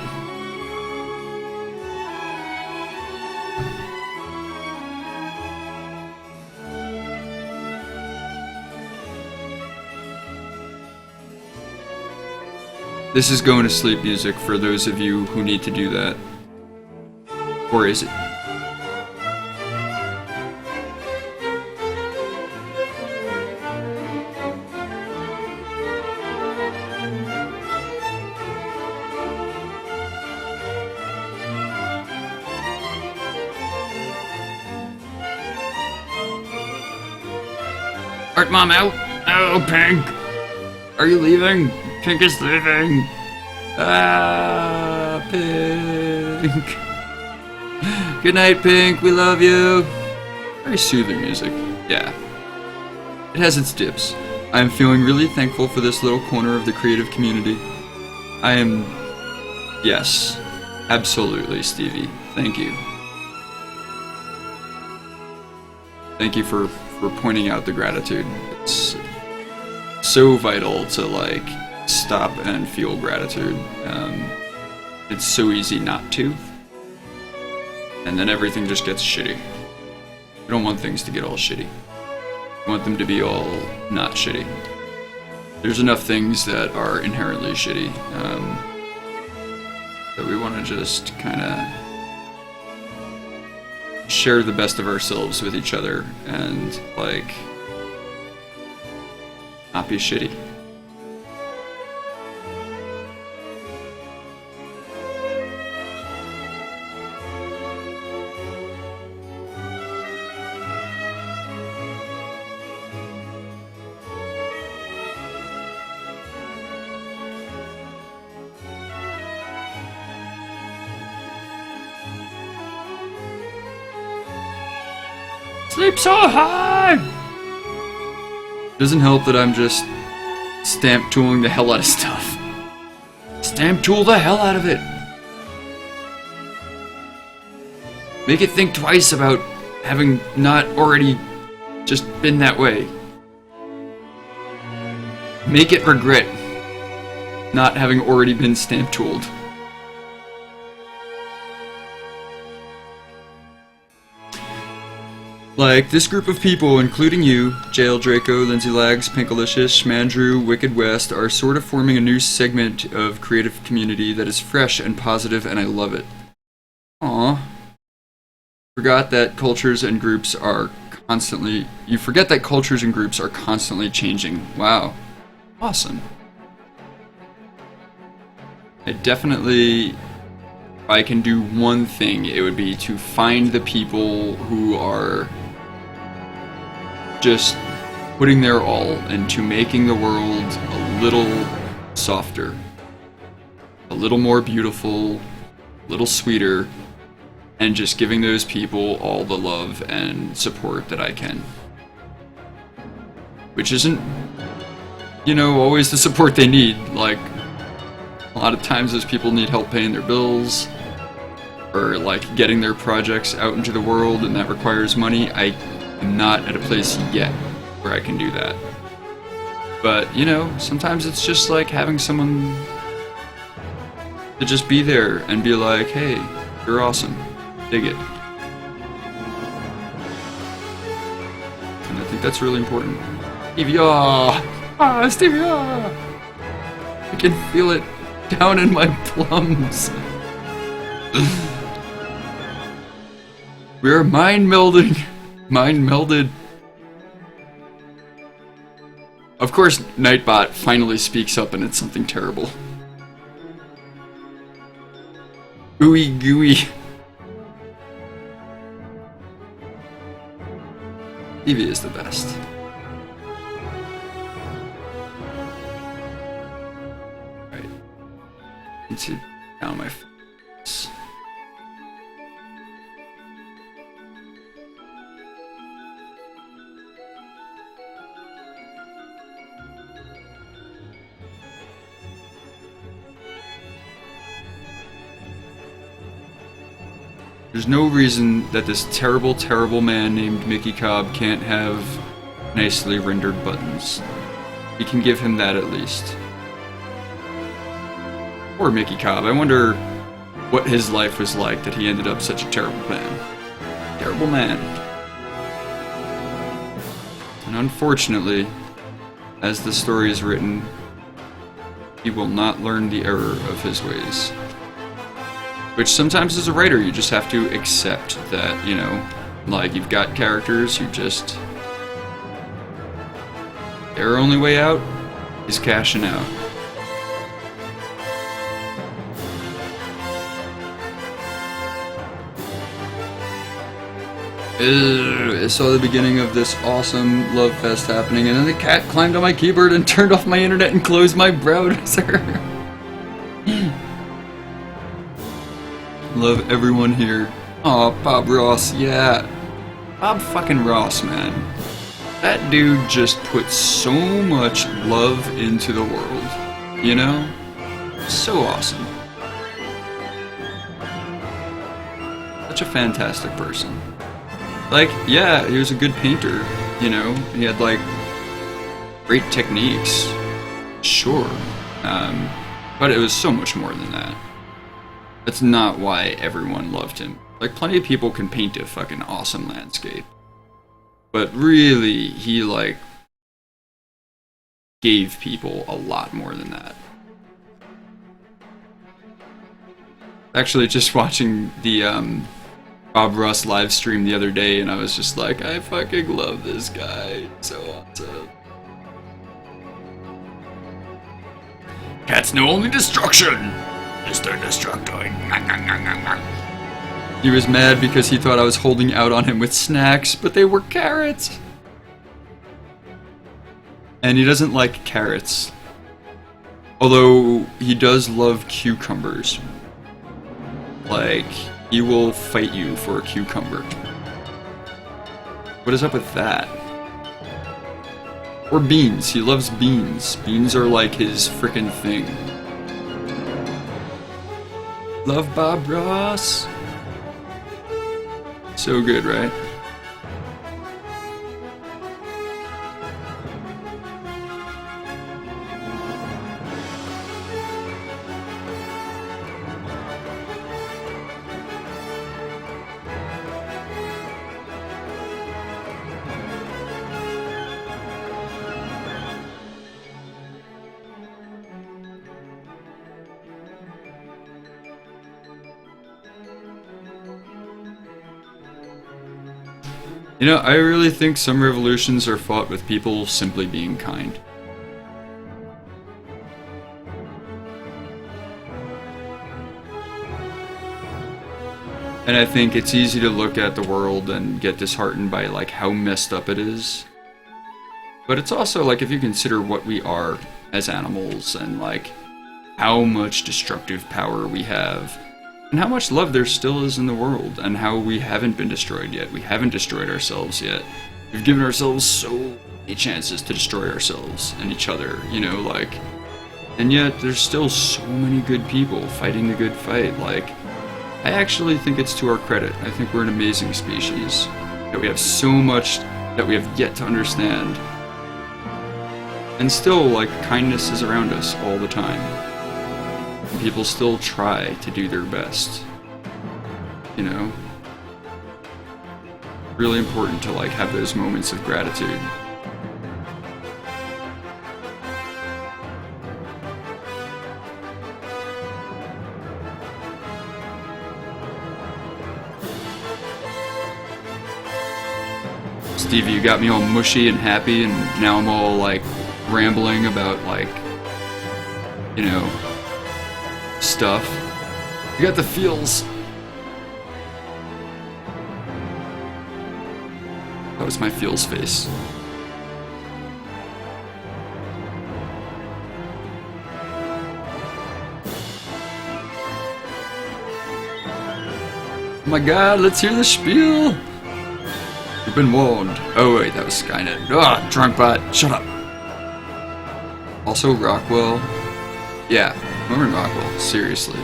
This is going to sleep music for those of you who need to do that. Or is it? Art Mom out? Oh, Pink! Are you leaving? Pink is leaving! Ah, Pink! Good night, Pink, we love you! Very soothing music, yeah. It has its dips. I am feeling really thankful for this little corner of the creative community. I am... Yes, absolutely, Stevie. Thank you. Thank you for pointing out the gratitude. It's so vital to like stop and feel gratitude. It's so easy not to, and then everything just gets shitty. We don't want things to get all shitty. We want them to be all not shitty. There's enough things that are inherently shitty that we want to just kind of share the best of ourselves with each other and like not be shitty. Sleep so hard! Doesn't help that I'm just stamp tooling the hell out of stuff. Stamp tool the hell out of it. Make it think twice about having not already just been that way. Make it regret not having already been stamp tooled. Like, this group of people, including you, Jayel Draco, Lindsay Lags, Pinkalicious, Schmandrew, Wicked West, are sort of forming a new segment of creative community that is fresh and positive, and I love it. Aww. Forgot that cultures and groups are constantly... You forget that cultures and groups are constantly changing. Wow. Awesome. I definitely if I can do one thing, it would be to find the people who are just putting their all into making the world a little softer, a little more beautiful, a little sweeter, and just giving those people all the love and support that I can. Which isn't, you know, always the support they need. Like, a lot of times those people need help paying their bills, or like getting their projects out into the world, and that requires money. I am not at a place yet where I can do that. But, you know, sometimes it's just like having someone to just be there and be like, hey, you're awesome. Dig it. And I think that's really important. Stevia! Ah, Stevia! I can feel it down in my plums. We're mind melding. Mind melded. Of course, Nightbot finally speaks up and it's something terrible. Ooey gooey. Stevia is the best. Right. Need to down my focus. There's no reason that this terrible, terrible man named Mickey Cobb can't have nicely rendered buttons. We can give him that at least. Poor Mickey Cobb. I wonder what his life was like that he ended up such a terrible man. Terrible man. And unfortunately, as the story is written, he will not learn the error of his ways. Which sometimes as a writer, you just have to accept that, you know, like you've got characters who just... their only way out is cashing out. I saw the beginning of this awesome love fest happening, and then the cat climbed on my keyboard and turned off my internet and closed my browser. Love everyone here. Aw, Bob Ross, yeah. Bob fucking Ross, man. That dude just put so much love into the world. You know? So awesome. Such a fantastic person. Like, yeah, he was a good painter, you know? He had, like, great techniques. Sure. But it was so much more than that. That's not why everyone loved him. Like, plenty of people can paint a fucking awesome landscape. But really, he, like, gave people a lot more than that. Actually, just watching the, Bob Ross live stream the other day, and I was just like, I fucking love this guy. So awesome. Cats know only destruction! Mr. Destructoid. He was mad because he thought I was holding out on him with snacks, but they were carrots. And he doesn't like carrots. Although, he does love cucumbers. Like, he will fight you for a cucumber. What is up with that? Or beans. He loves beans. Beans are like his frickin' thing. Love Bob Ross. So good, right? You know, I really think some revolutions are fought with people simply being kind. And I think it's easy to look at the world and get disheartened by like how messed up it is. But it's also like if you consider what we are as animals and like how much destructive power we have and how much love there still is in the world and how we haven't been destroyed yet. We haven't destroyed ourselves yet. We've given ourselves so many chances to destroy ourselves and each other, you know, like, and yet there's still so many good people fighting the good fight. Like, I actually think it's to our credit. I think we're an amazing species, that we have so much that we have yet to understand. And still, like, kindness is around us all the time. People still try to do their best. You know? Really important to, like, have those moments of gratitude. Stevie, you got me all mushy and happy, and now I'm all, like, rambling about, like, you know, stuff. You got the feels. That was my feels face. Oh my god, let's hear the spiel! You've been warned. Oh wait, that was Skynet. Ah, drunk bot, shut up! Also Rockwell. Yeah, Norman Rockwell, seriously.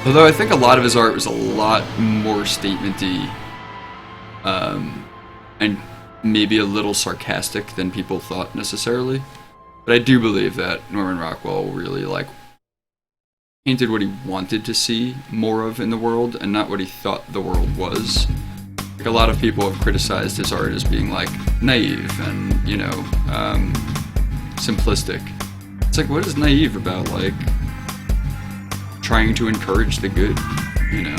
Although I think a lot of his art was a lot more statement-y, and maybe a little sarcastic than people thought necessarily. But I do believe that Norman Rockwell really, like, painted what he wanted to see more of in the world, and not what he thought the world was. Like, a lot of people have criticized his art as being, like, naive and, you know, simplistic. It's like, what is naive about, like, trying to encourage the good, you know?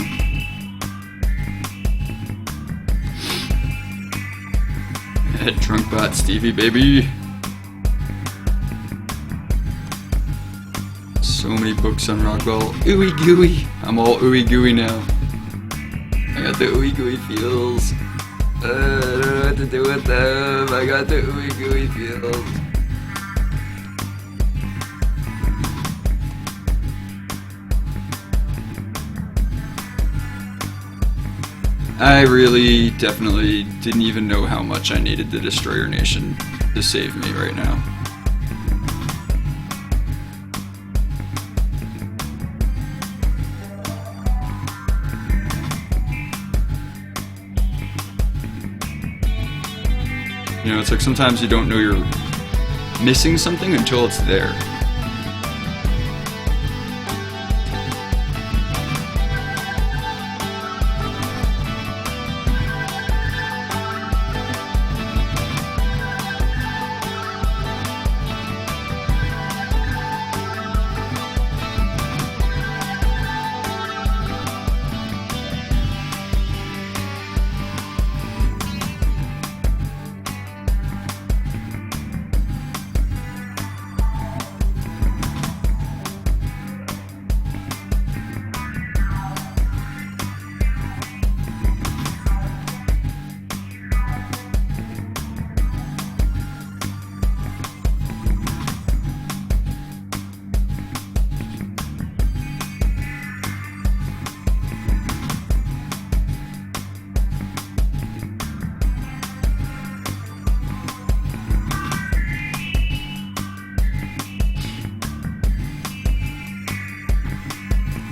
Drunk bot Stevie, baby! So many books on Rockwell. Ooey gooey! I'm all ooey gooey now. I got the ooey gooey feels. I don't know what to do with them. I got the ooey gooey feels. I really definitely didn't even know how much I needed the Destroyer Nation to save me right now. You know, it's like sometimes you don't know you're missing something until it's there.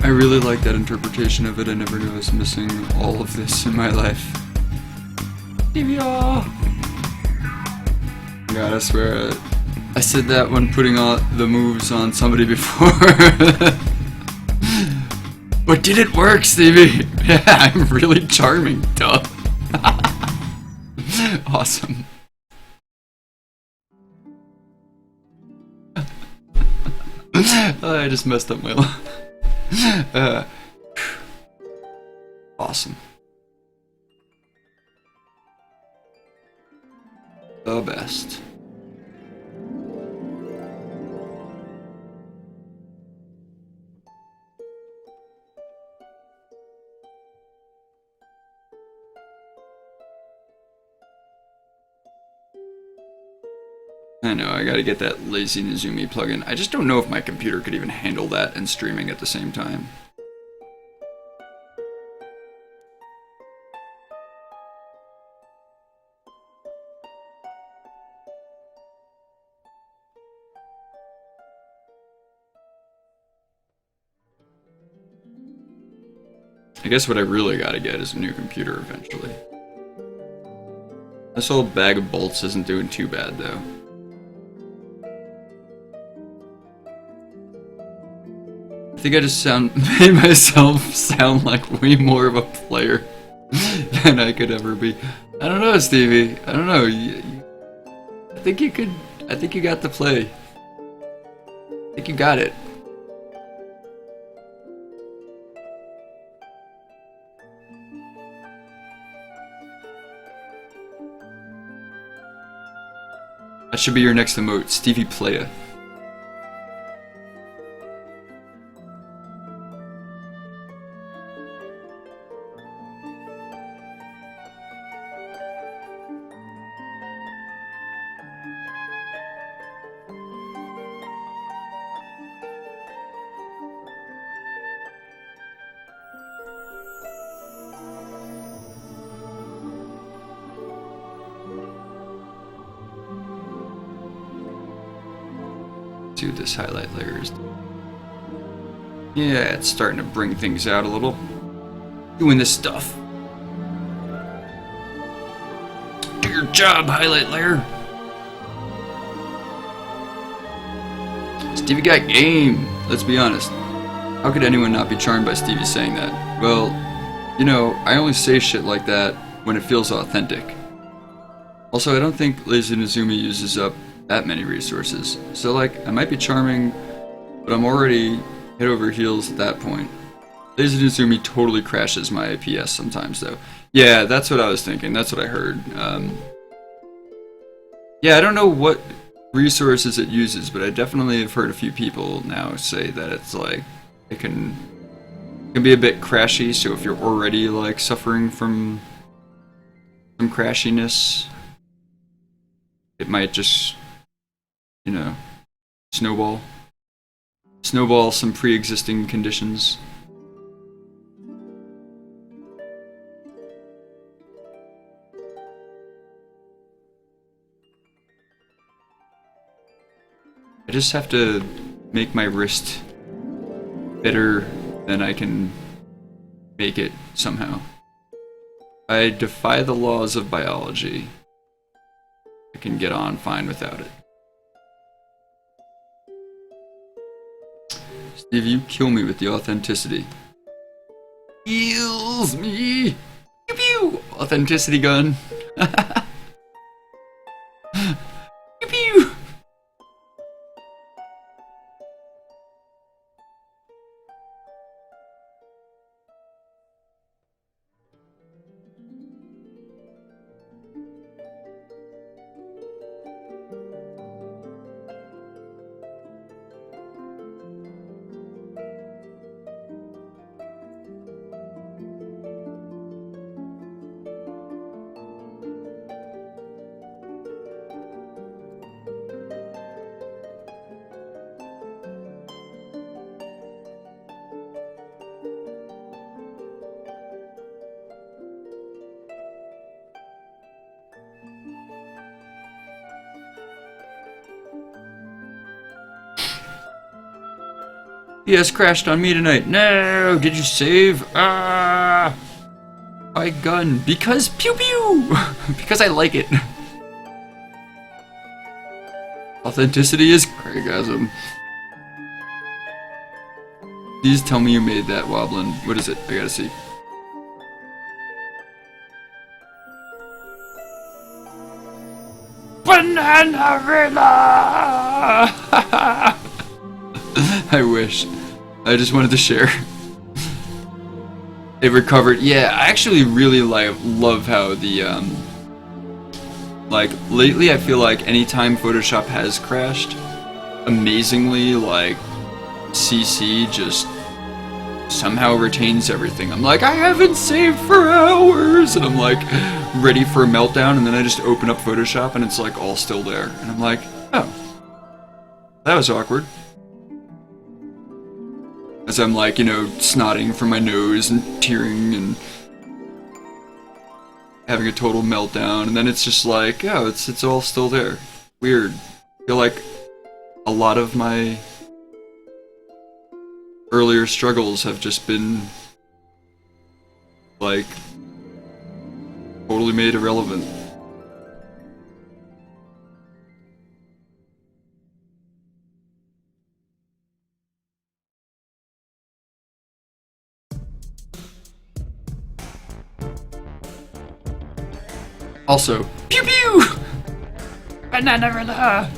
I really like that interpretation of it. I never knew I was missing all of this in my life. DVR! God, I swear, I said that when putting on the moves on somebody before. But did it work, Stevie? Yeah, I'm really charming, duh. Awesome. I just messed up my life. Awesome. The best. I know, I gotta get that Lazy Nizumi plugin. I just don't know if my computer could even handle that and streaming at the same time. I guess what I really gotta get is a new computer eventually. This old bag of bolts isn't doing too bad though. I think I just made myself sound like way more of a player than I could ever be. I don't know, Stevie. I don't know. I think you could. I think you got the play. I think you got it. That should be your next emote, Stevie Playa. See what this highlight layer is. Yeah, it's starting to bring things out a little. Doing this stuff. Do your job, highlight layer. Stevie got game. Let's be honest. How could anyone not be charmed by Stevie saying that? Well, you know, I only say shit like that when it feels authentic. Also, I don't think Lazy Nizumi uses up that many resources. So like, I might be charming, but I'm already head over heels at that point. Lazy Nizumi totally crashes my IPS sometimes though. Yeah, that's what I was thinking. That's what I heard. Yeah, I don't know what resources it uses, but I definitely have heard a few people now say that it's like, it can be a bit crashy, so if you're already like suffering from some crashiness, it might just, you know, snowball some pre-existing conditions. I just have to make my wrist better than I can make it somehow. I defy the laws of biology. I can get on fine without it. Steve, you kill me with the authenticity. Heals me! Pew pew! Authenticity gun. Pew pew! He has crashed on me tonight. No! Did you save? Ah! My gun. Because pew pew! Because I like it. Authenticity is Craigasm. Please tell me you made that wobbling. What is it? I gotta see. Banana Villa! I wish. I just wanted to share. It recovered. Yeah, I actually really love how the like lately I feel like anytime Photoshop has crashed, amazingly like CC just somehow retains everything. I'm like, I haven't saved for hours, and I'm like ready for a meltdown, and then I just open up Photoshop and it's like all still there, and I'm like, Oh. That was awkward. As I'm like, you know, snotting from my nose and tearing and having a total meltdown, and then it's just like, oh, it's all still there. Weird. I feel like a lot of my earlier struggles have just been like totally made irrelevant. Also, pew pew! Banana.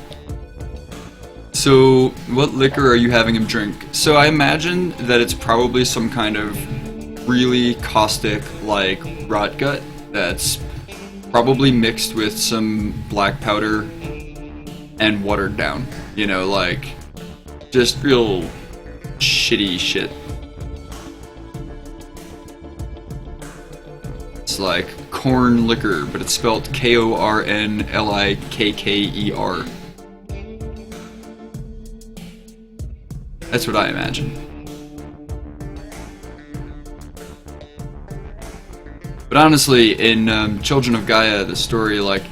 So, what liquor are you having him drink? So I imagine that it's probably some kind of really caustic, like, rot gut that's probably mixed with some black powder and watered down. You know, like, just real shitty shit. It's like corn liquor, but it's spelled Kornlikker. That's what I imagine. But honestly, in Children of Gaia, the story, like,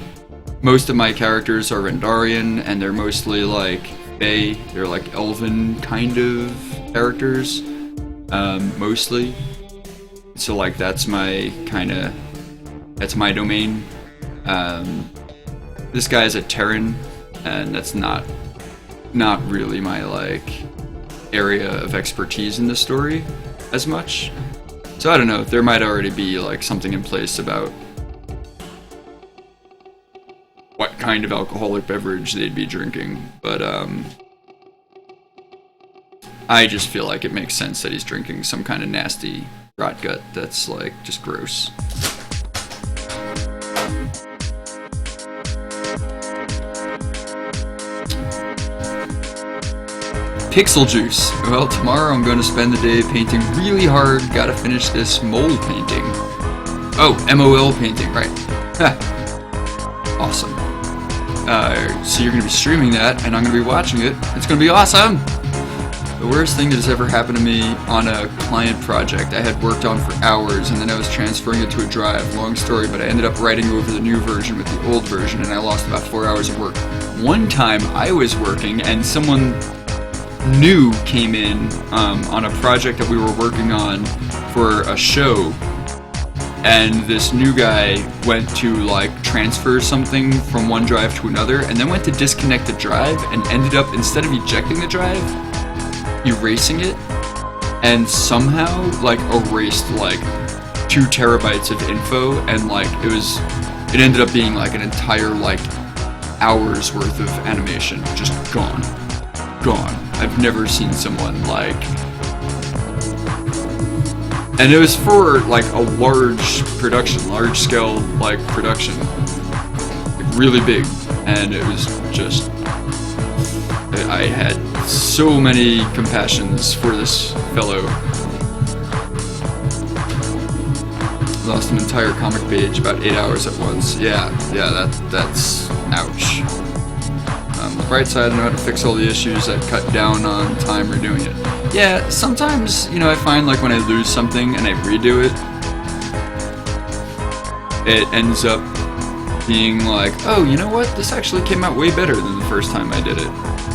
most of my characters are Rendarian, and they're mostly, like, Fae. They're, like, elven kind of characters, mostly. So, like, that's my domain. This guy is a Terran, and that's not really my, like, area of expertise in the story as much. So I don't know, there might already be like something in place about what kind of alcoholic beverage they'd be drinking, but I just feel like it makes sense that he's drinking some kind of nasty rot gut that's like just gross. Pixel Juice. Well, tomorrow I'm going to spend the day painting really hard. Gotta finish this mole painting. Oh, MOL painting, right. Awesome. So you're going to be streaming that, and I'm going to be watching it. It's going to be awesome! The worst thing that has ever happened to me on a client project I had worked on for hours, and then I was transferring it to a drive. Long story, but I ended up writing over the new version with the old version, and I lost about 4 hours of work. One time I was working, and someone new came in on a project that we were working on for a show, and this new guy went to like transfer something from one drive to another, and then went to disconnect the drive and ended up, instead of ejecting the drive, erasing it, and somehow like erased like 2 terabytes of info, and like it ended up being like an entire like hours worth of animation just gone. I've never seen someone like, and it was for like a large scale like production, like really big, and it was just, I had so many compassions for this fellow. Lost an entire comic page, about 8 hours at once. Yeah, that's ouch. On the bright side, I know how to fix all the issues that cut down on time redoing it. Yeah, sometimes, you know, I find like when I lose something and I redo it, it ends up being like, oh, you know what, this actually came out way better than the first time I did it.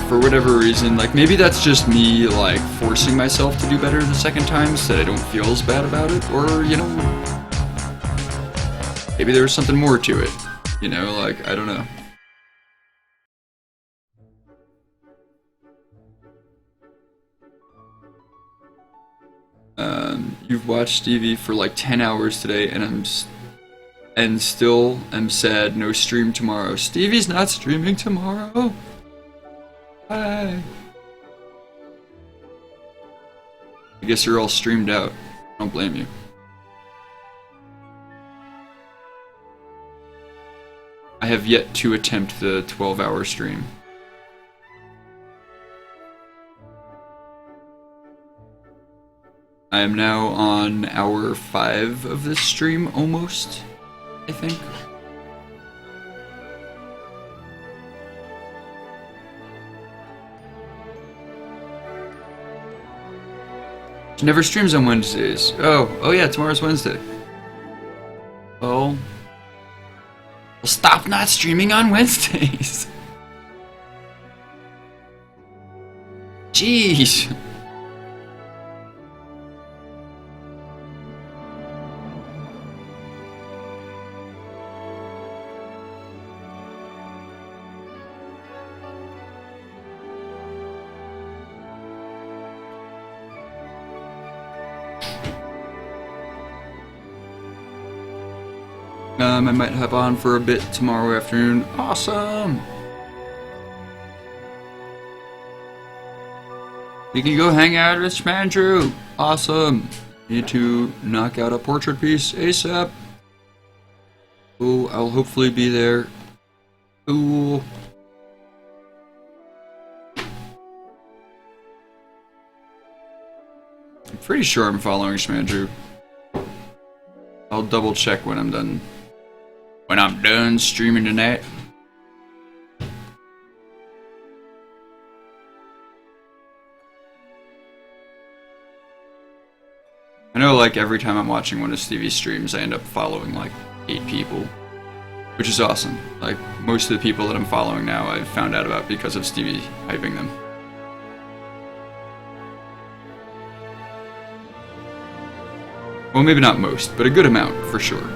For whatever reason, like maybe that's just me like forcing myself to do better the second time so that I don't feel as bad about it, or, you know, maybe there was something more to it, you know, like, I don't know. You've watched Stevie for like 10 hours today, and still am sad. No stream tomorrow. Stevie's not streaming tomorrow. Bye. I guess you're all streamed out. I don't blame you. I have yet to attempt the 12-hour stream. I am now on hour 5 of this stream, almost, I think. She never streams on Wednesdays. Oh yeah, tomorrow's Wednesday. Well, stop not streaming on Wednesdays. Jeez. I might hop on for a bit tomorrow afternoon. Awesome! You can go hang out at Smandrew. Awesome! Need to knock out a portrait piece ASAP. Cool, I'll hopefully be there. Cool. I'm pretty sure I'm following Smandrew. I'll double check when I'm done. When I'm done streaming tonight. I know, like, every time I'm watching one of Stevie's streams, I end up following, like, 8 people. Which is awesome. Like, most of the people that I'm following now, I've found out about because of Stevie hyping them. Well, maybe not most, but a good amount, for sure.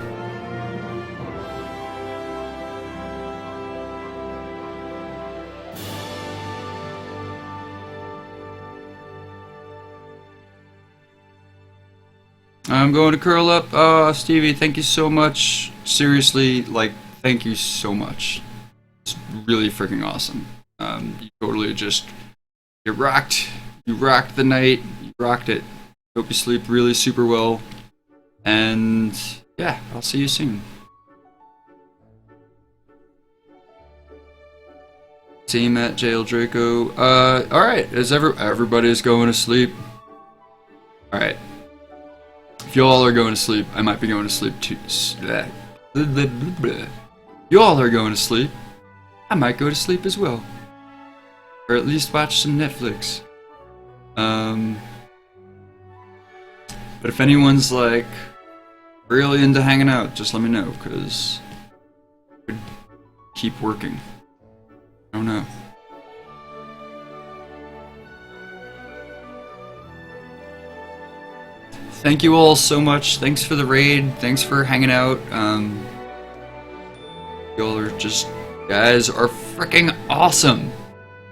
I'm going to curl up. Oh, Stevie, thank you so much. Seriously, like, thank you so much. It's really freaking awesome. You totally just, you rocked the night, you rocked it. Hope you sleep really super well. And yeah, I'll see you soon. Team at Jayel Draco. Alright, as everybody's going to sleep. Alright. If y'all are going to sleep, I might be going to sleep too. Y'all are going to sleep, I might go to sleep as well. Or at least watch some Netflix. But if anyone's like really into hanging out, just let me know, because I would keep working. I don't know. Thank you all so much. Thanks for the raid. Thanks for hanging out. Y'all are just, guys are freaking awesome.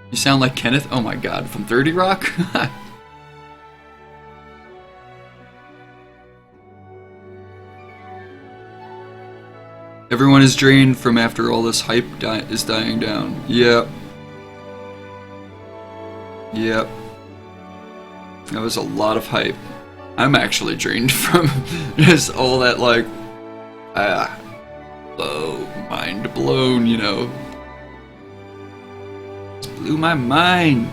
You sound like Kenneth. Oh my god, from 30 Rock? Everyone is drained from after all this hype is dying down. Yep. Yep. That was a lot of hype. I'm actually drained from just all that, like, mind blown, you know. Just blew my mind.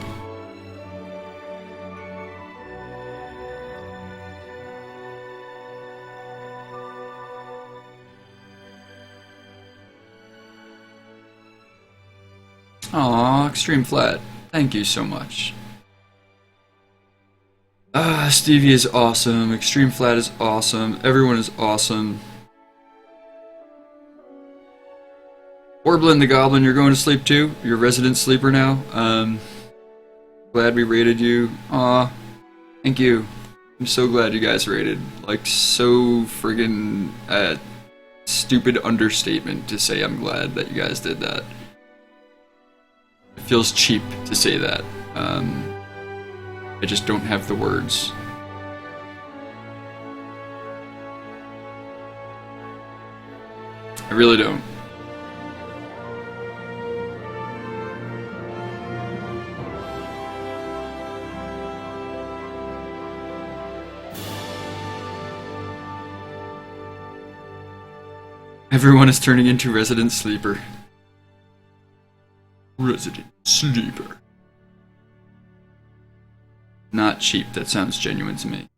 Aw, Extreme Flat. Thank you so much. Stevie is awesome. Extreme Flat is awesome. Everyone is awesome. Orblin the Goblin, you're going to sleep too? You're a resident sleeper now? Glad we rated you. Aw, thank you. I'm so glad you guys rated. Like, so friggin' stupid understatement to say I'm glad that you guys did that. It feels cheap to say that. I just don't have the words. I really don't. Everyone is turning into Resident Sleeper. Resident Sleeper. Not cheap, that sounds genuine to me.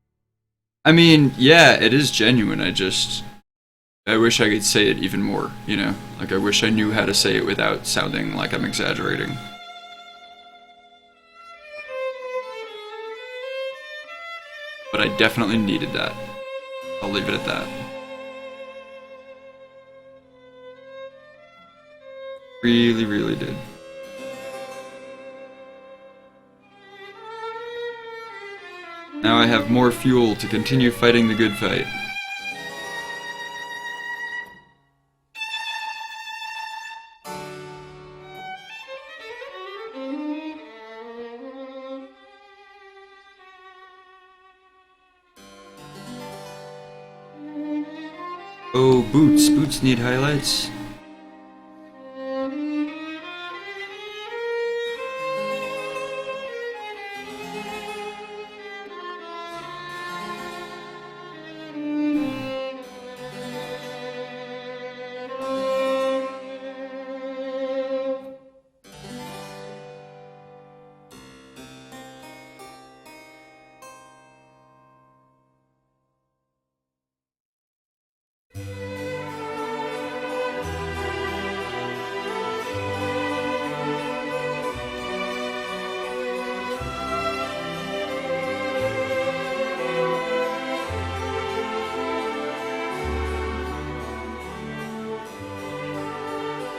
I mean, yeah, it is genuine, I wish I could say it even more, you know? Like, I wish I knew how to say it without sounding like I'm exaggerating. but I definitely needed that. I'll leave it at that. Really, really did. Now I have more fuel to continue fighting the good fight. Oh, boots. Boots need highlights.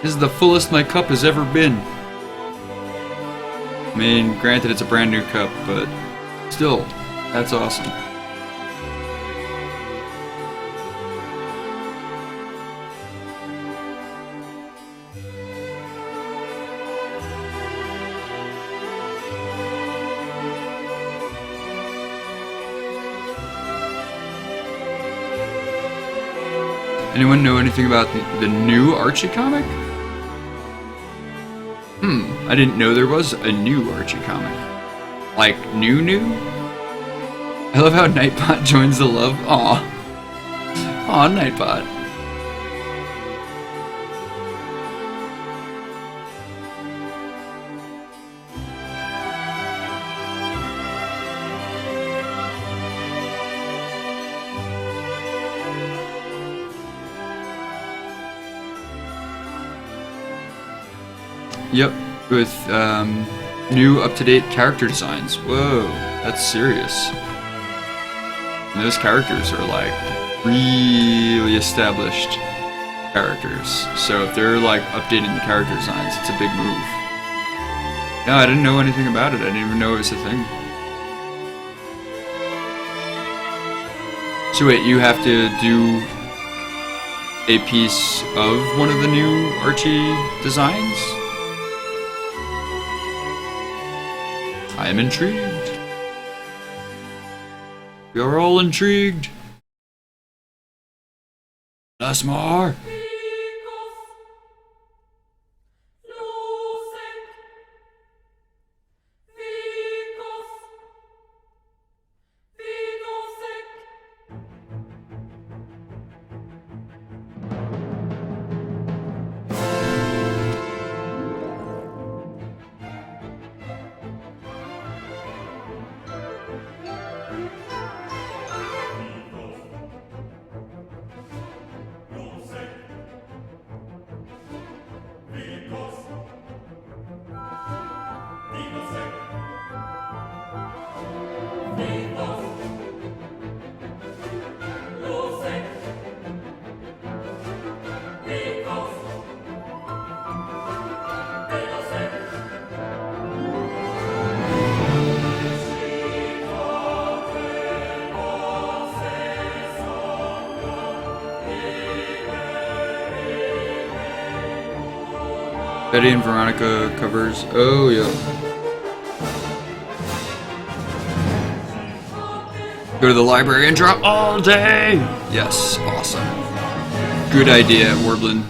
This is the fullest my cup has ever been. I mean, granted it's a brand new cup, but still, that's awesome. Anyone know anything about the new Archie comic? I didn't know there was a new Archie comic. Like, new? I love how Nightbot joins the love. Aw, Nightbot. Yep, with new up-to-date character designs. Whoa, that's serious. And those characters are like really established characters. So if they're like updating the character designs, it's a big move. No, I didn't know anything about it. I didn't even know it was a thing. So wait, you have to do a piece of one of the new Archie designs? I am intrigued. We are all intrigued. Plus more. Betty and Veronica covers. Oh, yeah. Go to the library and draw all day! Yes, awesome. Good idea, Warblin.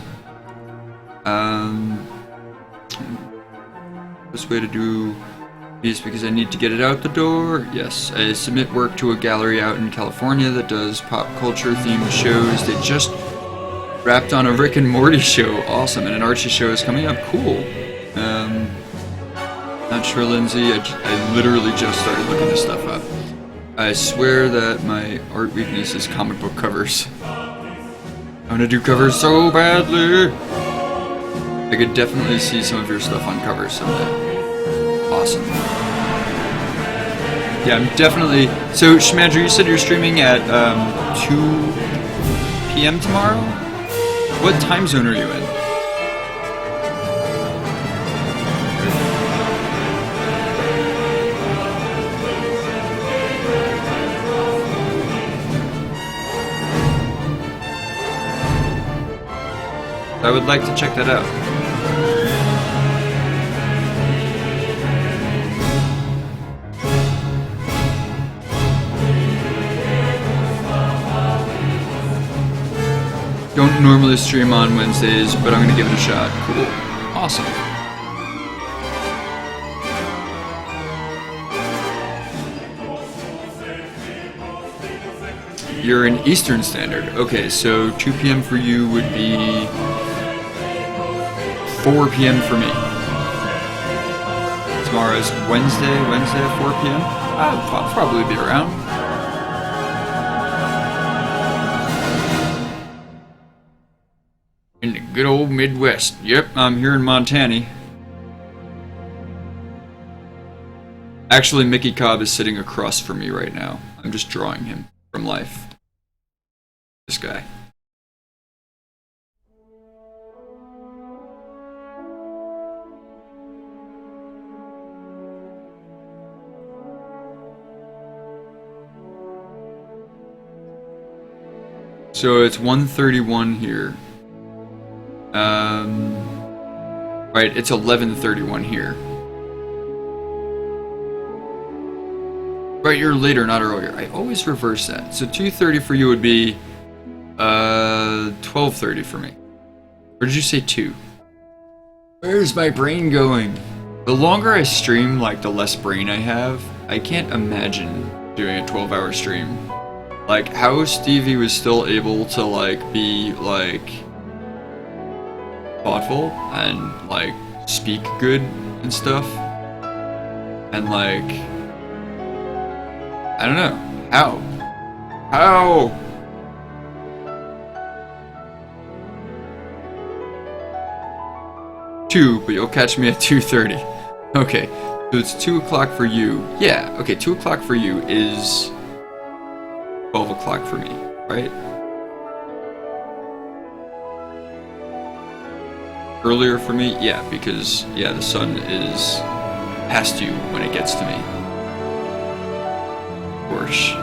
Best way to do is because I need to get it out the door. Yes, I submit work to a gallery out in California that does pop culture themed shows. They just wrapped on a Rick and Morty show. Awesome. And an Archie show is coming up. Cool. Not sure, Lindsay. I literally just started looking this stuff up. I swear that my art weakness is comic book covers. I want to do covers so badly. I could definitely see some of your stuff on covers someday. Awesome. Yeah, I'm definitely. So, Shmandra, you said you're streaming at 2 p.m. tomorrow? What time zone are you in? I would like to check that out. Don't normally stream on Wednesdays, but I'm gonna give it a shot. Cool. Awesome. You're in Eastern Standard. Okay, so 2 p.m. for you would be 4 p.m. for me. Tomorrow's Wednesday at 4 p.m. I'll probably be around. In the good old Midwest. Yep, I'm here in Montana. Actually, Mickey Cobb is sitting across from me right now. I'm just drawing him from life. This guy. So it's 1:31 here. Right, it's 11:31 here. Right, you're later, not earlier. I always reverse that. So 2:30 for you would be 12:30 for me. Or did you say 2? Where's my brain going? The longer I stream, like, the less brain I have. I can't imagine doing a 12-hour stream. Like, how Stevie was still able to, like, be, like, thoughtful and, like, speak good and stuff. And, like, I don't know. How? How? Two, but you'll catch me at 2:30. Okay, so it's 2 o'clock for you. Yeah, okay, 2 o'clock for you is 12 o'clock for me, right? Earlier for me? Yeah, because, yeah, the sun is past you when it gets to me. Of course.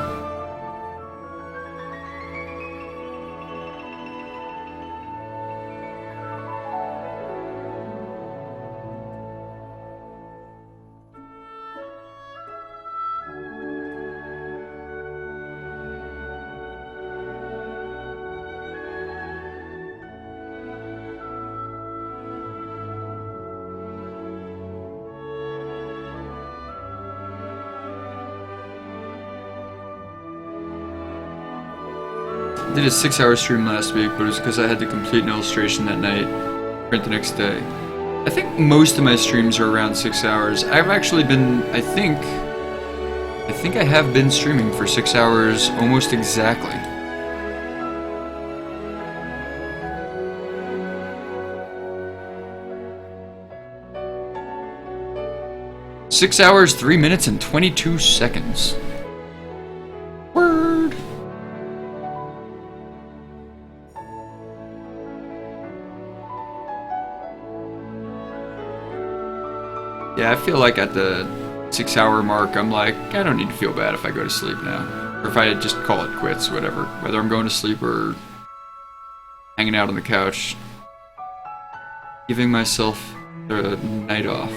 I did a 6-hour stream last week, but it was because I had to complete an illustration that night, print the next day. I think most of my streams are around 6 hours. I've actually been, I think I have been streaming for 6 hours almost exactly. Six hours, 3 minutes, and 22 seconds. Word. Yeah, I feel like at the 6-hour mark, I'm like, I don't need to feel bad if I go to sleep now. Or if I just call it quits, whatever. Whether I'm going to sleep or hanging out on the couch. Giving myself the night off.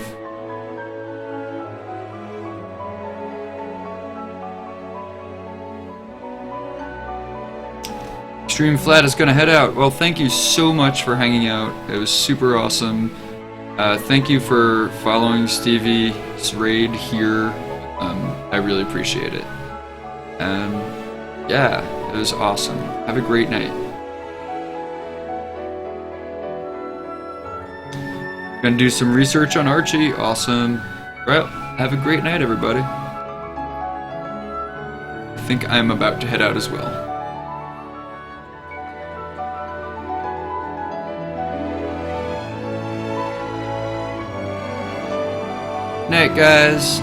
Extreme Flat is gonna head out. Well, thank you so much for hanging out. It was super awesome. Thank you for following Stevie's raid here. I really appreciate it. Yeah, it was awesome. Have a great night. Gonna do some research on Archie. Awesome. Well, have a great night, everybody. I think I'm about to head out as well. Night, guys.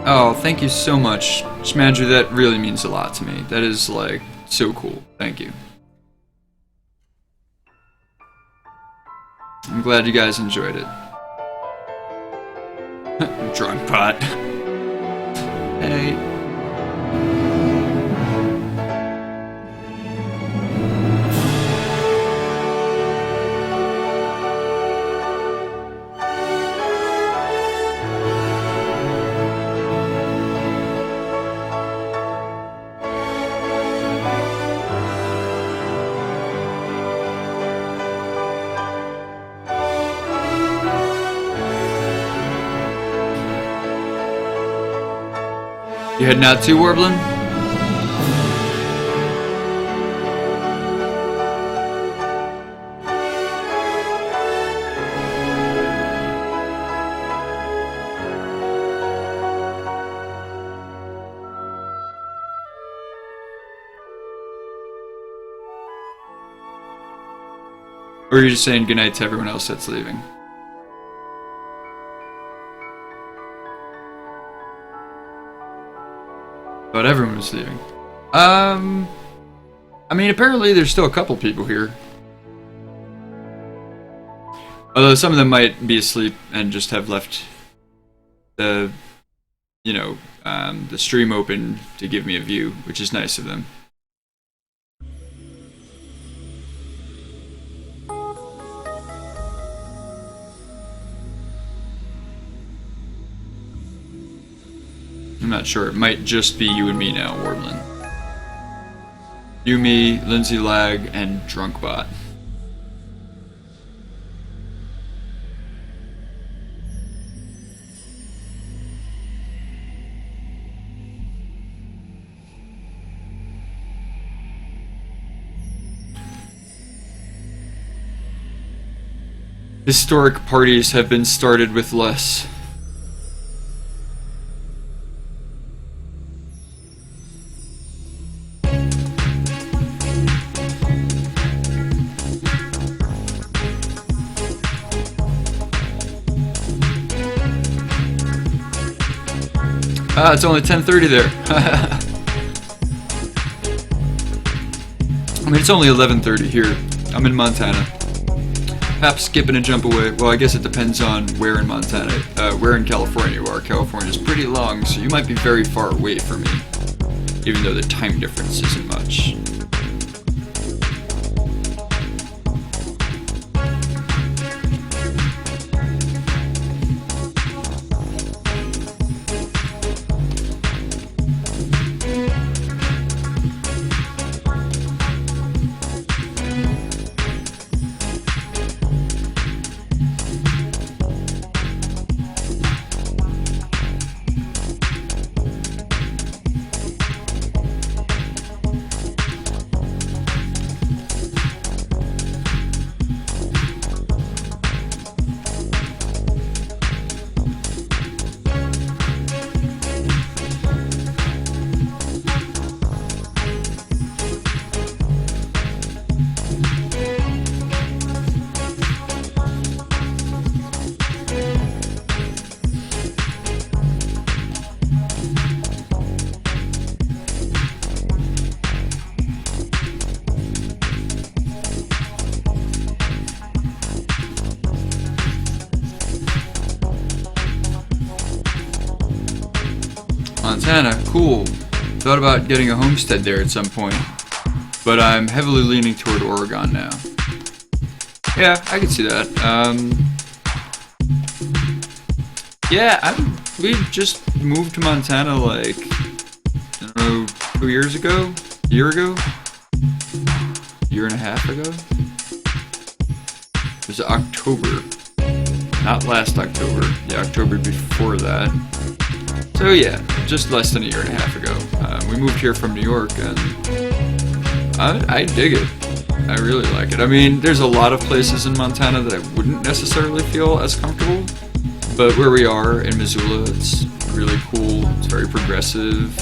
Oh, thank you so much, Shmadru. That really means a lot to me. That is like so cool. Thank you. I'm glad you guys enjoyed it. Drunk pot. Hey. You heading out too, Warblin? Or are you just saying goodnight to everyone else that's leaving? But everyone was leaving. I mean, apparently there's still a couple people here. Although some of them might be asleep and just have left the, you know, the stream open to give me a view, which is nice of them. I'm not sure. It might just be you and me now, Warblin. You, me, Lindsay Lag, and Drunkbot. Historic parties have been started with less. Ah, it's only 10:30 there. I mean, it's only 11:30 here. I'm in Montana. Perhaps skipping a jump away. Well, I guess it depends on where in Montana, where in California you are. California's pretty long, so you might be very far away from me, even though the time difference isn't much. Montana, cool. Thought about getting a homestead there at some point, but I'm heavily leaning toward Oregon now. Yeah, I can see that. Yeah, we just moved to Montana like, I don't know, 2 years ago? A year ago? Year and a half ago? It was October. Not last October. The October before that. So yeah, just less than a year and a half ago. We moved here from New York, and I dig it. I really like it. I mean, there's a lot of places in Montana that I wouldn't necessarily feel as comfortable, but where we are in Missoula, it's really cool. It's very progressive.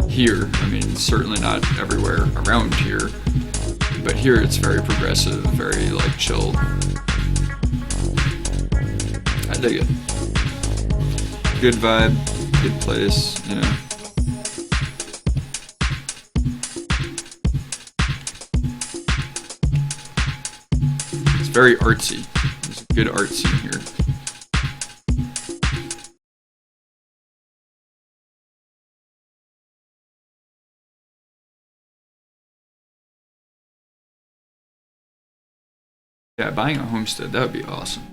Here, I mean, certainly not everywhere around here, but here it's very progressive, very like chill. I dig it. Good vibe. good place, you know. It's very artsy. There's a good art scene here. Yeah, buying a homestead, that would be awesome.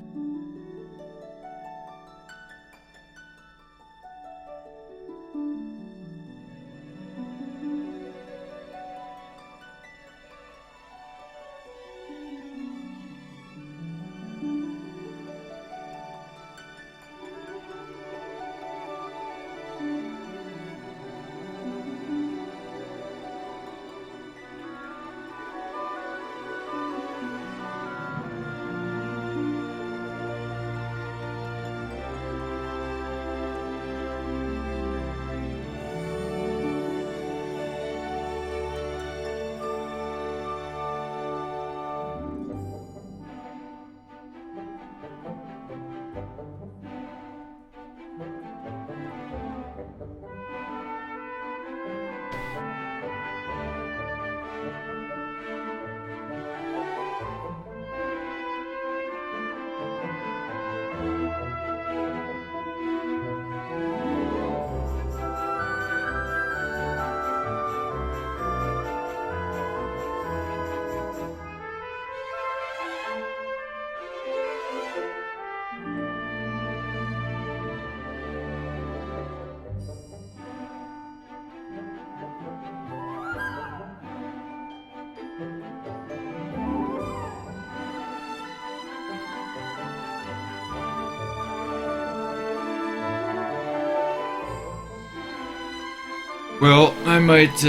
Well, I might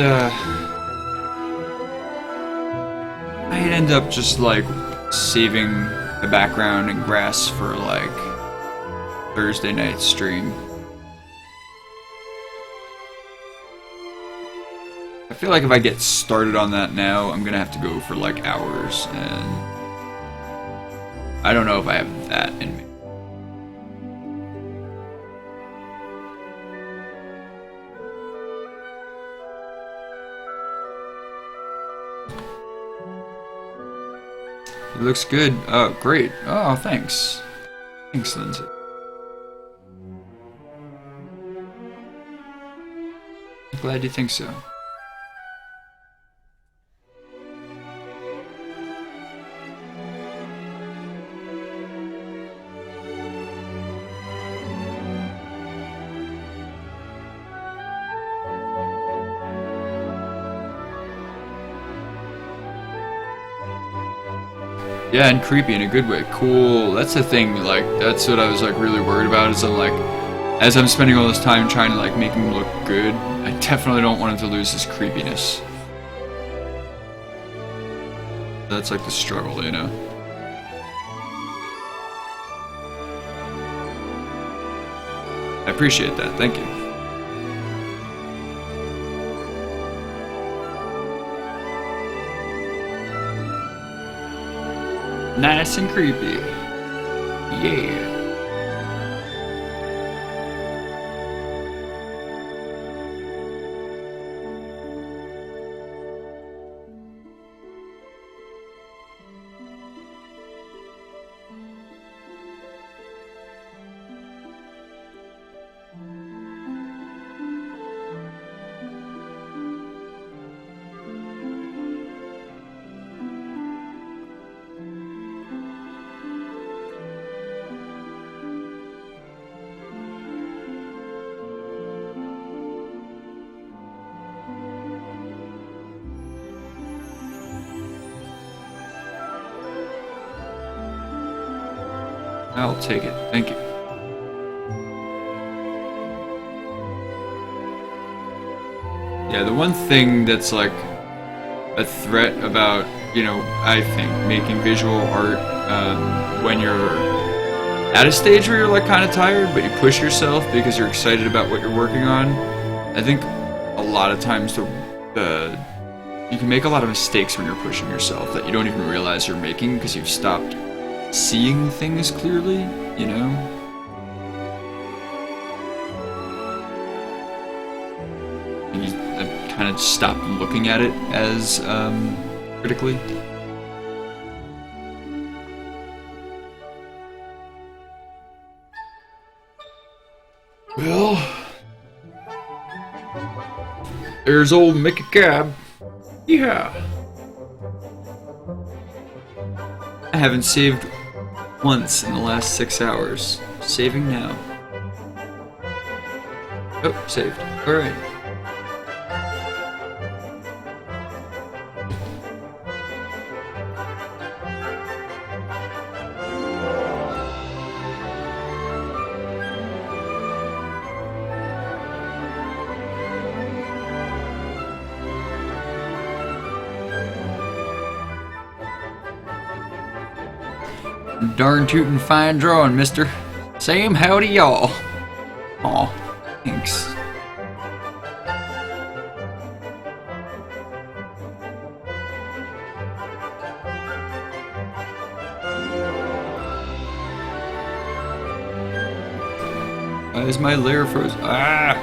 end up just like saving the background and grass for like Thursday night stream. I feel like if I get started on that now, I'm gonna have to go for like hours, and I don't know if I have that in me. It looks good. Oh, great. Oh, thanks. Thanks, Lindsay. Glad you think so. Yeah, and creepy in a good way. Cool. That's the thing, like, that's what I was, like, really worried about, is I'm, like, as I'm spending all this time trying to, like, make him look good, I definitely don't want him to lose his creepiness. That's, like, the struggle, you know? I appreciate that. Thank you. Nice and creepy. Yeah. I'll take it. Thank you. Yeah, the one thing that's like a threat about, you know, I think making visual art when you're at a stage where you're like kind of tired, but you push yourself because you're excited about what you're working on. I think a lot of times you can make a lot of mistakes when you're pushing yourself that you don't even realize you're making because you've stopped seeing things clearly, you know? kind of stopped looking at it as critically. Well, there's old Mickey Cobb. Yeah. I haven't saved once in the last 6 hours. Saving now. Oh, saved. Alright. Darn tootin' fine drawing, mister. Same howdy, y'all. Aw, thanks. Why is my layer frozen? Ah!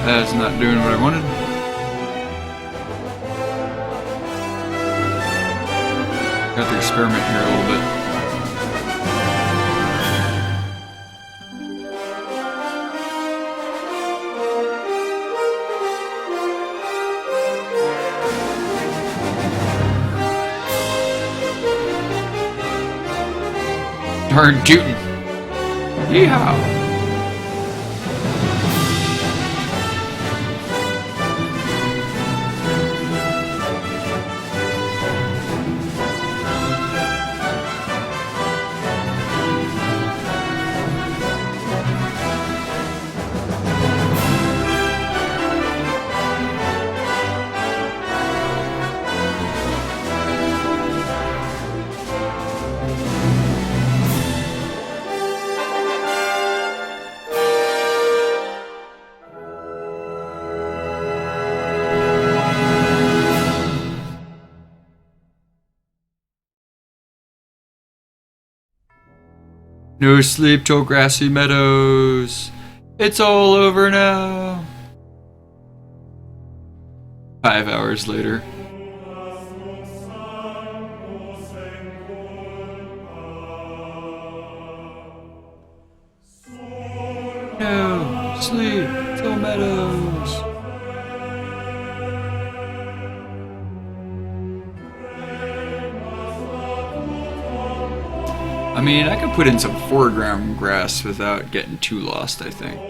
That's not doing what I wanted. Got to experiment here a little bit. Darn tootin'. Yeehaw. No sleep till grassy meadows. It's all over now. 5 hours later. No sleep till meadows. I mean, I could put in some foreground grass without getting too lost, I think.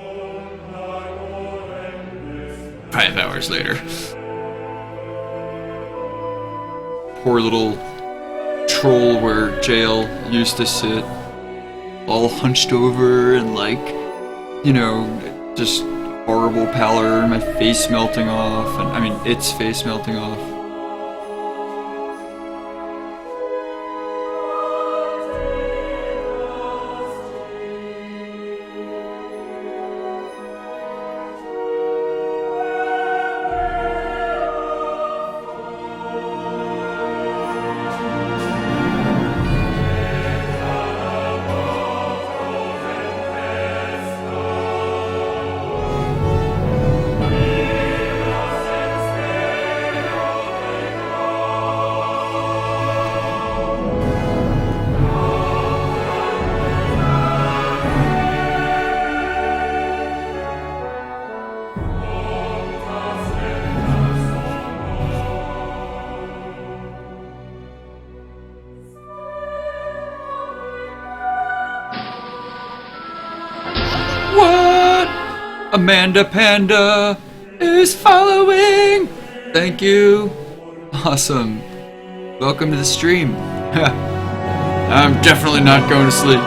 5 hours later. Poor little troll where Jayel used to sit, all hunched over and like, you know, just horrible pallor, my face melting off, and I mean, its face melting off. Amanda Panda is following. Thank you. Awesome. Welcome to the stream. I'm definitely not going to sleep.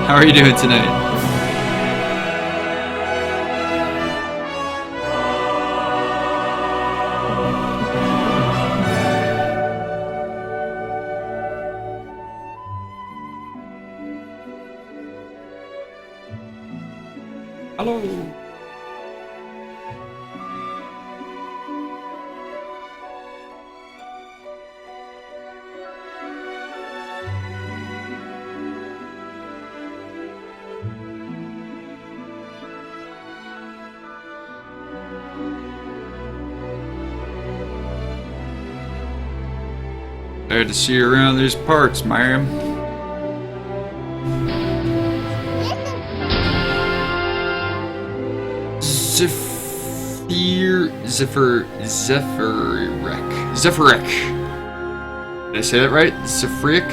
How are you doing tonight? Hello. Glad to see you around these parts, ma'am. Zephyrek. Did I say that right? Zephyrek.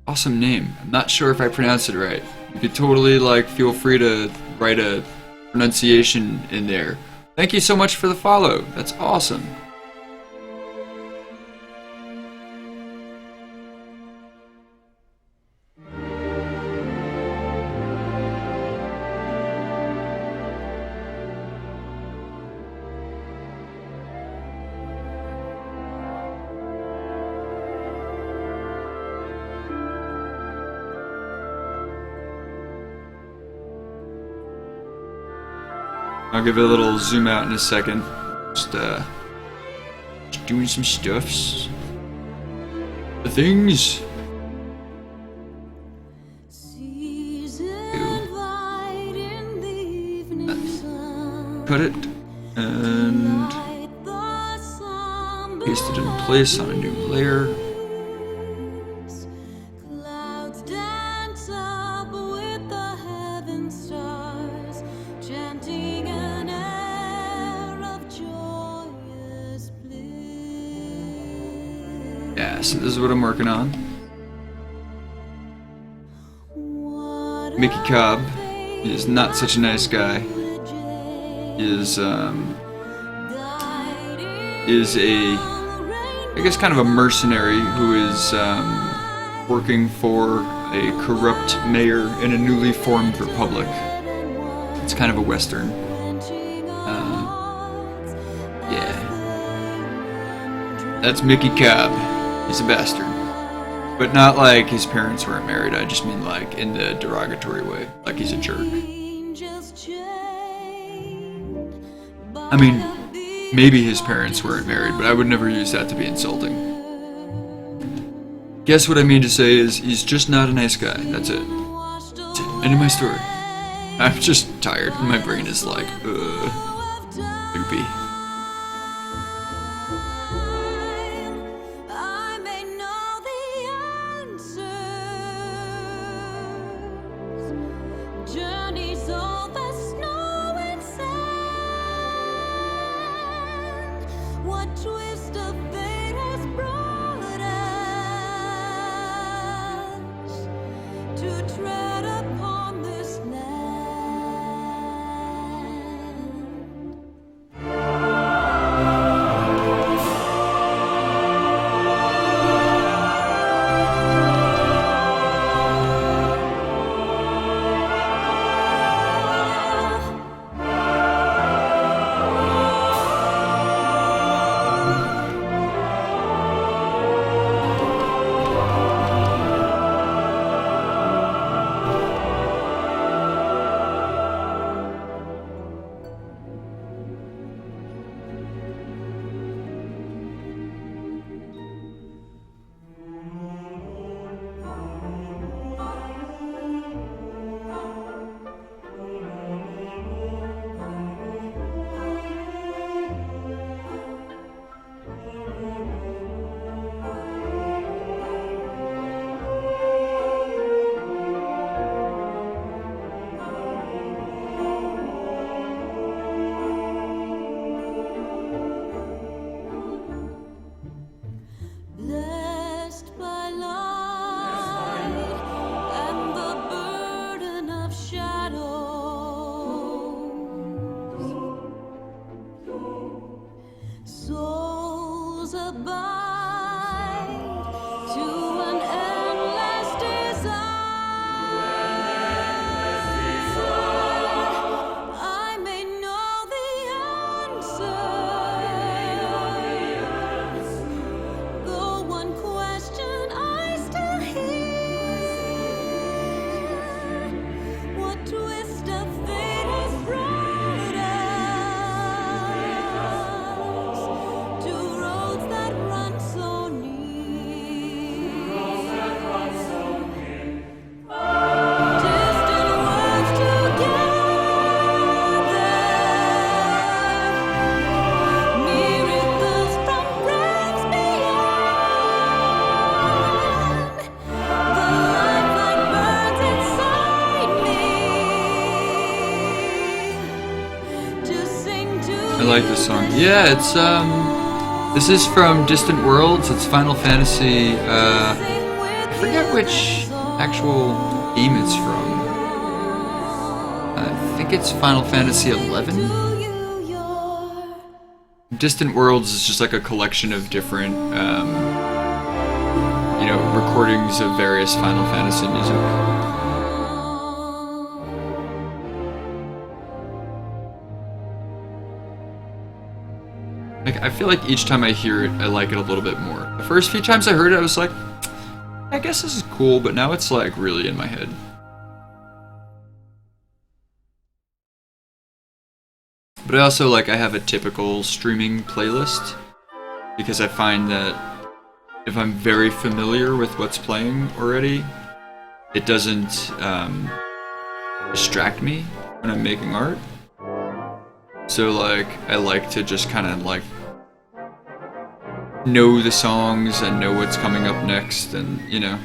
Awesome name. I'm not sure if I pronounced it right. You could totally feel free to write a pronunciation in there. Thank you so much for the follow. That's awesome. I'll give it a little zoom out in a second. Just doing some stuffs. The things. Cut it and paste it in place on a new layer. So this is what I'm working on. Mickey Cobb is not such a nice guy. Is a, I guess, kind of a mercenary who is working for a corrupt mayor in a newly formed republic. It's kind of a western. Yeah. That's Mickey Cobb. He's a bastard. But not like his parents weren't married, I just mean in the derogatory way. Like he's a jerk. I mean, maybe his parents weren't married, but I would never use that to be insulting. Guess what I mean to say is, he's just not a nice guy. That's it. That's it. End of my story. I'm just tired. My brain is like, loopy. like this song. Yeah, it's this is from Distant Worlds. It's Final Fantasy. I forget which actual theme it's from. I think it's Final Fantasy 11. Distant Worlds is just like a collection of different, you know, recordings of various Final Fantasy music. Like, I feel like each time I hear it, I like it a little bit more. The first few times I heard it, I was like, I guess this is cool, but now it's like really in my head. But I also like, I have a typical streaming playlist because I find that if I'm very familiar with what's playing already, it doesn't distract me when I'm making art. So like, I like to just kind of like know the songs and know what's coming up next, and you know.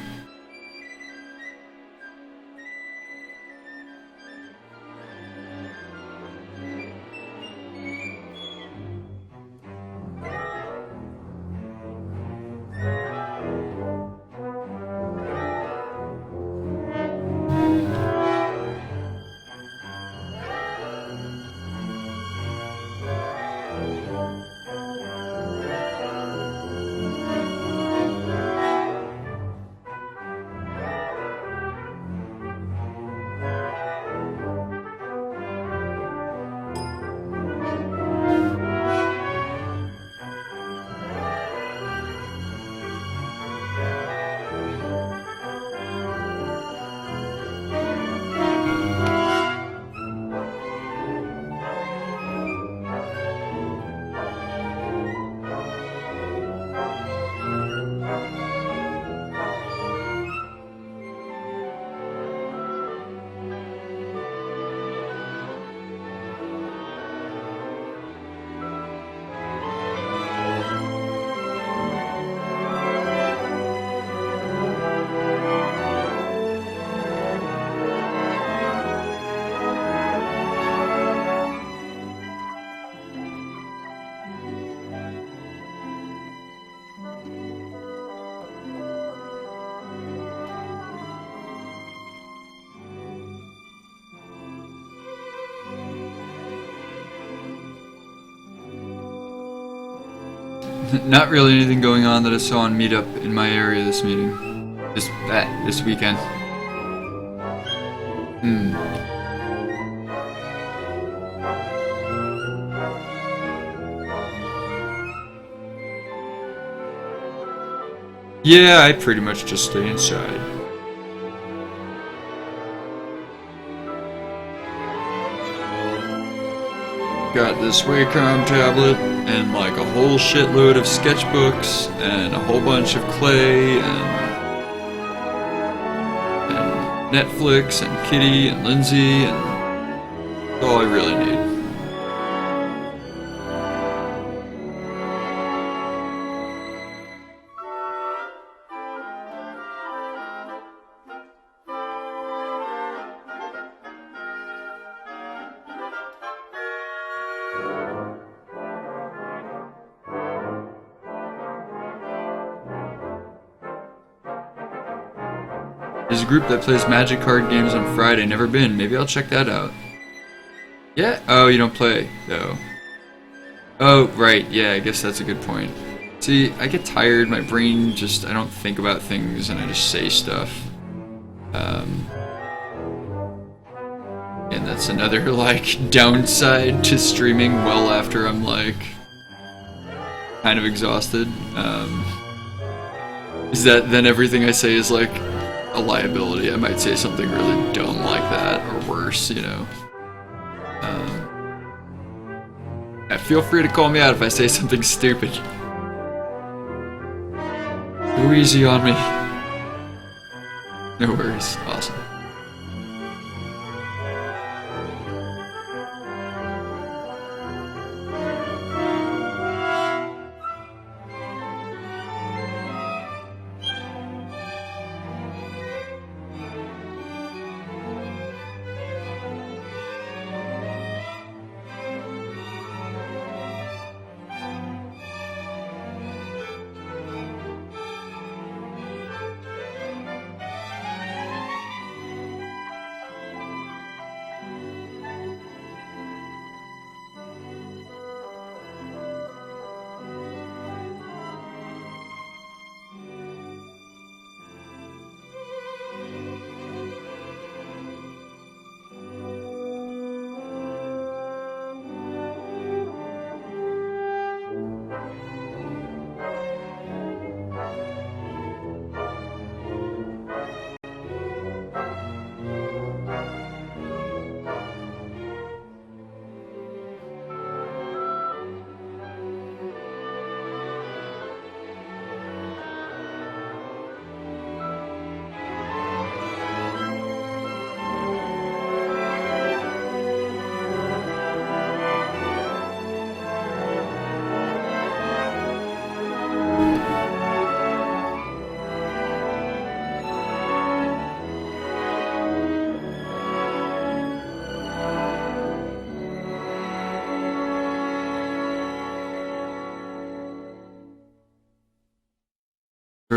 Not really anything going on that I saw on Meetup in my area this this weekend. Yeah, I pretty much just stay inside. Got this wacom tablet and like a whole shitload of sketchbooks and a whole bunch of clay and Netflix and Kitty and Lindsay, and that's all I really need. There's a group that plays Magic card games on Friday. Never been. Maybe I'll check that out. Yeah? Oh, you don't play, though. Oh, right. Yeah, I guess that's a good point. See, I get tired. My brain just... I don't think about things, and I just say stuff. And that's another, like, downside to streaming well after I'm, like, kind of exhausted. Is that then everything I say is, like, a liability. I might say something really dumb like that, or worse, you know. Yeah, feel free to call me out if I say something stupid. Go easy on me. No worries. Awesome.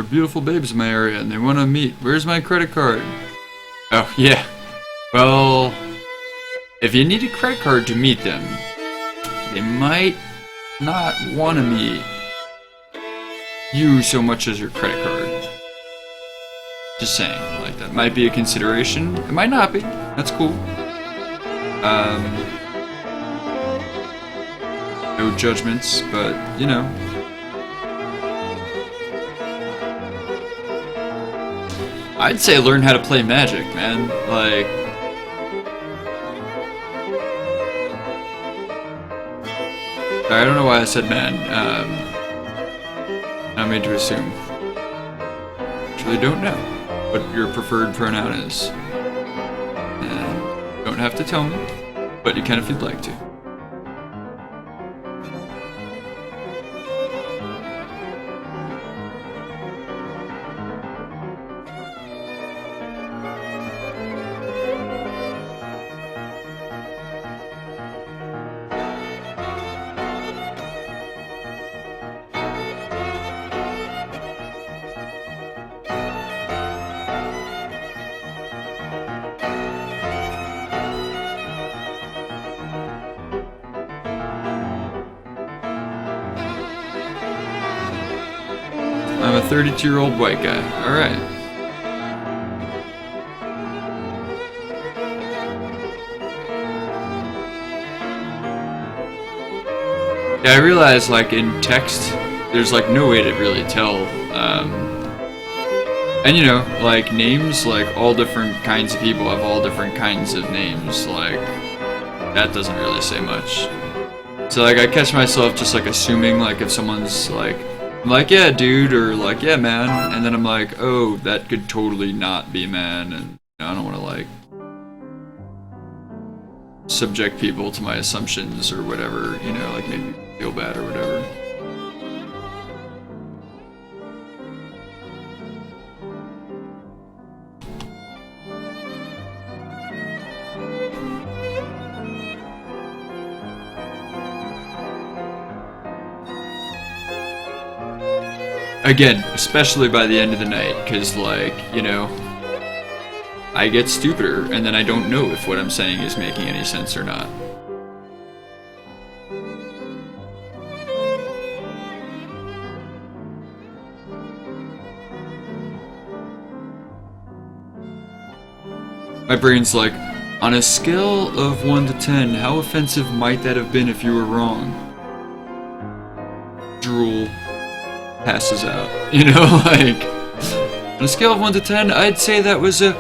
beautiful babes in my area and they want to meet. Where's my credit card? Oh, yeah. Well, if you need a credit card to meet them, they might not want to meet you so much as your credit card. Just saying, like, that might be a consideration. It might not be. That's cool. No judgments, but, you know. I'd say learn how to play Magic, man. Like, I don't know why I said man. I'm made to assume. Actually, don't know what your preferred pronoun is. And you don't have to tell me, but you can if you'd like to. I'm a 32-year-old white guy. Alright. Yeah, I realize, like, in text, there's, like, no way to really tell. And, you know, like, names, like, all different kinds of people have all different kinds of names. Like, that doesn't really say much. So, like, I catch myself just, like, assuming, like, if someone's, like, I'm like, yeah, dude, or like, yeah, man, and then I'm like, oh, that could totally not be man, and you know, I don't want to like subject people to my assumptions or whatever, you know, like make me feel bad or whatever. Again, especially by the end of the night, because, like, you know, I get stupider, and then I don't know if what I'm saying is making any sense or not. My brain's like, on a scale of 1 to 10, how offensive might that have been if you were wrong? Drool. Passes out, you know, like, on a scale of 1 to 10, I'd say that was a...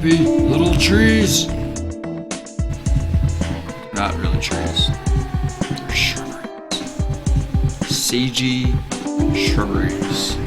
Little trees! Not really trees. They're shrubberies. Sagey shrubberies.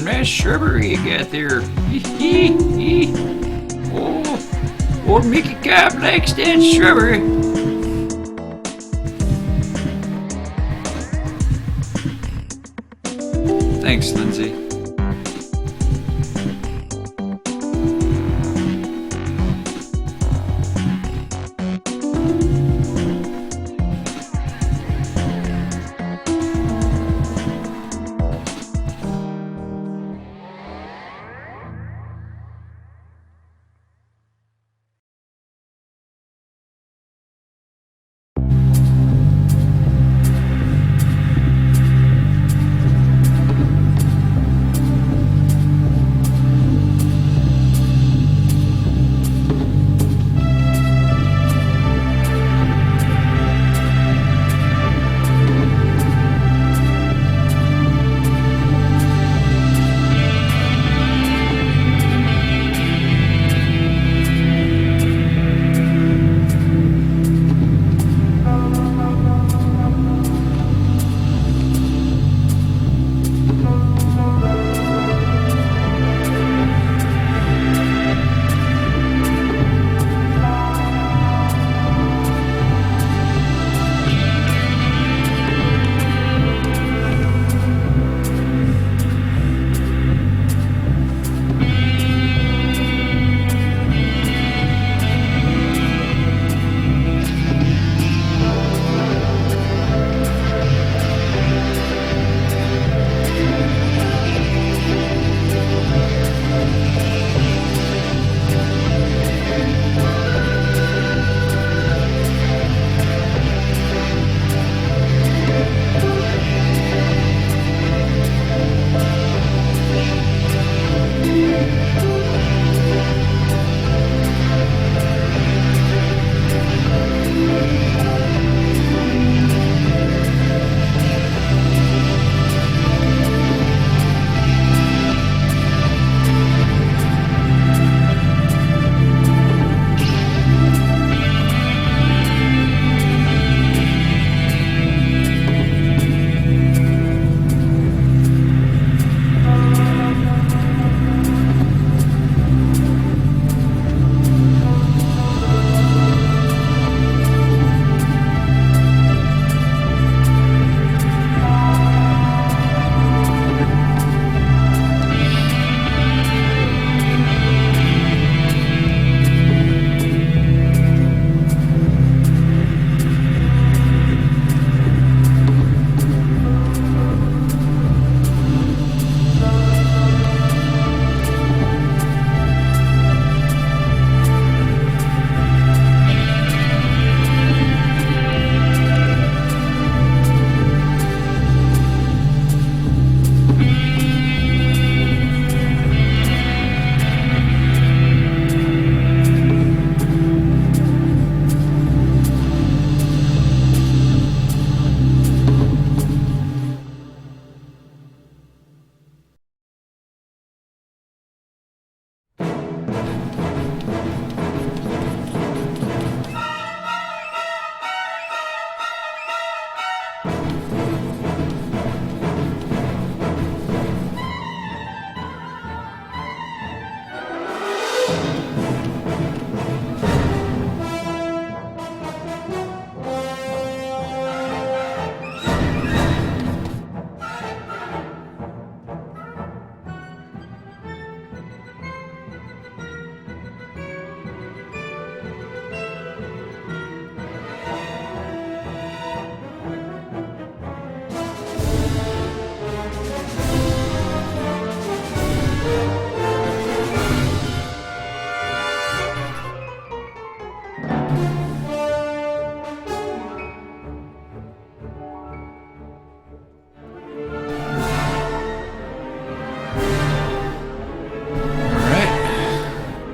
nice shrubbery you got there. Oh, old Mickey Cobb likes that shrubbery. Thanks, Lindsay.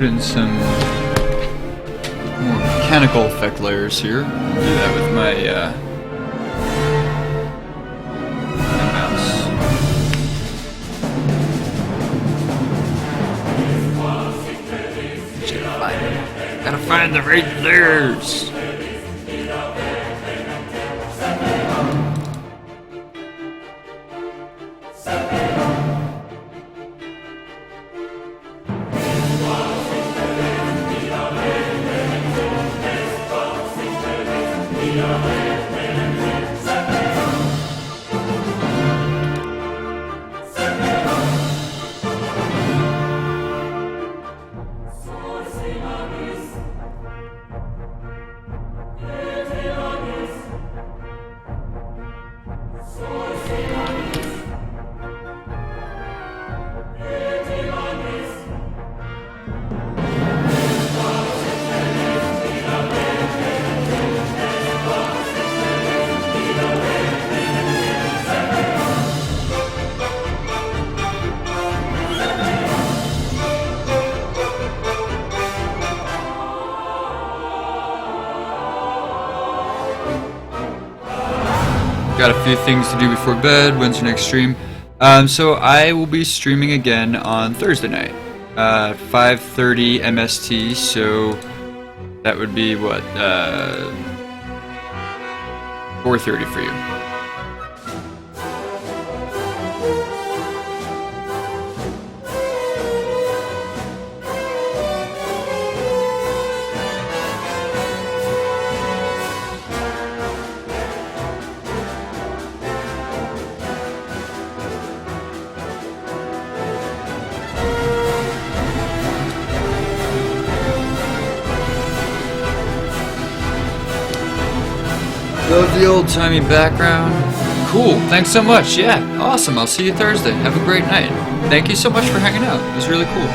Put in some more mechanical effect layers here. I'll do that with my mouse. Gotta find the right layers. Got a few things to do before bed. When's your next stream? So I will be streaming again on Thursday night, 5:30 MST. So that would be what, 4:30 for you. Love the old-timey background. Cool, thanks so much. Yeah, awesome. I'll see you Thursday. Have a great night. Thank you so much for hanging out. It was really cool.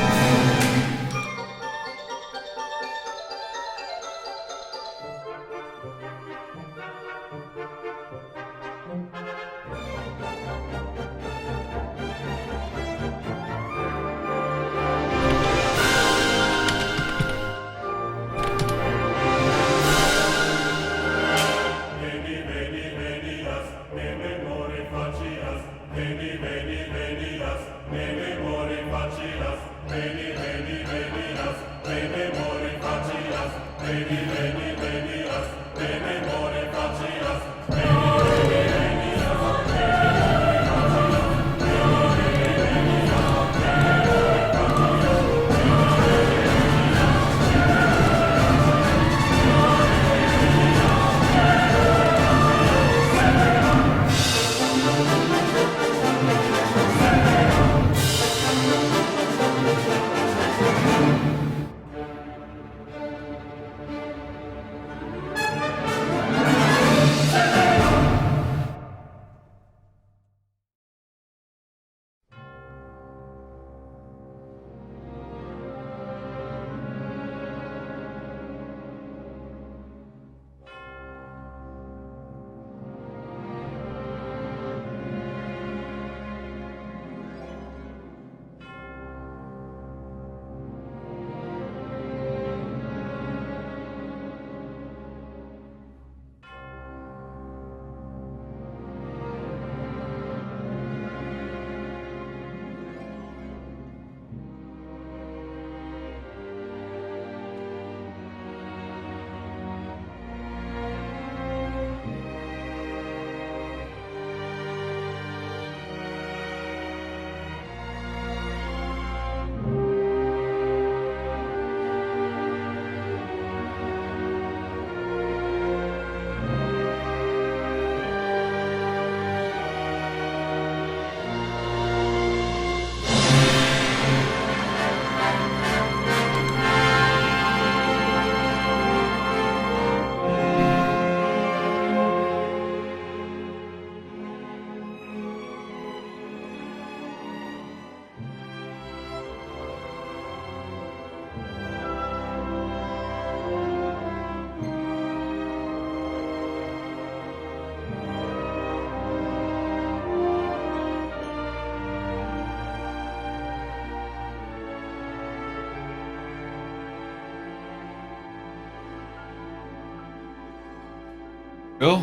Well,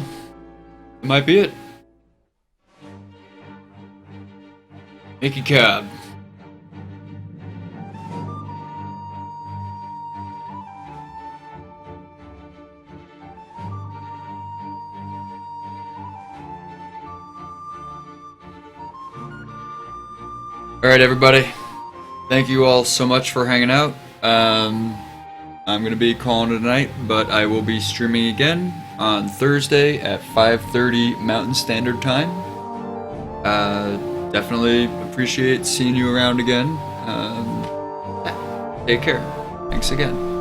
that might be it. Mickey Cobb. Alright, everybody. Thank you all so much for hanging out. I'm going to be calling it a night, but I will be streaming again on Thursday at 5:30 Mountain Standard Time. Definitely appreciate seeing you around again. Yeah, take care. Thanks again.